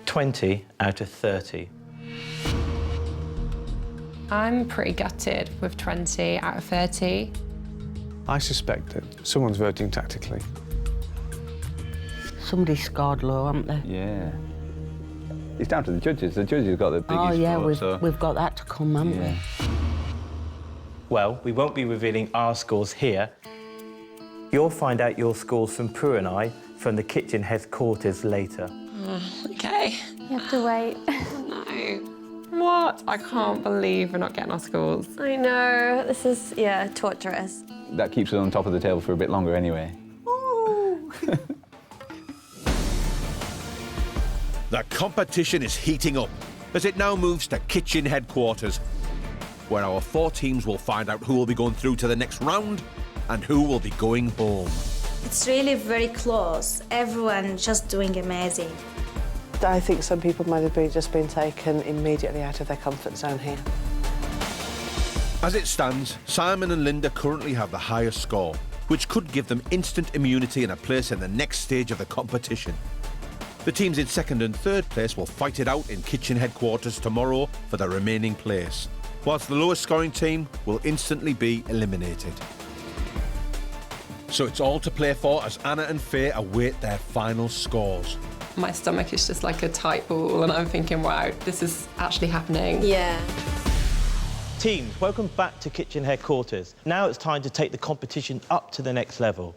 20 out of 30. I'm pretty gutted with 20 out of 30. I suspect that someone's voting tactically. Somebody scored low, haven't they? Yeah. It's down to the judges. The judges got the biggest Oh, yeah, score, we've got that to come, haven't we? Well, we won't be revealing our scores here. You'll find out your scores from Prue and I from the kitchen headquarters later. OK. You have to wait. No. What? I can't believe we're not getting our scores. I know. This is, yeah, torturous. That keeps us on top of the table for a bit longer anyway. The competition is heating up as it now moves to kitchen headquarters, where our 4 teams will find out who will be going through to the next round and who will be going home. It's really very close. Everyone just doing amazing. I think some people might have just been taken immediately out of their comfort zone here. As it stands, Simon and Linda currently have the highest score, which could give them instant immunity and a place in the next stage of the competition. The teams in 2nd and 3rd place will fight it out in kitchen headquarters tomorrow for the remaining place, whilst the lowest scoring team will instantly be eliminated. So it's all to play for as Anna and Faye await their final scores. My stomach is just like a tight ball and I'm thinking, wow, this is actually happening. Yeah. Teams, welcome back to kitchen headquarters. Now it's time to take the competition up to the next level.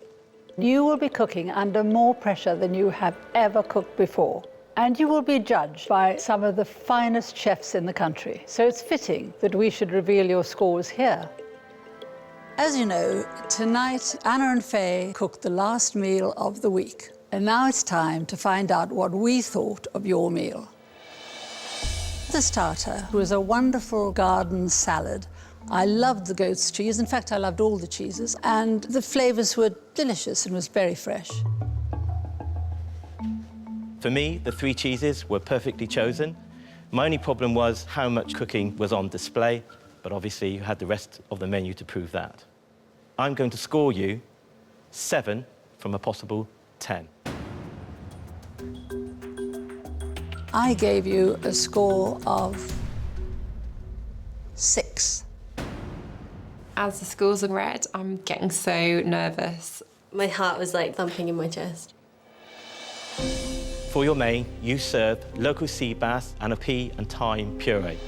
You will be cooking under more pressure than you have ever cooked before. And you will be judged by some of the finest chefs in the country. So it's fitting that we should reveal your scores here. As you know, tonight Anna and Faye cooked the last meal of the week. And now it's time to find out what we thought of your meal. The starter was a wonderful garden salad. I loved the goat's cheese. In fact, I loved all the cheeses. And the flavours were delicious and was very fresh. For me, the 3 cheeses were perfectly chosen. My only problem was how much cooking was on display, but obviously you had the rest of the menu to prove that. I'm going to score you 7 from a possible 10. I gave you a score of 6. As the scores are read, I'm getting so nervous. My heart was like thumping in my chest. For your main, you served local sea bass and a pea and thyme puree.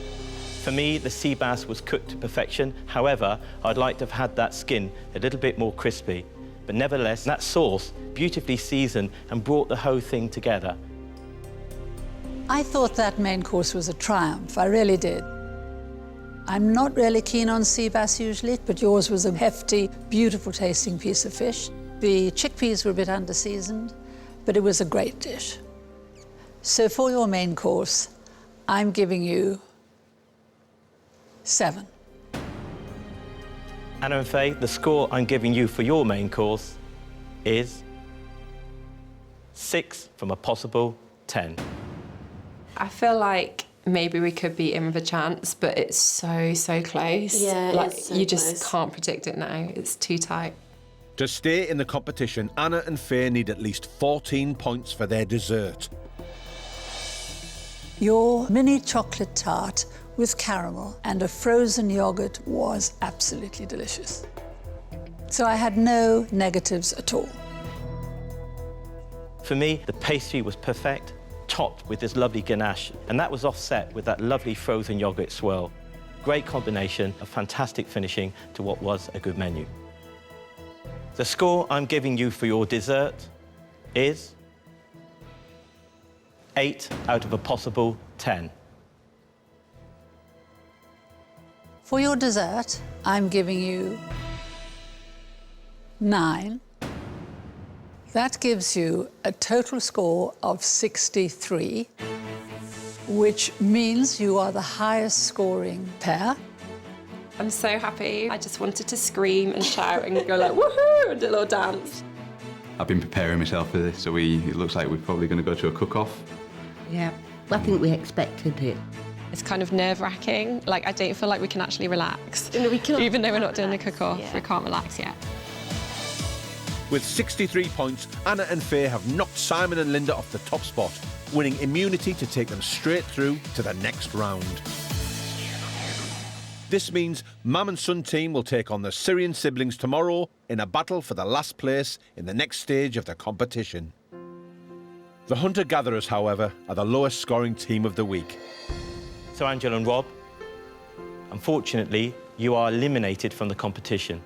For me, the sea bass was cooked to perfection. However, I'd like to have had that skin a little bit more crispy. But nevertheless, that sauce beautifully seasoned and brought the whole thing together. I thought that main course was a triumph, I really did. I'm not really keen on sea bass usually, but yours was a hefty, beautiful tasting piece of fish. The chickpeas were a bit under-seasoned, but it was a great dish. So for your main course, I'm giving you 7. Anna and Faye, the score I'm giving you for your main course is 6 from a possible 10. I feel like maybe we could be in with a chance, but it's so close. Yeah, like it's so you just close. can't predict it now. It's too tight. To stay in the competition, Anna and Faye need at least 14 points for their dessert. Your mini chocolate tart with caramel and a frozen yogurt was absolutely delicious. So I had no negatives at all. For me, the pastry was perfect, topped with this lovely ganache, and that was offset with that lovely frozen yogurt swirl. Great combination of fantastic finishing to what was a good menu. The score I'm giving you for your dessert is 8 out of a possible 10. For your dessert, I'm giving you 9. That gives you a total score of 63, which means you are the highest scoring pair. I'm so happy. I just wanted to scream and shout and go like, woohoo, and do a little dance. I've been preparing myself for this, so it looks like we're probably going to go to a cook-off. Yeah, I think we expected it. It's kind of nerve-wracking. Like, I don't feel like we can actually relax. We cannot Even though we're not doing the cook-off, yeah. we can't relax yet. With 63 points, Anna and Faye have knocked Simon and Linda off the top spot, winning immunity to take them straight through to the next round. This means Mum and Son team will take on the Syrian siblings tomorrow in a battle for the last place in the next stage of the competition. The hunter-gatherers, however, are the lowest scoring team of the week. So Angela and Rob, unfortunately, you are eliminated from the competition.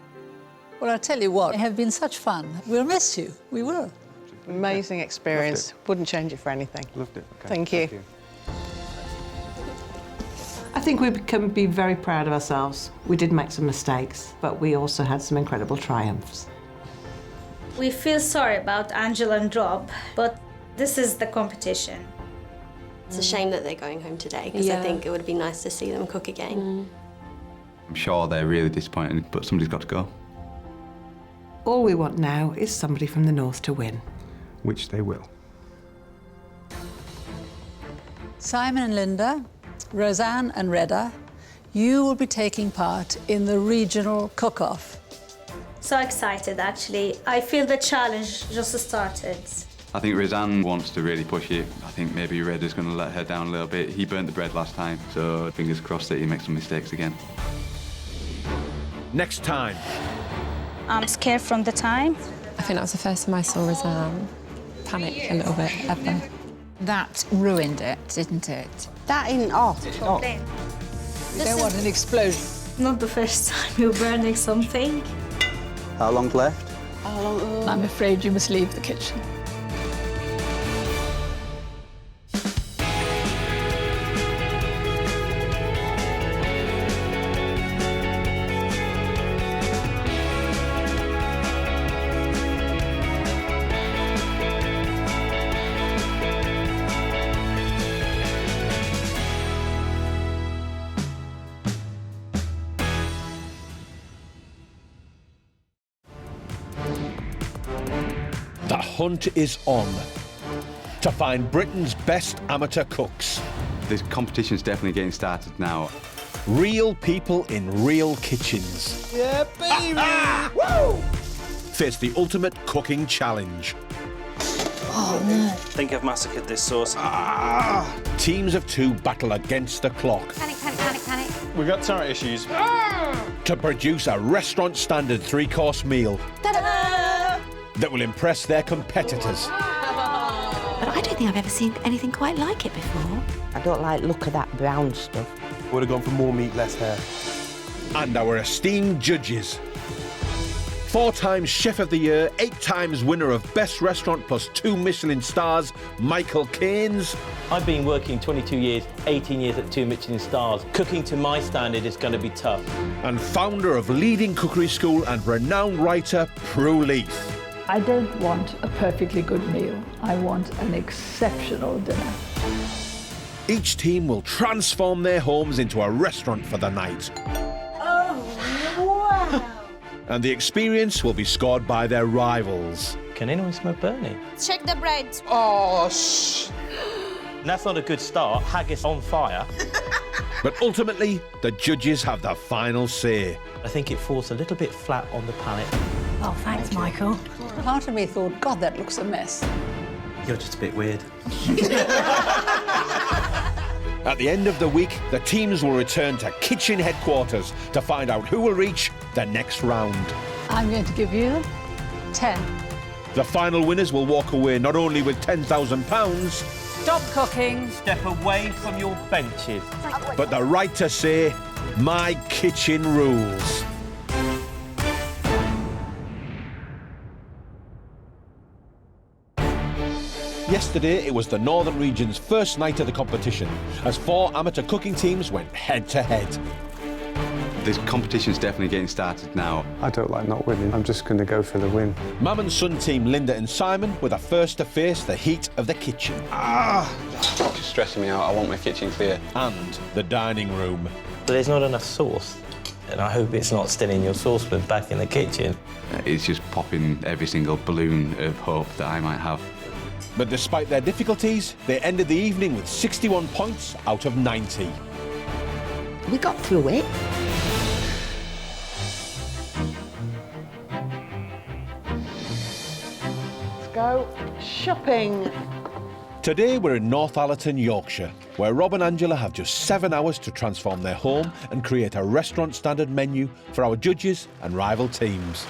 Well, I'll tell you what, it have been such fun. We'll miss you, we will. Amazing experience. Wouldn't change it for anything. Loved it. Okay. Thank you. I think we can be very proud of ourselves. We did make some mistakes, but we also had some incredible triumphs. We feel sorry about Angela and Rob, but this is the competition. It's a shame that they're going home today, because I think it would be nice to see them cook again. I'm sure they're really disappointed, but somebody's got to go. All we want now is somebody from the north to win. Which they will. Simon and Linda, Razan and Reda, you will be taking part in the regional cook-off. So excited, actually. I feel the challenge just started. I think Razan wants to really push it. I think maybe Reda's going to let her down a little bit. He burnt the bread last time, so fingers crossed that he makes some mistakes again. Next time. I'm scared from the time. I think that was the first time I saw Razan panic a little bit, ever. That ruined it, didn't it? That isn't off. You don't want an explosion. Not the first time you're burning something. How long's left? I'm afraid you must leave the kitchen. The hunt is on to find Britain's best amateur cooks. This competition's definitely getting started now. Real people in real kitchens. Yeah, baby! Woo! Face the ultimate cooking challenge. Oh, no. I think I've massacred this sauce. Teams of 2 battle against the clock Panic, panic, panic, panic. We've got turret issues. to produce a restaurant standard 3-course meal Ta-da! that will impress their competitors. But I don't think I've ever seen anything quite like it before. I don't like the look of that brown stuff. Would have gone for more meat, less hair. And our esteemed judges. 4 times Chef of the Year, 8 times winner of Best Restaurant plus 2 Michelin stars, Michael Caines. I've been working 22 years, 18 years at 2 Michelin stars. Cooking to my standard is going to be tough. And founder of leading cookery school and renowned writer, Prue Leith. I don't want a perfectly good meal. I want an exceptional dinner. Each team will transform their homes into a restaurant for the night. Oh, wow! And the experience will be scored by their rivals. Can anyone smell Bernie? Check the bread. Oh, shh. That's not a good start. Haggis on fire. But ultimately, the judges have the final say. I think it falls a little bit flat on the palate. Oh, thanks, Michael. Part of me thought, God, that looks a mess. You're just a bit weird. At the end of the week, the teams will return to kitchen headquarters to find out who will reach the next round. I'm going to give you 10. The final winners will walk away not only with £10,000, Stop cooking. Step away from your benches. but the right to say, my kitchen rules. Yesterday, it was the Northern Region's first night of the competition, as 4 amateur cooking teams went head-to-head. This competition's definitely getting started now. I don't like not winning. I'm just going to go for the win. Mum and son team Linda and Simon were the first to face the heat of the kitchen. It's stressing me out. I want my kitchen clear. And the dining room. But there's not enough sauce. And I hope it's not still in your saucepan back in the kitchen. It's just popping every single balloon of hope that I might have. But despite their difficulties, they ended the evening with 61 points out of 90. We got through it. Let's go shopping. Today we're in North Allerton, Yorkshire, where Rob and Angela have just 7 hours to transform their home and create a restaurant standard menu for our judges and rival teams.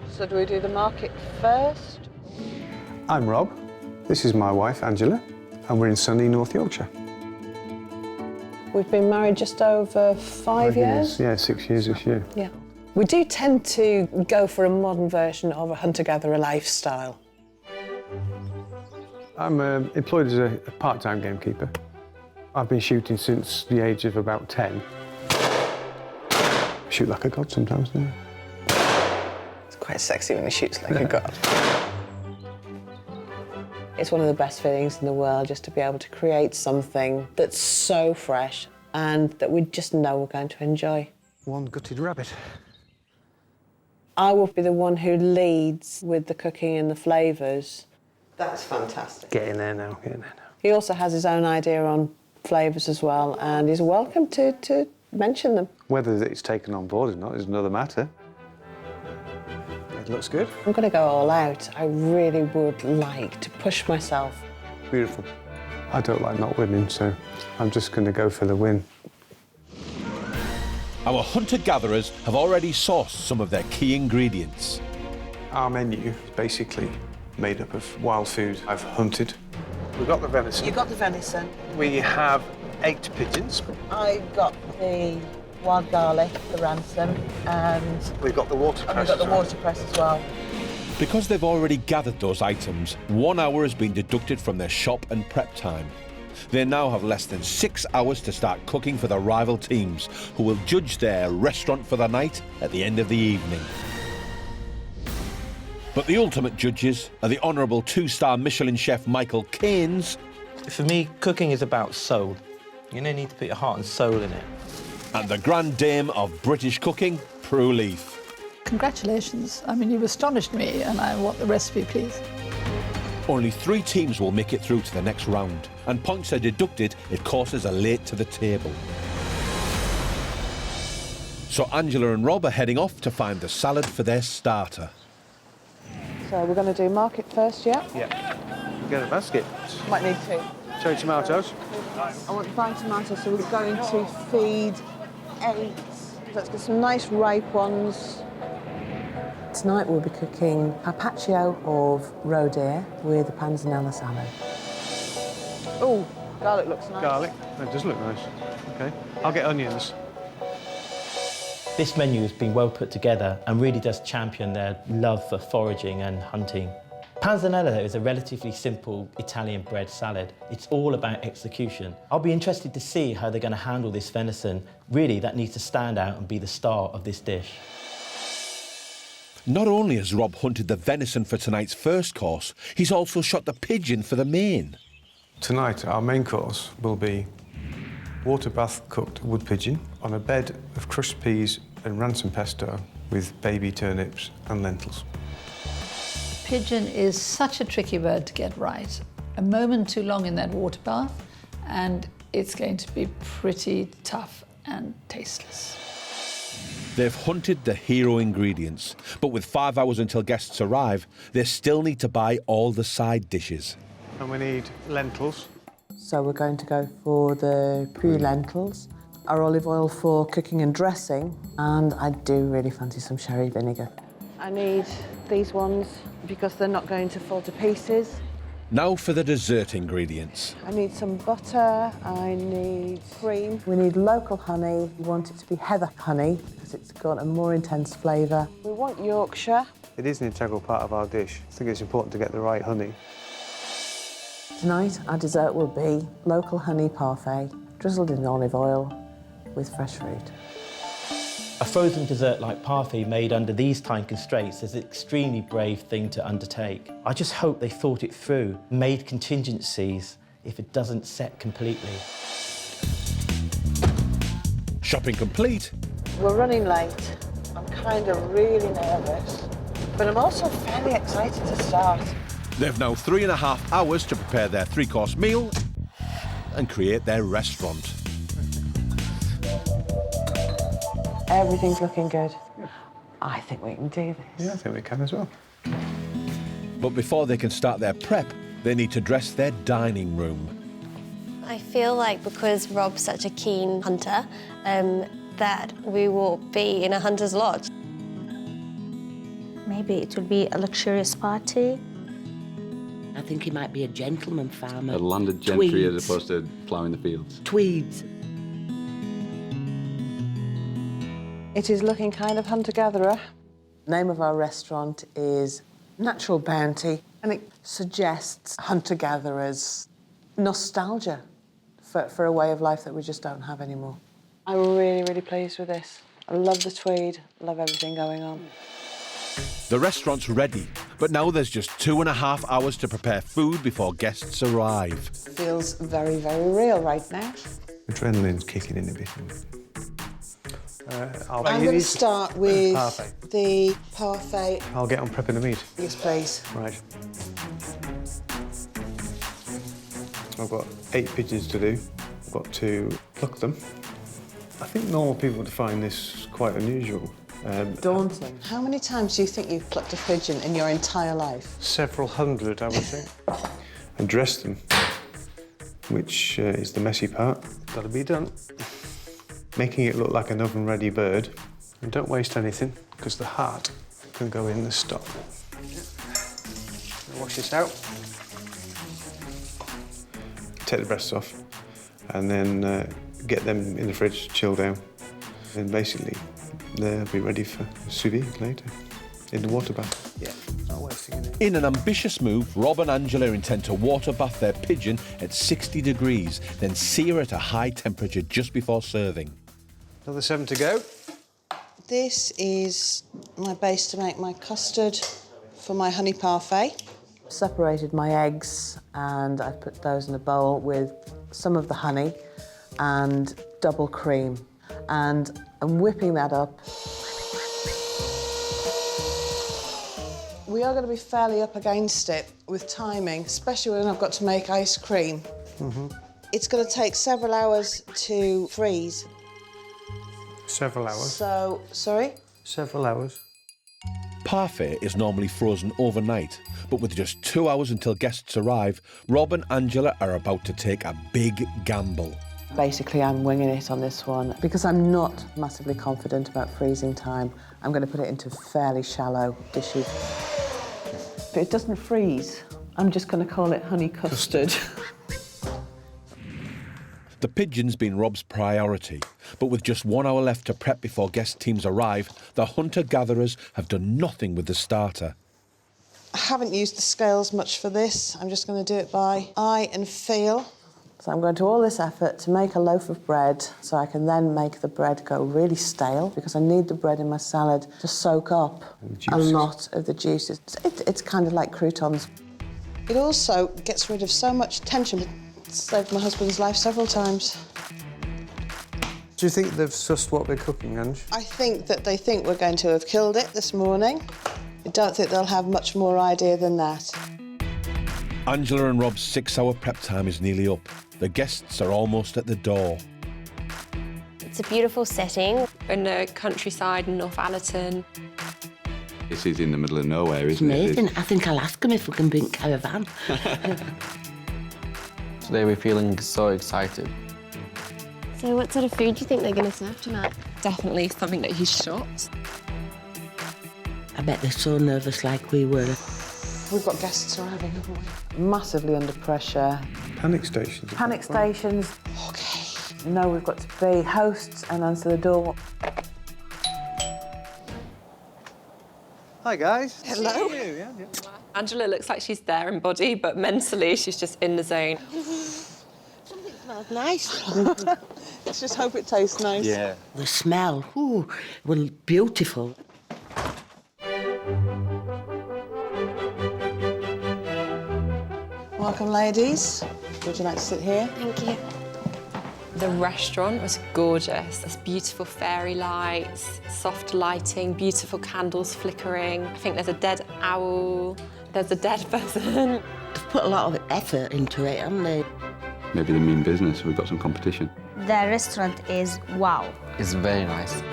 So do we do the market first? I'm Rob. This is my wife, Angela, and we're in sunny North Yorkshire. We've been married just over 5 years. Yeah, 6 years this year. Yeah. We do tend to go for a modern version of a hunter-gatherer lifestyle. I'm employed as a part-time gamekeeper. I've been shooting since the age of about 10. Shoot like a god sometimes now. It's quite sexy when he shoots like a god. It's one of the best feelings in the world just to be able to create something that's so fresh and that we just know we're going to enjoy. One gutted rabbit. I will be the one who leads with the cooking and the flavours. That's fantastic. Getting there now, getting there now. He also has his own idea on flavours as well, and he's welcome to mention them. Whether it's taken on board or not is another matter. It looks good. I'm going to go all out. I really would like to push myself. Beautiful. I don't like not winning, so I'm just going to go for the win. Our hunter-gatherers have already sourced some of their key ingredients. Our menu is basically made up of wild food I've hunted. We've got the venison. You got the venison. We have 8 pigeons. I got the wild garlic, the ransom, and we've got the watercress. we've got the watercress as well. Because they've already gathered those items, 1 hour has been deducted from their shop and prep time. They now have less than 6 hours to start cooking for the rival teams, who will judge their restaurant for the night at the end of the evening. But the ultimate judges are the Honourable 2-star Michelin chef Michael Caines. For me, cooking is about soul. You need to put your heart and soul in it. And the Grand Dame of British cooking, Prue Leith. Congratulations. I mean, you've astonished me, and I want the recipe, please. Only 3 teams will make it through to the next round, and points are deducted if courses are late to the table. So Angela and Rob are heading off to find the salad for their starter. So we're going to do market first, yeah? Yeah. Get a basket. Might need 2. Cherry tomatoes. I want 5 tomatoes, so we're going to feed 8. Let's get some nice ripe ones. Tonight we'll be cooking carpaccio of roe deer with a panzanella salad. Oh, Garlic looks nice. Garlic. That does look nice. OK. I'll get onions. This menu has been well put together and really does champion their love for foraging and hunting. Panzanella is a relatively simple Italian bread salad. It's all about execution. I'll be interested to see how they're going to handle this venison. Really, that needs to stand out and be the star of this dish. Not only has Rob hunted the venison for tonight's first course, he's also shot the pigeon for the main. Tonight, our main course will be water bath cooked wood pigeon on a bed of crushed peas and ransom pesto with baby turnips and lentils. Pigeon is such a tricky bird to get right. A moment too long in that water bath and it's going to be pretty tough and tasteless. They've hunted the hero ingredients, but with 5 hours until guests arrive, they still need to buy all the side dishes. And we need lentils. So we're going to go for the Pru lentils, our olive oil for cooking and dressing, and I do really fancy some sherry vinegar. I need these ones because they're not going to fall to pieces. Now for the dessert ingredients. I need some butter, I need cream. We need local honey. We want it to be heather honey because it's got a more intense flavour. We want Yorkshire. It is an integral part of our dish. I think it's important to get the right honey. Tonight, our dessert will be local honey parfait, drizzled in olive oil with fresh fruit. A frozen dessert like parfait made under these time constraints is an extremely brave thing to undertake. I just hope they thought it through, made contingencies if it doesn't set completely. Shopping complete. We're running late. I'm kind of really nervous, but I'm also fairly excited to start. They've now 3.5 hours to prepare their three-course meal and create their restaurant. Everything's looking good. I think we can do this. Yeah, I think we can as well. But before they can start their prep, they need to dress their dining room. I feel like because Rob's such a keen hunter, that we will be in a hunter's lodge. Maybe it will be a luxurious party. I think he might be a gentleman farmer. A landed gentry Tweeds. as opposed to ploughing the fields. Tweeds. It is looking kind of hunter-gatherer. The name of our restaurant is Natural Bounty, and it suggests hunter-gatherers' nostalgia for a way of life that we just don't have anymore. I'm really, really pleased with this. I love the tweed, love everything going on. The restaurant's ready, but now there's just 2.5 hours to prepare food before guests arrive. Feels very, very real right now. Adrenaline's kicking in a bit. I'm going to start with the parfait. I'll get on prepping the meat. Yes, please. Right. I've got 8 pigeons to do. I've got to pluck them. I think normal people would find this quite unusual. Daunting. How many times do you think you've plucked a pigeon in your entire life? Several hundred, I would think. And dress them, which is the messy part. Got to be done. Making it look like an oven-ready bird. And don't waste anything, because the heart can go in the stock. Wash this out. Take the breasts off, and then get them in the fridge, chill down. And basically, they'll be ready for sous vide later, in the water bath. Yeah, not wasting it. In an ambitious move, Rob and Angela intend to water bath their pigeon at 60 degrees, then sear at a high temperature just before serving. Another 7 to go. This is my base to make my custard for my honey parfait. Separated my eggs and I put those in a bowl with some of the honey and double cream. And I'm whipping that up. We are going to be fairly up against it with timing, especially when I've got to make ice cream. It's going to take several hours to freeze. Several hours. So, sorry? Several hours. Parfait is normally frozen overnight, but with just 2 hours until guests arrive, Rob and Angela are about to take a big gamble. Basically, I'm winging it on this one. Because I'm not massively confident about freezing time, I'm going to put it into fairly shallow dishes. If it doesn't freeze, I'm just going to call it honey custard. The pigeon's been Rob's priority, but with just 1 hour left to prep before guest teams arrive, the hunter-gatherers have done nothing with the starter. I haven't used the scales much for this. I'm just going to do it by eye and feel. So I'm going to all this effort to make a loaf of bread so I can then make the bread go really stale, because I need the bread in my salad to soak up a lot of the juices. It's kind of like croutons. It also gets rid of so much tension. It's saved my husband's life several times. Do you think they've sussed what we're cooking, Ange? I think that they think we're going to have killed it this morning. I don't think they'll have much more idea than that. Angela and Rob's 6-hour prep time is nearly up. The guests are almost at the door. It's a beautiful setting. We're in the countryside in North Allerton. This is in the middle of nowhere, isn't it? Amazing. I think I'll ask them if we can bring caravan. Today we're feeling so excited. So what sort of food do you think they're going to serve tonight? Definitely something that he's shot. I bet they're so nervous like we were. We've got guests arriving, haven't we? Massively under pressure. Panic stations. Panic stations. OK. No, we've got to be hosts and answer the door. Hi, guys. Hello. Angela looks like she's there in body, but mentally she's just in the zone. Something smells nice. Let's just hope it tastes nice. Yeah. The smell, ooh, well, beautiful. Welcome, ladies. Would you like to sit here? Thank you. The restaurant was gorgeous. There's beautiful fairy lights, soft lighting, beautiful candles flickering. I think there's a dead owl, there's a dead pheasant. They've put a lot of effort into it, haven't they? Maybe they mean business, we've got some competition. The restaurant is wow. It's very nice.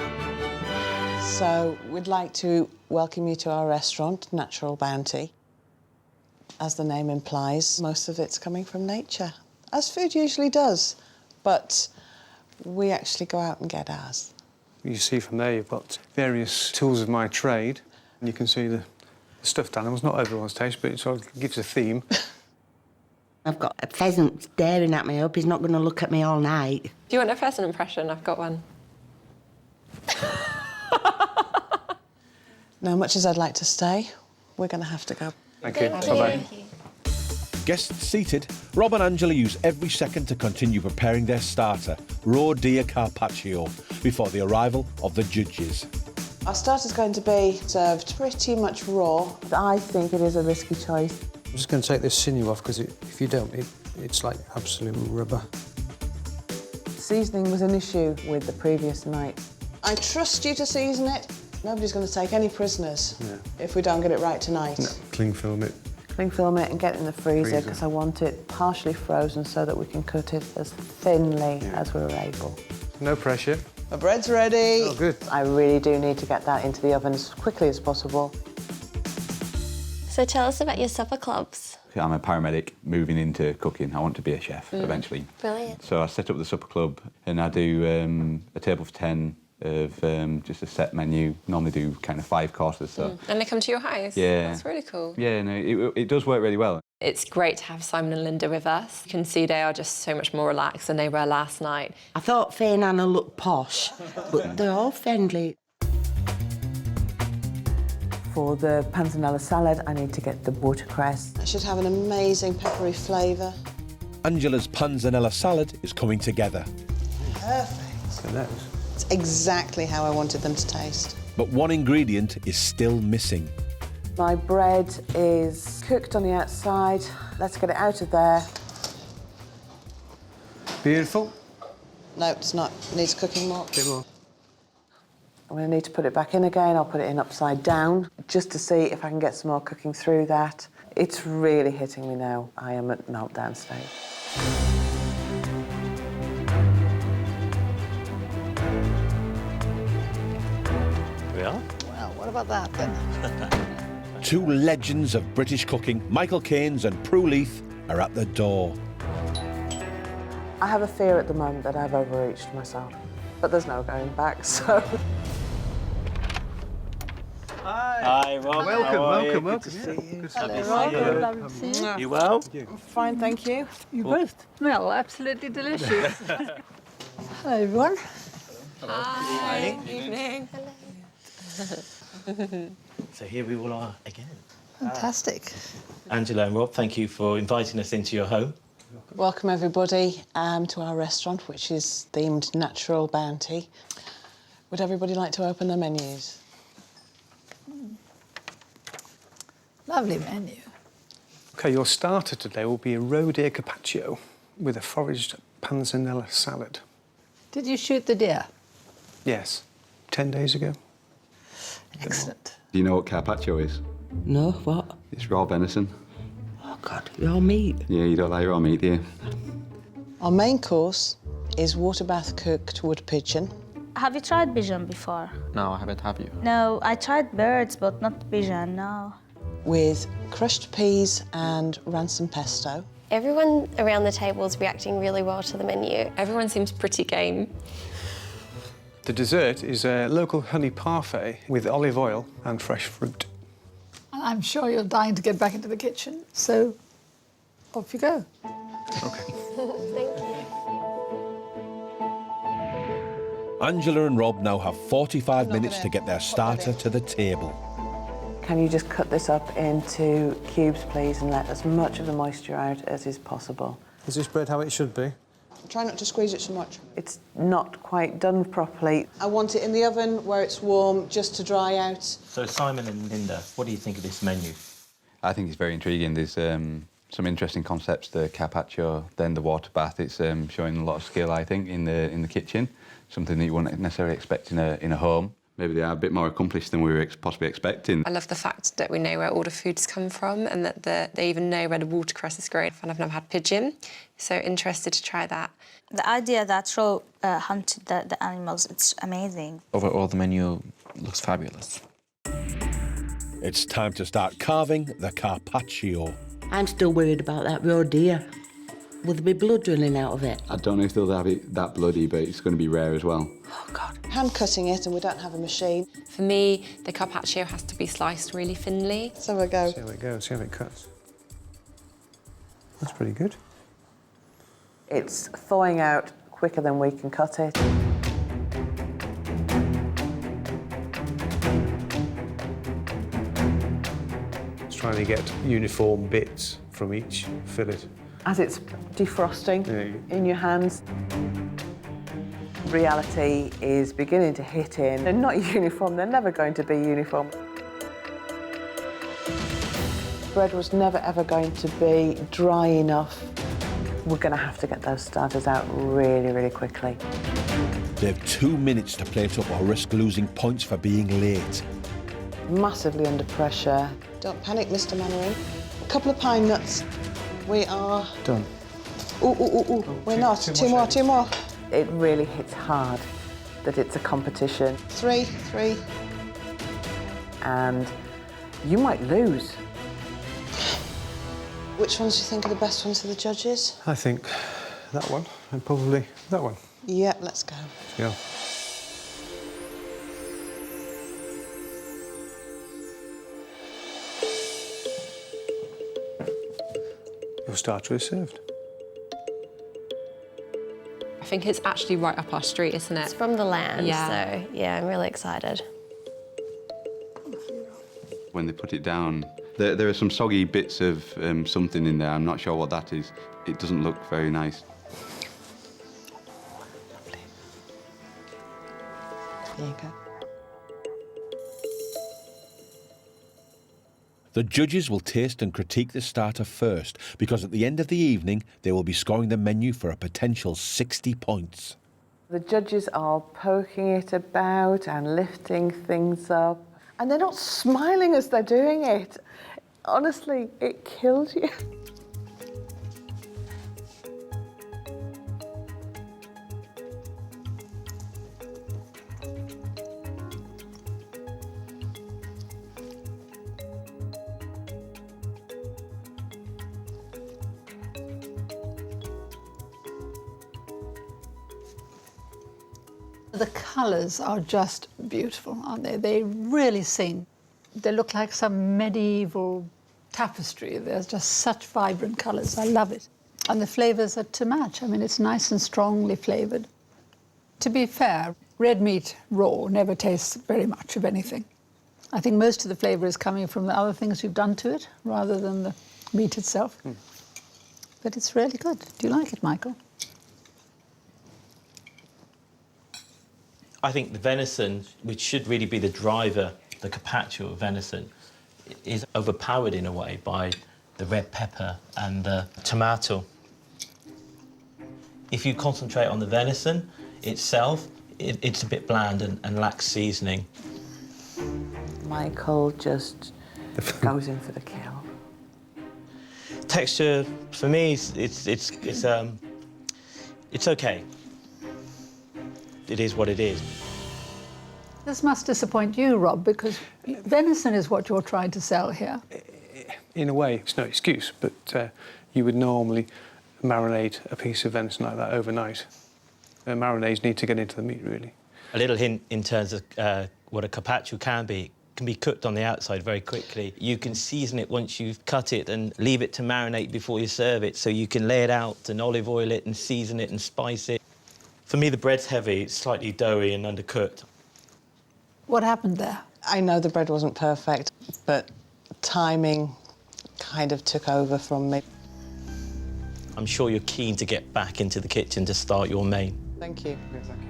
So we'd like to welcome you to our restaurant, Natural Bounty. As the name implies, most of it's coming from nature, as food usually does. But we actually go out and get ours. You see from there, you've got various tools of my trade. And you can see the stuffed animals, not everyone's taste, but it sort of gives a theme. I've got a pheasant staring at me. I hope he's not going to look at me all night. Do you want a pheasant impression? I've got one. Now, much as I'd like to stay, we're going to have to go. Thank you. Bye-bye. Guests seated, Rob and Angela use every second to continue preparing their starter, raw deer carpaccio, before the arrival of the judges. Our starter's going to be served pretty much raw. I think it is a risky choice. I'm just going to take this sinew off, because if you don't, it's like absolute rubber. Seasoning was an issue with the previous night. I trust you to season it. Nobody's going to take any prisoners if we don't get it right tonight. No. Cling film it. Cling film it and get it in the freezer, because I want it partially frozen so that we can cut it as thinly as we're able. No pressure. My bread's ready. Oh, good. I really do need to get that into the oven as quickly as possible. So tell us about your supper clubs. I'm a paramedic moving into cooking. I want to be a chef eventually. Brilliant. So I set up the supper club and I do a table for 10 of just a set menu. Normally do kind of 5 courses. So. And they come to your house? Yeah. That's really cool. Yeah, no, it does work really well. It's great to have Simon and Linda with us. You can see they are just so much more relaxed than they were last night. I thought Faye and Anna looked posh, but they're all friendly. For the panzanella salad, I need to get the watercress. It should have an amazing peppery flavour. Angela's panzanella salad is coming together. Perfect. So that It's exactly how I wanted them to taste. But one ingredient is still missing. My bread is cooked on the outside. Let's get it out of there. Beautiful. No, it's not. It needs cooking more. A bit more. I'm going to need to put it back in again. I'll put it in upside down, just to see if I can get some more cooking through that. It's really hitting me now. I am at meltdown stage. We are? Well, what about that then? Two legends of British cooking, Michael Caines and Prue Leith, are at the door. I have a fear at the moment that I've overreached myself, but there's no going back, so... Hi. Hi, Rob. Welcome. Good to see you. Lovely to see you. You well? I'm fine, thank you. You both smell absolutely delicious. Hello, everyone. Hi. Evening. So here we all are again. Fantastic. Angela and Rob, thank you for inviting us into your home. Welcome, everybody, to our restaurant, which is themed Natural Bounty. Would everybody like to open their menus? Lovely menu. OK, your starter today will be a roe deer carpaccio with a foraged panzanella salad. Did you shoot the deer? Yes, 10 days ago. Excellent. Do you know what carpaccio is? No, what? It's raw venison. Oh, God, raw meat. Yeah, you don't like raw meat, do you? Our main course is water bath cooked wood pigeon. Have you tried pigeon before? No, I haven't. Have you? No, I tried birds, but not pigeon, no. With crushed peas and ransom pesto. Everyone around the table is reacting really well to the menu. Everyone seems pretty game. The dessert is a local honey parfait with olive oil and fresh fruit. And I'm sure you're dying to get back into the kitchen, so off you go. OK. Thank you. Angela and Rob now have 45 minutes to get their starter to the table. Can you just cut this up into cubes, please, and let as much of the moisture out as is possible? Is this bread how it should be? Try not to squeeze it so much. It's not quite done properly. I want it in the oven where it's warm, just to dry out. So Simon and Linda, what do you think of this menu? I think it's very intriguing. There's some interesting concepts, the carpaccio, then the water bath. It's showing a lot of skill, I think, in the kitchen, something that you wouldn't necessarily expect in a home. Maybe they are a bit more accomplished than we were possibly expecting. I love the fact that we know where all the food's come from and that they even know where the watercress is grown. And I've never had pigeon, so interested to try that. The idea that Ro hunted the animals, it's amazing. Overall, the menu looks fabulous. It's time to start carving the carpaccio. I'm still worried about that raw deer. Will there be blood running out of it? I don't know if they'll have it that bloody, but it's going to be rare as well. Oh, God. Hand cutting it, and we don't have a machine. For me, the carpaccio has to be sliced really thinly. Let's have a go. See how it goes, see how it cuts. That's pretty good. It's thawing out quicker than we can cut it. It's trying to get uniform bits from each fillet. As it's defrosting in your hands, reality is beginning to hit in. They're not uniform, they're never going to be uniform. Bread was never ever going to be dry enough. We're going to have to get those starters out really, really quickly. They have 2 minutes to plate up or risk losing points for being late. Massively under pressure. Don't panic, Mr. Mannering. A couple of pine nuts. We are... Done. Ooh. We're not. Two more. It really hits hard that it's a competition. Three. And you might lose. Which ones do you think are the best ones for the judges? I think that one, and probably that one. Yep, let's go. Yeah. Your starter is served. I think it's actually right up our street, isn't it? It's from the land, Yeah. so yeah, I'm really excited. When they put it down, there are some soggy bits of something in there. I'm not sure what that is. It doesn't look very nice. Lovely. There you go. The judges will taste and critique the starter first, because at the end of the evening, they will be scoring the menu for a potential 60 points. The judges are poking it about and lifting things up. And they're not smiling as they're doing it. Honestly, it kills you. The colours are just beautiful, aren't they? They really sing. They look like some medieval tapestry. There's just such vibrant colours. I love it. And the flavours are to match. I mean, it's nice and strongly flavoured. To be fair, red meat raw never tastes very much of anything. I think most of the flavour is coming from the other things you've done to it rather than the meat itself. But it's really good. Do you like it, Michael? I think the venison, which should really be the driver, the carpaccio of venison, is overpowered in a way by the red pepper and the tomato. If you concentrate on the venison itself, it's a bit bland and lacks seasoning. Michael just goes in for the kill. Texture, for me, it's okay. It is what it is. This must disappoint you, Rob, because venison is what you're trying to sell here. In a way, it's no excuse, but you would normally marinate a piece of venison like that overnight. Marinades need to get into the meat, really. A little hint in terms of what a carpaccio can be. It can be cooked on the outside very quickly. You can season it once you've cut it and leave it to marinate before you serve it, so you can lay it out and olive oil it and season it and spice it. For me, the bread's heavy, it's slightly doughy and undercooked. What happened there? I know the bread wasn't perfect, but timing kind of took over from me. I'm sure you're keen to get back into the kitchen to start your main. Thank you. Yeah, thank you.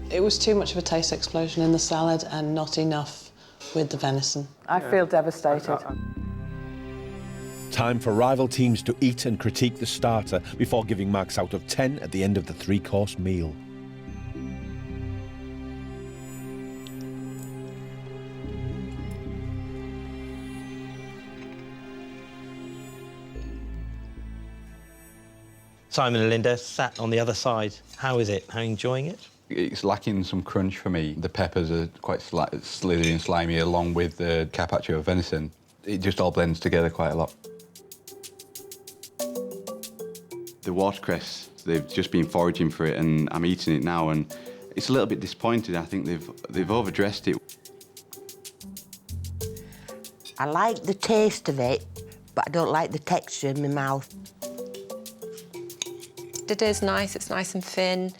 It was too much of a taste explosion in the salad and not enough with the venison. I feel devastated. Time for rival teams to eat and critique the starter before giving marks out of 10 at the end of the three-course meal. Simon and Linda sat on the other side. How is it? How are you enjoying it? It's lacking some crunch for me. The peppers are quite slithery and slimy, along with the carpaccio of venison. It just all blends together quite a lot. The watercress, they've just been foraging for it, and I'm eating it now, and it's a little bit disappointing. I think they've overdressed it. I like the taste of it, but I don't like the texture in my mouth. The dough's nice, it's nice and thin.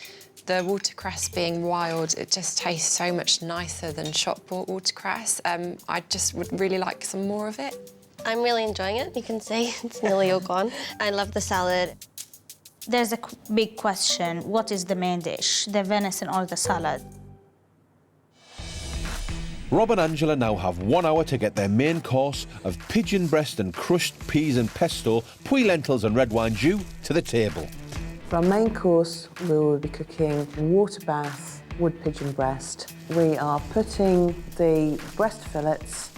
The watercress being wild, it just tastes so much nicer than shop-bought watercress. I just would really like some more of it. I'm really enjoying it. You can see it's nearly all gone. I love the salad. There's a big question. What is the main dish, the venison or the salad? Rob and Angela now have 1 hour to get their main course of pigeon breast and crushed peas and pesto, puy lentils and red wine jus to the table. For our main course, we will be cooking water bath, wood pigeon breast. We are putting the breast fillets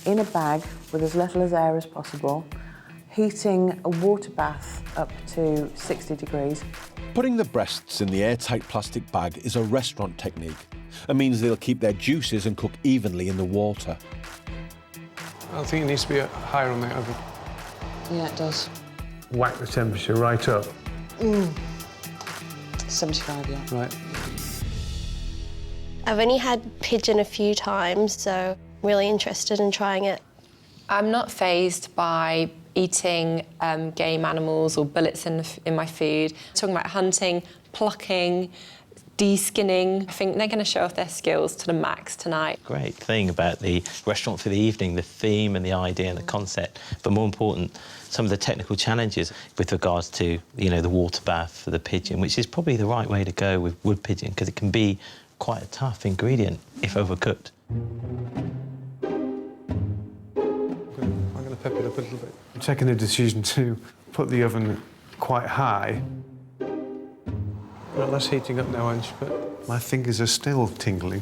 in a bag with as little as air as possible, heating a water bath up to 60 degrees. Putting the breasts in the airtight plastic bag is a restaurant technique. It means they'll keep their juices and cook evenly in the water. I think it needs to be higher on the oven. Yeah, it does. Whack the temperature right up. 75, yeah. Right. I've only had pigeon a few times, so I'm really interested in trying it. I'm not fazed by eating game animals or bullets in my food. Talking about hunting, plucking, de-skinning. I think they're going to show off their skills to the max tonight. Great thing about the restaurant for the evening, the theme and the idea and the concept, but more important, some of the technical challenges with regards to, you know, the water bath for the pigeon, which is probably the right way to go with wood pigeon, because it can be quite a tough ingredient if overcooked. I'm going to pep it up a little bit. I'm taking the decision to put the oven quite high. Well, that's heating up now, Ange, but my fingers are still tingling.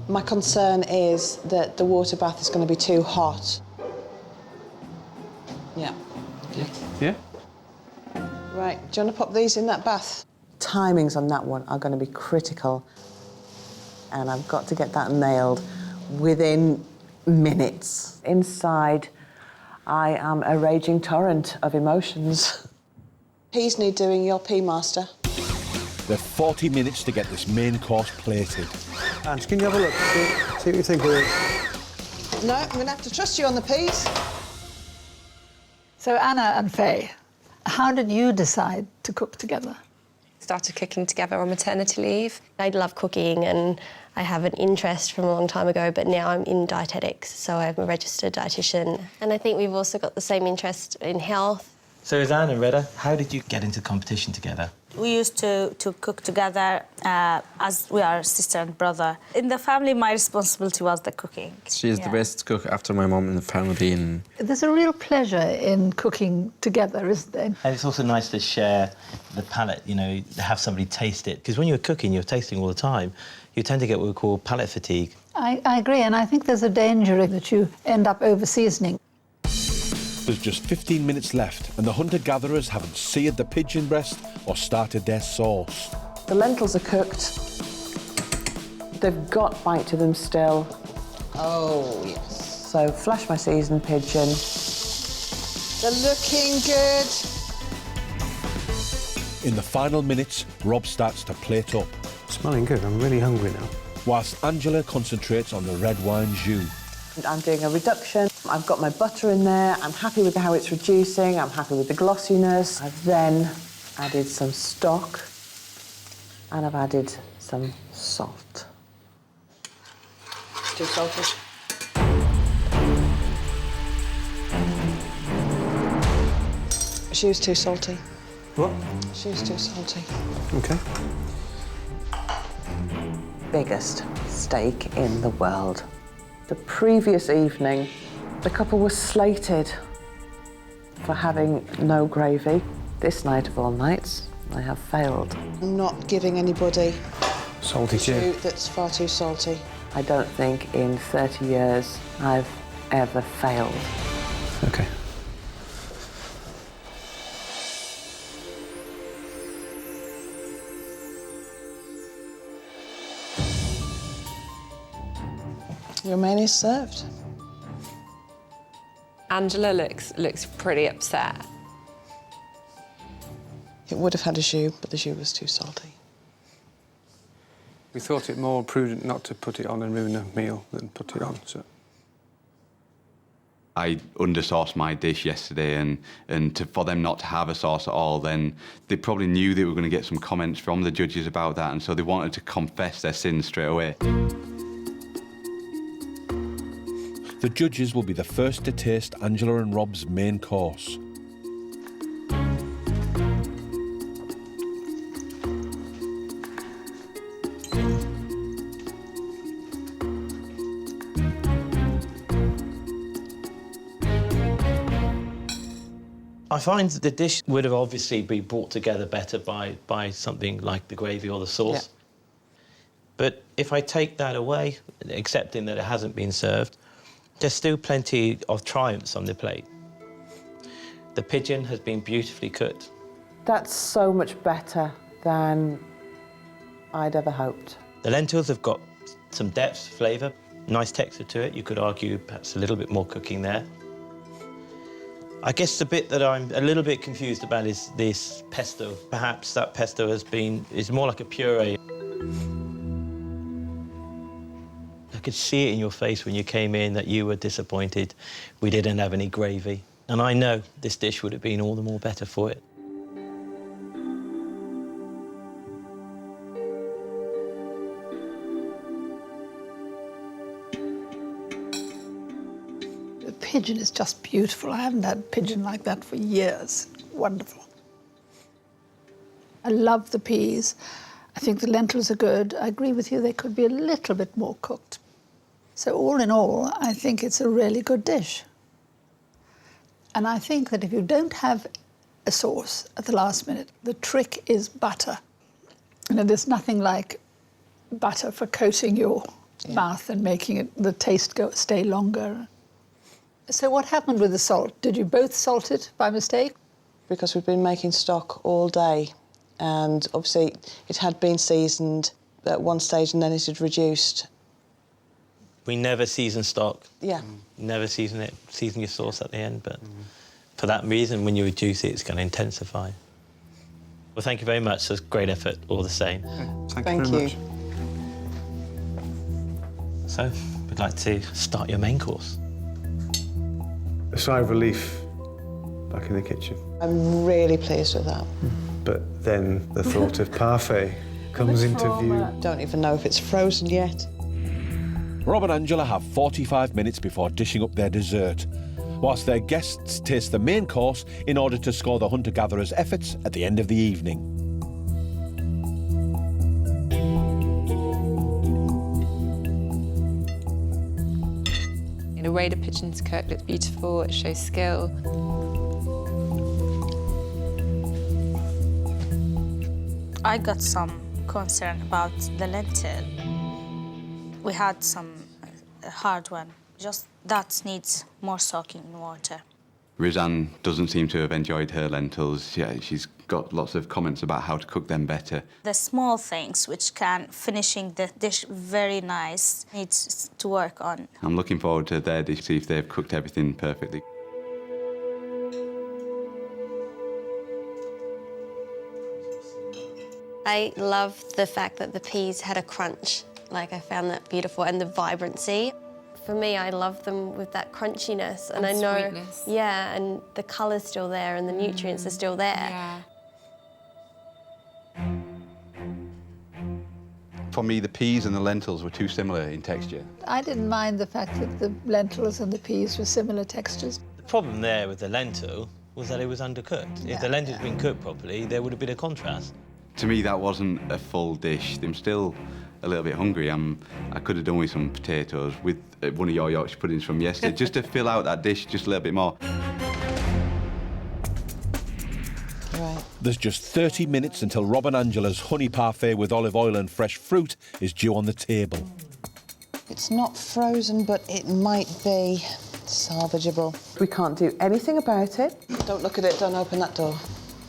My concern is that the water bath is going to be too hot. Yeah. Yeah? Right, do you want to pop these in that bath? Timings on that one are going to be critical. And I've got to get that nailed within minutes. Inside, I am a raging torrent of emotions. Peas need doing, your pea master. They've 40 minutes to get this main course plated. Ange, can you have a look? See what you think of it. No, I'm going to have to trust you on the peas. So Anna and Faye, how did you decide to cook together? Started cooking together on maternity leave. I love cooking and I have an interest from a long time ago, but now I'm in dietetics, so I'm a registered dietitian. And I think we've also got the same interest in health. So Razan and Reda, how did you get into competition together? We used to cook together as we are sister and brother. In the family, my responsibility was the cooking. She is the best cook after my mom in the family. And There's a real pleasure in cooking together, isn't there? And it's also nice to share the palate, you know, have somebody taste it. Because when you're cooking, you're tasting all the time, you tend to get what we call palate fatigue. I agree, and I think there's a danger that you end up over-seasoning. There's just 15 minutes left and the hunter-gatherers haven't seared the pigeon breast or started their sauce. The lentils are cooked. They've got bite to them still. Oh, yes. So flash my seasoned pigeon. They're looking good. In the final minutes, Rob starts to plate up. Smelling good. I'm really hungry now. Whilst Angela concentrates on the red wine jus. I'm doing a reduction. I've got my butter in there. I'm happy with how it's reducing. I'm happy with the glossiness. I've then added some stock and I've added some salt. Too salty. She was too salty. What? She was too salty. OK. Biggest steak in the world. The previous evening, the couple was slated for having no gravy. This night of all nights, I have failed. I'm not giving anybody salty stew that's far too salty. I don't think in 30 years I've ever failed. OK. Your main is served. Angela looks pretty upset. It would have had a jus, but the jus was too salty. We thought it more prudent not to put it on and ruin a meal than put it on, so... I undersauced my dish yesterday, and for them not to have a sauce at all, then they probably knew they were going to get some comments from the judges about that, and so they wanted to confess their sins straight away. The judges will be the first to taste Angela and Rob's main course. I find that the dish would have obviously been brought together better by something like the gravy or the sauce. Yeah. But if I take that away, accepting that it hasn't been served, there's still plenty of triumphs on the plate. The pigeon has been beautifully cooked. That's so much better than I'd ever hoped. The lentils have got some depth, flavour, nice texture to it. You could argue perhaps a little bit more cooking there. I guess the bit that I'm a little bit confused about is this pesto. Perhaps that pesto is more like a puree. I could see it in your face when you came in that you were disappointed we didn't have any gravy. And I know this dish would have been all the more better for it. The pigeon is just beautiful. I haven't had pigeon like that for years. Wonderful. I love the peas. I think the lentils are good. I agree with you, they could be a little bit more cooked. So all in all, I think it's a really good dish. And I think that if you don't have a sauce at the last minute, the trick is butter. You know, there's nothing like butter for coating your mouth and making it, the taste stay longer. So what happened with the salt? Did you both salt it by mistake? Because we've been making stock all day, and obviously it had been seasoned at one stage and then it had reduced. We never season stock. Yeah. Never season it. Season your sauce at the end, but for that reason, when you reduce it, it's going to intensify. Well, thank you very much. It's a great effort, all the same. Thank you. So, we'd like to start your main course. A sigh of relief back in the kitchen. I'm really pleased with that. But then the thought of parfait comes into view. Don't even know if it's frozen yet. Rob and Angela have 45 minutes before dishing up their dessert, whilst their guests taste the main course in order to score the hunter-gatherers' efforts at the end of the evening. The way the pigeons cook looks beautiful, it shows skill. I got some concern about the lentil. We had some hard one, just that needs more soaking in water. Razan doesn't seem to have enjoyed her lentils. Yeah, she's got lots of comments about how to cook them better. The small things which can finishing the dish very nice needs to work on. I'm looking forward to their dish, see if they've cooked everything perfectly. I love the fact that the peas had a crunch. Like, I found that beautiful, and the vibrancy. For me, I love them with that crunchiness, and I know, sweetness. yeah, and the colour's still there, and the nutrients are still there. Yeah. For me, the peas and the lentils were too similar in texture. I didn't mind the fact that the lentils and the peas were similar textures. The problem there with the lentil was that it was undercooked. If the lentil had been cooked properly, there would have been a contrast. To me, that wasn't a full dish. I'm still a little bit hungry. I could have done with some potatoes, with one of your Yorkshire puddings from yesterday, just to fill out that dish just a little bit more. Right. There's just 30 minutes until Rob and Angela's honey parfait with olive oil and fresh fruit is due on the table. It's not frozen, but it might be salvageable. We can't do anything about it. Don't look at it, don't open that door.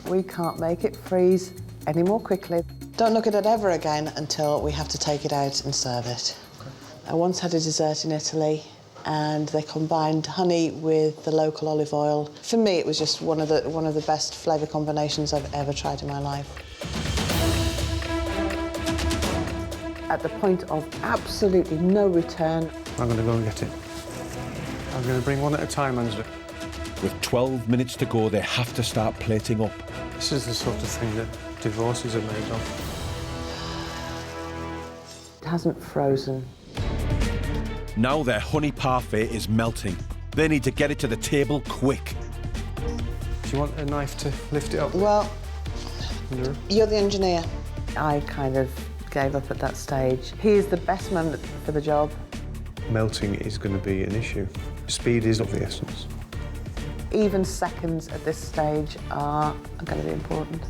We can't make it freeze any more quickly. Don't look at it ever again until we have to take it out and serve it. I once had a dessert in Italy, and they combined honey with the local olive oil. For me, it was just one of the best flavour combinations I've ever tried in my life. At the point of absolutely no return. I'm going to go and get it. I'm going to bring one at a time, Angela. With 12 minutes to go, they have to start plating up. This is the sort of thing that divorces are made of. It hasn't frozen. Now their honey parfait is melting. They need to get it to the table quick. Do you want a knife to lift it up? Well, you're the engineer. I kind of gave up at that stage. He is the best man for the job. Melting is going to be an issue. Speed is of the essence. Even seconds at this stage are going to be important.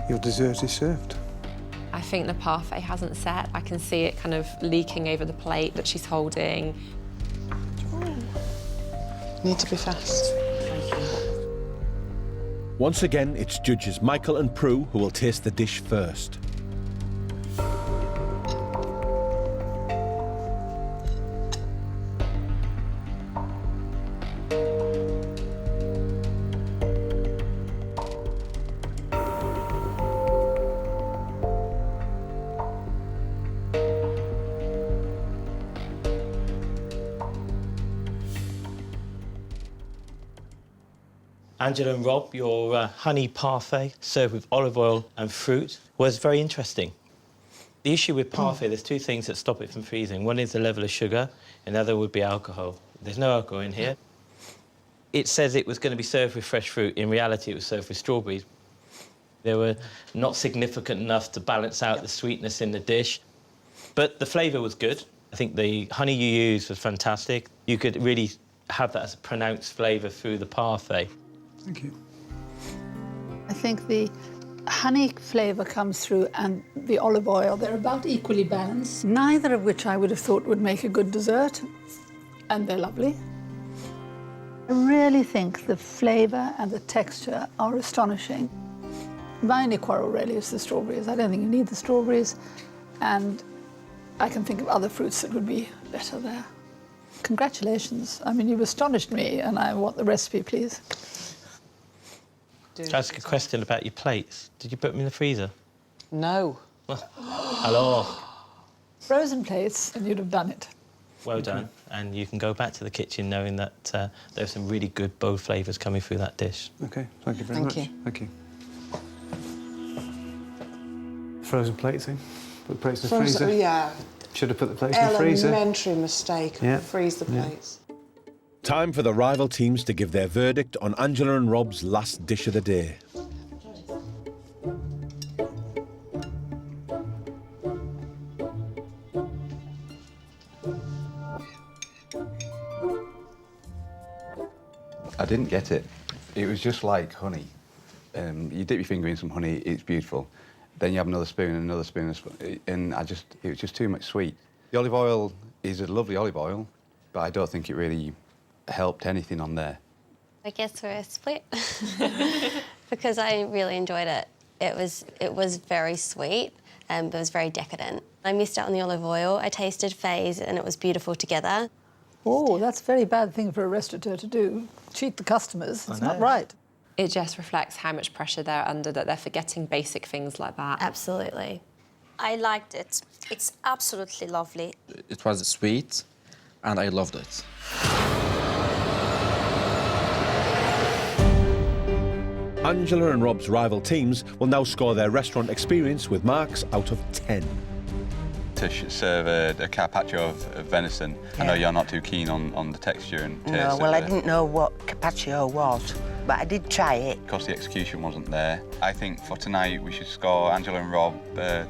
Your dessert is served. I think the parfait hasn't set. I can see it kind of leaking over the plate that she's holding. Need to be fast. Once again, it's judges Michael and Prue who will taste the dish first. Angela and Rob, your honey parfait served with olive oil and fruit was very interesting. The issue with parfait, there's two things that stop it from freezing. One is the level of sugar, and the other would be alcohol. There's no alcohol in here. It says it was going to be served with fresh fruit. In reality, it was served with strawberries. They were not significant enough to balance out the sweetness in the dish. But the flavour was good. I think the honey you used was fantastic. You could really have that as a pronounced flavour through the parfait. Thank you. I think the honey flavour comes through and the olive oil. They're about equally balanced, neither of which I would have thought would make a good dessert. And they're lovely. I really think the flavour and the texture are astonishing. My only quarrel really is the strawberries. I don't think you need the strawberries, and I can think of other fruits that would be better there. Congratulations. I mean, you've astonished me, and I want the recipe, please. Can I ask a question about your plates? Did you put them in the freezer? No. Hello. Frozen plates, and you'd have done it. Well done. And you can go back to the kitchen knowing that there's some really good bold flavours coming through that dish. OK, thank you very Thank much. you. Thank you. Frozen plates in. Put the plates in the freezer. Yeah. Should have put the plates in the freezer. Elementary mistake. Yeah. Freeze the plates. Time for the rival teams to give their verdict on Angela and Rob's last dish of the day. I didn't get it. It was just like honey. You dip your finger in some honey, it's beautiful. Then you have another spoon and another spoon, and it was just too much sweet. The olive oil is a lovely olive oil, but I don't think it really helped anything on there. I guess we're a split because I really enjoyed it. It was very sweet and it was very decadent. I missed out on the olive oil. I tasted Faye's and it was beautiful together. Oh, that's a very bad thing for a restaurateur to do. Cheat the customers. It's not right. It just reflects how much pressure they're under, that they're forgetting basic things like that. Absolutely. I liked it. It's absolutely lovely. It was sweet, and I loved it. Angela and Rob's rival teams will now score their restaurant experience with marks out of 10. To serve a carpaccio of venison, I know you're not too keen on the texture and taste. No, well, I didn't know what carpaccio was, but I did try it. Because the execution wasn't there. I think for tonight we should score Angela and Rob a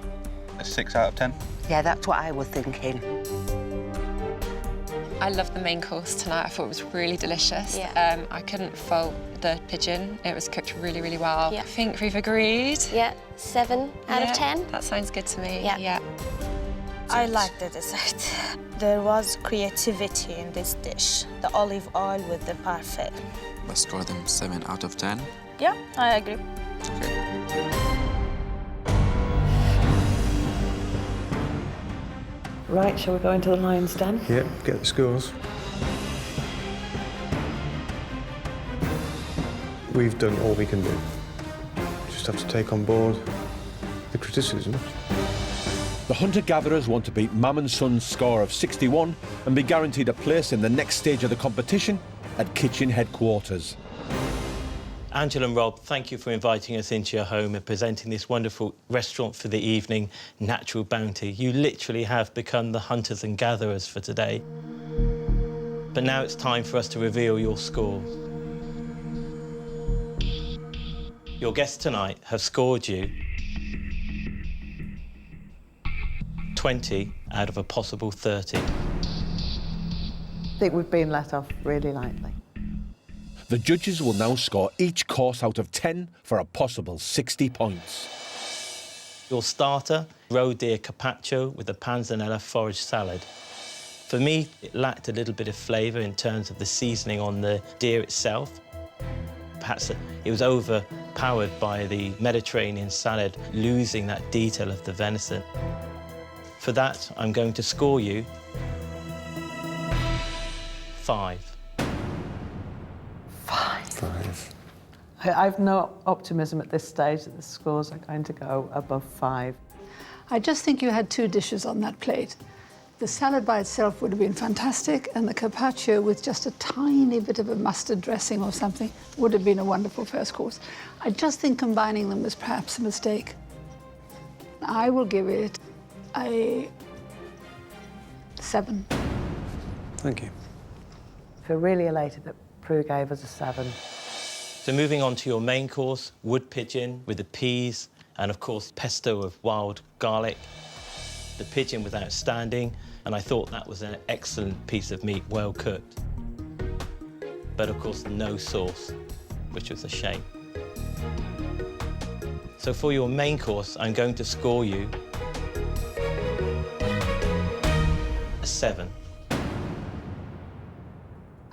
6 out of 10. Yeah, that's what I was thinking. I loved the main course tonight. I thought it was really delicious. Yeah. I couldn't fault the pigeon. It was cooked really, really well. Yeah. I think we've agreed. Yeah, 7 out of 10. That sounds good to me. Yeah. I liked the dessert. There was creativity in this dish. The olive oil with the parfait. Let's score them 7 out of 10. Yeah, I agree. Right, shall we go into the lion's den? Yeah, get the scores. We've done all we can do. Just have to take on board the criticisms. The hunter-gatherers want to beat Mam and Son's score of 61 and be guaranteed a place in the next stage of the competition at kitchen headquarters. Angela and Rob, thank you for inviting us into your home and presenting this wonderful restaurant for the evening, Natural Bounty. You literally have become the hunters and gatherers for today. But now it's time for us to reveal your score. Your guests tonight have scored you 20 out of a possible 30. I think we've been let off really lightly. The judges will now score each course out of 10 for a possible 60 points. Your starter, roe deer carpaccio with a panzanella forage salad. For me, it lacked a little bit of flavour in terms of the seasoning on the deer itself. Perhaps it was overpowered by the Mediterranean salad, losing that detail of the venison. For that, I'm going to score you 5. 5. I've no optimism at this stage that the scores are going to go above 5. I just think you had 2 dishes on that plate. The salad by itself would have been fantastic, and the carpaccio with just a tiny bit of a mustard dressing or something would have been a wonderful first course. I just think combining them was perhaps a mistake. I will give it a 7. Thank you. I feel really elated that Prue gave us a 7. So moving on to your main course, wood pigeon with the peas and, of course, pesto of wild garlic. The pigeon was outstanding, and I thought that was an excellent piece of meat, well cooked. But, of course, no sauce, which was a shame. So for your main course, I'm going to score you a 7.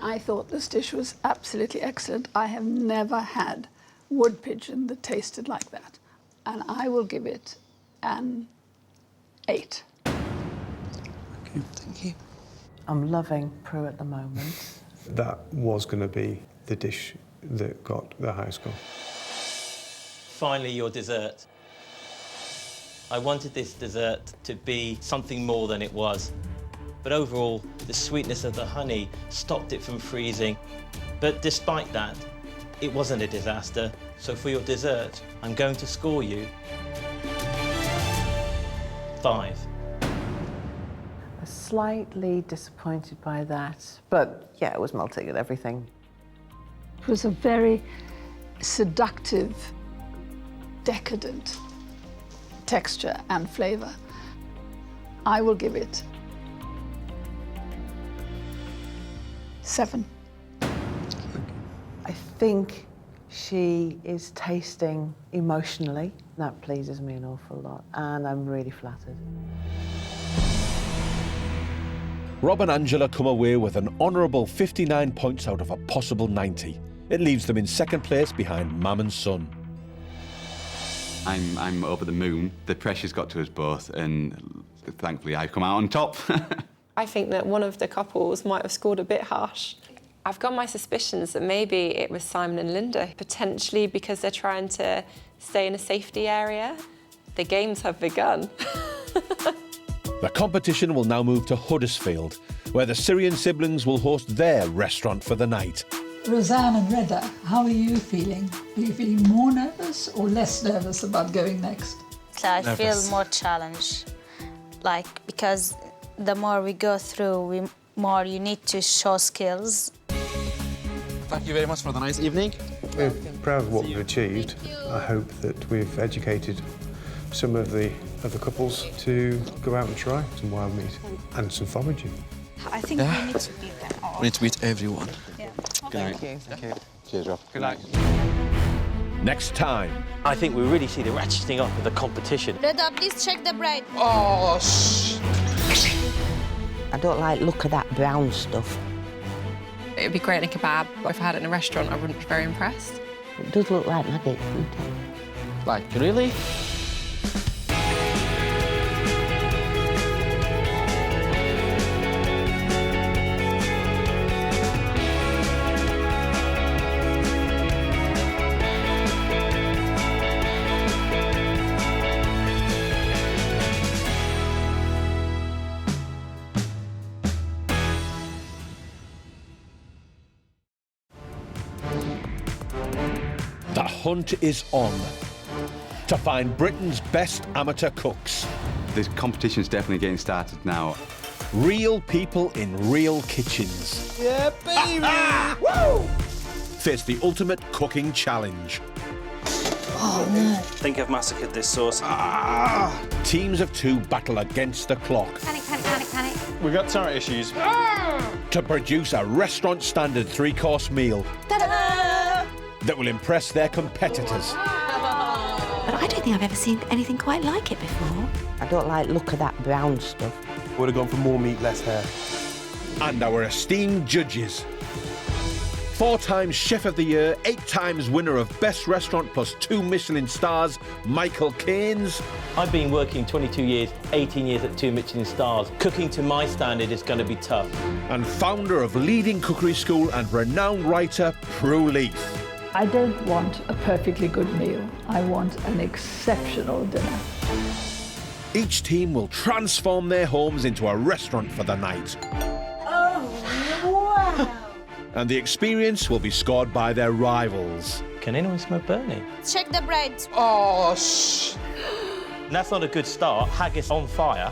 I I thought this dish was absolutely excellent. I have never had wood pigeon that tasted like that. And I will give it an 8. Thank you. I'm loving Prue at the moment. That was going to be the dish that got the high score. Finally, your dessert. I wanted this dessert to be something more than it was. But overall, the sweetness of the honey stopped it from freezing. But despite that, it wasn't a disaster. So for your dessert, I'm going to score you 5. Slightly disappointed by that, but yeah, it was melting and everything. It was a very seductive, decadent texture and flavour. I will give it 7. I think she is tasting emotionally. That pleases me an awful lot, and I'm really flattered. Rob and Angela come away with an honourable 59 points out of a possible 90. It leaves them in second place behind Mam and Son. I'm over the moon. The pressure's got to us both, and thankfully I've come out on top. I think that one of the couples might have scored a bit harsh. I've got my suspicions that maybe it was Simon and Linda, potentially because they're trying to stay in a safety area. The games have begun. The competition will now move to Huddersfield, where the Syrian siblings will host their restaurant for the night. Razan and Reda, how are you feeling? Are you feeling more nervous or less nervous about going next? I feel more challenged, because the more we go through, more you need to show skills. Thank you very much for the nice evening. We're proud of what we've achieved. I hope that we've educated some of the other couples to go out and try some wild meat and some foraging. I think we need to beat them all. We need to beat everyone. Yeah. Good night. Thank you. Cheers, Rob. Good night. Next time. I think we really see the ratcheting up of the competition. Reda, please check the bread. Oh, shh. I don't like the look of that brown stuff. It would be great in a kebab, but if I had it in a restaurant, I wouldn't be very impressed. It does look like nuggets, doesn't it? Like, really? The hunt is on to find Britain's best amateur cooks. This competition's definitely getting started now. Real people in real kitchens. Yeah, baby! Woo! Face the ultimate cooking challenge. Oh, no. I think I've massacred this sauce. Teams of 2 battle against the clock Panic. We've got turret issues. to produce a restaurant standard 3-course meal Ta-da! that will impress their competitors. But I don't think I've ever seen anything quite like it before. I don't like the look of that brown stuff. Would have gone for more meat, less hair. And our esteemed judges. 4 times Chef of the Year, 8 times winner of Best Restaurant plus 2 Michelin stars, Michael Keynes. I've been working 22 years, 18 years at 2 Michelin stars. Cooking to my standard is going to be tough. And founder of leading cookery school and renowned writer, Prue Leith. I don't want a perfectly good meal. I want an exceptional dinner. Each team will transform their homes into a restaurant for the night. Oh, wow! And the experience will be scored by their rivals. Can anyone smell Bernie? Check the bread. Oh, shh. That's not a good start. Haggis on fire.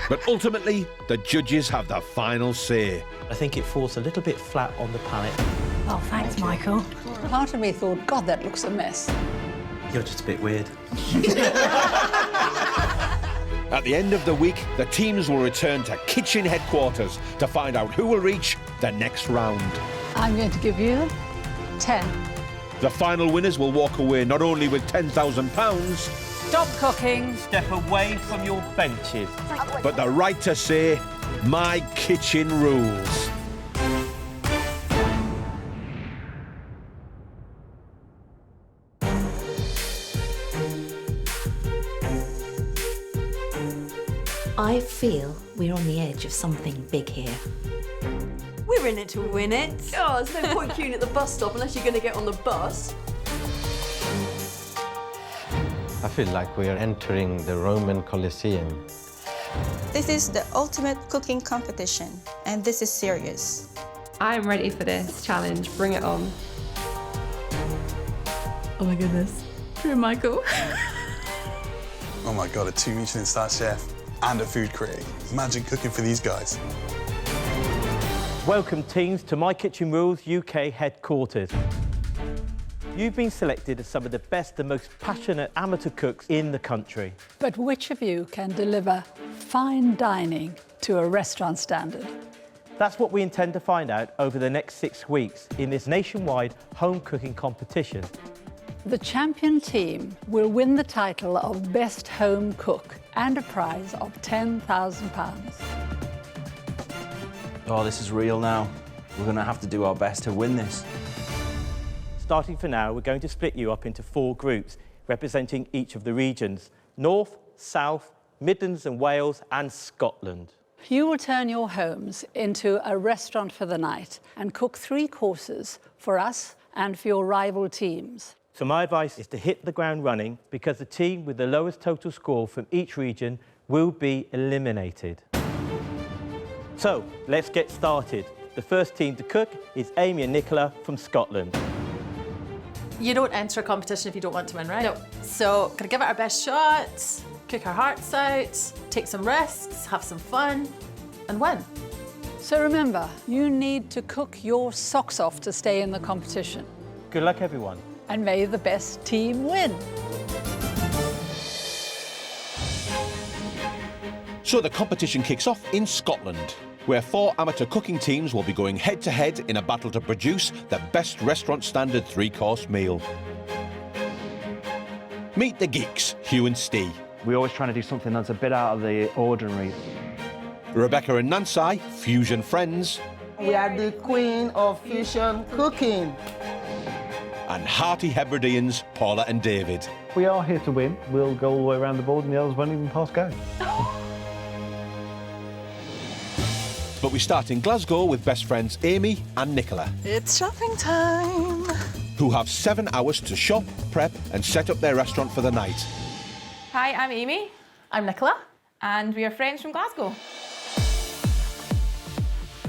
But ultimately, the judges have the final say. I think it falls a little bit flat on the palate. Oh, thanks, Michael. Part of me thought, God, that looks a mess. You're just a bit weird. At the end of the week, the teams will return to kitchen headquarters to find out who will reach the next round. I'm going to give you 10. The final winners will walk away not only with £10,000, Stop cooking. Step away from your benches. but the right to say, my kitchen rules. I feel we're on the edge of something big here. We're in it to win it. Oh, there's no point queuing at the bus stop unless you're going to get on the bus. I feel like we are entering the Roman Colosseum. This is the ultimate cooking competition, and this is serious. I'm ready for this challenge. Bring it on. Oh my goodness. True, Michael. Oh my God, a 2 Michelin-star chef and a food critic. Imagine cooking for these guys. Welcome, teams, to My Kitchen Rules UK headquarters. You've been selected as some of the best and most passionate amateur cooks in the country. But which of you can deliver fine dining to a restaurant standard? That's what we intend to find out over the next 6 weeks in this nationwide home cooking competition. The champion team will win the title of Best Home Cook and a prize of £10,000. Oh, this is real now. We're going to have to do our best to win this. Starting for now, we're going to split you up into 4 groups, representing each of the regions: North, South, Midlands and Wales, and Scotland. You will turn your homes into a restaurant for the night and cook 3 courses for us and for your rival teams. So my advice is to hit the ground running, because the team with the lowest total score from each region will be eliminated. So let's get started. The first team to cook is Amy and Nicola from Scotland. You don't enter a competition if you don't want to win, right? No. So, gonna give it our best shot, cook our hearts out, take some risks, have some fun, and win. So remember, you need to cook your socks off to stay in the competition. Good luck, everyone. And may the best team win. So the competition kicks off in Scotland, where 4 amateur cooking teams will be going head-to-head in a battle to produce the best restaurant standard 3-course meal. Meet the Geeks, Hugh and Steve. We're always trying to do something that's a bit out of the ordinary. Rebecca and Nancy, fusion friends. We are the queen of fusion cooking. And Hearty Hebridians, Paula and David. We are here to win. We'll go all the way around the board and the others won't even pass go. But we start in Glasgow with best friends Amy and Nicola, It's shopping time. who have 7 hours to shop, prep and set up their restaurant for the night. Hi, I'm Amy. I'm Nicola. And we are friends from Glasgow.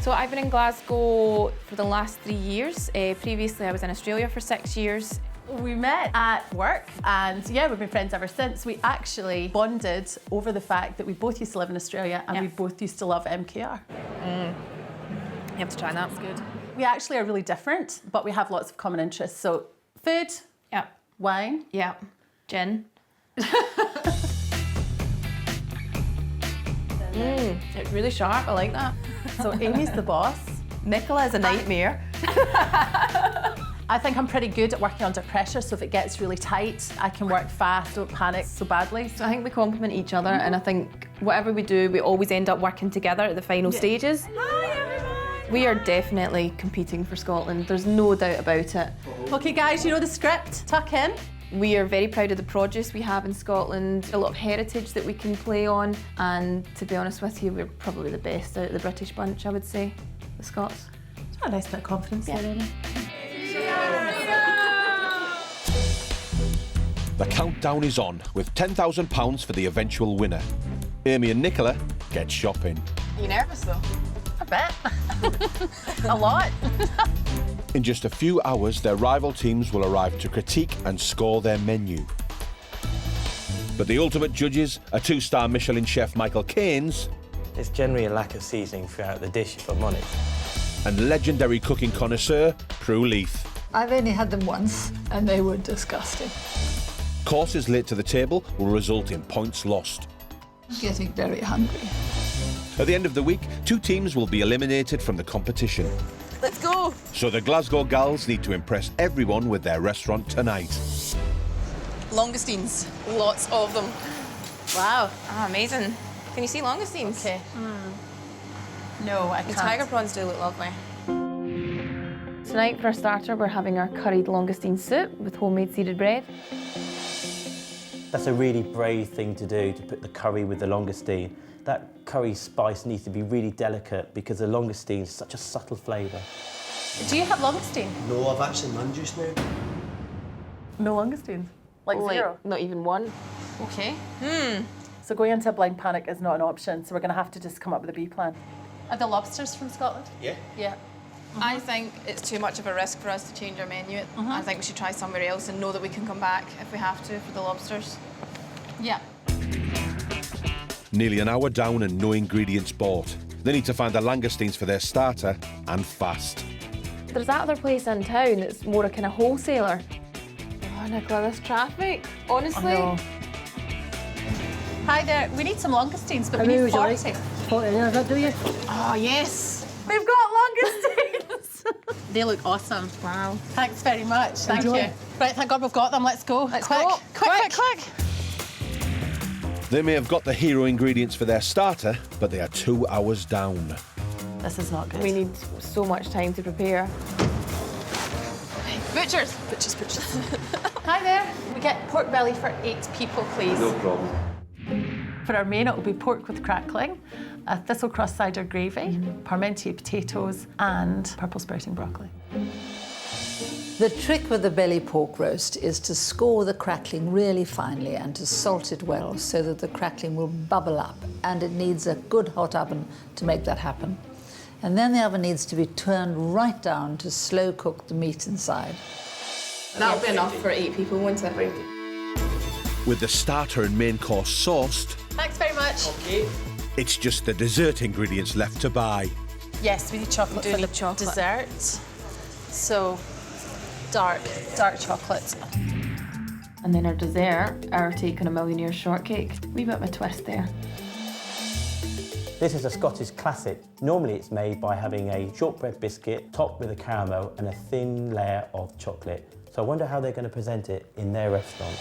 So I've been in Glasgow for the last 3 years. Previously, I was in Australia for 6 years. We met at work and yeah, we've been friends ever since. We actually bonded over the fact that we both used to live in Australia and we both used to love MKR. You have to try that. It's good. We actually are really different, but we have lots of common interests. So food, wine, gin. It's really sharp, I like that. So Amy's the boss. Nicola is a nightmare. I think I'm pretty good at working under pressure, so if it gets really tight, I can work fast, don't panic so badly. So I think we complement each other, and I think whatever we do, we always end up working together at the final stages. Hi, everyone! We are definitely competing for Scotland, there's no doubt about it. Okay guys, you know the script, tuck in. We are very proud of the produce we have in Scotland, a lot of heritage that we can play on, and to be honest with you, we're probably the best out of the British bunch, I would say, the Scots. It's got a nice bit of confidence there, Amy. The countdown is on, with £10,000 for the eventual winner. Amy and Nicola get shopping. Are you nervous though? I bet. A lot. In just a few hours, their rival teams will arrive to critique and score their menu. But the ultimate judges are 2-star Michelin chef Michael Keynes. There's generally a lack of seasoning throughout the dish, if I'm honest. And legendary cooking connoisseur Prue Leith. I've only had them once and they were disgusting. Courses late to the table will result in points lost. I'm getting very hungry. At the end of the week, 2 teams will be eliminated from the competition. Let's go. So the Glasgow gals need to impress everyone with their restaurant tonight. Langoustines, lots of them. Wow. Ah, amazing. Can you see langoustines? Okay. No, I The can't. tiger prawns do look lovely. Tonight, for our starter, we're having our curried langoustine soup with homemade seeded bread. That's a really brave thing to do, to put the curry with the langoustine. That curry spice needs to be really delicate because the langoustine is such a subtle flavour. Do you have langoustine? No, I've actually none just now. No langoustines? Like zero? Not even one. Okay. So going into a blind panic is not an option, so we're going to have to just come up with a B plan. Are the lobsters from Scotland? Yeah. Yeah. I think it's too much of a risk for us to change our menu. I think we should try somewhere else and know that we can come back if we have to for the lobsters. Yeah. Nearly an hour down and no ingredients bought. They need to find the langoustines for their starter, and fast. There's that other place in town that's more a kind of wholesaler. Oh, Nicola, this traffic. Honestly. I know. Hi there, we need some langoustines, but we need 40. 40, do you? Oh, yes. We've got langoustines. They look awesome. Wow. Thanks very much. Thank Enjoy. you. Right, thank God we've got them. Let's go. Let's quick. go. Quick. They may have got the hero ingredients for their starter, but they are 2 hours down. This is not good. We need so much time to prepare. Butchers. Hi there. We get pork belly for 8 people, please. No problem. For our main, it will be pork with crackling, a thistle-cross cider gravy, parmentier potatoes, and purple sprouting broccoli. The trick with the belly pork roast is to score the crackling really finely and to salt it well so that the crackling will bubble up, and it needs a good hot oven to make that happen. And then the oven needs to be turned right down to slow cook the meat inside. That'll be enough for 8 people, won't it? With the starter and main course sourced, Thanks very much. Okay. it's just the dessert ingredients left to buy. Yes, we need chocolate for the dessert. So, dark chocolate. And then our dessert, our take on a millionaire shortcake. Wee bit of a twist there. This is a Scottish classic. Normally it's made by having a shortbread biscuit topped with a caramel and a thin layer of chocolate. So I wonder how they're going to present it in their restaurant.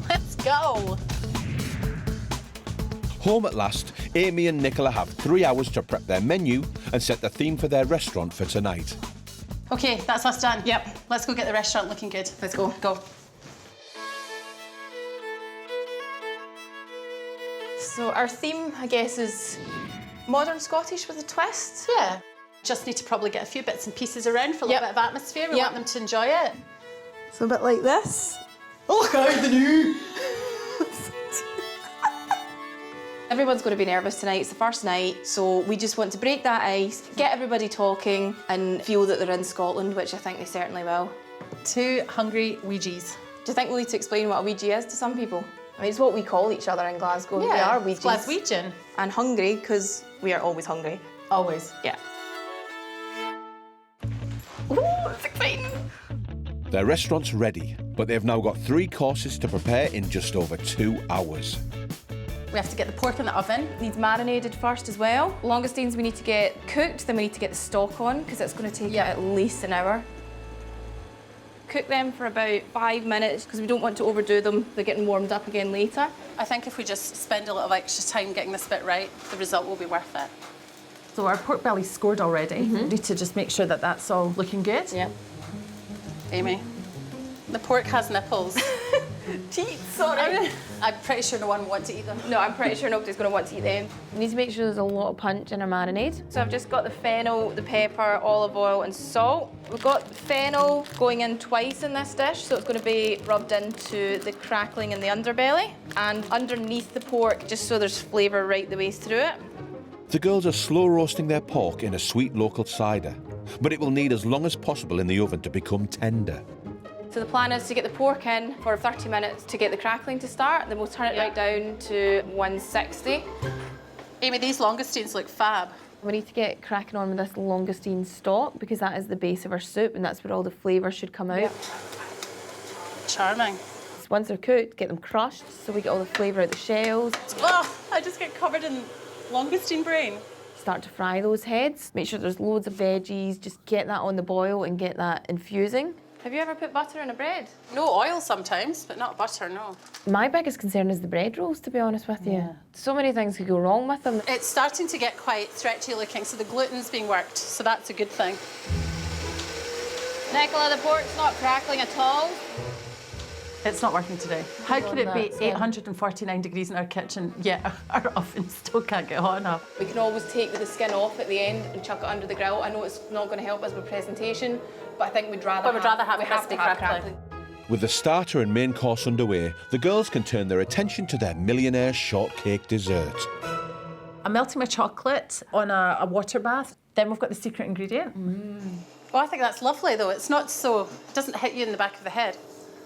Let's go. Home at last, Amy and Nicola have 3 hours to prep their menu and set the theme for their restaurant for tonight. Okay, that's us done. Yep. Let's go get the restaurant looking good. Let's go. Go. So our theme, I guess, is modern Scottish with a twist. Yeah. Just need to probably get a few bits and pieces around for a little bit of atmosphere. We want them to enjoy it. So a bit like this. Oh, God, the new! Everyone's going to be nervous tonight. It's the first night, so we just want to break that ice, get everybody talking, and feel that they're in Scotland, which I think they certainly will. 2 hungry Ouijies. Do you think we'll need to explain what a Ouija is to some people? I mean, it's what we call each other in Glasgow. Yeah, we are Ouijies. Glaswegian. And hungry, because we are always hungry. Always. Yeah. Ooh, it's exciting. Their restaurant's ready, but they've now got 3 courses to prepare in just over 2 hours. We have to get the pork in the oven. It needs marinated first as well. Langoustines we need to get cooked, then we need to get the stock on, because it's going to take at least an hour. Cook them for about 5 minutes, because we don't want to overdo them. They're getting warmed up again later. I think if we just spend a little extra time getting this bit right, the result will be worth it. So our pork belly's scored already. We need to just make sure that that's all looking good. Yeah. Amy, the pork has nipples. Teeth, sorry. I'm pretty sure no one will want to eat them. No, I'm pretty sure nobody's going to want to eat them. We need to make sure there's a lot of punch in our marinade. So I've just got the fennel, the pepper, olive oil and salt. We've got fennel going in twice in this dish, so it's going to be rubbed into the crackling in the underbelly and underneath the pork, just so there's flavour right the way through it. The girls are slow roasting their pork in a sweet local cider, but it will need as long as possible in the oven to become tender. So the plan is to get the pork in for 30 minutes to get the crackling to start, then we'll turn it right down to 160. Amy, these langoustines look fab. We need to get cracking on with this langoustine stock because that is the base of our soup and that's where all the flavour should come out. Charming. So once they're cooked, get them crushed so we get all the flavour out the shells. Oh, I just get covered in langoustine brain. Start to fry those heads. Make sure there's loads of veggies. Just get that on the boil and get that infusing. Have you ever put butter in a bread? No, oil sometimes, but not butter, no. My biggest concern is the bread rolls, to be honest with you. So many things could go wrong with them. It's starting to get quite stretchy looking, so the gluten's being worked, so that's a good thing. Nicola, the pork's not crackling at all. It's not working today. How could it be that, 849 degrees in our kitchen, yet our oven still can't get hot enough? We can always take the skin off at the end and chuck it under the grill. I know it's not going to help us with presentation, but I think we'd rather have crispy crackling. With the starter and main course underway, the girls can turn their attention to their millionaire shortcake dessert. I'm melting my chocolate on a water bath. Then we've got the secret ingredient. Well, I think that's lovely, though. It's not so... It doesn't hit you in the back of the head.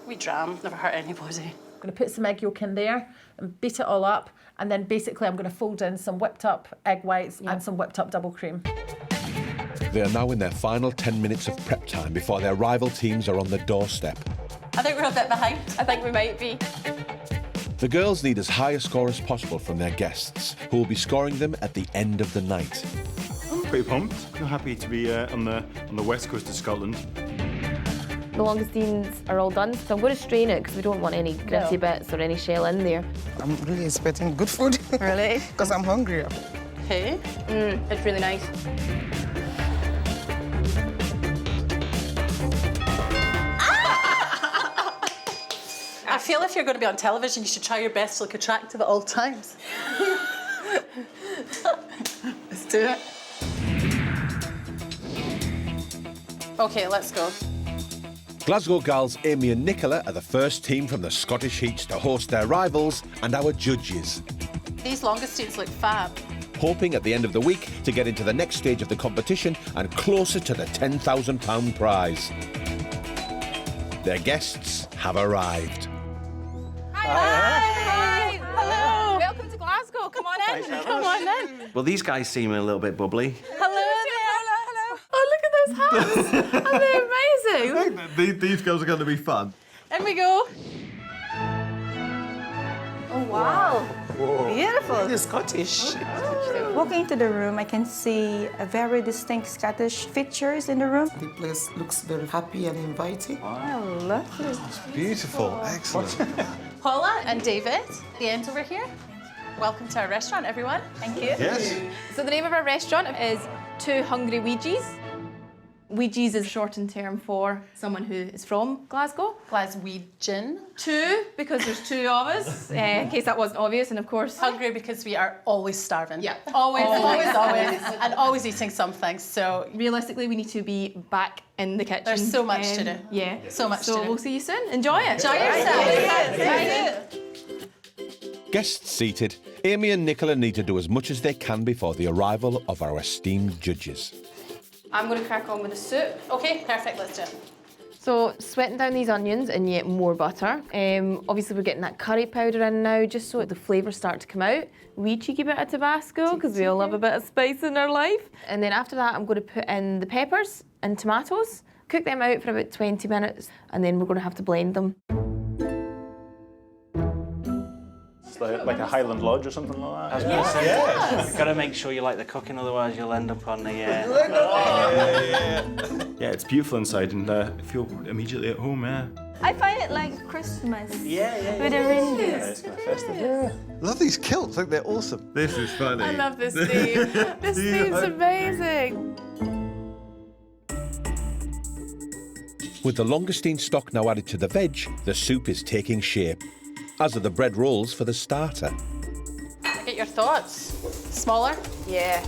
We dram, never hurt anybody. I'm going to put some egg yolk in there and beat it all up. And then basically I'm going to fold in some whipped up egg whites and some whipped up double cream. They are now in their final 10 minutes of prep time before their rival teams are on the doorstep. I think we're a bit behind. I think we might be. The girls need as high a score as possible from their guests, who will be scoring them at the end of the night. I'm pretty pumped. I'm happy to be on the west coast of Scotland. The langoustines are all done, so I'm going to strain it because we don't want any gritty bits or any shell in there. I'm really expecting good food. Really? Because I'm hungry. Hey? It's really nice. I feel if you're going to be on television, you should try your best to look attractive at all times. Let's do it. OK, let's go. Glasgow gals Amy and Nicola are the first team from the Scottish Heats to host their rivals and our judges. These langoustines look fab. Hoping at the end of the week to get into the next stage of the competition and closer to the £10,000 prize. Their guests have arrived. Hi! Hello! Welcome to Glasgow. Come on in. Come on in. Well, these guys seem a little bit bubbly. Hello there. Oh, look at those hats. Are they amazing? These girls are going to be fun. In we go. Oh, wow. Whoa. Beautiful. It's Scottish. Walking into the room, I can see a very distinct Scottish features in the room. The place looks very happy and inviting. Oh, lovely. It's beautiful. Excellent. Paula and David, the end over here. Welcome to our restaurant, everyone. Thank you. Yes. So the name of our restaurant is Two Hungry Ouijies. Ouijies is shortened term for someone who is from Glasgow. Glaswegian. Two, because there's two of us, in case that wasn't obvious, and of course... Hungry because we are always starving. Yeah. Always. And always eating something, so... Realistically, we need to be back in the kitchen. There's so much to do. Yeah. So much to do. So we'll see you soon. Enjoy it. Enjoy yourself. Guests seated, Amy and Nicola need to do as much as they can before the arrival of our esteemed judges. I'm going to crack on with the soup. OK, perfect, let's do it. So, sweating down these onions and yet more butter. Obviously, we're getting that curry powder in now, just so the flavours start to come out. Wee cheeky bit of Tabasco, because we all love a bit of spice in our life. And then after that, I'm going to put in the peppers and tomatoes, cook them out for about 20 minutes, and then we're going to have to blend them. It's like a Highland Lodge or something like that. I was going to say, you've got to make sure you like the cooking, otherwise you'll end up on the... Yeah, it's beautiful inside and I feel immediately at home, yeah. I find it like Christmas. Yeah. With the reindeer. It's kind of festive. Yeah. Love these kilts, I think they're awesome. This is funny. I love this theme. This theme's amazing. With the langoustine stock now added to the veg, the soup is taking shape, as are the bread rolls for the starter. Get your thoughts. Smaller? Yeah.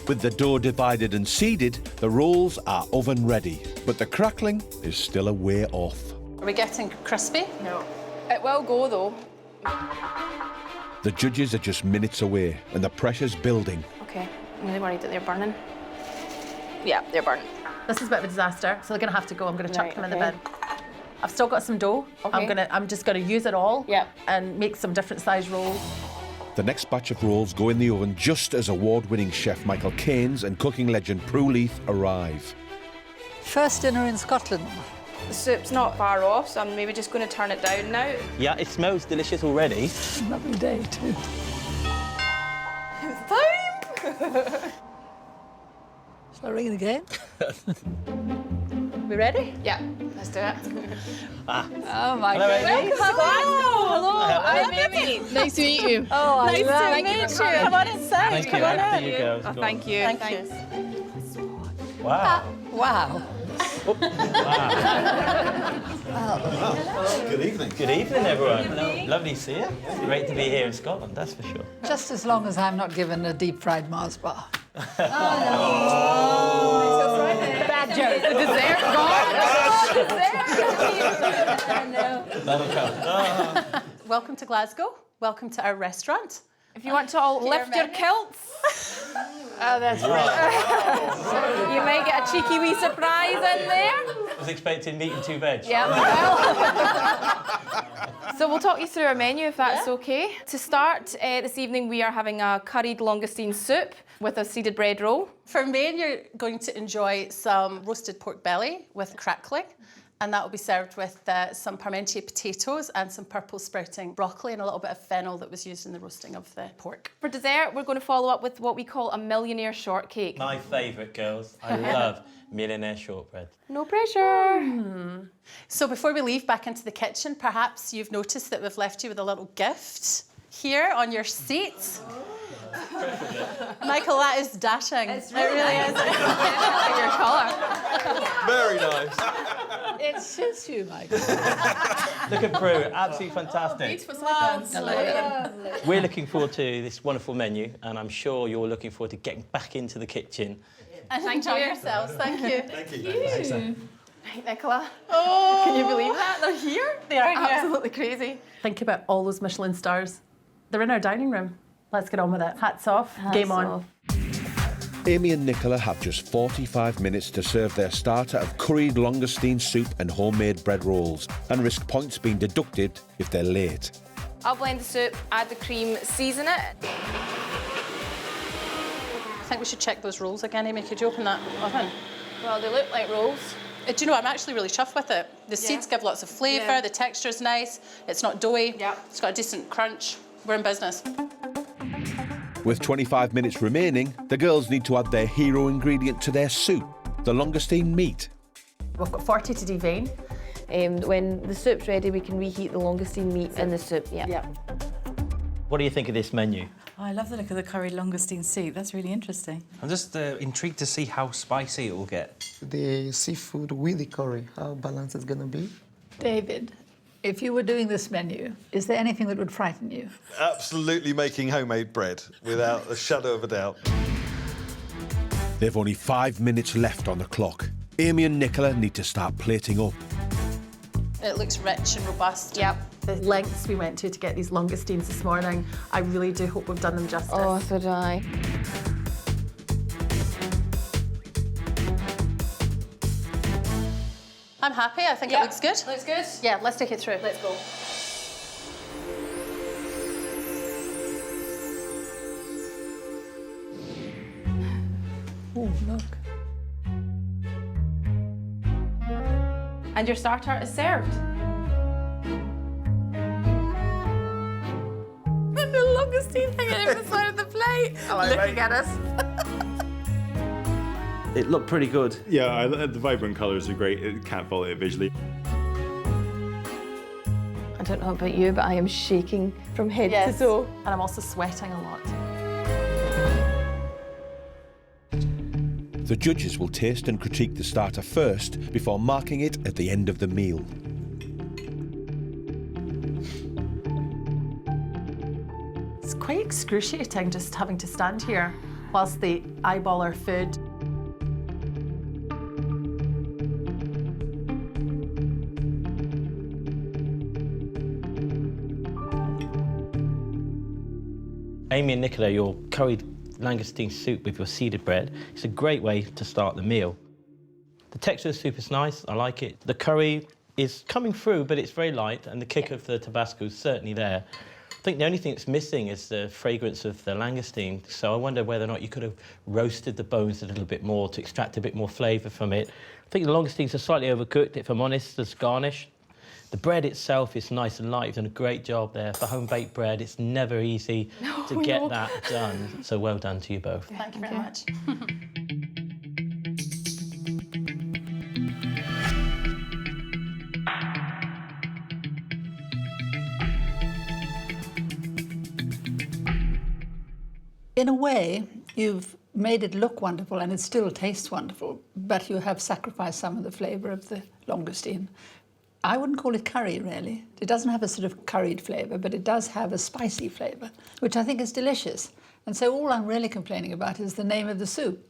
With the dough divided and seeded, the rolls are oven ready, but the crackling is still a way off. Are we getting crispy? No. It will go, though. The judges are just minutes away, and the pressure's building. OK, I'm really worried that they're burning. Yeah, they're burning. This is a bit of a disaster, so they're going to have to go. I'm going to chuck them in the okay. bin. I've still got some dough. Okay. I'm just going to use it all and make some different size rolls. The next batch of rolls go in the oven just as award-winning chef Michael Caines and cooking legend Prue Leith arrive. First dinner in Scotland. The soup's not far off, so I'm maybe just going to turn it down now. Yeah, it smells delicious already. Lovely day, too. It's time! Shall I ring it again? We ready? Yeah, let's do it. Oh, my Hello, goodness. Amy. Hello. I'm Amy. Nice to meet you. Oh, I nice love to meet you. Come on inside. Thank you. Come on There in. you go. Oh, thank you. Thank you. Wow. Wow. Good evening. Good evening, everyone. Hello. Lovely to see you. Great to be here in Scotland, that's for sure. Just as long as I'm not given a deep-fried Mars bar. Bad joke. The dessert gone. That'll come. Welcome to Glasgow. Welcome to our restaurant. If you want to all lift your kilts. Oh, that's right. You may get a cheeky wee surprise in there. I was expecting meat and 2 veg. Yeah. So we'll talk you through our menu if that's okay. To start this evening, we are having a curried langoustine soup with a seeded bread roll. For main, you're going to enjoy some roasted pork belly with crackling, and that will be served with some parmentier potatoes and some purple sprouting broccoli and a little bit of fennel that was used in the roasting of the pork. For dessert, we're going to follow up with what we call a millionaire shortcake. My favourite, girls. I love millionaire shortbread. No pressure. So before we leave back into the kitchen, perhaps you've noticed that we've left you with a little gift here on your seats. Michael, that is dashing. It really is. Your colour. Very nice. It suits you, Michael. Look at Prue, absolutely fantastic. Beautiful slippers. We're looking forward to this wonderful menu, and I'm sure you're looking forward to getting back into the kitchen. And enjoy yourselves. Thank you. Thank you. Right, Nicola. Oh, can you believe that? They're here? They are absolutely crazy. Think about all those Michelin stars. They're in our dining room. Let's get on with it. Hats off. Game on. Amy and Nicola have just 45 minutes to serve their starter of curried langoustine soup and homemade bread rolls, and risk points being deducted if they're late. I'll blend the soup, add the cream, season it. I think we should check those rolls again, Amy. Could you open that oven? Well, they look like rolls. Do you know, I'm actually really chuffed with it. The seeds give lots of flavour, the texture's nice, it's not doughy, it's got a decent crunch. We're in business. With 25 minutes remaining, the girls need to add their hero ingredient to their soup, the langoustine meat. We've got 40 to devein. When the soup's ready, we can reheat the langoustine meat in the soup. Yeah. What do you think of this menu? Oh, I love the look of the curried langoustine soup. That's really interesting. I'm just intrigued to see how spicy it will get. The seafood with the curry, how balanced it's gonna be. David, if you were doing this menu, is there anything that would frighten you? Absolutely making homemade bread, without a shadow of a doubt. They've only 5 minutes left on the clock. Amy and Nicola need to start plating up. It looks rich and robust. Yep. The lengths we went to get these langoustines this morning, I really do hope we've done them justice. Oh, so do I. I'm happy. I think it looks good. Looks good? Yeah, let's take it through. Let's go. Oh, look. And your starter is served. And the langoustine hanging over the side of the plate. Looking at us. It looked pretty good. Yeah, the vibrant colours are great. It can't fault it visually. I don't know about you, but I am shaking from head to toe. And I'm also sweating a lot. The judges will taste and critique the starter first before marking it at the end of the meal. It's quite excruciating just having to stand here whilst they eyeball our food. Amy and Nicola, your curried langoustine soup with your seeded bread. It's a great way to start the meal. The texture of the soup is nice, I like it. The curry is coming through, but it's very light, and the kick of the Tabasco is certainly there. I think the only thing that's missing is the fragrance of the langoustine, so I wonder whether or not you could have roasted the bones a little bit more to extract a bit more flavour from it. I think the langoustines are slightly overcooked, if I'm honest, as garnish. The bread itself is nice and light. You've done a great job there. For home-baked bread, it's never easy to get that done. So well done to you both. Thank you very much. In a way, you've made it look wonderful and it still tastes wonderful, but you have sacrificed some of the flavour of the langoustine. I wouldn't call it curry, really. It doesn't have a sort of curried flavour, but it does have a spicy flavour, which I think is delicious. And so all I'm really complaining about is the name of the soup.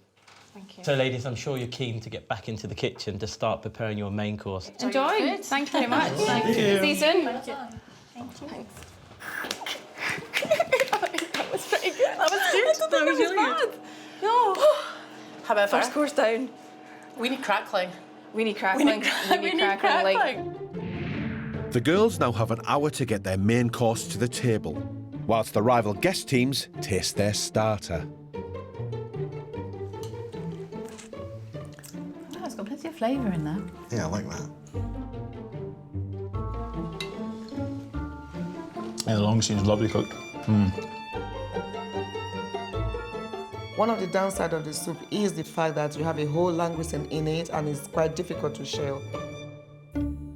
Thank you. So, ladies, I'm sure you're keen to get back into the kitchen to start preparing your main course. Enjoy. Thank you very much. Thank you. See you soon. Thank you. Thanks. That was pretty good. That was good. I don't think that was bad. No. However, first course down. We need crackling. We need crackling. We need crackling. The girls now have an hour to get their main course to the table, whilst the rival guest teams taste their starter. Oh, it's got plenty of flavour in there. Yeah, I like that. Yeah, the langoustine's lovely cooked. One of the downsides of the soup is the fact that you have a whole langoustine in it and it's quite difficult to shell.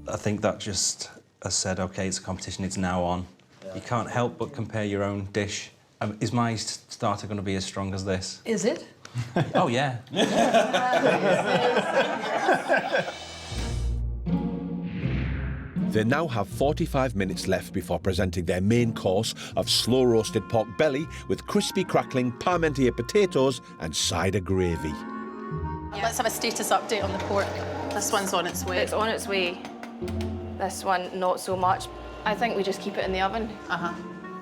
I think that just has said, OK, it's a competition, it's now on. Yeah. You can't help but compare your own dish. Is my starter going to be as strong as this? Is it? Oh, yeah. They now have 45 minutes left before presenting their main course of slow-roasted pork belly with crispy crackling parmentier potatoes and cider gravy. Let's have a status update on the pork. This one's on its way. It's on its way. This one, not so much. I think we just keep it in the oven.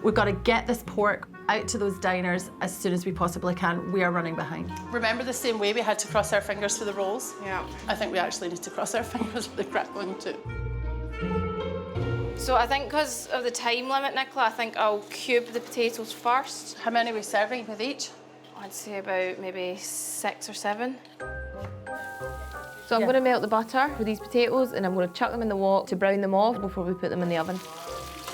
We've got to get this pork out to those diners as soon as we possibly can. We are running behind. Remember the same way we had to cross our fingers for the rolls? Yeah. I think we actually need to cross our fingers for the crackling too. So I think because of the time limit, Nicola, I think I'll cube the potatoes first. How many are we serving with each? I'd say about maybe 6 or 7. So I'm going to melt the butter for these potatoes and I'm going to chuck them in the wok to brown them off before we put them in the oven.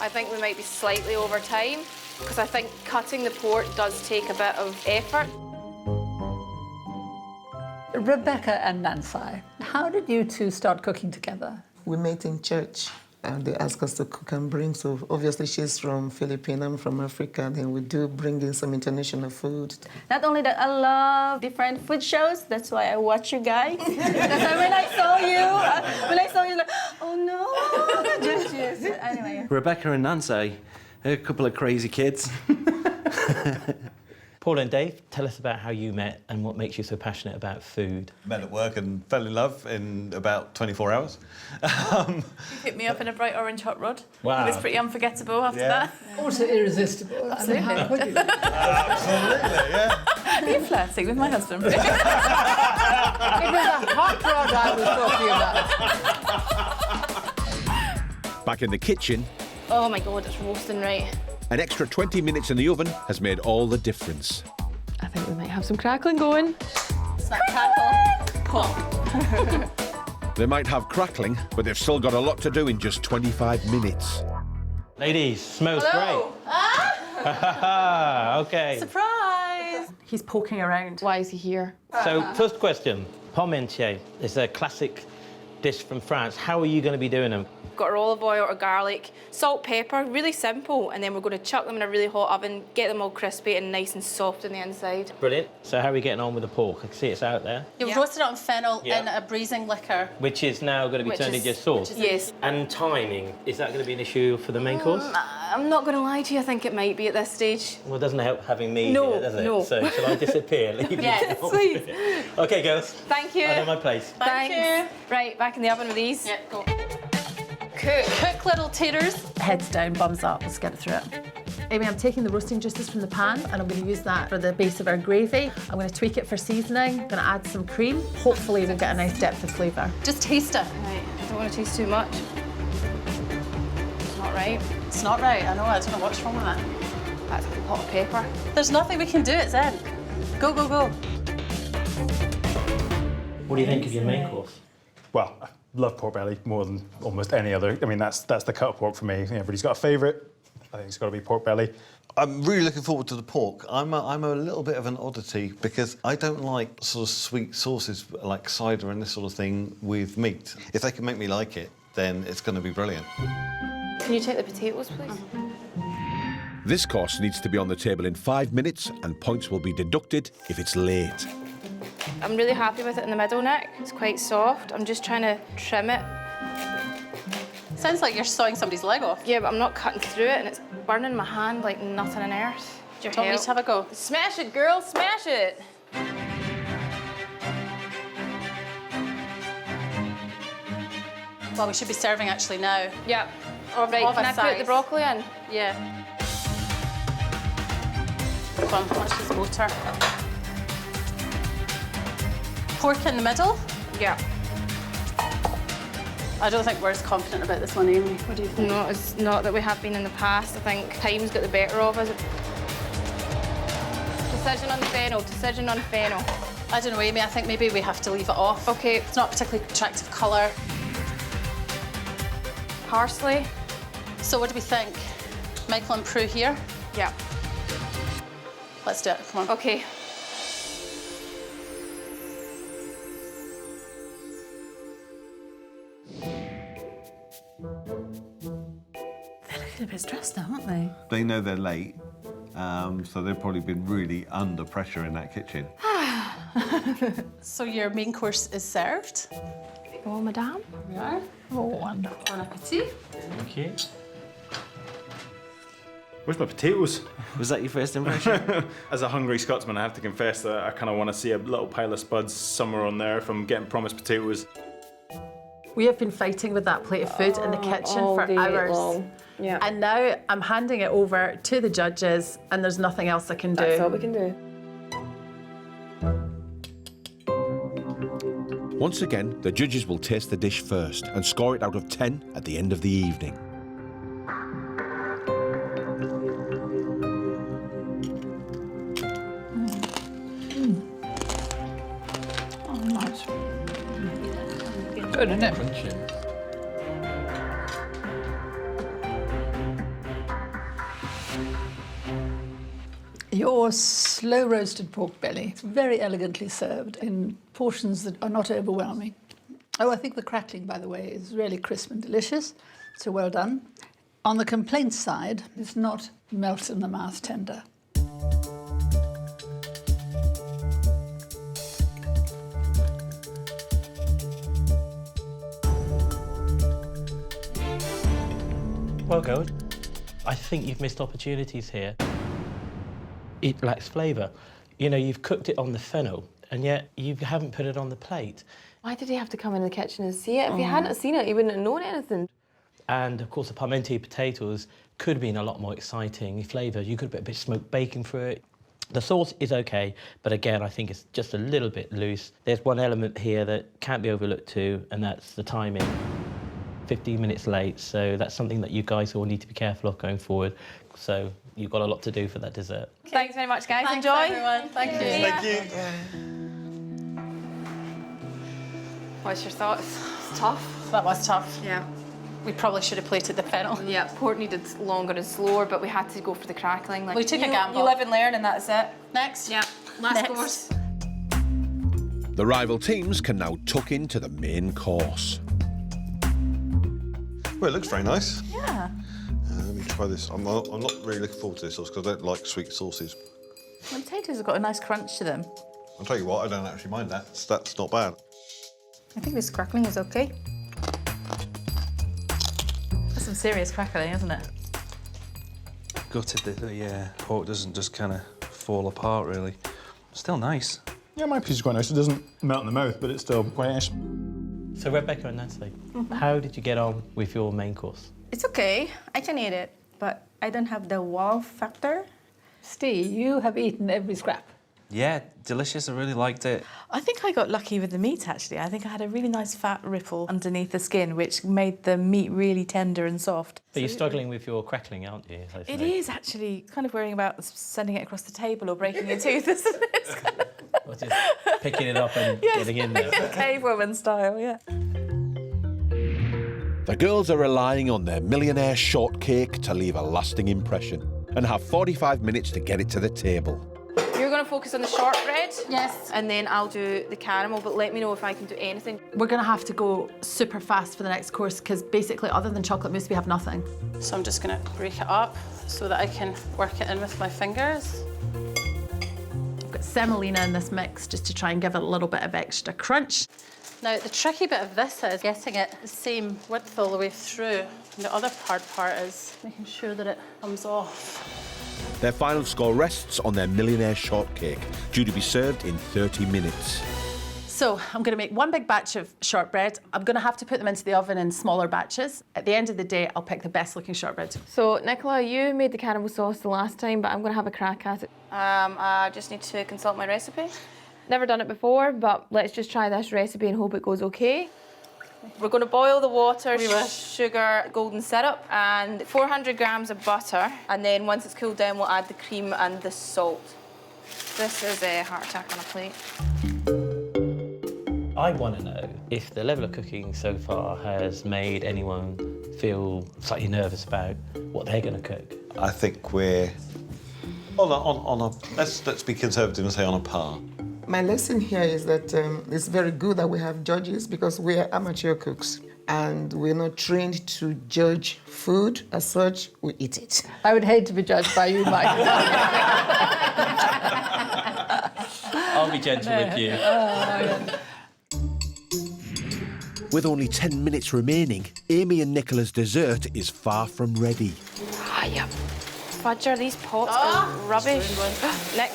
I think we might be slightly over time because I think cutting the pork does take a bit of effort. Rebecca and Nancy, how did you two start cooking together? We met in church and they asked us to cook and bring. So obviously she's from Philippines, I'm from Africa. Then we do bring in some international food. Not only that, I love different food shows. That's why I watch you guys. That's why when I saw you, like, oh no, just anyway. Rebecca and Nancy, a couple of crazy kids. Paul and Dave, tell us about how you met and what makes you so passionate about food. Met at work and fell in love in about 24 hours. You picked me up in a bright orange hot rod. Wow. It was pretty unforgettable after that. Also irresistible. Absolutely. I mean, how could you? Absolutely, yeah. Are you flirting with my husband? It was a hot rod I was talking about. Back in the kitchen, Oh my God, it's roasting right. an extra 20 minutes in the oven has made all the difference. I think we might have some crackling going. Snap crackle. Pop. They might have crackling, but they've still got a lot to do in just 25 minutes. Ladies, smells Hello. great. OK. Surprise! He's poking around. Why is he here? So, first question. Parmentier is a classic dish from France. How are you going to be doing them? Got our olive oil or garlic, salt, pepper, really simple, and then we're going to chuck them in a really hot oven, get them all crispy and nice and soft on the inside. Brilliant. So how are we getting on with the pork? I can see it's out there. You've roasted it on fennel in a braising liquor. Which is now going to be turned into sauce. Yes. And timing, is that going to be an issue for the main course? I'm not going to lie to you, I think it might be at this stage. Well, it doesn't help having me No, here, does it? no. So shall I disappear? Leave you Yes, alone? please. OK, girls. Thank you. I know my place. Thanks. Right, back in the oven with these. Yeah, go. Cook little taters. Heads down, bums up. Let's get through it. Amy, I'm taking the roasting juices from the pan and I'm going to use that for the base of our gravy. I'm going to tweak it for seasoning. I'm going to add some cream. Hopefully we'll get a nice depth of flavour. Just taste it. Right, I don't want to taste too much. It's not right. It's not right, I know. I don't know what's wrong with that. That's a lot of pepper. There's nothing we can do, it's in. Go, go, go. What do you think of your main course? Well, I love pork belly more than almost any other. I mean, that's the cut of pork for me. Everybody's got a favourite. I think it's got to be pork belly. I'm really looking forward to the pork. I'm a little bit of an oddity because I don't like sort of sweet sauces like cider and this sort of thing with meat. If they can make me like it, then it's going to be brilliant. Can you take the potatoes, please? This course needs to be on the table in 5 minutes and points will be deducted if it's late. I'm really happy with it in the middle, Nick. It's quite soft. I'm just trying to trim it. Sounds like you're sawing somebody's leg off. Yeah, but I'm not cutting through it and it's burning my hand like nothing on earth. Do you want me to have a go? Smash it, girl, smash it. Well, we should be serving actually now. Yeah. Right, can I put the broccoli in? Yeah. Come on, watch this motor. Pork in the middle? Yeah. I don't think we're as confident about this one, Amy. What do you think? No, it's not that we have been in the past. I think time's got the better of us. Decision on fennel, decision on fennel. I don't know, Amy, I think maybe we have to leave it off. Okay. It's not a particularly attractive colour. Parsley. So what do we think? Michael and Prue here? Yeah. Let's do it, come on. Okay. They're looking a bit stressed now, aren't they? They know they're late, so they've probably been really under pressure in that kitchen. So your main course is served. Oh, madame. Here we are. Oh, wonderful. Bon appetit. Thank you. Where's my potatoes? Was that your first impression? As a hungry Scotsman, I have to confess that I kind of want to see a little pile of spuds somewhere on there if I'm getting promised potatoes. We have been fighting with that plate of food in the kitchen for hours. Long. Yeah. And now I'm handing it over to the judges and there's nothing else I can do. That's all we can do. Once again, the judges will taste the dish first and score it out of 10 at the end of the evening. Oh, nice. Good, isn't it? Your slow roasted pork belly, it's very elegantly served in portions that are not overwhelming. Oh, I think the crackling, by the way, is really crisp and delicious, so well done. On the complaint side, it's not melt in the mouth tender. Well, good. I think you've missed opportunities here. It lacks flavour. You know, you've cooked it on the fennel, and yet you haven't put it on the plate. Why did he have to come in the kitchen and see it? If he hadn't seen it, he wouldn't have known anything. And, of course, the parmentier potatoes could have been a lot more exciting flavour. You could have put a bit of smoked bacon through it. The sauce is OK, but again, I think it's just a little bit loose. There's one element here that can't be overlooked too, and that's the timing. 15 minutes late, so that's something that you guys all need to be careful of going forward. So you've got a lot to do for that dessert. Thanks very much, guys. Thanks, Enjoy. everyone. Thank you. Thank you. What's your thoughts? It's tough. That was tough. Yeah. We probably should have plated the fennel. Yeah, pork needed longer and slower, but we had to go for the crackling. Like, We took a gamble. You live and learn, and that's it. Next. Yeah. Last Next. course. The rival teams can now tuck into the main course. Well, it looks very nice. Yeah. Let me try this. I'm not really looking forward to this sauce because I don't like sweet sauces. The potatoes have got a nice crunch to them. I'll tell you what, I don't actually mind that. That's not bad. I think this crackling is okay. That's some serious crackling, isn't it? Gutted that the pork doesn't just kind of fall apart, really. Still nice. Yeah, my piece is quite nice. It doesn't melt in the mouth, but it's still quite nice. So, Rebecca and Nancy, how did you get on with your main course? It's okay. I can eat it, but I don't have the wow factor. Steve, you have eaten every scrap. Yeah, delicious. I really liked it. I think I got lucky with the meat, actually. I think I had a really nice fat ripple underneath the skin, which made the meat really tender and soft. But you're struggling with your crackling, aren't you? It is, actually. Kind of worrying about sending it across the table or breaking your tooth, isn't it? Or just picking it up and getting in there. Cave woman style, yeah. The girls are relying on their millionaire shortcake to leave a lasting impression and have 45 minutes to get it to the table. You're going to focus on the shortbread. Yes. And then I'll do the caramel, but let me know if I can do anything. We're going to have to go super fast for the next course because basically, other than chocolate mousse, we have nothing. So I'm just going to break it up. so that I can work it in with my fingers. I've got semolina in this mix just to try and give it a little bit of extra crunch. Now, the tricky bit of this is getting it the same width all the way through. And the other hard part is making sure that it comes off. Their final score rests on their millionaire shortcake, due to be served in 30 minutes. So I'm going to make one big batch of shortbread. I'm going to have to put them into the oven in smaller batches. At the end of the day, I'll pick the best looking shortbread. So, Nicola, you made the caramel sauce the last time, but I'm going to have a crack at it. I just need to consult my recipe. Never done it before, but let's just try this recipe and hope it goes okay. We're going to boil the water, sugar, golden syrup, and 400 grams of butter. And then once it's cooled down, we'll add the cream and the salt. This is a heart attack on a plate. I want to know if the level of cooking so far has made anyone feel slightly nervous about what they're going to cook. I think we're on a let's be conservative and say on a par. My lesson here is that it's very good that we have judges because we are amateur cooks and we're not trained to judge food as such, we eat it. I would hate to be judged by you, Mike. I'll be gentle with you. With only 10 minutes remaining, Amy and Nicola's dessert is far from ready. Ah, yeah. Fudger, these pots are rubbish. Neck,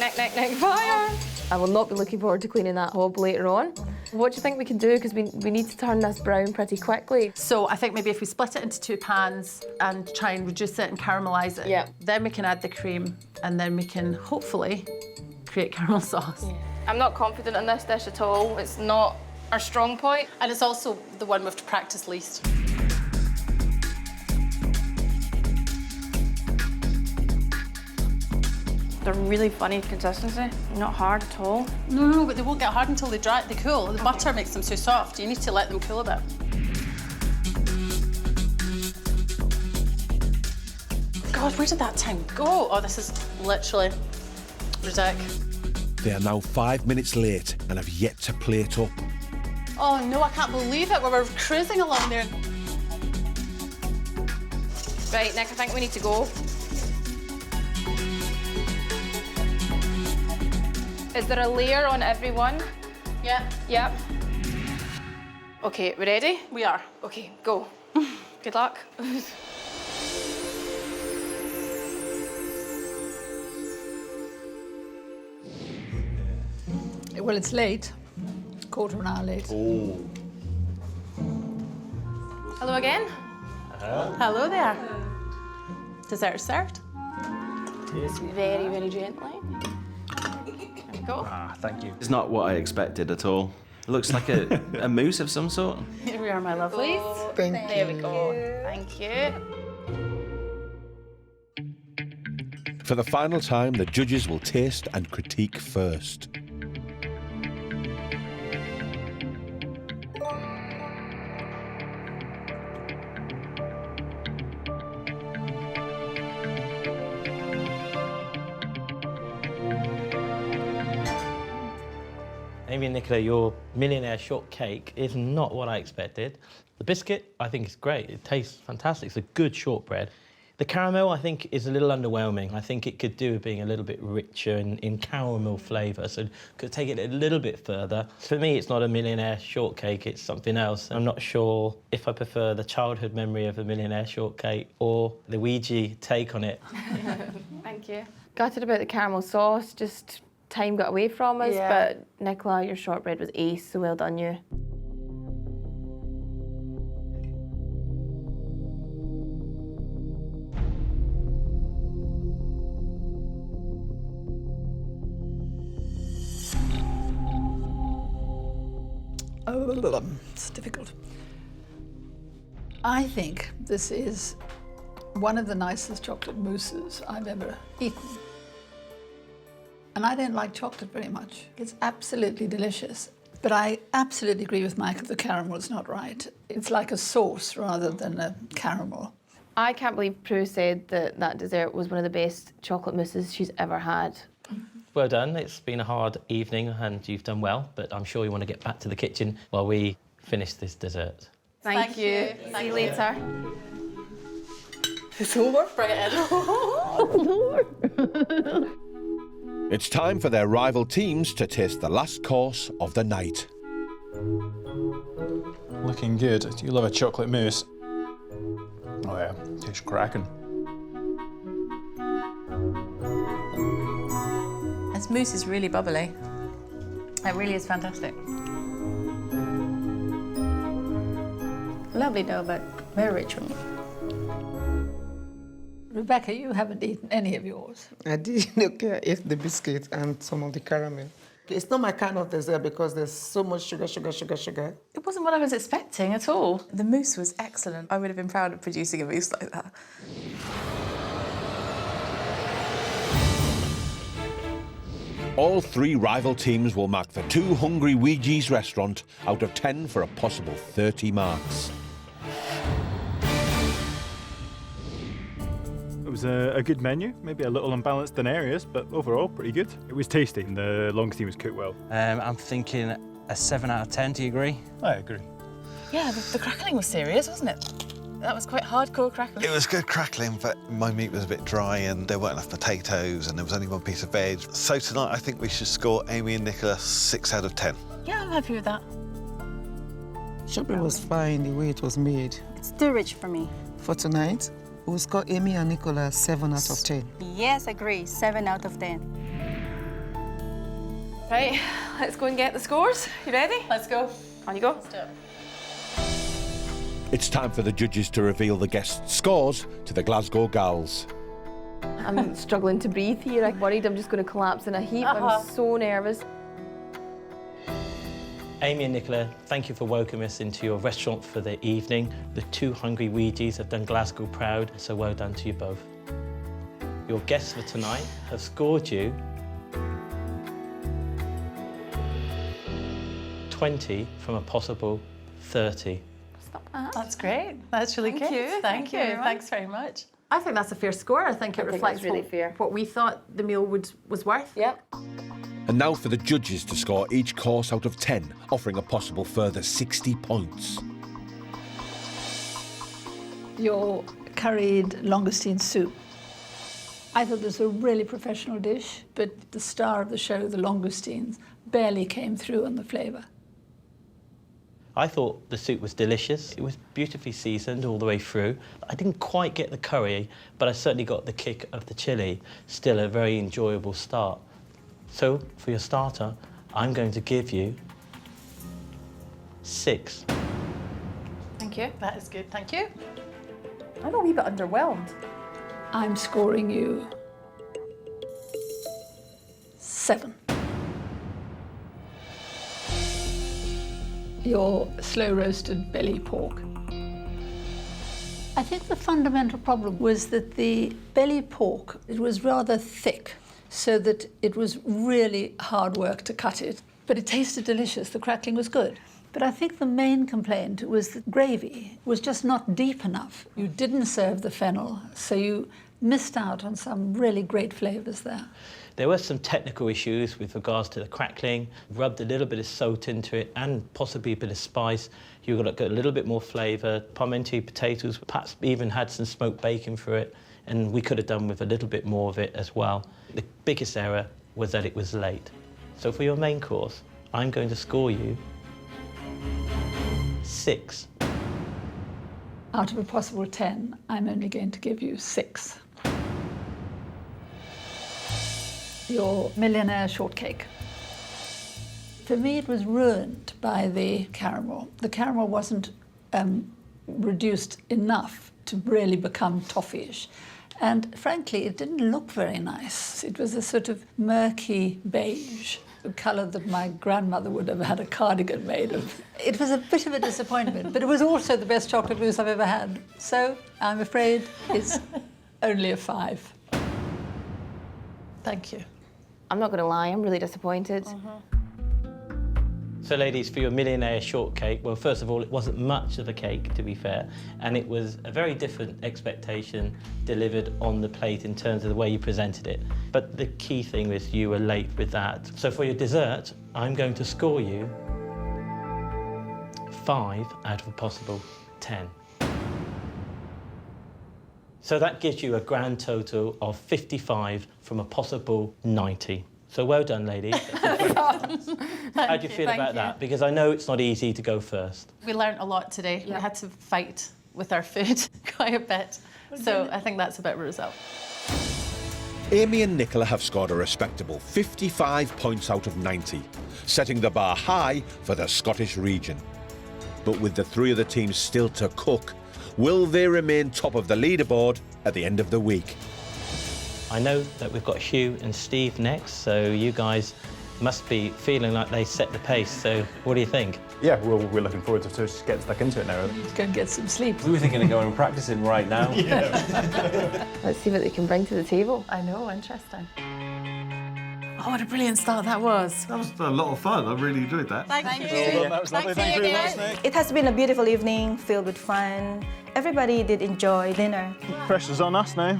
fire! I will not be looking forward to cleaning that hob later on. What do you think we can do? Because we need to turn this brown pretty quickly. So I think maybe if we split it into 2 pans and try and reduce it and caramelise it, then we can add the cream and then we can hopefully create caramel sauce. Yeah. I'm not confident in this dish at all. It's not our strong point. And it's also the one we've practiced least. They're really funny consistency, not hard at all. No, but they won't get hard until they cool. The butter makes them so soft. You need to let them cool a bit. God, where did that time go? Oh, this is literally ridiculous. They are now 5 minutes late and have yet to plate up. Oh no, I can't believe it. We were cruising along there. Right, Nick, I think we need to go. Is there a layer on every one? Yeah. Yep. Okay, we ready? We are. Okay, go. Good luck. Well, it's late. Quarter of an hour late. Oh. Hello again. Hello there. Dessert served. Just very, very gently. There we go. Ah, thank you. It's not what I expected at all. It looks like a mousse of some sort. Here we are, my lovelies. There we go. Thank you. For the final time, the judges will taste and critique first. Amy and Nicola, your millionaire shortcake is not what I expected. The biscuit, I think, is great. It tastes fantastic. It's a good shortbread. The caramel, I think, is a little underwhelming. I think it could do with being a little bit richer in caramel flavour, so could take it a little bit further. For me, it's not a millionaire shortcake, it's something else. I'm not sure if I prefer the childhood memory of a millionaire shortcake or the Ouija take on it. Thank you. Gutted about the caramel sauce, just time got away from us, but Nicola, your shortbread was ace, so well done you. It's difficult. I think this is one of the nicest chocolate mousses I've ever eaten. And I don't like chocolate very much. It's absolutely delicious. But I absolutely agree with Michael, the caramel is not right. It's like a sauce rather than a caramel. I can't believe Prue said that that dessert was one of the best chocolate mousses she's ever had. Well done. It's been a hard evening and you've done well, but I'm sure you want to get back to the kitchen while we finish this dessert. Thank you. See you later. It's over. Bring it in. It's time for their rival teams to taste the last course of the night. Looking good. Do you love a chocolate mousse? Oh yeah, tastes cracking. This mousse is really bubbly. It really is fantastic. Lovely dough, but very rich one. Rebecca, you haven't eaten any of yours. I did. Okay, I ate the biscuit and some of the caramel. It's not my kind of dessert because there's so much sugar. It wasn't what I was expecting at all. The mousse was excellent. I would have been proud of producing a mousse like that. All three rival teams will mark the Two Hungry Ouija's restaurant out of 10 for a possible 30 marks. It was a good menu, maybe a little unbalanced in areas, but overall pretty good. It was tasty and the longsteam was cooked well. I'm thinking a 7 out of 10, do you agree? I agree. Yeah, the crackling was serious, wasn't it? That was quite hardcore crackling. It was good crackling, but my meat was a bit dry and there weren't enough potatoes and there was only one piece of veg. So tonight I think we should score Amy and Nicola 6 out of 10. Yeah, I'm happy with that. Shopping was fine the way it was made. It's too rich for me. For tonight, we'll score Amy and Nicola 7 out of 10. Yes, agree. 7 out of 10. Right, let's go and get the scores. You ready? Let's go. On you go. Let's do it. It's time for the judges to reveal the guests' scores to the Glasgow Gals. I'm struggling to breathe here. I'm worried I'm just going to collapse in a heap. I'm so nervous. Amy and Nicola, thank you for welcoming us into your restaurant for the evening. The Two Hungry Ouija's have done Glasgow proud, so well done to you both. Your guests for tonight have scored you 20 from a possible 30. That's great. That's really Thank good. you. Thank you. Thanks very much. I think that's a fair score. I think it reflects really fair. what we thought the meal was worth. Yep. And now for the judges to score each course out of 10, offering a possible further 60 points. Your curried langoustine soup. I thought this was a really professional dish, but the star of the show, the langoustines, barely came through on the flavour. I thought the soup was delicious. It was beautifully seasoned all the way through. I didn't quite get the curry, but I certainly got the kick of the chilli. Still a very enjoyable start. So, for your starter, I'm going to give you 6. Thank you. That is good. Thank you. I'm a wee bit underwhelmed. I'm scoring you 7. Your slow-roasted belly pork. I think the fundamental problem was that the belly pork, it was rather thick, so that it was really hard work to cut it. But it tasted delicious, the crackling was good. But I think the main complaint was that gravy was just not deep enough. You didn't serve the fennel, so you missed out on some really great flavours there. There were some technical issues with regards to the crackling. Rubbed a little bit of salt into it and possibly a bit of spice. You're going to get a little bit more flavour. Parmentier potatoes perhaps even had some smoked bacon through it, and we could have done with a little bit more of it as well. The biggest error was that it was late. So for your main course, I'm going to score you 6. Out of a possible 10, I'm only going to give you 6. Your millionaire shortcake. For me, it was ruined by the caramel. The caramel wasn't reduced enough to really become toffee-ish. And frankly, it didn't look very nice. It was a sort of murky beige, the colour that my grandmother would have had a cardigan made of. It was a bit of a disappointment, but it was also the best chocolate mousse I've ever had. So I'm afraid it's only a 5. Thank you. I'm not going to lie, I'm really disappointed. So ladies, for your millionaire shortcake, well, first of all, it wasn't much of a cake, to be fair, and it was a very different expectation delivered on the plate in terms of the way you presented it. But the key thing was you were late with that. So for your dessert, I'm going to score you 5 out of a possible 10. So that gives you a grand total of 55 from a possible 90. So well done, ladies. How do you feel about that? Because I know it's not easy to go first. We learnt a lot today. We had to fight with our food quite a bit. So I think that's a bit of a result. Amy and Nicola have scored a respectable 55 points out of 90, setting the bar high for the Scottish region. But with the three other teams still to cook, will they remain top of the leaderboard at the end of the week? I know that we've got Hugh and Steve next, so you guys must be feeling like they set the pace. So what do you think? Yeah, we're looking forward to just getting stuck into it now. Go and get some sleep. We were thinking of going and practicing right now. Let's see what they can bring to the table. I know, interesting. Oh, what a brilliant start that was. That was a lot of fun. I really enjoyed that. Thank you. That was lovely. Thank you very much, Nick. It has been a beautiful evening filled with fun. Everybody did enjoy dinner. Pressure's on us now.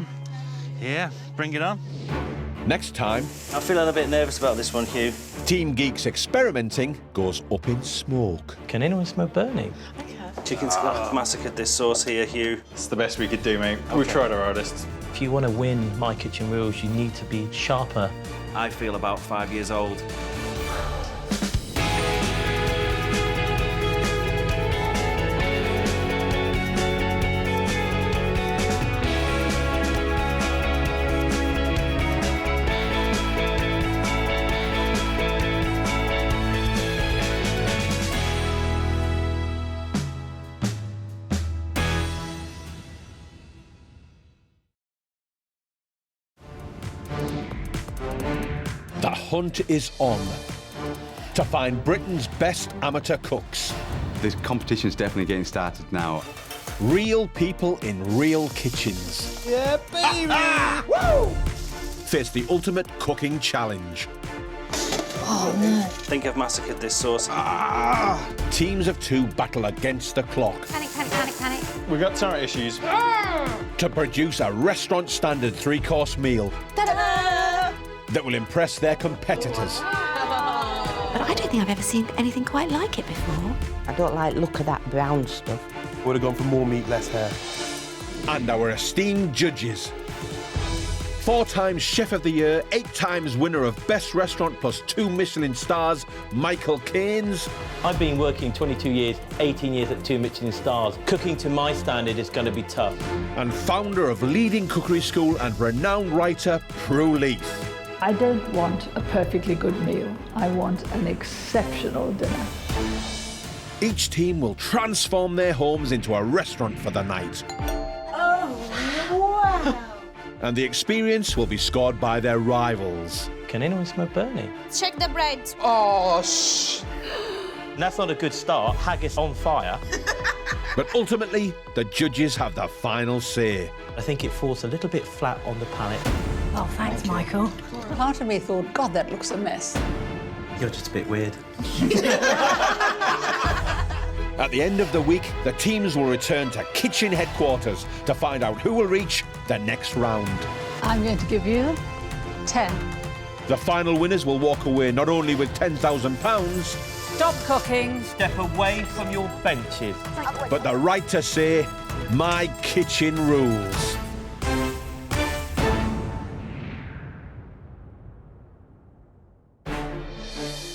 Yeah, bring it on. Next time, I'm feeling a bit nervous about this one, Hugh. Team Geeks experimenting goes up in smoke. Can anyone smell burning? Chicken's massacred this sauce here, Hugh. It's the best we could do, mate. We've tried our hardest. If you want to win My Kitchen Rules, you need to be sharper. I feel about 5 years old. The hunt is on to find Britain's best amateur cooks. The competition's definitely getting started now. Real people in real kitchens. Yeah, baby! Woo! Face the ultimate cooking challenge. Oh, no. I think I've massacred this sauce. Teams of two battle against the clock. Panic, panic, panic, panic. We've got turret issues. To produce a restaurant standard 3-course meal that will impress their competitors. But I don't think I've ever seen anything quite like it before. I don't like the look of that brown stuff. Would have gone for more meat, less hair. And our esteemed judges. 4 times Chef of the Year, 8 times winner of Best Restaurant plus 2 Michelin stars, Michael Keynes. I've been working 22 years, 18 years at 2 Michelin stars. Cooking to my standard is going to be tough. And founder of leading cookery school and renowned writer, Prue Leith. I don't want a perfectly good meal. I want an exceptional dinner. Each team will transform their homes into a restaurant for the night. Oh, wow! And the experience will be scored by their rivals. Can anyone smell burning? Check the bread. Oh, shh. That's not a good start. Haggis on fire. But ultimately, the judges have the final say. I think it falls a little bit flat on the palate. Oh, thanks, Michael. Part of me thought, God, that looks a mess. You're just a bit weird. At the end of the week, the teams will return to kitchen headquarters to find out who will reach the next round. I'm going to give you 10. The final winners will walk away not only with £10,000, Stop cooking. Step away from your benches. but the right to say, My Kitchen Rules.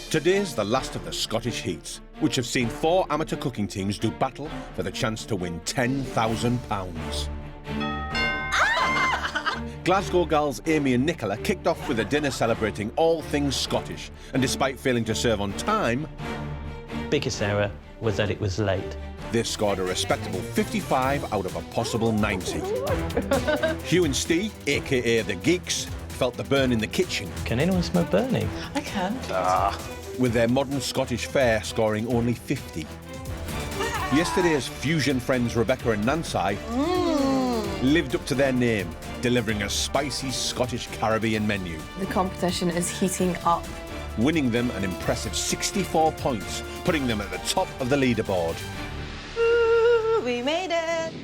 Today's the last of the Scottish Heats, which have seen 4 amateur cooking teams do battle for the chance to win £10,000. Glasgow gals Amy and Nicola kicked off with a dinner celebrating all things Scottish, and despite failing to serve on time, Biggest error was that it was late. they scored a respectable 55 out of a possible 90. Hugh and Steve, aka the Geeks, felt the burn in the kitchen. Can anyone smell burning? I can. With their modern Scottish fare scoring only 50. Yesterday's fusion friends Rebecca and Nancy lived up to their name, delivering a spicy Scottish Caribbean menu, The competition is heating up. winning them an impressive 64 points, putting them at the top of the leaderboard. Ooh, we made it!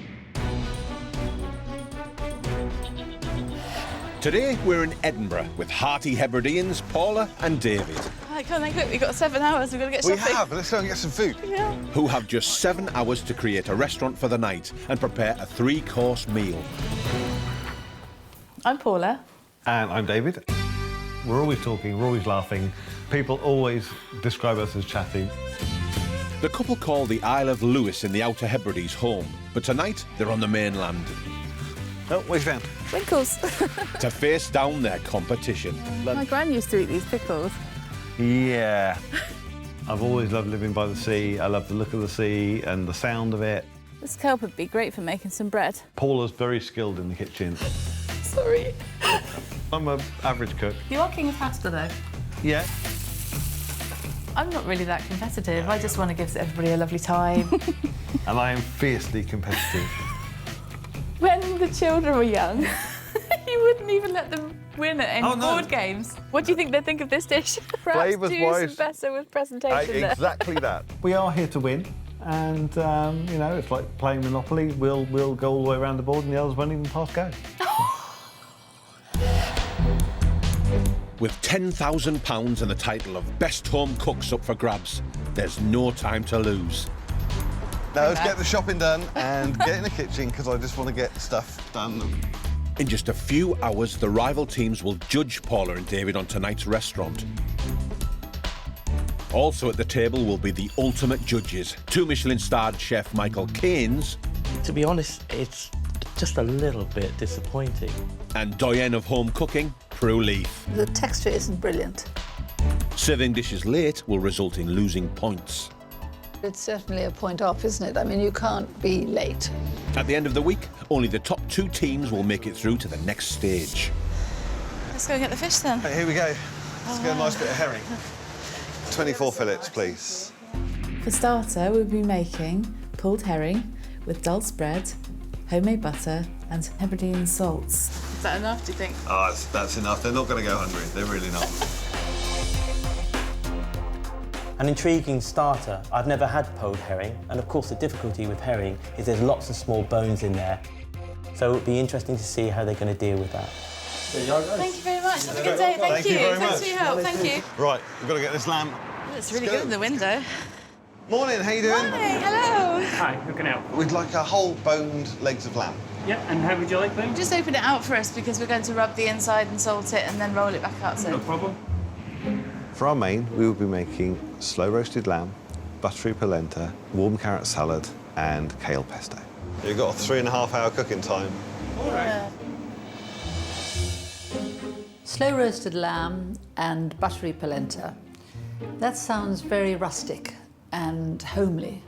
Today we're in Edinburgh with Hearty Hebridians, Paula and David. Right, come on then, quick. We've got 7 hours. We've got to get shopping. We have. Let's go and get some food. Yeah. Who have just 7 hours to create a restaurant for the night and prepare a 3-course meal. I'm Paula. And I'm David. We're always talking, we're always laughing. People always describe us as chatty. The couple call the Isle of Lewis in the Outer Hebrides home, but tonight they're on the mainland. Oh, what have you found? Winkles. To face down their competition. My gran used to eat these pickles. Yeah. I've always loved living by the sea. I love the look of the sea and the sound of it. This kelp would be great for making some bread. Paula's very skilled in the kitchen. Sorry. I'm an average cook. You are king of pasta, though. Yeah. I'm not really that competitive. I just want to give everybody a lovely time. And I am fiercely competitive. When the children were young, you wouldn't even let them win at any board games. What do you think they'd think of this dish? Perhaps do some better with presentation there. Exactly that. We are here to win. And, you know, it's like playing Monopoly. We'll go all the way around the board and the others won't even pass go. With £10,000 and the title of Best Home Cooks up for grabs, there's no time to lose. Now let's get the shopping done and get in the kitchen because I just want to get stuff done. In just a few hours, the rival teams will judge Paula and David on tonight's restaurant. Also at the table will be the ultimate judges, 2 Michelin-starred chef Michael Keynes. To be honest, it's just a little bit disappointing. And doyen of home cooking, Prue Leaf. The texture isn't brilliant. Serving dishes late will result in losing points. It's certainly a point off, isn't it? I mean, you can't be late. At the end of the week, only the top 2 teams will make it through to the next stage. Let's go get the fish then. Right, here we go. Let's get a nice bit of herring. 24 fillets, please. For starter, we'll be making pulled herring with dulse bread, homemade butter and Hebridian salts. Is that enough, do you think? Oh, that's enough. They're not going to go hungry. They're really not. An intriguing starter. I've never had pulled herring, and of course the difficulty with herring is there's lots of small bones in there. So it'll be interesting to see how they're going to deal with that. Thank you very much. Have a good day. Thank you. very much. Thanks for your help. Thank you. Right, we've got to get this lamb. It's really good in the window. Morning, how you doing? Morning, hello. Hi, how can I help? We'd like a whole boned legs of lamb. Yeah, and how would you like them? Just open it out for us because we're going to rub the inside and salt it and then roll it back out. So. No problem. For our main, we will be making slow roasted lamb, buttery polenta, warm carrot salad, and kale pesto. You've got a 3.5-hour cooking time. All right. Slow roasted lamb and buttery polenta. That sounds very rustic and homely,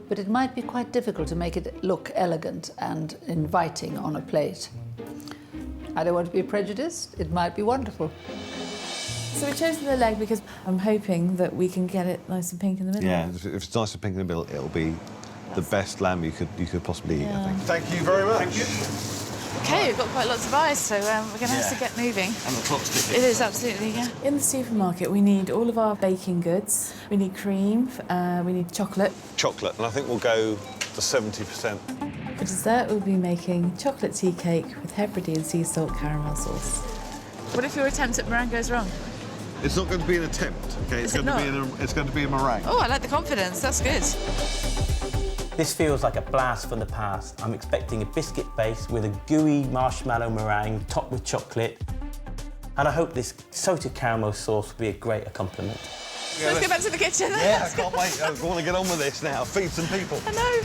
but it might be quite difficult to make it look elegant and inviting on a plate. I don't want to be prejudiced. It might be wonderful. So we've chosen the leg because I'm hoping that we can get it nice and pink in the middle. Yeah, if it's nice and pink in the middle, it'll be the best lamb you could possibly eat, I think. Thank you very much. Thank you. OK, we've got quite lots of eyes, so we're going to have to get moving. And the clock's ticking. It is, absolutely, yeah. In the supermarket, we need all of our baking goods. We need cream, we need chocolate. Chocolate, and I think we'll go to 70%. For dessert, we'll be making chocolate tea cake with Hebridian sea salt caramel sauce. What if your attempt at meringue goes wrong? It's not going to be an attempt, OK? It's going to be a meringue. Oh, I like the confidence. That's good. This feels like a blast from the past. I'm expecting a biscuit base with a gooey marshmallow meringue topped with chocolate. And I hope this salted caramel sauce will be a great accompaniment. Yeah, let's go back to the kitchen. Yeah, I can't wait. I want to get on with this now. Feed some people. I know.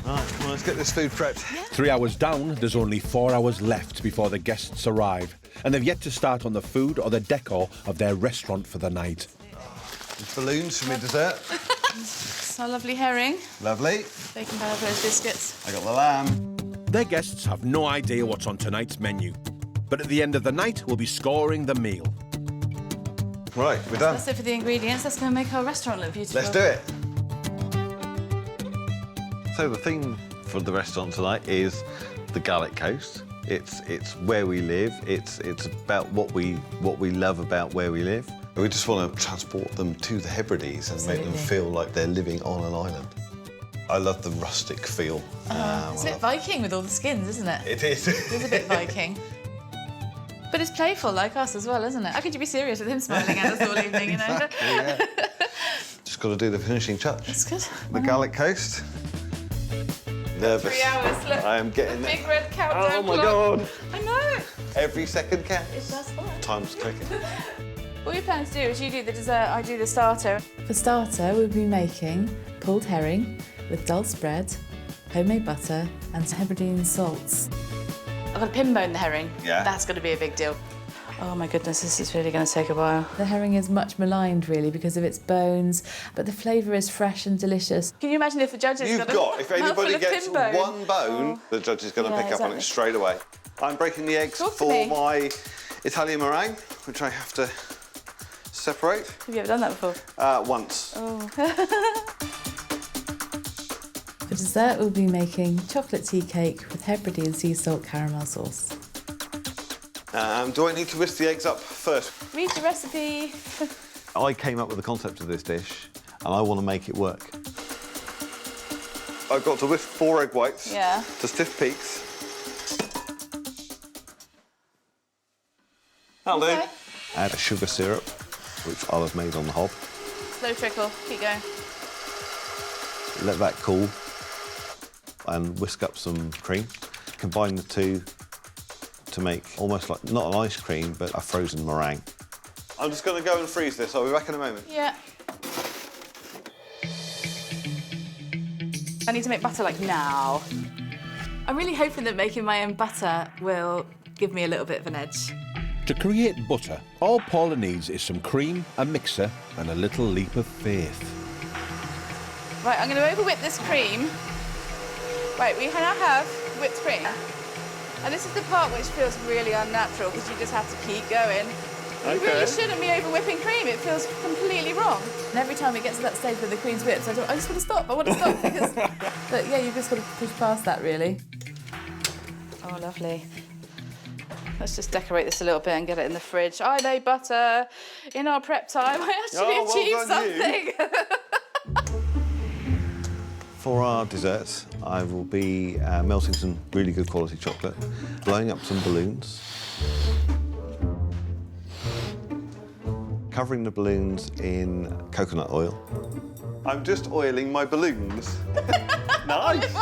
Right, well, let's get this food prepped. 3 hours down, there's only 4 hours left before the guests arrive, and they've yet to start on the food or the decor of their restaurant for the night. Balloons for my dessert. It's our lovely herring. Lovely. Bacon bell those biscuits. I got the lamb. Their guests have no idea what's on tonight's menu, but at the end of the night, we'll be scoring the meal. Right, we're done. That's it for the ingredients. That's going to make our restaurant look beautiful. Let's do it. So the theme for the restaurant tonight is the Gaelic coast. It's where we live. It's about what we love about where we live. We just want to transport them to the Hebrides and make them feel like they're living on an island. I love the rustic feel. It's a bit Viking with all the skins, isn't it? It is. It is a bit Viking. But it's playful like us as well, isn't it? How could you be serious with him smiling at us all evening, you know? Exactly, yeah. Just got to do the finishing touch. That's good. The Gallic coast. Nervous. 3 hours, look. I am getting Big red countdown Oh my clock. God. I know. Every second counts. It does fly. Time's clicking. What we plan to do is you do the dessert, I do the starter. For starter, we'll be making pulled herring with dull spread, homemade butter and Hebridian salts. I've got to pin bone the herring. Yeah. That's going to be a big deal. Oh my goodness, this is really going to take a while. The herring is much maligned, really, because of its bones, but the flavour is fresh and delicious. Can you imagine if the judges You've got, if anybody gets bone? one bone, the judge is going to Yeah, pick up on exactly. it straight away. I'm breaking the eggs Talk to for me. my Italian meringue, which I have to separate. Have you ever done that before? Once. Oh. For dessert, we'll be making chocolate tea cake with Hebridean sea salt caramel sauce. Do I need to whisk the eggs up first? Read the recipe. I came up with the concept of this dish, and I want to make it work. I've got to whisk 4 egg whites Yeah. to stiff peaks. That'll do. Add a sugar syrup, which I'll have made on the hob. Slow trickle. Keep going. Let that cool and whisk up some cream. Combine the two to make almost like, not an ice cream, but a frozen meringue. I'm just going to go and freeze this. I'll be back in a moment. Yeah. I need to make butter like now. I'm really hoping that making my own butter will give me a little bit of an edge. To create butter, all Paula needs is some cream, a mixer, and a little leap of faith. Right, I'm going to over-whip this cream. Right, we now have whipped cream. And this is the part which feels really unnatural because you just have to keep going. You really shouldn't be over-whipping cream. It feels completely wrong. And every time it gets to that stage where the cream's whipped, I just want to stop. I want to stop because... But yeah, you've just got to push past that, really. Oh, lovely. Let's just decorate this a little bit and get it in the fridge. I made butter in our prep time. I actually achieved something. For our desserts, I will be melting some really good quality chocolate, blowing up some balloons, covering the balloons in coconut oil. I'm just oiling my balloons. Nice!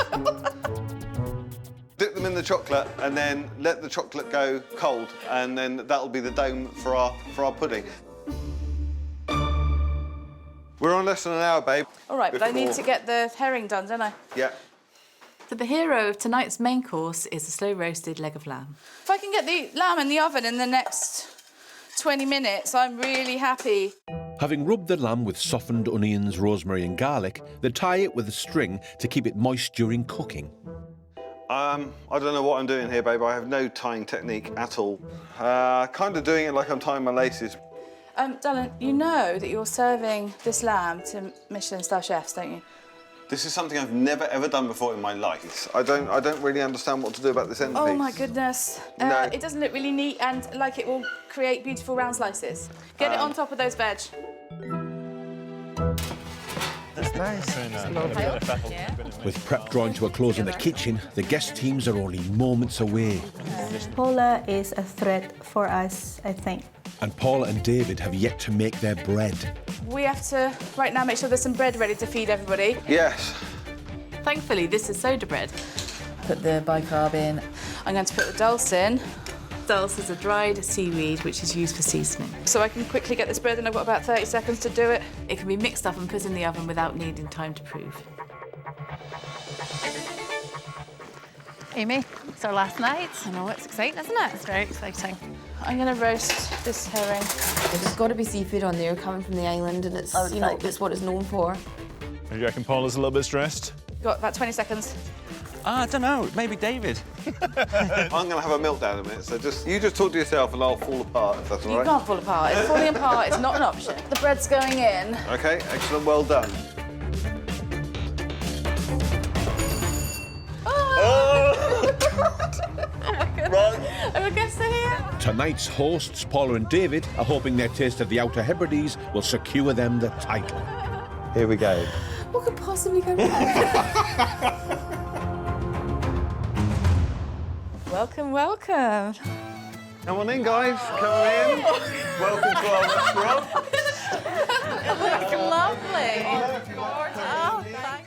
Dip them in the chocolate and then let the chocolate go cold, and then that'll be the dome for our pudding. We're on less than an hour, babe. All right, but I need to get the herring done, don't I? Yeah. So the hero of tonight's main course is a slow-roasted leg of lamb. If I can get the lamb in the oven in the next 20 minutes, I'm really happy. Having rubbed the lamb with softened onions, rosemary and garlic, they tie it with a string to keep it moist during cooking. I don't know what I'm doing here, babe. I have no tying technique at all. Kind of doing it like I'm tying my laces. Dylan, you know that you're serving this lamb to Michelin-star chefs, don't you? This is something I've never ever done before in my life. I don't really understand what to do about this end piece. Oh my goodness. No. It doesn't look really neat and like it will create beautiful round slices. Get it on top of those veg. That's nice. With prep drawing to a close in the kitchen, the guest teams are only moments away. Paula is a threat for us, I think. And Paula and David have yet to make their bread. We have to, right now, make sure there's some bread ready to feed everybody. Yes. Thankfully, this is soda bread. Put the bicarb in. I'm going to put the dulse in. Dulse is a dried seaweed which is used for seasoning. So I can quickly get this bread and I've got about 30 seconds to do it. It can be mixed up and put in the oven without needing time to prove. Amy, it's our last night. I know, it's exciting, isn't it? It's very exciting. I'm going to roast this herring. There's got to be seafood on there coming from the island, and it's, you know, it's what it's known for. Do you reckon Paula's a little bit stressed? Got about 20 seconds. I don't know, maybe David. I'm going to have a meltdown in a minute, so you just talk to yourself and I'll fall apart, if that's all You right. can't fall apart. It's falling apart. It's not an option. The bread's going in. OK, excellent, well done. Right. Are guests here? Tonight's hosts, Paula and David, are hoping their taste of the Outer Hebrides will secure them the title. Here we go. What could possibly go wrong? Welcome, welcome. Come on in, guys. Come in. Welcome to our restaurant. Looks lovely.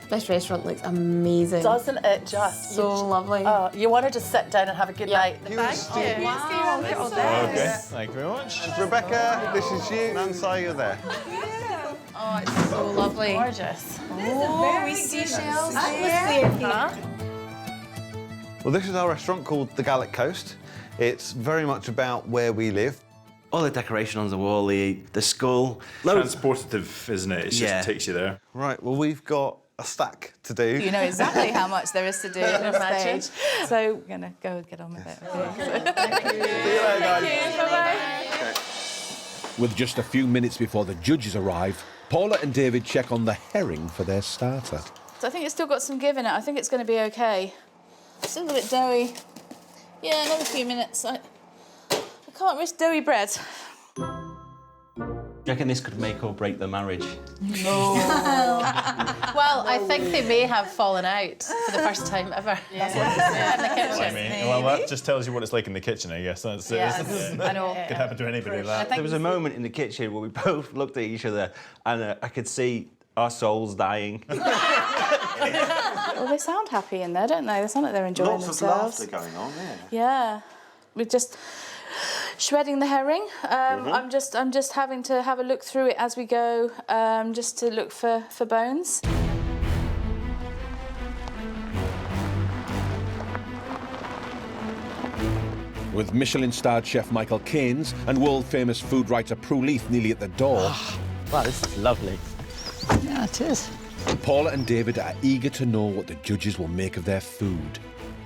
This restaurant looks amazing. Doesn't it just? So lovely. Oh, you want to just sit down and have a good night. You Thank Steve. you. Wow, look at all Okay, this. thank you very much. Rebecca, this is you. Nansai, you're there. Oh, it's so lovely. Gorgeous. Oh, we see shells Well, this is our restaurant called the Gallic Coast. It's very much about where we live. All the decoration on the wall, the skull. Transportative, isn't it? It just takes you there. Right, well, we've got a stack to do. You know exactly how much there is to do on stage. So we're going to go and get on with it. See you later, guys. Bye-bye. With just a few minutes before the judges arrive, Paula and David check on the herring for their starter. So I think it's still got some give in it. I think it's going to be okay. Still a bit doughy. Yeah, another few minutes. I can't risk doughy bread. Do you reckon this could make or break the marriage? No. Well, I think they may have fallen out for the first time ever. That's what they said in the kitchen. Well, that just tells you what it's like in the kitchen, I guess. That's Yes, I know. Could happen to anybody, that. There was a moment in the kitchen where we both looked at each other and I could see our souls dying. Well, they sound happy in there, don't they? They sound like they're enjoying Lots themselves. of laughter going on, Yeah. We're just shredding the herring. I'm just having to have a look through it as we go, just to look for bones. With Michelin-starred chef Michael Keynes and world-famous food writer Prue Leith nearly at the door. Wow, this is lovely. Yeah, it is. Paula and David are eager to know what the judges will make of their food.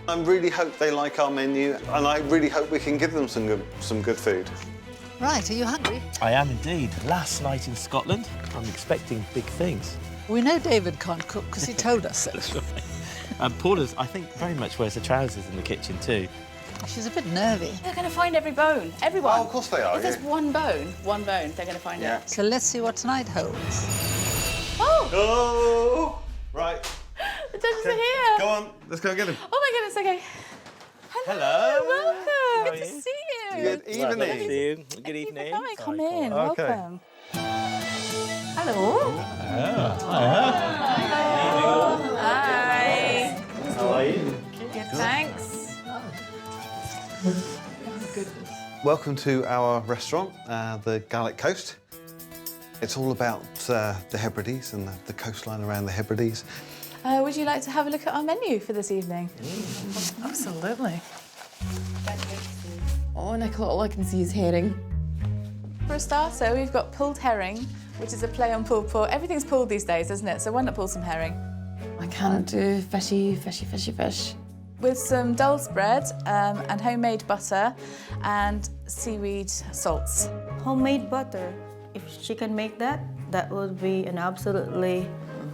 I really hope they like our menu, and I really hope we can give them some good food. Right, are you hungry? I am indeed. Last night in Scotland, I'm expecting big things. We know David can't cook because he told us so. That's right. And Paula's, I think, very much wears the trousers in the kitchen too. She's a bit nervy. They're going to find every bone, everyone. Oh, of course they are, If there's one bone, they're going to find it. So let's see what tonight holds. Oh! Oh! Right. The judges are here. Go on, let's go get him. Oh my goodness, okay. Hello. Welcome. Good to see you. Good evening. Good evening. Come in. Okay. Welcome. Hello. Hi. How are you? Good, thanks. Welcome to our restaurant, the Gallic Coast. It's all about the Hebrides and the coastline around the Hebrides. Would you like to have a look at our menu for this evening? Absolutely. Oh, Nicola, all I can see is herring. For a starter, we've got pulled herring, which is a play on pulled pork. Everything's pulled these days, isn't it? So why not pull some herring? I can't do fishy. With some dulse bread and homemade butter and seaweed salts. Homemade butter. If she can make that, that would be an absolutely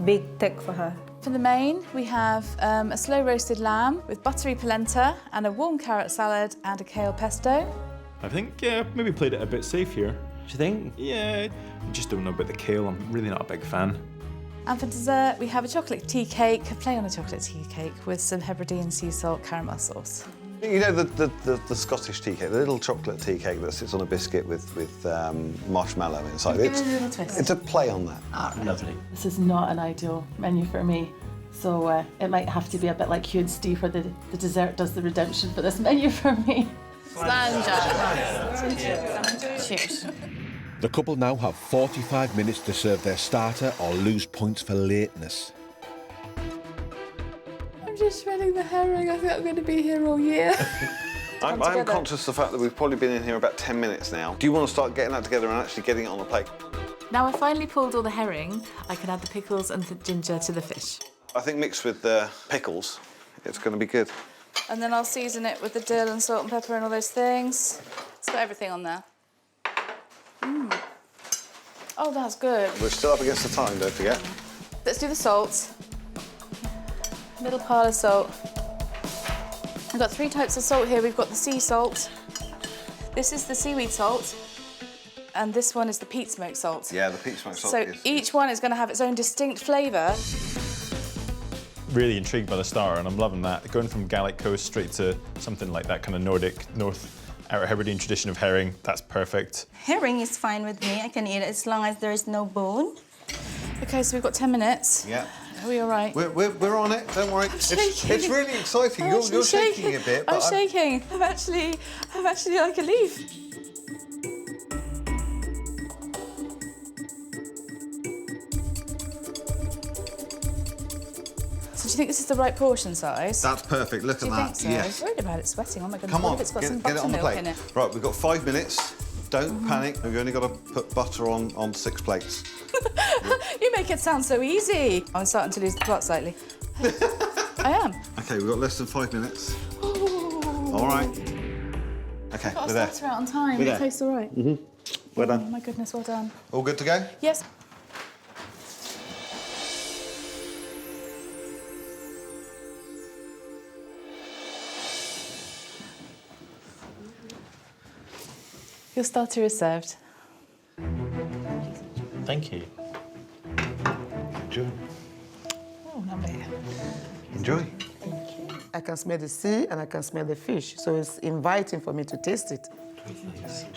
big tick for her. For the main, we have a slow roasted lamb with buttery polenta and a warm carrot salad and a kale pesto. I think, yeah, maybe played it a bit safe here. Do you think? Yeah, I just don't know about the kale. I'm really not a big fan. And for dessert, we have a chocolate tea cake, a play on a chocolate tea cake with some Hebridean sea salt caramel sauce. You know the Scottish tea cake, the little chocolate tea cake that sits on a biscuit with marshmallow inside. Give it a little twist. It's a play on that. Lovely. This is not an ideal menu for me, so it might have to be a bit like Hugh and Steve, where the dessert does the redemption for this menu for me. Cheers. The couple now have 45 minutes to serve their starter or lose points for lateness. I'm just shredding the herring. I think I'm going to be here all year. I'm conscious of the fact that we've probably been in here about 10 minutes now. Do you want to start getting that together and actually getting it on a plate? Now I've finally pulled all the herring, I can add the pickles and the ginger to the fish. I think mixed with the pickles, it's going to be good. And then I'll season it with the dill and salt and pepper and all those things. It's got everything on there. Oh, that's good. We're still up against the time, don't forget. Let's do the salt. Middle pile of salt. We've got 3 types of salt here. We've got the sea salt. This is the seaweed salt. And this one is the peat smoke salt. Yeah, the peat smoke salt. So each one is going to have its own distinct flavour. Really intrigued by the starter, and I'm loving that. Going from Gallic Coast straight to something like that kind of Nordic, North Our Hebridean tradition of herring, that's perfect. Herring is fine with me. I can eat it as long as there is no bone. OK, so we've got 10 minutes. Yeah. Are we all right? We're on it, don't worry. It's really exciting. You're shaking a bit. I'm shaking. I'm actually like a leaf. So do you think this is the right portion size? That's perfect. Look Do at you that. think so? Yes. I was worried about it sweating. Oh my goodness. Come What on, if it's got some get it on the buttermilk plate. in it? Right, we've got 5 minutes. Don't panic. We've only got to put butter on 6 plates. You make it sound so easy. I'm starting to lose the plot slightly. I am. OK, we've got less than 5 minutes. All right. OK, Got we're to there. start out on time. We're It there. tastes all right. Well Oh done. my goodness, well done. All good to go? Yes. Your starter is served. Thank you. Enjoy. Oh, lovely. Enjoy. I can smell the sea and I can smell the fish, so it's inviting for me to taste it.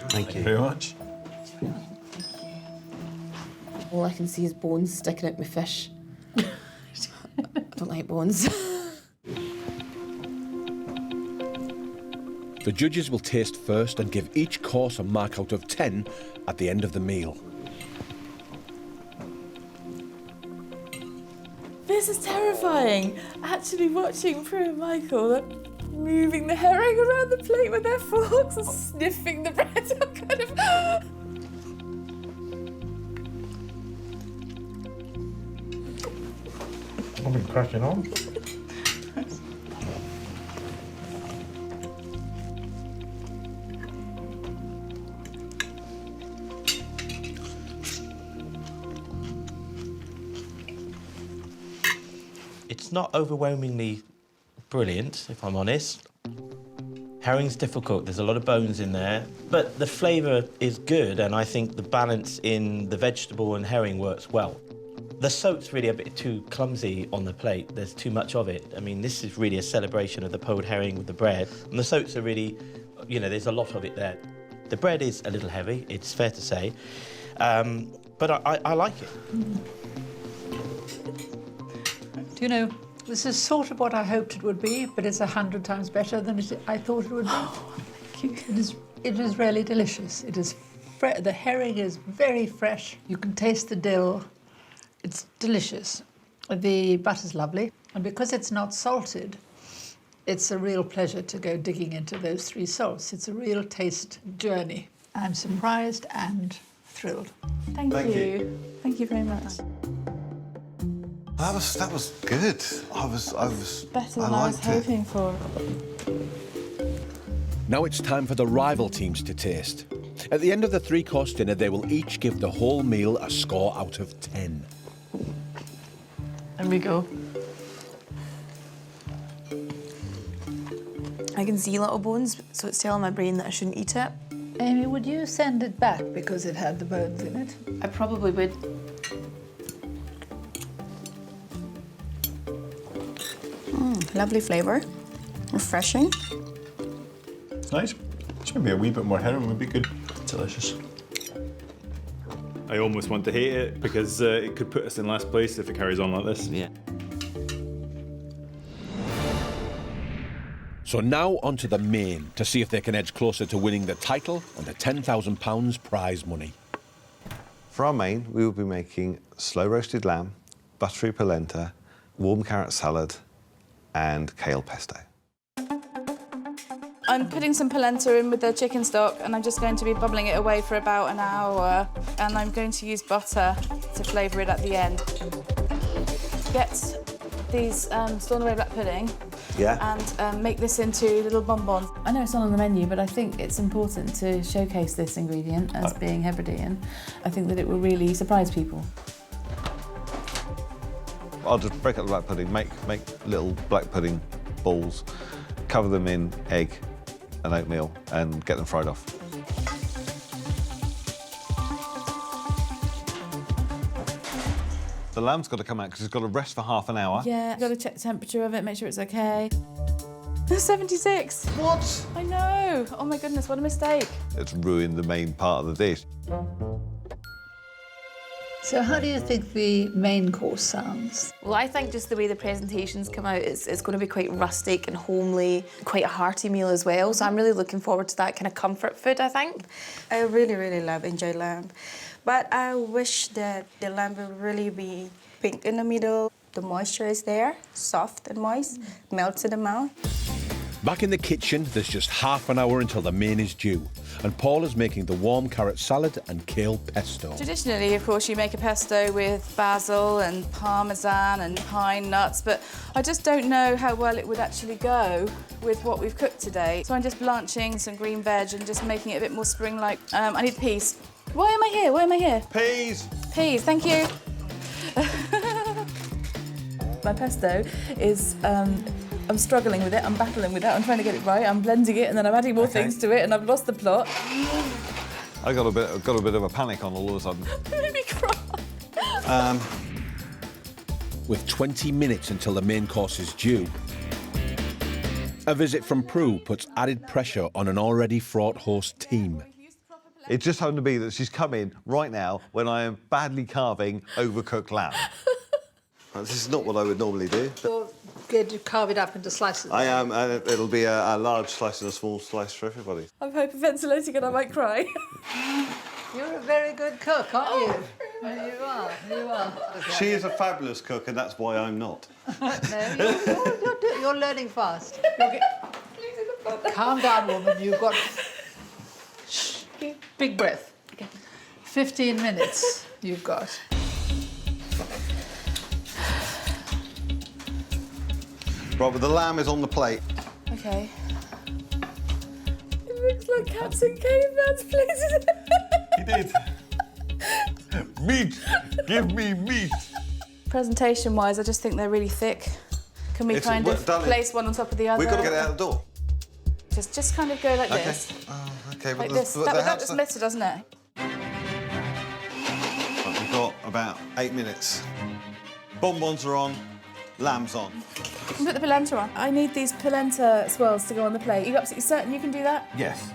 Thank you very much. All I can see is bones sticking out my fish. I don't like bones. The judges will taste first and give each course a mark out of 10 at the end of the meal. This is terrifying. Actually watching Prue and Michael moving the herring around the plate with their forks and sniffing the bread. I'm kind of... I've been cracking on. It's not overwhelmingly brilliant, if I'm honest. Herring's difficult, there's a lot of bones in there, but the flavour is good, and I think the balance in the vegetable and herring works well. The soap's really a bit too clumsy on the plate, there's too much of it. I mean, this is really a celebration of the pulled herring with the bread, and the soaps are really, you know, there's a lot of it there. The bread is a little heavy, it's fair to say, but I like it. Do you know, this is sort of what I hoped it would be, but it's 100 times better than I thought it would be. Oh, thank you. It is really delicious. It is the herring is very fresh. You can taste the dill. It's delicious. The butter's lovely, and because it's not salted, it's a real pleasure to go digging into those 3 salts. It's a real taste journey. I'm surprised and thrilled. Thank you. Thank you very much. That was good. I was Better than I was hoping for. Now it's time for the rival teams to taste. At the end of the 3-course dinner, they will each give the whole meal a score out of 10. There we go. I can see little bones, so it's telling my brain that I shouldn't eat it. Amy, would you send it back because it had the bones in it? I probably would. Lovely flavour. Refreshing. It's nice. Just maybe a wee bit more herring would be good. Delicious. I almost want to hate it because it could put us in last place if it carries on like this. Yeah. So now on to the main, to see if they can edge closer to winning the title and the £10,000 prize money. For our main, we will be making slow roasted lamb, buttery polenta, warm carrot salad, and kale pesto. I'm putting some polenta in with the chicken stock, and I'm just going to be bubbling it away for about an hour. And I'm going to use butter to flavour it at the end. Get these Storm Away black pudding. Yeah. And make this into little bonbons. I know it's not on the menu, but I think it's important to showcase this ingredient as being Hebridean. I think that it will really surprise people. I'll just break up the black pudding, make little black pudding balls, cover them in egg and oatmeal, and get them fried off. The lamb's got to come out because it's got to rest for half an hour. Yeah, got to check the temperature of it, make sure it's okay. 76. What? I know. Oh my goodness, what a mistake. It's ruined the main part of the dish. So how do you think the main course sounds? Well, I think just the way the presentations come out, it's going to be quite rustic and homely, quite a hearty meal as well. So I'm really looking forward to that kind of comfort food, I think. I really, really enjoy lamb. But I wish that the lamb will really be pink in the middle. The moisture is there, soft and moist, melts in the mouth. Back in the kitchen, there's just half an hour until the main is due, and Paul is making the warm carrot salad and kale pesto. Traditionally, of course, you make a pesto with basil and parmesan and pine nuts, but I just don't know how well it would actually go with what we've cooked today. So I'm just blanching some green veg and just making it a bit more spring-like. I need peas. Why am I here? Why am I here? Peas! Peas, thank you. My pesto is, I'm struggling with it, I'm battling with it, I'm trying to get it right, I'm blending it and then I'm adding more things to it and I've lost the plot. I got a bit of a panic on all of a sudden. Made me cry. With 20 minutes until the main course is due, a visit from Prue puts added pressure on an already fraught host team. It just happened to be that she's come in right now when I am badly carving overcooked lamb. This is not what I would normally do. You're going to carve it up into slices? I am, and it'll be a large slice and a small slice for everybody. I'm hyperventilating and I might cry. You're a very good cook, aren't you? You are, you are. She is a fabulous cook, and that's why I'm not. No, you're learning fast. Calm down, woman. You've got... Shh. Big breath. 15 minutes you've got. Right, but the lamb is on the plate. Okay. It looks like Captain Caveman's places. He did. Meat! Give me meat! Presentation-wise, I just think they're really thick. Can we kind of place one on top of the other? We've got to get it out the door. Just kind of go like this. Oh, okay. Like this. That was better, doesn't it? Right, we've got about 8 minutes. Bonbons are on, lamb's on. Can put the polenta on. I need these polenta swirls to go on the plate. Are you absolutely certain you can do that? Yes.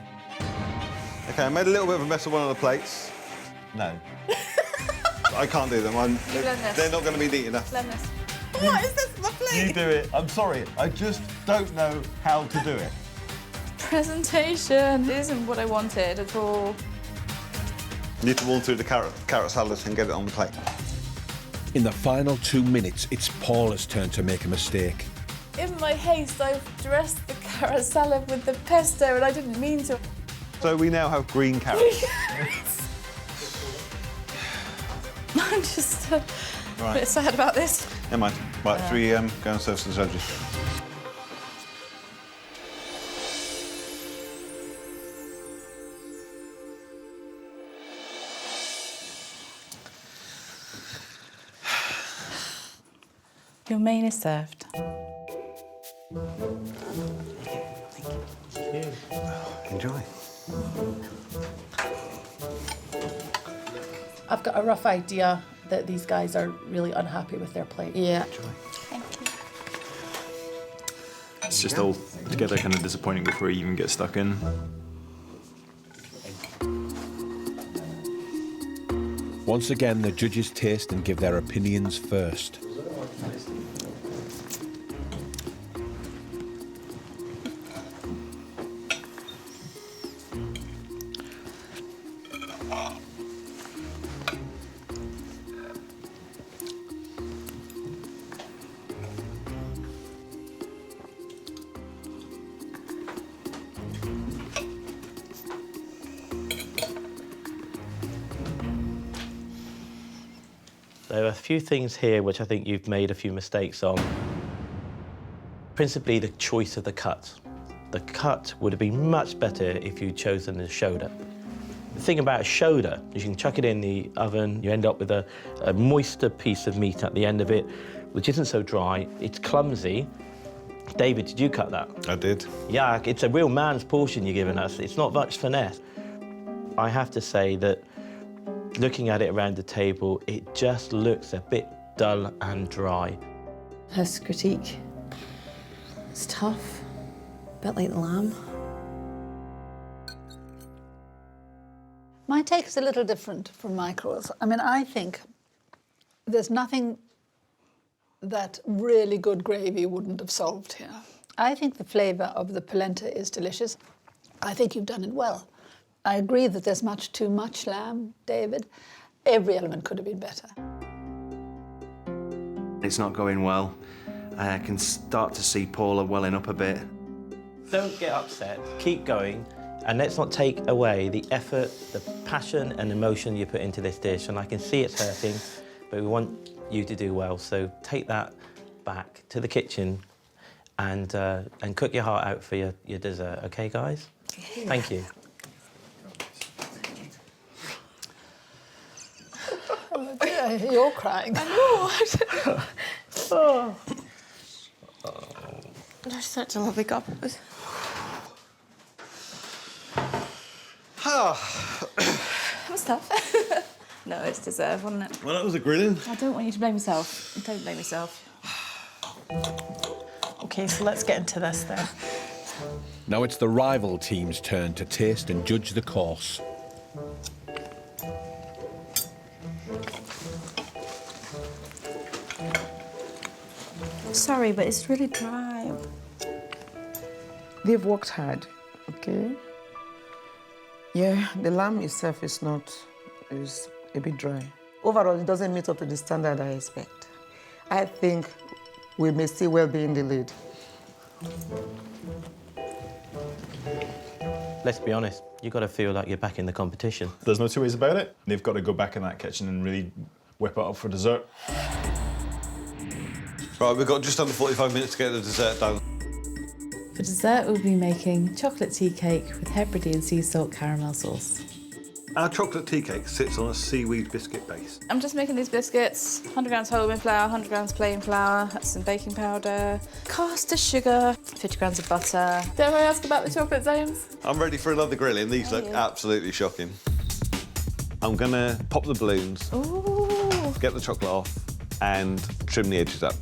Okay, I made a little bit of a mess of one of the plates. No. I can't do them. They're not going to be neat enough. Blend this. What is this, my plate? You do it. I'm sorry. I just don't know how to do it. Presentation. This isn't what I wanted at all. You need to warm through the carrot salad and get it on the plate. In the final 2 minutes, it's Paula's turn to make a mistake. In my haste, I've dressed the carrot salad with the pesto and I didn't mean to. So we now have green carrots. I'm just a bit sad about this. Never mind. Right, 3 go and serve some judges. Your main is served. Enjoy. I've got a rough idea that these guys are really unhappy with their plate. Yeah. Thank you. It's just all together kind of disappointing before you even get stuck in. Once again, the judges taste and give their opinions first. There are a few things here which I think you've made a few mistakes on. Principally, the choice of the cut. The cut would have been much better if you'd chosen the shoulder. The thing about a shoulder is you can chuck it in the oven, you end up with a moister piece of meat at the end of it, which isn't so dry. It's clumsy. David, did you cut that? I did. Yeah, it's a real man's portion you're giving us. It's not much finesse. I have to say that looking at it around the table, it just looks a bit dull and dry. His critique. It's tough. bit like the lamb. My take is a little different from Michael's. I mean, I think there's nothing that really good gravy wouldn't have solved here. I think the flavour of the polenta is delicious. I think you've done it well. I agree that there's much too much lamb, David. Every element could have been better. It's not going well. I can start to see Paula welling up a bit. Don't get upset, keep going, and let's not take away the effort, the passion and emotion you put into this dish. And I can see it's hurting, but we want you to do well. So take that back to the kitchen and cook your heart out for your dessert, okay, guys? Thank you. Oh dear, you're crying. I know. Oh. They're such a lovely couple. Oh. That was tough. No, it's deserved, wasn't it? Well, that was a grilling. I don't want you to blame yourself. Don't blame yourself. OK, so let's get into this then. Now it's the rival team's turn to taste and judge the course. Sorry, but it's really dry. They've worked hard, okay? Yeah, the lamb itself is a bit dry. Overall, it doesn't meet up to the standard I expect. I think we may still well be in the lead. Let's be honest, you've got to feel like you're back in the competition. There's no two ways about it. They've got to go back in that kitchen and really whip it up for dessert. Right, we've got just under 45 minutes to get the dessert done. For dessert, we'll be making chocolate tea cake with Hebridian sea salt caramel sauce. Our chocolate tea cake sits on a seaweed biscuit base. I'm just making these biscuits, 100 grams whole wheat flour, 100 grams plain flour, that's some baking powder, caster sugar, 50 grams of butter. Dare I ask about the chocolate, James? I'm ready for another grilling. These look absolutely shocking. I'm gonna pop the balloons, Ooh. get the chocolate off, and trim the edges up.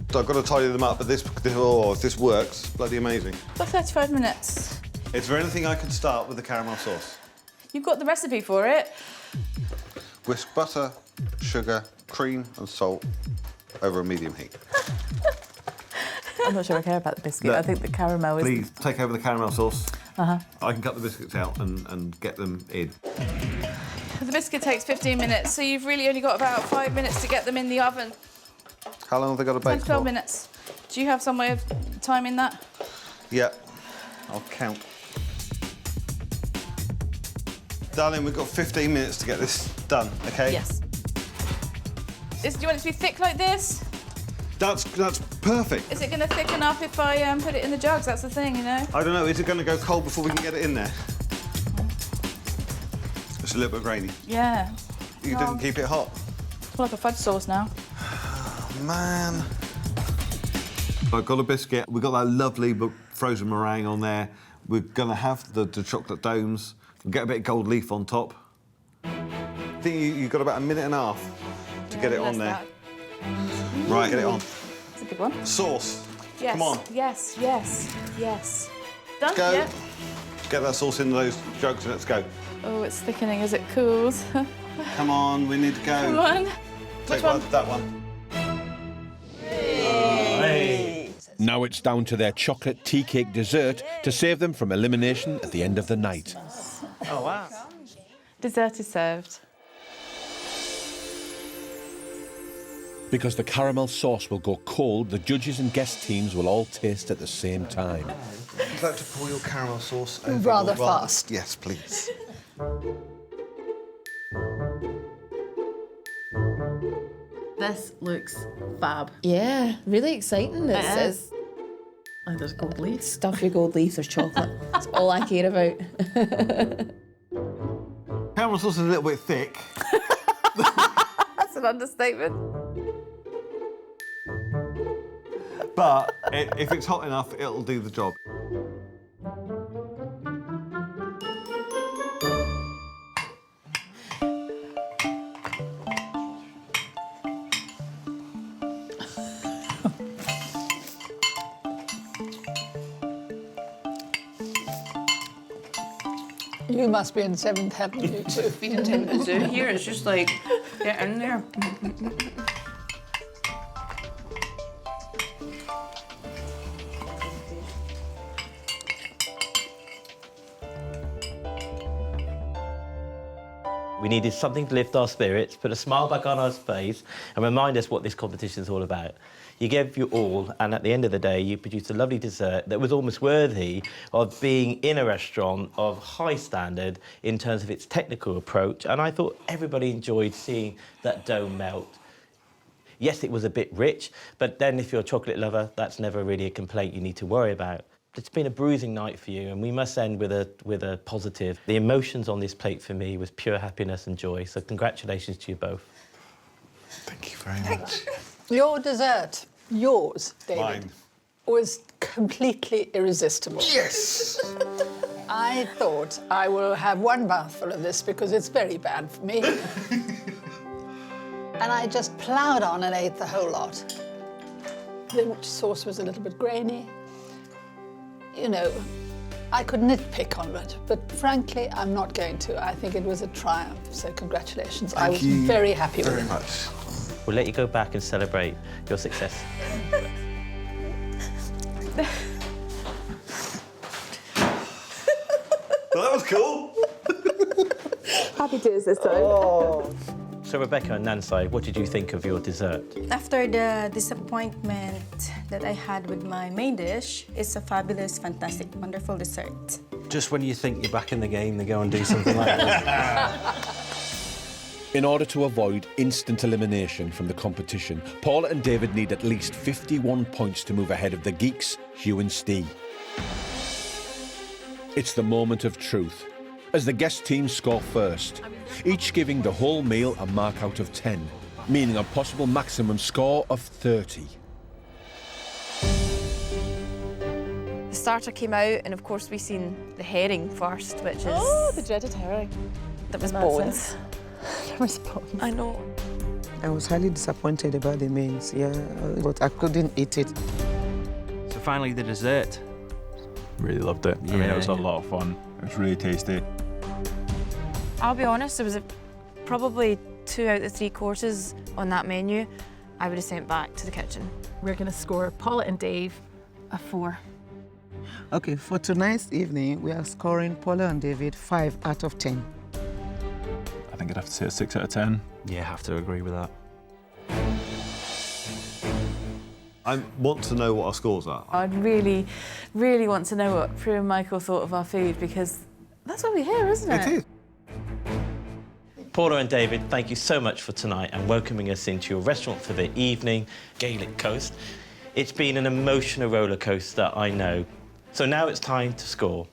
So I've got to tidy them up, but if this works, bloody amazing. About 35 minutes. Is there anything I can start with the caramel sauce? You've got the recipe for it. Whisk butter, sugar, cream and salt over a medium heat. I'm not sure I care about the biscuit. Look, I think the caramel is... Please take over the caramel sauce. Uh-huh. I can cut the biscuits out and get them in. The biscuit takes 15 minutes, so you've really only got about 5 minutes to get them in the oven. How long have they got to 10 bake to 12 for? minutes. Do you have some way of timing that? Yeah, I'll count. Darling, we've got 15 minutes to get this done, okay? Yes. Do you want it to be thick like this? That's perfect. Is it going to thicken up if I put it in the jugs? That's the thing, you know? I don't know, is it going to go cold before we can get it in there? It's a little bit grainy. Yeah. You didn't keep it hot? It's like a fudge sauce now. Man. I've got a biscuit. We've got that lovely frozen meringue on there. We're going to have the chocolate domes. We'll get a bit of gold leaf on top. I think you've got about a minute and a half to get it on there. Right, get it on. It's a good one. Sauce. Yes. Come on. Yes, yes, yes. Done? Go. Yeah. Get that sauce in those jugs and let's go. Oh, it's thickening as it cools. Come on, we need to go. Come on. Take Which one? that one. Now it's down to their chocolate tea cake dessert to save them from elimination at the end of the night. Oh, wow. Dessert is served. Because the caramel sauce will go cold, the judges and guest teams will all taste at the same time. Would you like to pour your caramel sauce over? Rather fast. Yes, please. This looks fab. Yeah, really exciting. This is. And there's gold leaf. Stuffy gold leaf, there's chocolate. That's all I care about. Caramel sauce is a little bit thick. That's an understatement. But if it's hot enough, it'll do the job. You must be in 7th heaven, you two. We didn't take the zoo here. It's just like, get in there. We needed something to lift our spirits, put a smile back on our face, and remind us what this competition is all about. You gave your all, and at the end of the day, you produced a lovely dessert that was almost worthy of being in a restaurant of high standard in terms of its technical approach, and I thought everybody enjoyed seeing that dough melt. Yes, it was a bit rich, but then if you're a chocolate lover, that's never really a complaint you need to worry about. It's been a bruising night for you, and we must end with a positive. The emotions on this plate for me was pure happiness and joy, so congratulations to you both. Thank you very much. Your dessert, yours, David, Mine. was completely irresistible. Yes! I thought I will have one mouthful of this because it's very bad for me. And I just ploughed on and ate the whole lot. The sauce was a little bit grainy. You know, I could nitpick on it, but frankly, I'm not going to. I think it was a triumph, so congratulations. I was very happy with it. Very much. We'll let you go back and celebrate your success. Well, that was cool. Happy tears this time. Oh. So, Rebecca and Nancy, what did you think of your dessert? After the disappointment that I had with my main dish, it's a fabulous, fantastic, wonderful dessert. Just when you think you're back in the game, they go and do something like this. In order to avoid instant elimination from the competition, Paula and David need at least 51 points to move ahead of the Geeks, Hugh and Steve. It's the moment of truth, as the guest teams score first, each giving the whole meal a mark out of 10, meaning a possible maximum score of 30. The starter came out, and of course we seen the herring first, which is... Oh, the dreaded herring. That was That's bones. There was bones. I know. I was highly disappointed about the mains, yeah, but I couldn't eat it. So finally, the dessert. Really loved it. I mean, it was a lot of fun. It was really tasty. I'll be honest, there was probably 2 out of 3 courses on that menu I would have sent back to the kitchen. We're going to score Paula and Dave a 4. Okay, for tonight's evening, we are scoring Paula and David 5 out of 10. I think I'd have to say a 6 out of 10. Yeah, I have to agree with that. I want to know what our scores are. I'd really, really want to know what Prue and Michael thought of our food, because that's what we're here, isn't it? It is. Paula and David, thank you so much for tonight and welcoming us into your restaurant for the evening, Gaelic Coast. It's been an emotional roller coaster, I know. So now it's time to score.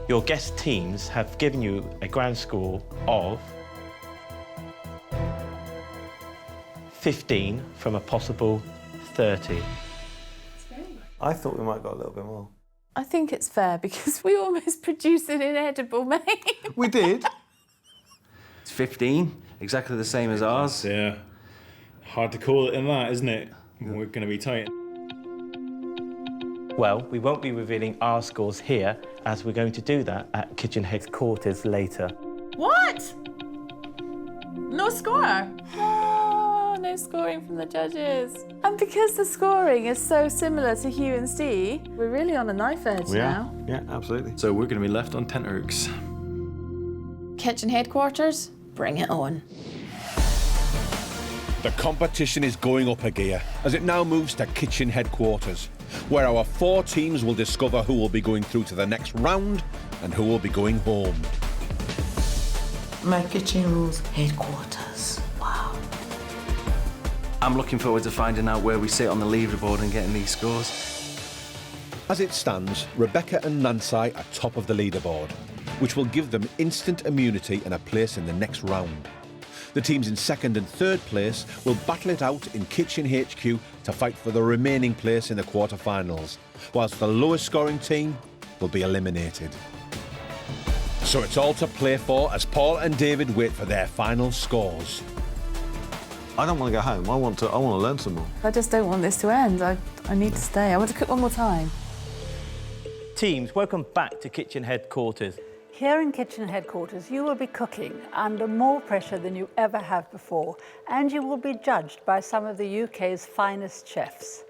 Your guest teams have given you a grand score of 15 from a possible 30. I thought we might have got a little bit more. I think it's fair, because we almost produced an inedible meal. We did. It's 15, exactly the same as ours. Yeah. Hard to call it in that, isn't it? We're going to be tight. Well, we won't be revealing our scores here, as we're going to do that at kitchen headquarters later. What? No score? Oh, no scoring from the judges. And because the scoring is so similar to Hugh and Steve, we're really on a knife edge now. Yeah, absolutely. So we're going to be left on tenterhooks. Kitchen headquarters, bring it on. The competition is going up a gear as it now moves to kitchen headquarters, where our 4 teams will discover who will be going through to the next round and who will be going home. My kitchen rules headquarters. Wow. I'm looking forward to finding out where we sit on the leaderboard and getting these scores. As it stands, Rebecca and Nancy are top of the leaderboard, which will give them instant immunity and a place in the next round. The teams in 2nd and 3rd place will battle it out in Kitchen HQ to fight for the remaining place in the quarter-finals, whilst the lowest scoring team will be eliminated. So it's all to play for as Paul and David wait for their final scores. I don't want to go home. I want to learn some more. I just don't want this to end. I need to stay. I want to cook one more time. Teams, welcome back to Kitchen Headquarters. Here in Kitchen Headquarters, you will be cooking under more pressure than you ever have before, and you will be judged by some of the UK's finest chefs.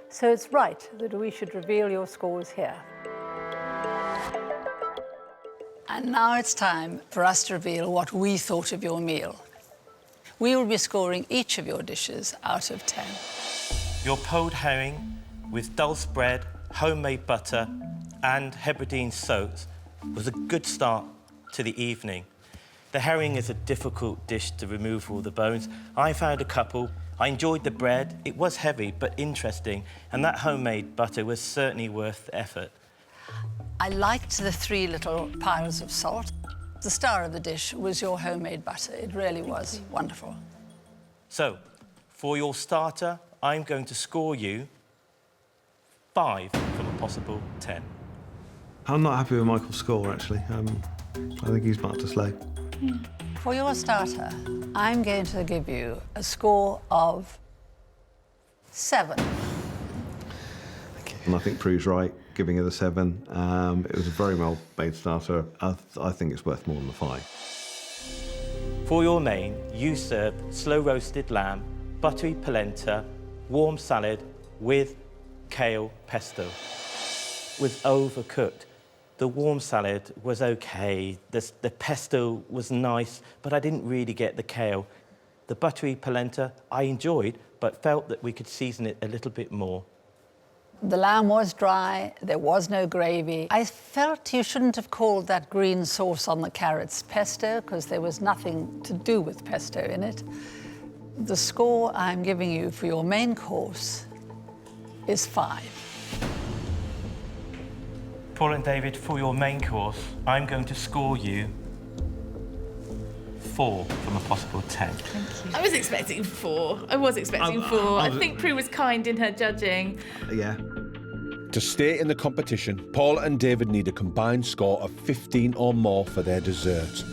So it's right that we should reveal your scores here. And now it's time for us to reveal what we thought of your meal. We will be scoring each of your dishes out of 10. Your pulled herring with dulse bread, homemade butter and Hebridian soaks was a good start to the evening. The herring is a difficult dish to remove all the bones. I found a couple. I enjoyed the bread. It was heavy but interesting, and that homemade butter was certainly worth the effort. I liked the 3 little piles of salt. The star of the dish was your homemade butter. It really was wonderful. So, for your starter, I'm going to score you 5 from a possible 10. I'm not happy with Michael's score, actually. I think he's much too slow. For your starter, I'm going to give you a score of 7. And I think Prue's right, giving it a 7. It was a very well-made starter. I think it's worth more than the 5. For your main, you served slow-roasted lamb, buttery polenta, warm salad with kale pesto. It was overcooked. The warm salad was okay, the pesto was nice, but I didn't really get the kale. The buttery polenta I enjoyed, but felt that we could season it a little bit more. The lamb was dry, there was no gravy. I felt you shouldn't have called that green sauce on the carrots pesto, because there was nothing to do with pesto in it. The score I'm giving you for your main course is 5. Paul and David, for your main course, I'm going to score you 4 from a possible 10. Thank you. I was expecting 4. I think Prue was kind in her judging. Yeah. To stay in the competition, Paul and David need a combined score of 15 or more for their dessert.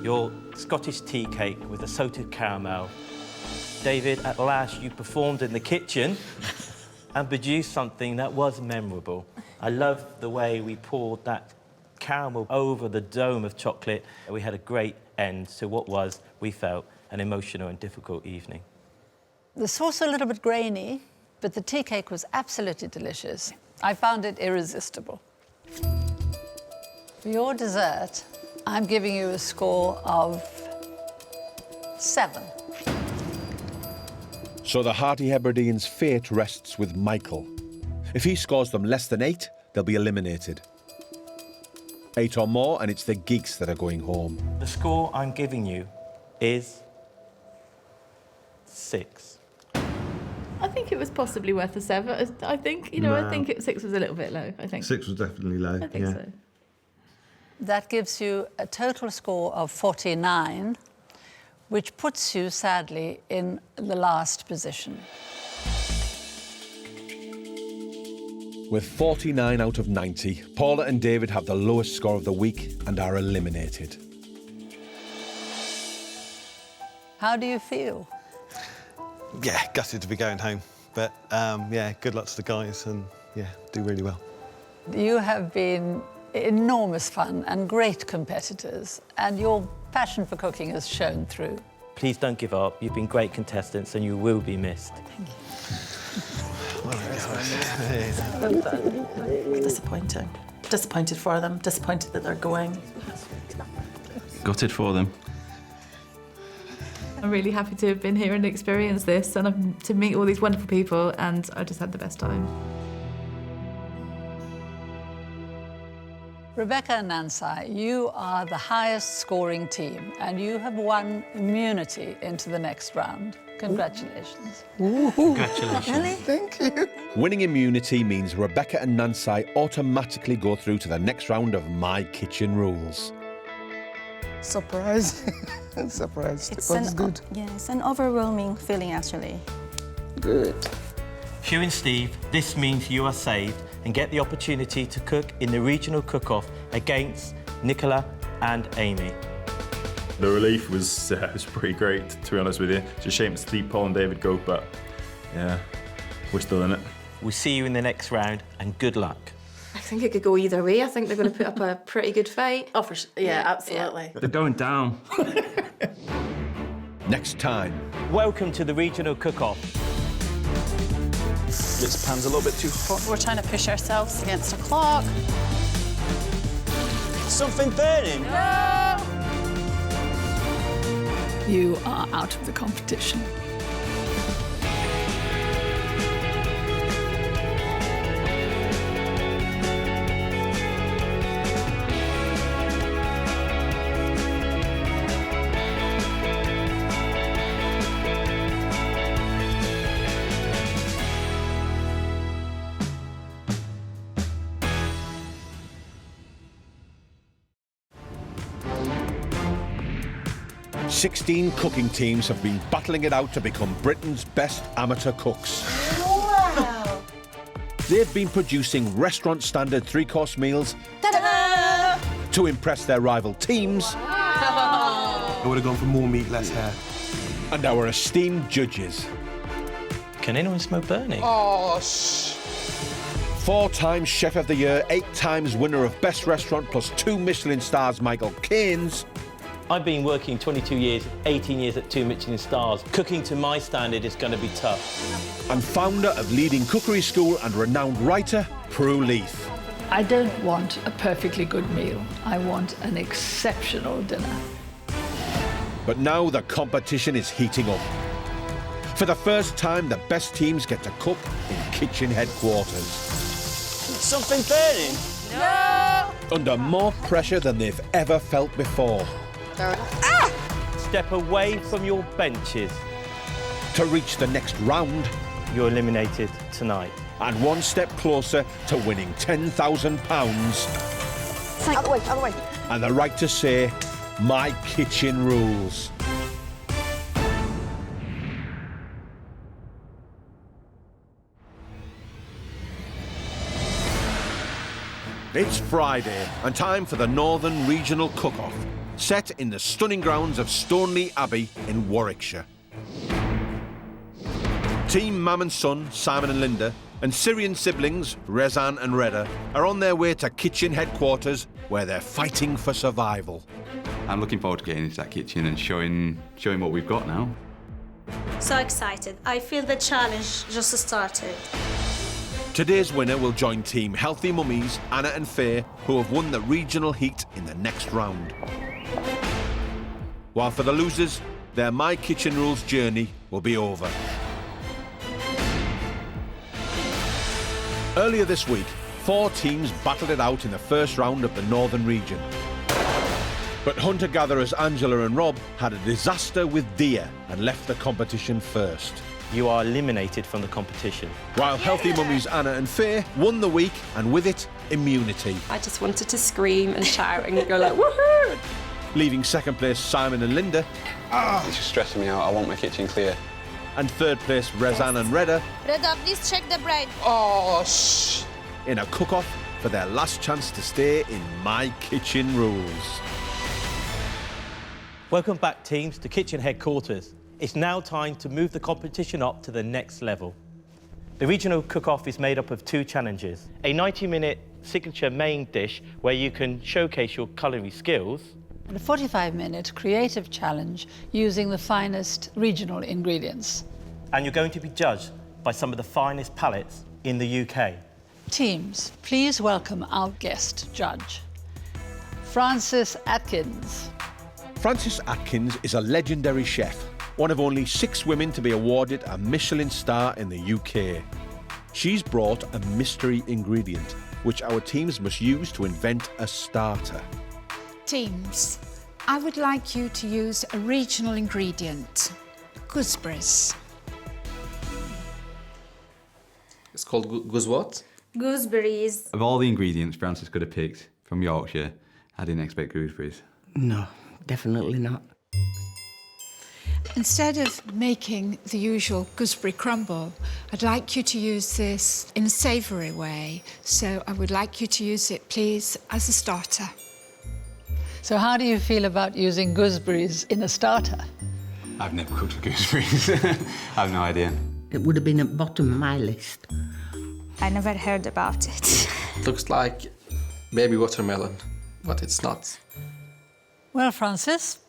Your Scottish tea cake with a salted caramel. David, at last you performed in the kitchen and produced something that was memorable. I love the way we poured that caramel over the dome of chocolate. We had a great end to what was, we felt, an emotional and difficult evening. The sauce was a little bit grainy, but the tea cake was absolutely delicious. I found it irresistible. For your dessert, I'm giving you a score of 7. So the Hearty Hebridians' fate rests with Michael. If he scores them less than 8, they'll be eliminated. 8 or more, and it's the Geeks that are going home. The score I'm giving you is 6. I think it was possibly worth a 7. I think, I think 6 was a little bit low, I think. 6 was definitely low, I think so. That gives you a total score of 49, which puts you, sadly, in the last position. With 49 out of 90, Paula and David have the lowest score of the week and are eliminated. How do you feel? Yeah, gutted to be going home. But, yeah, good luck to the guys and, yeah, do really well. You have been enormous fun and great competitors, and your passion for cooking has shown through. Please don't give up. You've been great contestants and you will be missed. Thank you. Well done. Disappointing. Disappointed for them. Disappointed that they're going. Gutted for them. I'm really happy to have been here and experienced this and to meet all these wonderful people, and I just had the best time. Rebecca and Nancy, you are the highest scoring team and you have won immunity into the next round. Congratulations. Congratulations. Really? Thank you. Winning immunity means Rebecca and Nancy automatically go through to the next round of My Kitchen Rules. Surprised. Surprised. It's But it's good. It's an overwhelming feeling, actually. Good. Hugh and Steve, this means you are saved and get the opportunity to cook in the regional cook-off against Nicola and Amy. The relief was pretty great, to be honest with you. It's a shame to see Paul and David go, but yeah, we're still in it. We'll see you in the next round and good luck. I think it could go either way. I think they're going to put up a pretty good fight. Oh, yeah, absolutely. They're going down. Next time. Welcome to the regional cook-off. This pan's a little bit too hot. We're trying to push ourselves against a clock. Something burning. You are out of the competition. "16 cooking teams have been battling it out to become Britain's best amateur cooks. Wow! They've been producing restaurant-standard three-course meals Ta-da! to impress their rival teams I would have gone for more meat, less hair. and our esteemed judges. Can anyone smell burning? Oh, 4-time Chef of the Year, 8 times winner of Best Restaurant plus 2 Michelin stars Michael Caines, I've been working 22 years, 18 years at 2 Michelin stars. Cooking to my standard is going to be tough. and founder of leading cookery school and renowned writer, Prue Leith. I don't want a perfectly good meal. I want an exceptional dinner. But now the competition is heating up. For the first time, the best teams get to cook in kitchen headquarters. Something burning. Under more pressure than they've ever felt before. Step away from your benches. To reach the next round, you're eliminated tonight. And one step closer to winning £10,000 Out the way, out the way. and the right to say, "My kitchen rules." It's Friday and time for the Northern Regional Cook-Off, set in the stunning grounds of Stoneleigh Abbey in Warwickshire. Team Mam and Son, Simon and Linda, and Syrian siblings, Razan and Reda, are on their way to kitchen headquarters where they're fighting for survival. I'm looking forward to getting into that kitchen and showing what we've got now. So excited. I feel the challenge just started. Today's winner will join Team Healthy Mummies, Anna and Faye, who have won the regional heat in the next round. While for the losers, their My Kitchen Rules journey will be over. Earlier this week, 4 teams battled it out in the first round of the Northern region. But hunter-gatherers Angela and Rob had a disaster with deer and left the competition first. You are eliminated from the competition. While Healthy Mummies Anna and Faye won the week, and with it, immunity. I just wanted to scream and shout and go like, woohoo! Leaving second place Simon and Linda. It's just stressing me out. I want my kitchen clear. And third place Razan and Reda. Reda, please check the bread. In a cook-off for their last chance to stay in My Kitchen Rules. Welcome back, teams, to kitchen headquarters. It's now time to move the competition up to the next level. The regional cook-off is made up of 2 challenges. A 90-minute signature main dish where you can showcase your culinary skills. And a 45-minute creative challenge using the finest regional ingredients. And you're going to be judged by some of the finest palates in the UK. Teams, please welcome our guest judge, Frances Atkins. Frances Atkins is a legendary chef, one of only 6 women to be awarded a Michelin star in the UK. She's brought a mystery ingredient, which our teams must use to invent a starter. Teams, I would like you to use a regional ingredient, gooseberries. It's called goose what? Gooseberries. Of all the ingredients Francis could have picked from Yorkshire, I didn't expect gooseberries. No, definitely not. Instead of making the usual gooseberry crumble, I'd like you to use this in a savoury way. So I would like you to use it, please, as a starter. So how do you feel about using gooseberries in a starter? I've never cooked with gooseberries. I have no idea. It would have been at the bottom of my list. I never heard about it. Looks like baby watermelon, but it's not. Well, Francis,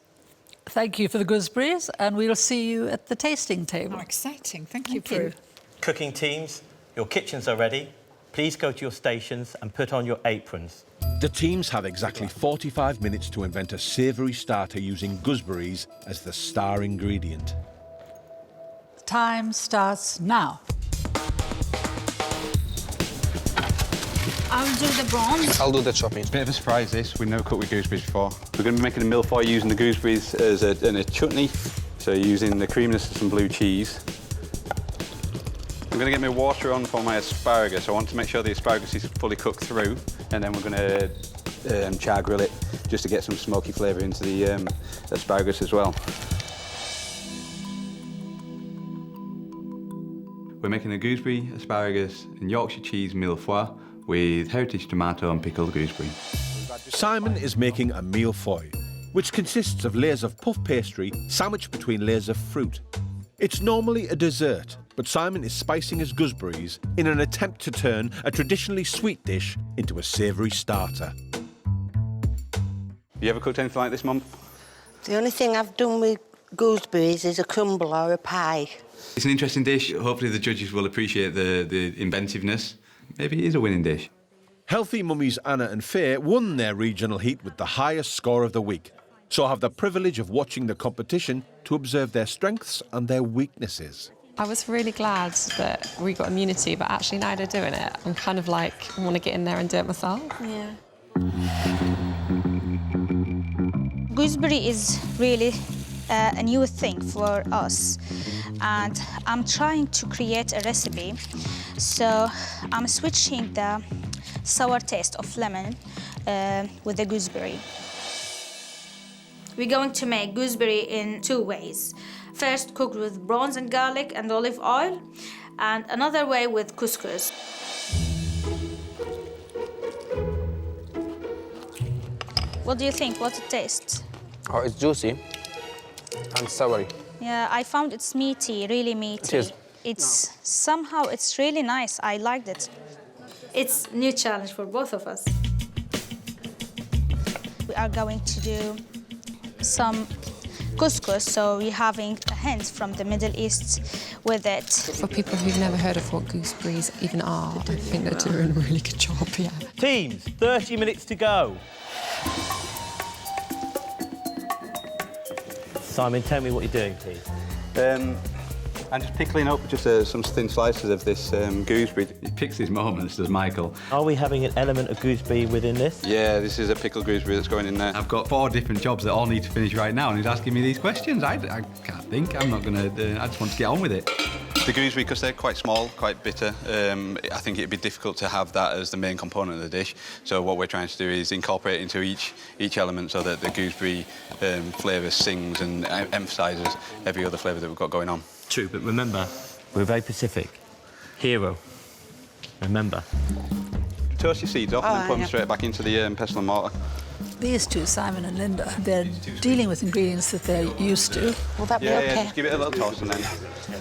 thank you for the gooseberries, and we'll see you at the tasting table. Oh, exciting. Thank you, Thank you. Prue. Cooking teams, your kitchens are ready. Please go to your stations and put on your aprons. The teams have exactly 45 minutes to invent a savoury starter using gooseberries as the star ingredient. Time starts now. I'll do the bronze. I'll do the chopping. It's a bit of a surprise, this. We've never cooked with gooseberries before. We're going to be making a mille-feuille using the gooseberries as in a chutney. So using the creaminess of some blue cheese. I'm going to get my water on for my asparagus. I want to make sure the asparagus is fully cooked through, and then we're going to char grill it just to get some smoky flavour into the asparagus as well. We're making a gooseberry, asparagus and Yorkshire cheese mille-feuille with heritage tomato and pickled gooseberry. Simon is making a mille-feuille, which consists of layers of puff pastry sandwiched between layers of fruit. It's normally a dessert, but Simon is spicing his gooseberries in an attempt to turn a traditionally sweet dish into a savoury starter. You ever cooked anything like this, Mum? The only thing I've done with gooseberries is a crumble or a pie. It's an interesting dish. Hopefully the judges will appreciate the inventiveness. Maybe it is a winning dish. Healthy mummies Anna and Faye won their regional heat with the highest score of the week, so have the privilege of watching the competition to observe their strengths and their weaknesses. I was really glad that we got immunity, but actually now they're doing it, I'm kind of like, I want to get in there and do it myself. Yeah. Gooseberry is really a new thing for us, and I'm trying to create a recipe. So I'm switching the sour taste of lemon with the gooseberry. We're going to make gooseberry in two ways. First, cooked with bronze and garlic and olive oil, and another way with couscous. What do you think? What's it taste? Oh, it's juicy and soury. Yeah, I found it's meaty, really meaty. It is. It's somehow it's really nice. I liked it. It's a new challenge for both of us. We are going to do some couscous, so we're having a hint from the Middle East with it. For people who've never heard of what gooseberries even are, I think they're doing a really good job, yeah. Teams, 30 minutes to go. Simon, tell me what you're doing, please. I'm just pickling up just some thin slices of this gooseberry. He picks his moments, does Michael. Are we having an element of gooseberry within this? Yeah, this is a pickled gooseberry that's going in there. I've got 4 different jobs that all need to finish right now, and he's asking me these questions. I can't think. I'm not going to... I just want to get on with it. The gooseberry, because they're quite small, quite bitter, I think it'd be difficult to have that as the main component of the dish. So what we're trying to do is incorporate it into each element so that the gooseberry flavour sings and emphasises every other flavour that we've got going on. True, but remember, we're very Pacific. Hero. Remember. Toast your seeds off and then put them straight back into the pestle and mortar. These two, Simon and Linda, they're dealing with ingredients that they're used to. Will that be okay? Yeah, just give it a little toss and then...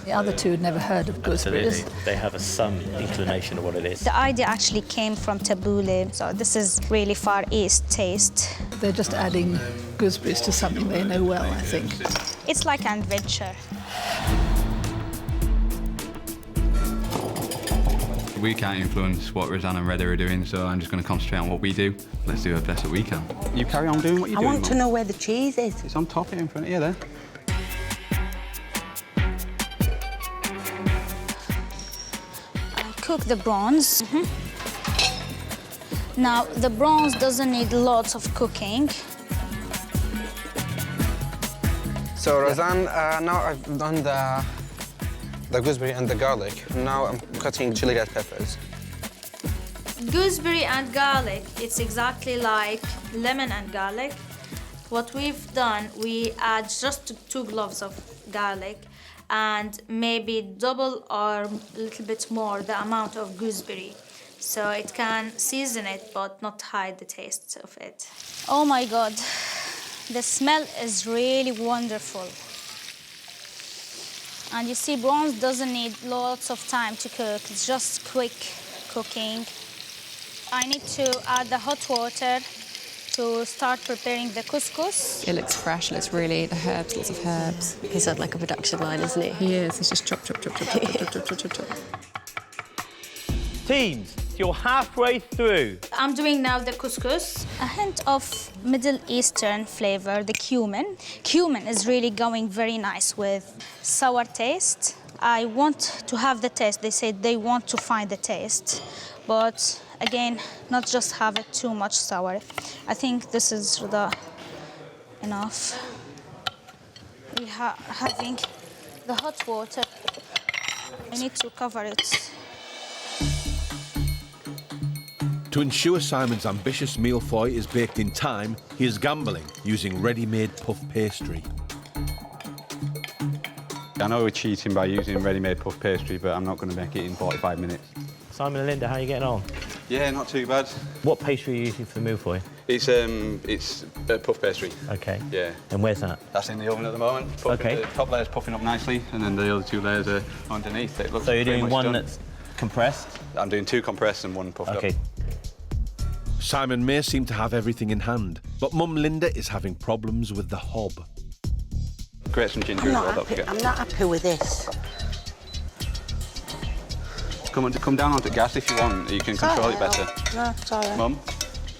The other two had never heard of gooseberries. They have some inclination of what it is. The idea actually came from tabbouleh, so this is really Far East taste. They're just adding gooseberries to something they know well, I think. It's like an adventure. We can't influence what Razan and Reda are doing, so I'm just going to concentrate on what we do. Let's do our best that we can. You carry on doing what you're doing, I want to know where the cheese is. It's on top here in front of you there. I cook the bronze. Now, the bronze doesn't need lots of cooking. So, Razan, now I've done the gooseberry and the garlic. Now I'm cutting chili red peppers. Gooseberry and garlic, it's exactly like lemon and garlic. What we've done, we add just 2 cloves of garlic and maybe double or a little bit more the amount of gooseberry. So it can season it but not hide the taste of it. Oh my God, the smell is really wonderful. And you see, bronze doesn't need lots of time to cook. It's just quick cooking. I need to add the hot water to start preparing the couscous. It looks fresh, looks really, the herbs, lots of herbs. He's on like a production line, isn't he? He is, he's just chop, chop, chop, chop, chop, chop, chop, chop, chop, chop. Teams, you're halfway through. I'm doing now the couscous. A hint of Middle Eastern flavor, the cumin. Cumin is really going very nice with sour taste. I want to have the taste. They said they want to find the taste, but again, not just have it too much sour. I think this is enough. We are having the hot water. I need to cover it. To ensure Simon's ambitious meal foy is baked in time, he is gambling using ready-made puff pastry. I know we're cheating by using ready-made puff pastry, but I'm not going to make it in 45 minutes. Simon and Linda, how are you getting on? Yeah, not too bad. What pastry are you using for the meal foy? It's puff pastry. Okay. Yeah. And where's that? That's in the oven at the moment. Okay. The top layer's puffing up nicely, and then the other 2 layers are underneath. It looks So you're pretty doing much one done. that's compressed? I'm doing 2 compressed and 1 puffed up. Okay. Simon may seem to have everything in hand, but Mum Linda is having problems with the hob. Grate some ginger as well, don't forget. I'm not happy with this. Come down onto gas if you want. You can control it better. No, it's all right. Mum,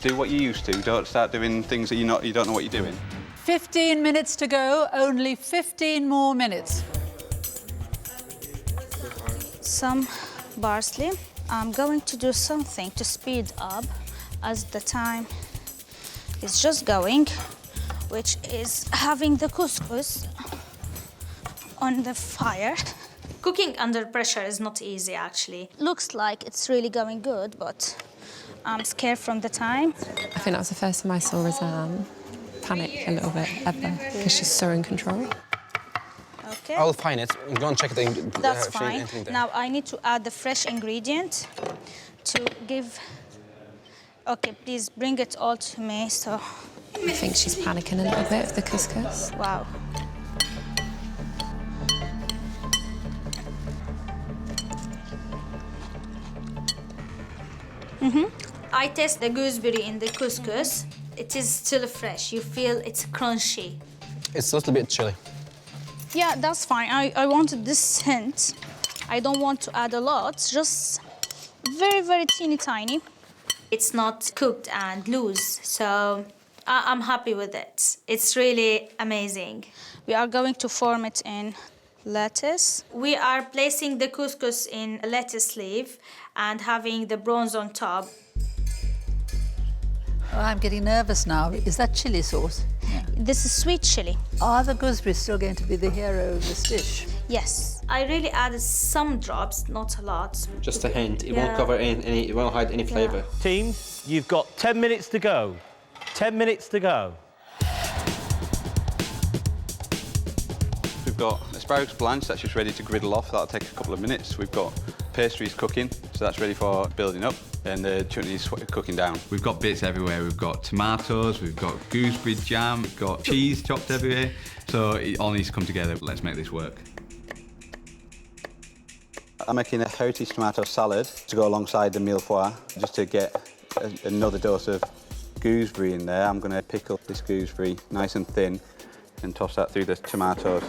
do what you used to. Don't start doing things that you don't know what you're doing. 15 minutes to go, only 15 more minutes. Some parsley. I'm going to do something to speed up as the time is just going, which is having the couscous on the fire. Cooking under pressure is not easy, actually. Looks like it's really going good, but I'm scared from the time. I think that was the first time I saw Razan panic a little bit, ever, because she's so in control. Okay. I'll find it. Go and check the That's if fine. anything there. Now I need to add the fresh ingredient to give... Okay, please bring it all to me, so... I think she's panicking a little bit of the couscous. Wow. I taste the gooseberry in the couscous. It is still fresh. You feel it's crunchy. It's a little bit chilly. Yeah, that's fine. I wanted this hint. I don't want to add a lot, just very, very teeny tiny. It's not cooked and loose, so I'm happy with it. It's really amazing. We are going to form it in lettuce. We are placing the couscous in a lettuce leaf and having the bronze on top. Oh, I'm getting nervous now. Is that chili sauce? Yeah. This is sweet chili. Are the gooseberries still going to be the hero of this dish? Yes. I really added some drops, not a lot. Just a hint. It won't cover any. It won't hide any flavour. Teams, you've got 10 minutes to go. 10 minutes to go. We've got asparagus blanched, that's just ready to griddle off. That'll take a couple of minutes. We've got pastries cooking, so that's ready for building up. And the chutney's cooking down. We've got bits everywhere. We've got tomatoes, we've got gooseberry jam, we've got cheese chopped everywhere. So it all needs to come together. Let's make this work. I'm making a Hearty tomato salad to go alongside the mille foie, just to get another dose of gooseberry in there. I'm going to pickle this gooseberry nice and thin and toss that through the tomatoes.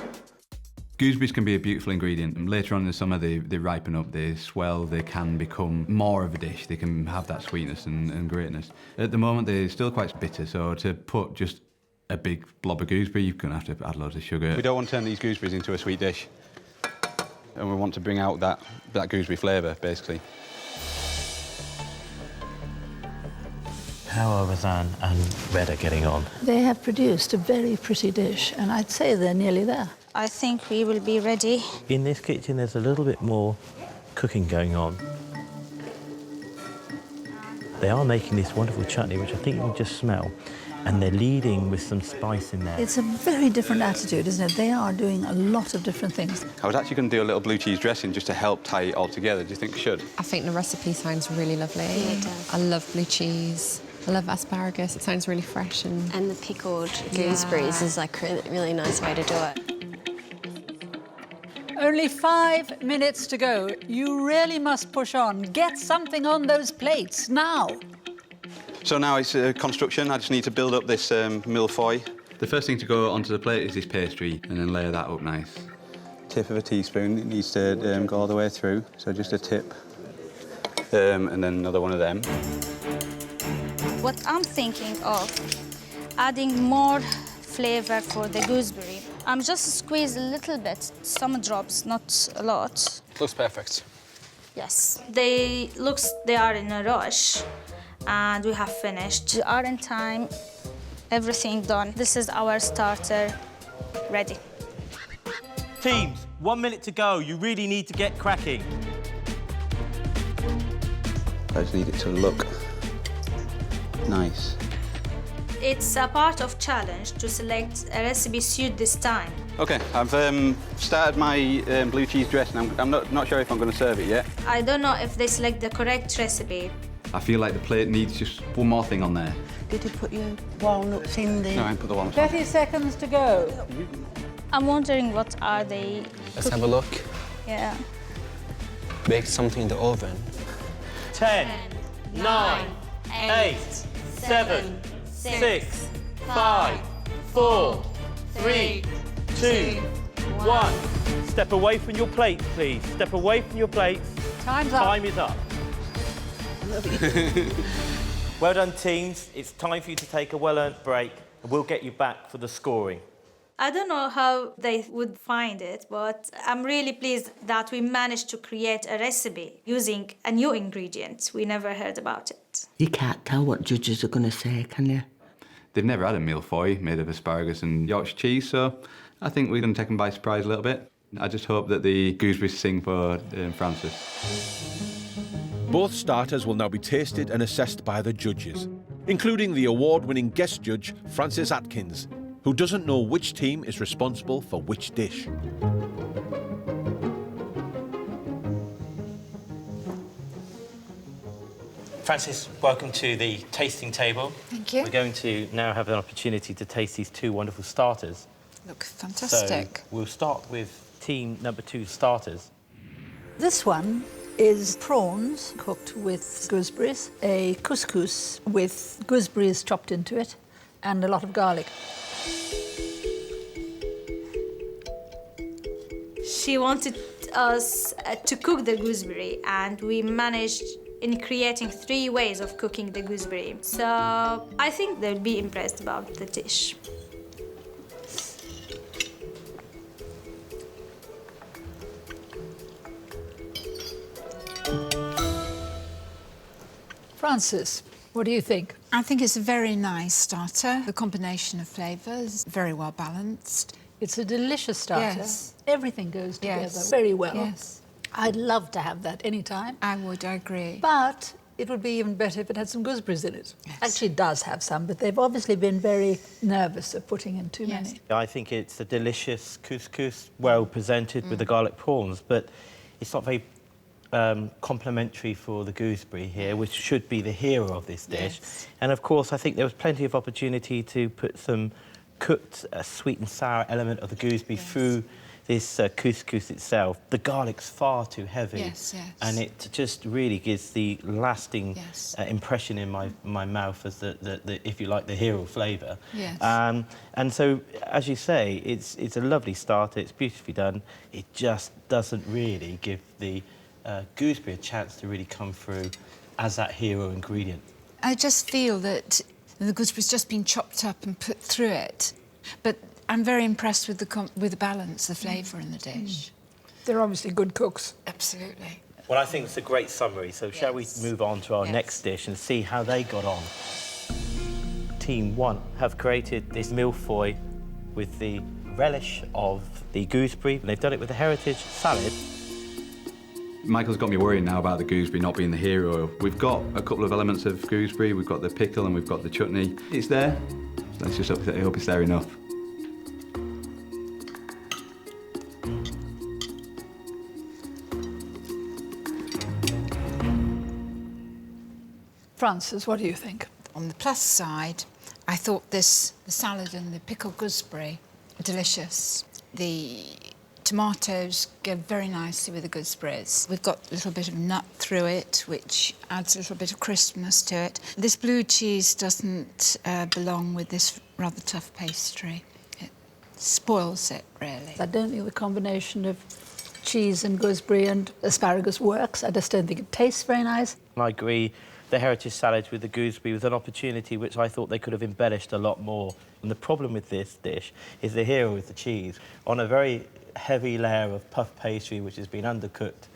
Gooseberries can be a beautiful ingredient. Later on in the summer, they ripen up, they swell, they can become more of a dish. They can have that sweetness and greatness. At the moment, they're still quite bitter, so to put just a big blob of gooseberry, you're going to have to add loads of sugar. We don't want to turn these gooseberries into a sweet dish. And we want to bring out that gooseberry flavour, basically. How are Razan and Reda getting on? They have produced a very pretty dish, and I'd say they're nearly there. I think we will be ready. In this kitchen, there's a little bit more cooking going on. They are making this wonderful chutney, which I think you can just smell, and they're leading with some spice in there. It's a very different attitude, isn't it? They are doing a lot of different things. I was actually going to do a little blue cheese dressing just to help tie it all together. Do you think I should? I think the recipe sounds really lovely. Yeah, it does. I love blue cheese. I love asparagus. It sounds really fresh and the pickled gooseberries is like a really nice way to do it. Only 5 minutes to go. You really must push on. Get something on those plates now. So now it's construction. I just need to build up this millefeuille. The first thing to go onto the plate is this pastry, and then layer that up nice. Tip of a teaspoon, it needs to go all the way through, so just a tip. And then another one of them. What I'm thinking of, adding more flavor for the gooseberry. I'm just squeeze a little bit, some drops, not a lot. Looks perfect. Yes, they are in a rush, and we have finished. We are in time, everything done. This is our starter, ready. Teams, 1 minute to go. You really need to get cracking. I just need it to look nice. It's a part of challenge to select a recipe suit this time. OK, I've started my blue cheese dressing. I'm not sure if I'm going to serve it yet. I don't know if they select the correct recipe. I feel like the plate needs just one more thing on there. Did you put your walnuts in there? No, I didn't put the walnuts on. 30 seconds to go. I'm wondering what are they Let's have a look. Yeah. Bake something in the oven. 10, 9, 8, 7, 6, 5, 4, 3, 2, 1. Step away from your plates, please. Step away from your plates. Time's up. Time is up. Well done, teams. It's time for you to take a well-earned break, and we'll get you back for the scoring. I don't know how they would find it, but I'm really pleased that we managed to create a recipe using a new ingredient. We never heard about it. You can't tell what judges are going to say, can you? They've never had a millefeuille made of asparagus and Yorkshire cheese, so I think we're going to take them by surprise a little bit. I just hope that the gooseberries sing for Francis. Both starters will now be tasted and assessed by the judges, including the award-winning guest judge, Francis Atkins, who doesn't know which team is responsible for which dish. Francis, welcome to the tasting table. Thank you. We're going to now have an opportunity to taste these two wonderful starters. Look fantastic. So we'll start with team number 2 starters. This one is prawns cooked with gooseberries, a couscous with gooseberries chopped into it, and a lot of garlic. She wanted us to cook the gooseberry, and we managed in creating 3 ways of cooking the gooseberry. So I think they'll be impressed about the dish. Francis, what do you think? I think it's a very nice starter. The combination of flavours, very well balanced. It's a delicious starter. Yes. Everything goes together Yes. very well. Yes. I'd love to have that any time. I would, I agree. But it would be even better if it had some gooseberries in it. Yes. Actually, it does have some, but they've obviously been very nervous of putting in too many. I think it's a delicious couscous, well presented with the garlic prawns, but it's not very complimentary for the gooseberry here, which should be the hero of this dish. Yes. And of course, I think there was plenty of opportunity to put some cooked sweet and sour element of the gooseberry through this couscous itself. The garlic's far too heavy, Yes, yes. and it just really gives the lasting impression in my mouth as the if you like, the hero flavour. Yes. And so, as you say, it's a lovely starter. It's beautifully done. It just doesn't really give the gooseberry a chance to really come through as that hero ingredient. I just feel that the gooseberry's just been chopped up and put through it, but I'm very impressed with the balance, the flavour in the dish. They're obviously good cooks. Absolutely. Well, I think it's a great summary, so shall we move on to our next dish and see how they got on? Team 1 have created this millefeuille with the relish of the gooseberry, and they've done it with a heritage salad. Michael's got me worrying now about the gooseberry not being the hero. We've got a couple of elements of gooseberry, we've got the pickle and we've got the chutney. It's there. Let's just hope it's there enough. Francis, what do you think? On the plus side, I thought the salad and the pickled gooseberry are delicious. The Tomatoes go very nicely with the gooseberries. We've got a little bit of nut through it, which adds a little bit of crispness to it. This blue cheese doesn't belong with this rather tough pastry. It spoils it, really. I don't think the combination of cheese and gooseberry and asparagus works. I just don't think it tastes very nice. I agree. The heritage salad with the gooseberry was an opportunity which I thought they could have embellished a lot more. And the problem with this dish is the hero with the cheese on a very heavy layer of puff pastry which has been undercooked.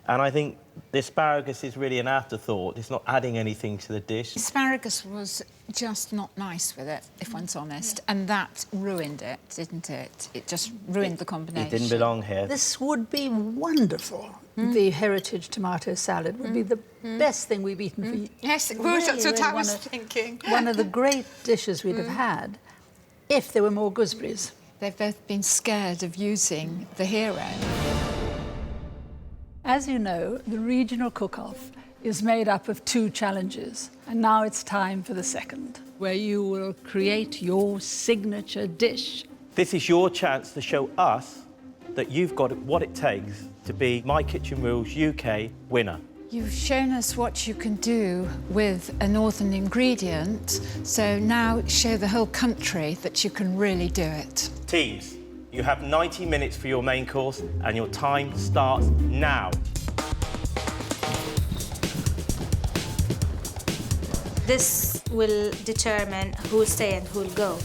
And I think the asparagus is really an afterthought. It's not adding anything to the dish. Asparagus was just not nice with it, if one's honest, and that ruined it, didn't it? It just ruined the combination. It didn't belong here. This would be wonderful. The heritage tomato salad would be the best thing we've eaten for years. Yes, it was. That's what I was thinking. One of the great dishes we'd have had if there were more gooseberries. They've both been scared of using the hero. As you know, the regional cook-off is made up of 2 challenges, and now it's time for the second, where you will create your signature dish. This is your chance to show us that you've got what it takes to be My Kitchen Rules UK winner. You've shown us what you can do with a northern ingredient, so now show the whole country that you can really do it. Teams, you have 90 minutes for your main course and your time starts now. This will determine who'll stay and who'll go.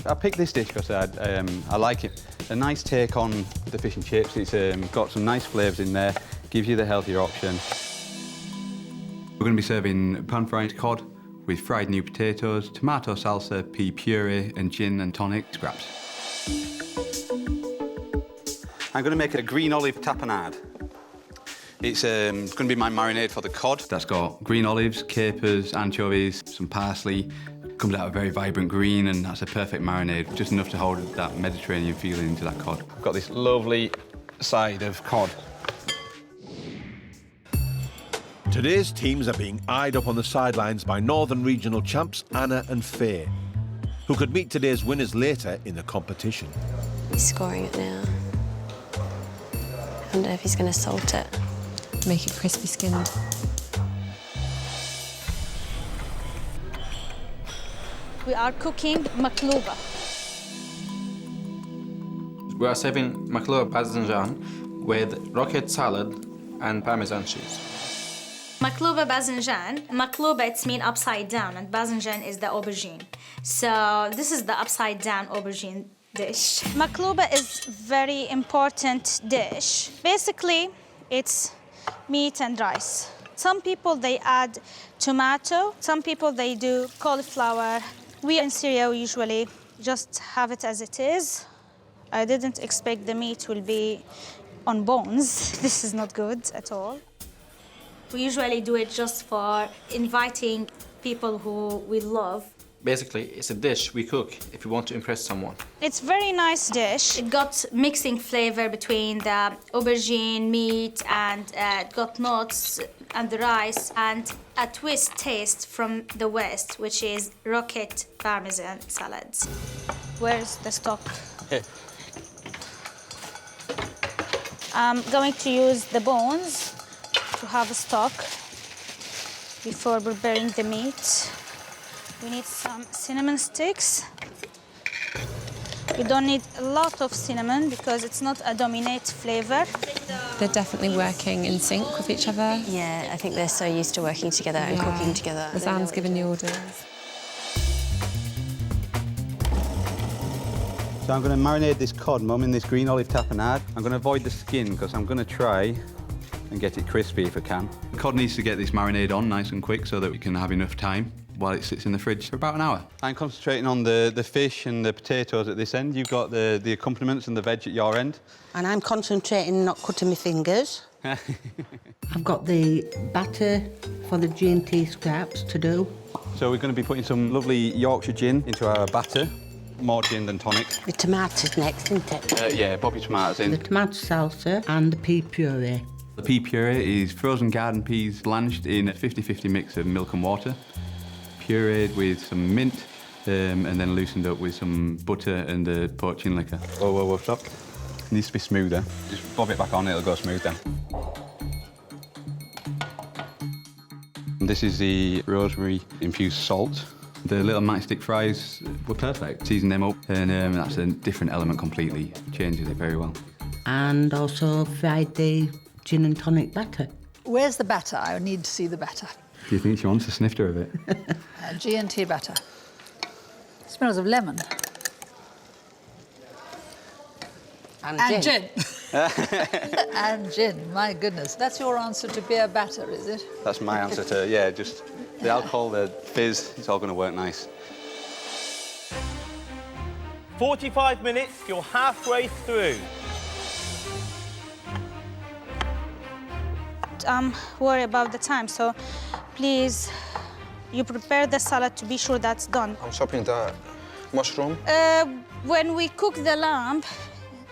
I picked this dish because I like it. A nice take on the fish and chips. It's got some nice flavours in there, gives you the healthier option. We're going to be serving pan-fried cod with fried new potatoes, tomato salsa, pea puree and gin and tonic scraps. I'm going to make a green olive tapenade. It's going to be my marinade for the cod. That's got green olives, capers, anchovies, some parsley. Comes out a very vibrant green, and that's a perfect marinade, just enough to hold that Mediterranean feeling into that cod. I've got this lovely side of cod. Today's teams are being eyed up on the sidelines by Northern Regional champs Anna and Faye, who could meet today's winners later in the competition. He's scoring it now. I wonder if he's going to salt it. Make it crispy skinned. We are cooking maklouba. We are serving maklouba Bazinjan with rocket salad and Parmesan cheese. Maklouba Bazinjan. Maklouba, it's mean upside down, and Bazinjan is the aubergine. So this is the upside down aubergine dish. Maklouba is very important dish. Basically, it's meat and rice. Some people, they add tomato. Some people, they do cauliflower. We in Syria usually just have it as it is. I didn't expect the meat will be on bones. This is not good at all. We usually do it just for inviting people who we love. Basically, it's a dish we cook if we want to impress someone. It's a very nice dish. It got mixing flavor between the aubergine, meat, and it got nuts and the rice, and a twist taste from the West, which is rocket Parmesan salads. Where's the stock? Here. I'm going to use the bones to have a stock before preparing the meat. We need some cinnamon sticks. You don't need a lot of cinnamon because it's not a dominant flavor. They're definitely working in sync with each other. Yeah, I think they're so used to working together and cooking together. Razan's giving the orders. So I'm going to marinate this cod, Mum, in this green olive tapenade. I'm going to avoid the skin because I'm going to try and get it crispy if I can. The cod needs to get this marinade on nice and quick so that we can have enough time while it sits in the fridge for about an hour. I'm concentrating on the fish and the potatoes at this end. You've got the accompaniments and the veg at your end. And I'm concentrating not cutting my fingers. I've got the batter for the G&T scraps to do. So we're going to be putting some lovely Yorkshire gin into our batter. More gin than tonic. The tomatoes next, isn't it? Yeah, pop your tomatoes in. The tomato salsa and the pea puree. The pea puree is frozen garden peas blanched in a 50-50 mix of milk and water, pureed with some mint, and then loosened up with some butter and the poaching liquor. Whoa, stop. It needs to be smoother. Just bob it back on, it'll go smooth then. And this is the rosemary-infused salt. The little matchstick fries were perfect. Season them up, and that's a different element completely. Changes it very well. And also fried the gin and tonic batter. Where's the batter? I need to see the batter. Do you think she wants a snifter of it? G&T batter. Smells of lemon. And gin. And gin, my goodness. That's your answer to beer batter, is it? That's my answer to, yeah, just the alcohol, the fizz, it's all going to work nice. 45 minutes, you're halfway through. I'm worried about the time, so please, you prepare the salad to be sure that's done. I'm chopping the mushroom. When we cook the lamb,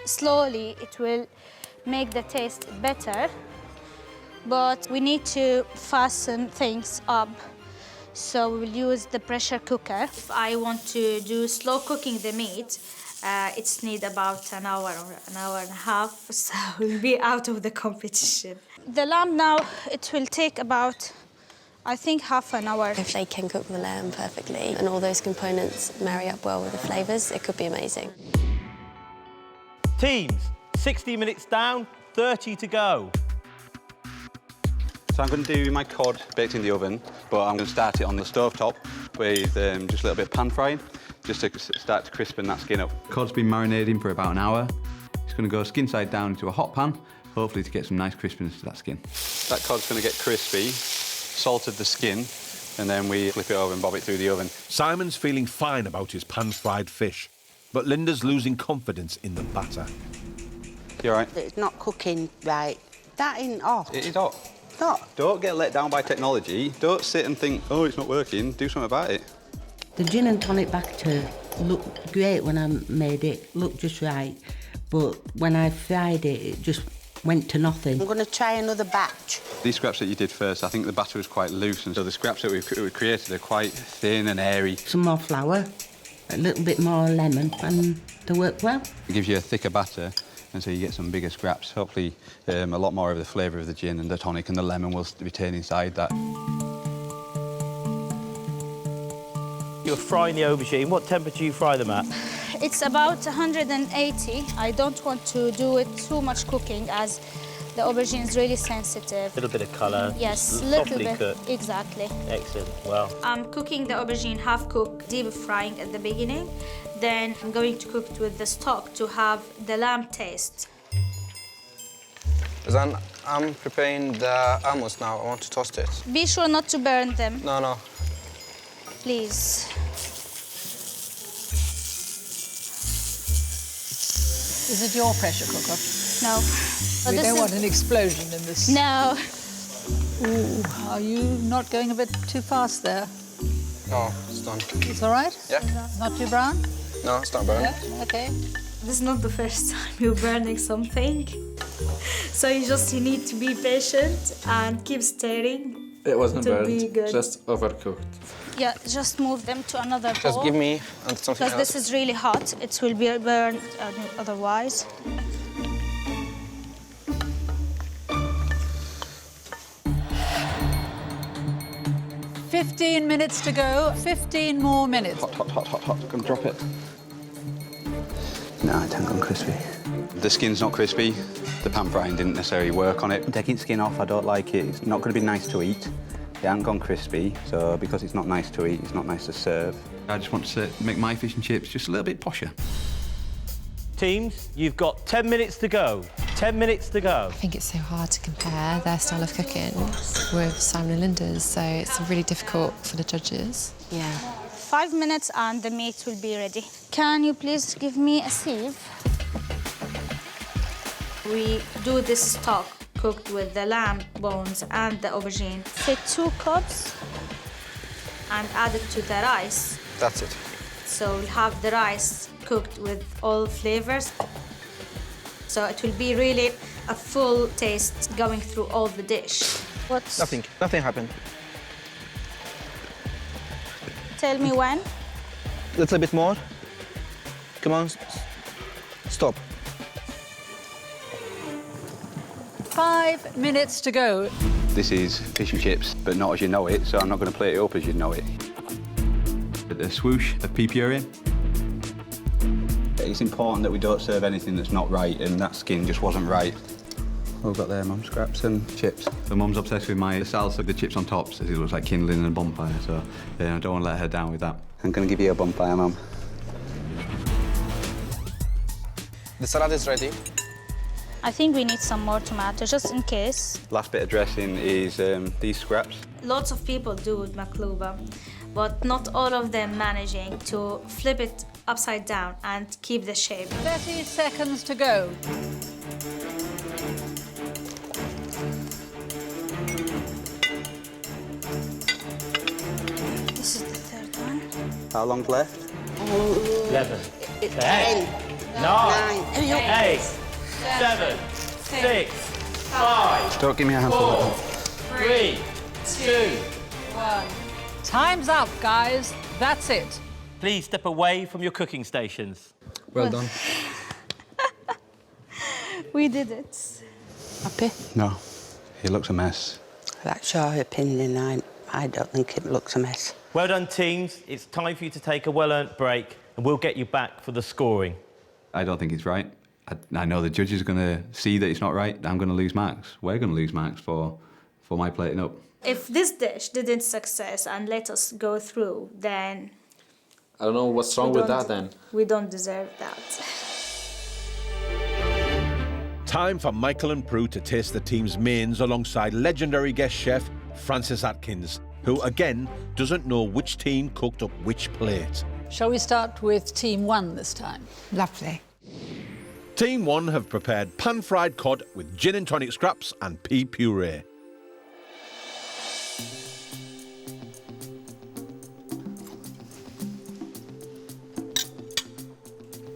slowly it will make the taste better, but we need to fasten things up. So we will use the pressure cooker. If I want to do slow cooking the meat, it's need about an hour or an hour and a half, so we'll be out of the competition. The lamb now, it will take about, I think, half an hour. If they can cook the lamb perfectly and all those components marry up well with the flavours, it could be amazing. Teams, 60 minutes down, 30 to go. So I'm going to do my cod baked in the oven, but I'm going to start it on the stovetop with just a little bit of pan frying, just to start to crispen that skin up. Cod's been marinating for about an hour. It's going to go skin side down into a hot pan, hopefully to get some nice crispiness to that skin. That cod's going to get crispy, salted the skin, and then we flip it over and bob it through the oven. Simon's feeling fine about his pan-fried fish, but Linda's losing confidence in the batter. You all right? It's not cooking right. That ain't hot. It is hot. Don't get let down by technology. Don't sit and think, oh, it's not working. Do something about it. The gin and tonic batter looked great when I made it, looked just right. But when I fried it, it just went to nothing. I'm going to try another batch. These scraps that you did first, I think the batter was quite loose, and so the scraps that we've created are quite thin and airy. Some more flour, a little bit more lemon, and they work well. It gives you a thicker batter, and so you get some bigger scraps. Hopefully, a lot more of the flavour of the gin and the tonic and the lemon will retain inside that. You're frying the aubergine. What temperature do you fry them at? It's about 180. I don't want to do it too much cooking as the aubergine is really sensitive. A little bit of colour. Yes, a little softly bit. Cooked. Exactly. Excellent. Well. I'm cooking the aubergine half cooked, deep frying at the beginning. Then I'm going to cook it with the stock to have the lamb taste. Then I'm preparing the almonds now. I want to toast it. Be sure not to burn them. No. Please. Is it your pressure cooker? No. We don't want an explosion in this. No. Ooh, are you not going a bit too fast there? No, it's done. It's all right? Yeah. Not too brown? No, it's not burning. Yeah, OK. This is not the first time you're burning something. So you need to be patient and keep stirring. It wasn't to be burned, good. just overcooked. Yeah, just move them to another bowl. Just give me something because else. this is really hot. It will be burned otherwise. "15 minutes to go. 15 more minutes. Hot. Gonna drop it. No, it hasn't gone crispy. The skin's not crispy. The pan frying didn't necessarily work on it. Taking skin off, I don't like it. It's not going to be nice to eat. It hasn't gone crispy, so because it's not nice to eat, it's not nice to serve. I just want to make my fish and chips just a little bit posher. Teams, you've got 10 minutes to go. 10 minutes to go. I think it's so hard to compare their style of cooking with Simon and Linda's, so it's really difficult for the judges. Yeah. 5 minutes and the meat will be ready. Can you please give me a sieve? We do this stock cooked with the lamb bones and the aubergine. Take 2 cups and add it to the rice. That's it. So we'll have the rice cooked with all flavors. So it will be really a full taste going through all the dish. Nothing happened. Tell me when. Little bit more. Come on. Stop. 5 minutes to go. This is fish and chips, but not as you know it, so I'm not going to plate it up as you know it. A swoosh of pea puree. It's important that we don't serve anything that's not right, and that skin just wasn't right. What we've got there, Mum? Scraps and chips. So Mum's obsessed with my salsa, the chips on top, so it looks like kindling in a bonfire, so yeah, I don't want to let her down with that. I'm going to give you a bonfire, Mum. The salad is ready. I think we need some more tomato, just in case. Last bit of dressing is these scraps. Lots of people do with makluba, but not all of them managing to flip it upside down and keep the shape. 30 seconds to go. This is the third one. How long's left? 11, 10, 9, 8, 7, 6, 5. Don't give me a handful of 4, 3, 2, 1. Time's up, guys. That's it. Please step away from your cooking stations. Well done. We did it. Happy? No, it looks a mess. That's your opinion. I don't think it looks a mess. Well done, teams. It's time for you to take a well-earned break, and we'll get you back for the scoring. I don't think it's right. I know the judges are going to see that it's not right. I'm going to lose marks. We're going to lose marks for my plating up. If this dish didn't success and let us go through, then I don't know what's wrong with that then. we don't deserve that. Time for Michael and Prue to taste the team's mains alongside legendary guest chef Francis Atkins, who again doesn't know which team cooked up which plate. Shall we start with Team 1 this time? Lovely. Team 1 have prepared pan-fried cod with gin and tonic scraps and pea puree.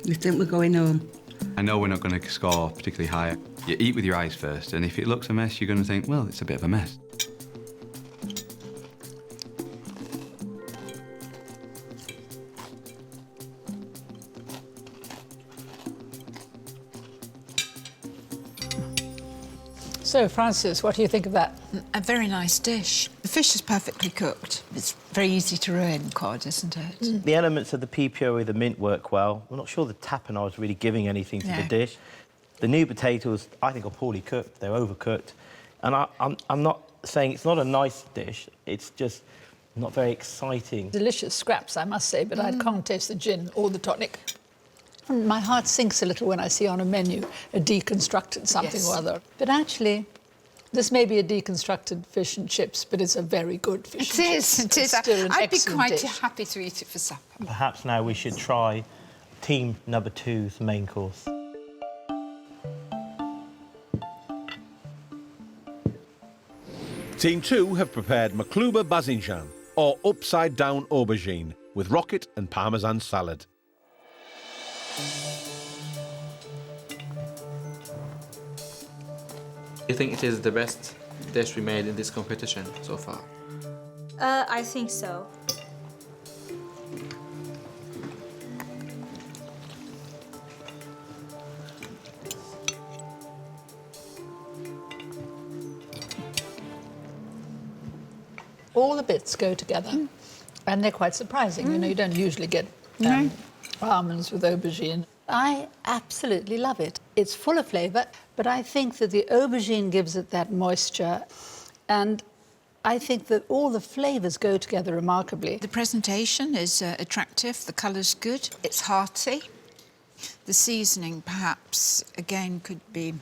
You think we're going home? I know we're not going to score particularly high. You eat with your eyes first, and if it looks a mess, you're going to think, well, it's a bit of a mess. So, Francis, what do you think of that? A very nice dish. The fish is perfectly cooked. It's very easy to ruin cod, isn't it? The elements of the pea puree, the mint work well. We're not sure the tapenade is really giving anything to the dish. The new potatoes, I think, are poorly cooked. They're overcooked. And I'm not saying it's not a nice dish. It's just not very exciting. Delicious scraps, I must say, but I can't taste the gin or the tonic. My heart sinks a little when I see on a menu a deconstructed something or other. But actually, this may be a deconstructed fish and chips, but it's a very good fish and chips. It is. I'd be quite happy to eat it for supper. Perhaps now we should try team number 2's main course. Team 2 have prepared makluba Banijay, or upside-down aubergine, with rocket and parmesan salad. You think it is the best dish we made in this competition so far? I think so. All the bits go together, and they're quite surprising. You know, you don't usually get almonds with aubergine. I absolutely love it. It's full of flavour, but I think that the aubergine gives it that moisture, and I think that all the flavours go together remarkably. The presentation is attractive, the colour's good, it's hearty. The seasoning, perhaps, again, could be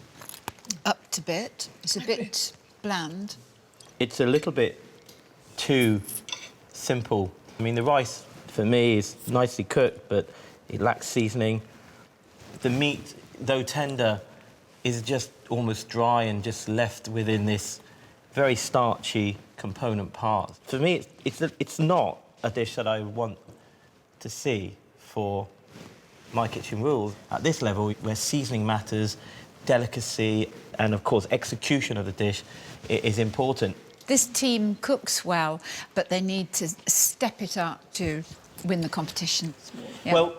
upped a bit. It's a bit bland. It's a little bit too simple. I mean, the rice, for me, is nicely cooked, but it lacks seasoning. The meat, though tender, is just almost dry and just left within this very starchy component part. For me, it's not a dish that I want to see for my kitchen rules. At this level, where seasoning matters, delicacy, and of course, execution of the dish is important. This team cooks well, but they need to step it up to win the competition. Yeah. Well,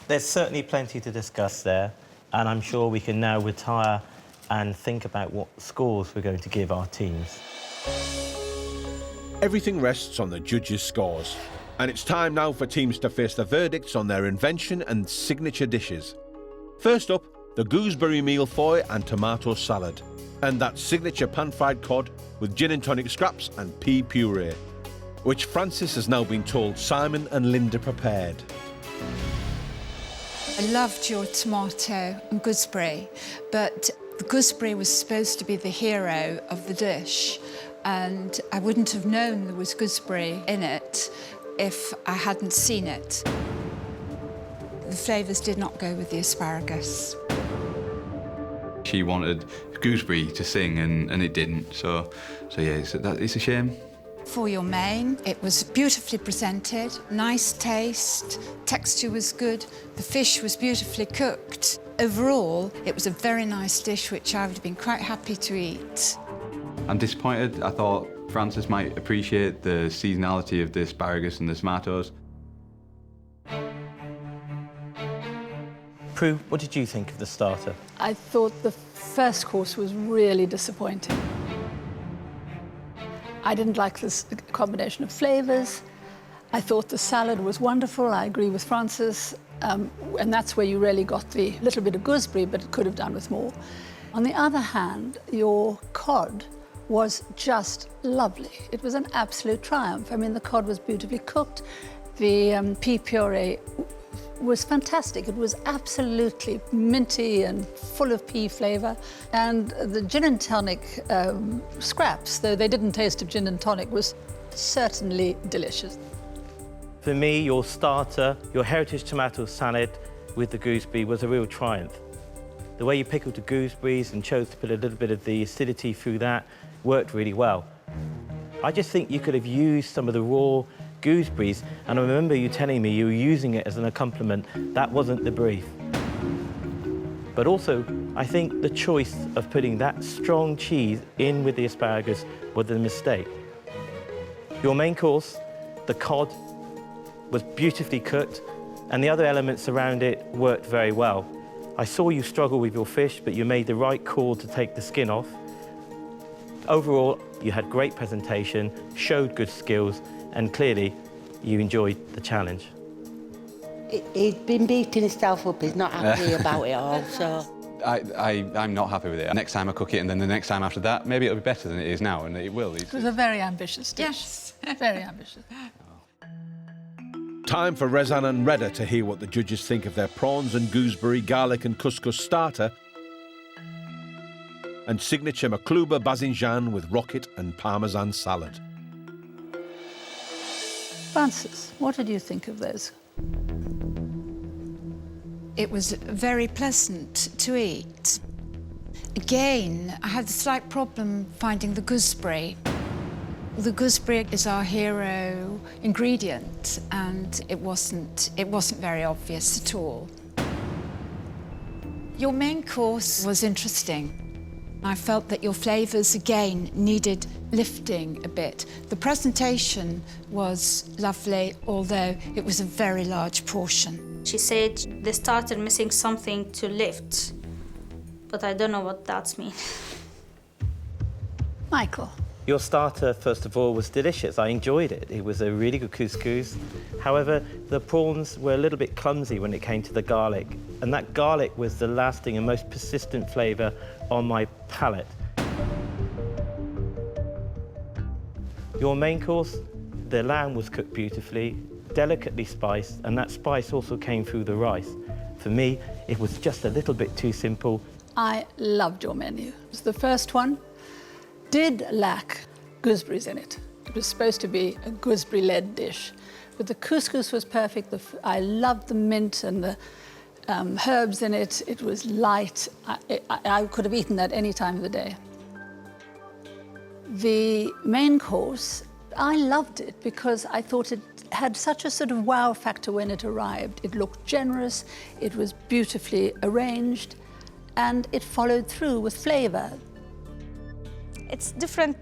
there's certainly plenty to discuss there, and I'm sure we can now retire and think about what scores we're going to give our teams. Everything rests on the judges' scores, and it's time now for teams to face the verdicts on their invention and signature dishes. First up, the gooseberry mille-feuille and tomato salad, and that signature pan-fried cod with gin and tonic scraps and pea puree, which Francis has now been told Simon and Linda prepared. I loved your tomato and gooseberry, but the gooseberry was supposed to be the hero of the dish, and I wouldn't have known there was gooseberry in it if I hadn't seen it. The flavours did not go with the asparagus. She wanted gooseberry to sing and it didn't, so yeah, it's a shame. For your main, it was beautifully presented, nice taste, texture was good, the fish was beautifully cooked. Overall, it was a very nice dish which I would have been quite happy to eat. I'm disappointed. I thought Francis might appreciate the seasonality of the asparagus and the tomatoes. Prue, what did you think of the starter? I thought the first course was really disappointing. I didn't like this combination of flavours. I thought the salad was wonderful. I agree with Francis. And that's where you really got the little bit of gooseberry, but it could have done with more. On the other hand, your cod was just lovely. It was an absolute triumph. I mean, the cod was beautifully cooked. The pea puree was fantastic. It was absolutely minty and full of pea flavour. And the gin and tonic scraps, though they didn't taste of gin and tonic, was certainly delicious. For me, your starter, your heritage tomato salad with the gooseberry was a real triumph. The way you pickled the gooseberries and chose to put a little bit of the acidity through that worked really well. I just think you could have used some of the raw gooseberries, and I remember you telling me you were using it as an accompaniment. That wasn't the brief. But also, I think the choice of putting that strong cheese in with the asparagus was a mistake. Your main course, the cod, was beautifully cooked, and the other elements around it worked very well. I saw you struggle with your fish, but you made the right call to take the skin off. Overall, you had great presentation, showed good skills, and clearly you enjoyed the challenge. He's been beating himself up, he's not happy about it all, so... I'm not happy with it. Next time I cook it, and then the next time after that, maybe it'll be better than it is now, and it will. It was a very ambitious dish. Yes. Very ambitious. Time for Razan and Reda to hear what the judges think of their prawns and gooseberry, garlic and couscous starter, and signature Makluba Bazinjan with rocket and parmesan salad. Francis, what did you think of those? It was very pleasant to eat. Again, I had a slight problem finding the gooseberry. The gooseberry is our hero ingredient, and it wasn't very obvious at all. Your main course was interesting. I felt that your flavours, again, needed lifting a bit. The presentation was lovely, although it was a very large portion. She said they started missing something to lift, but I don't know what that means. Michael. Your starter, first of all, was delicious. I enjoyed it. It was a really good couscous. However, the prawns were a little bit clumsy when it came to the garlic, and that garlic was the lasting and most persistent flavour on my palate. Your main course, the lamb was cooked beautifully, delicately spiced, and that spice also came through the rice. For me, it was just a little bit too simple. I loved your menu. It was the first one. Did lack gooseberries in it. It was supposed to be a gooseberry-led dish. But the couscous was perfect. I loved the mint and the herbs in it. It was light. I could have eaten that any time of the day. The main course, I loved it because I thought it had such a sort of wow factor when it arrived. It looked generous, it was beautifully arranged, and it followed through with flavour. It's different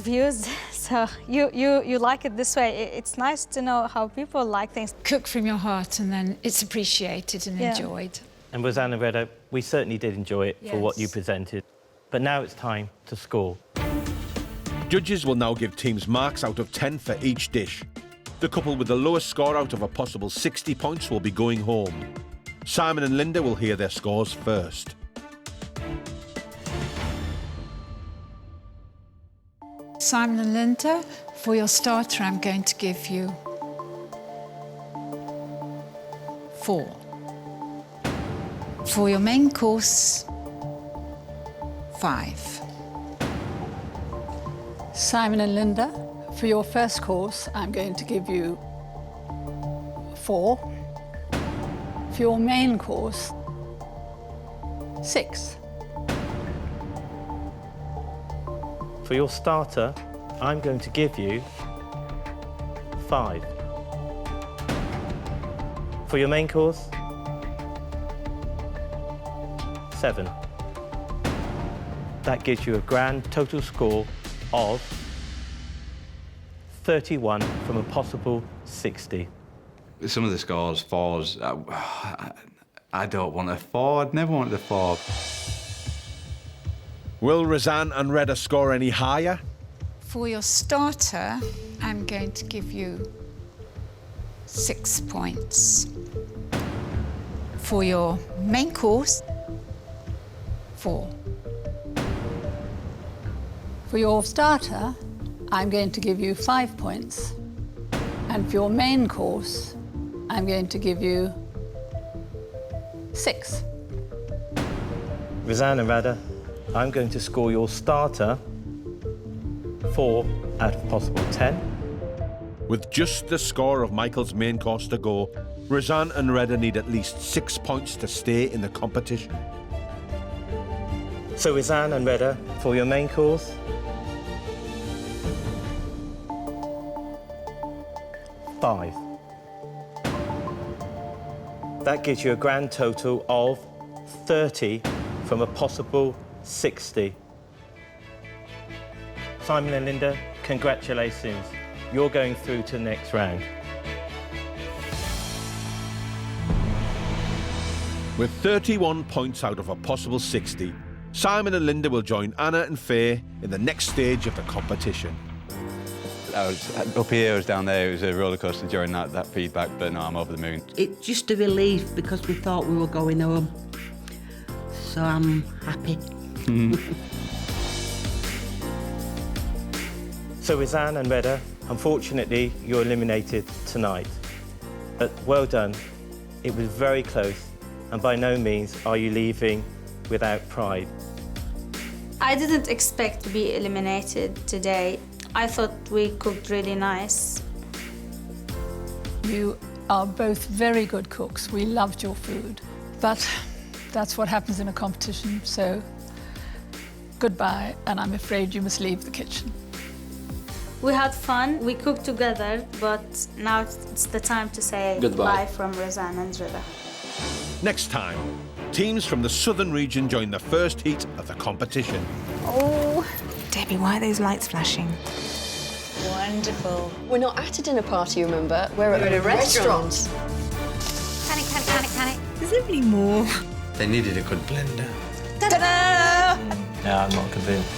views, so you like it this way. It's nice to know how people like things. Cook from your heart and then it's appreciated and enjoyed. And Razan and Reda, we certainly did enjoy it for what you Yes. presented. But now it's time to score. Judges will now give teams marks out of 10 for each dish. The couple with the lowest score out of a possible 60 points will be going home. Simon and Linda will hear their scores first. Simon and Linda, for your starter, I'm going to give you 4. For your main course, 5. Simon and Linda, for your first course, I'm going to give you 4. For your main course, 6. For your starter, I'm going to give you 5. For your main course, 7. That gives you a grand total score of 31 from a possible 60. Some of the scores, 4s, I don't want a 4. I'd never wanted a 4. Will Razan and Reda score any higher? For your starter, I'm going to give you 6 points. For your main course, 4. For your starter, I'm going to give you 5 points. And for your main course, I'm going to give you 6. Razan and Reda, I'm going to score your starter 4 out of possible 10. With just the score of Michael's main course to go, Razan and Reda need at least 6 points to stay in the competition. So Razan and Reda, for your main course, 5. That gives you a grand total of 30 from a possible 60. Simon and Linda, congratulations. You're going through to the next round. With 31 points out of a possible 60, Simon and Linda will join Anna and Faye in the next stage of the competition. I was up here, I was down there. It was a roller coaster during that feedback, but no, I'm over the moon. It's just a relief because we thought we were going home. So I'm happy. So Razan and Reda, unfortunately, you're eliminated tonight. But well done. It was very close, and by no means are you leaving without pride. I didn't expect to be eliminated today. I thought we cooked really nice. You are both very good cooks. We loved your food. But that's what happens in a competition, so goodbye, and I'm afraid you must leave the kitchen. We had fun, we cooked together, but now it's the time to say Goodbye. bye from Razan and Reda. Next time, teams from the southern region join the first heat of the competition. Oh, Debbie, why are those lights flashing? Wonderful. We're not at a dinner party, remember? We're at a restaurant. Can it? Is there any more? They needed a good blender. Ta-da! Yeah, I'm not convinced.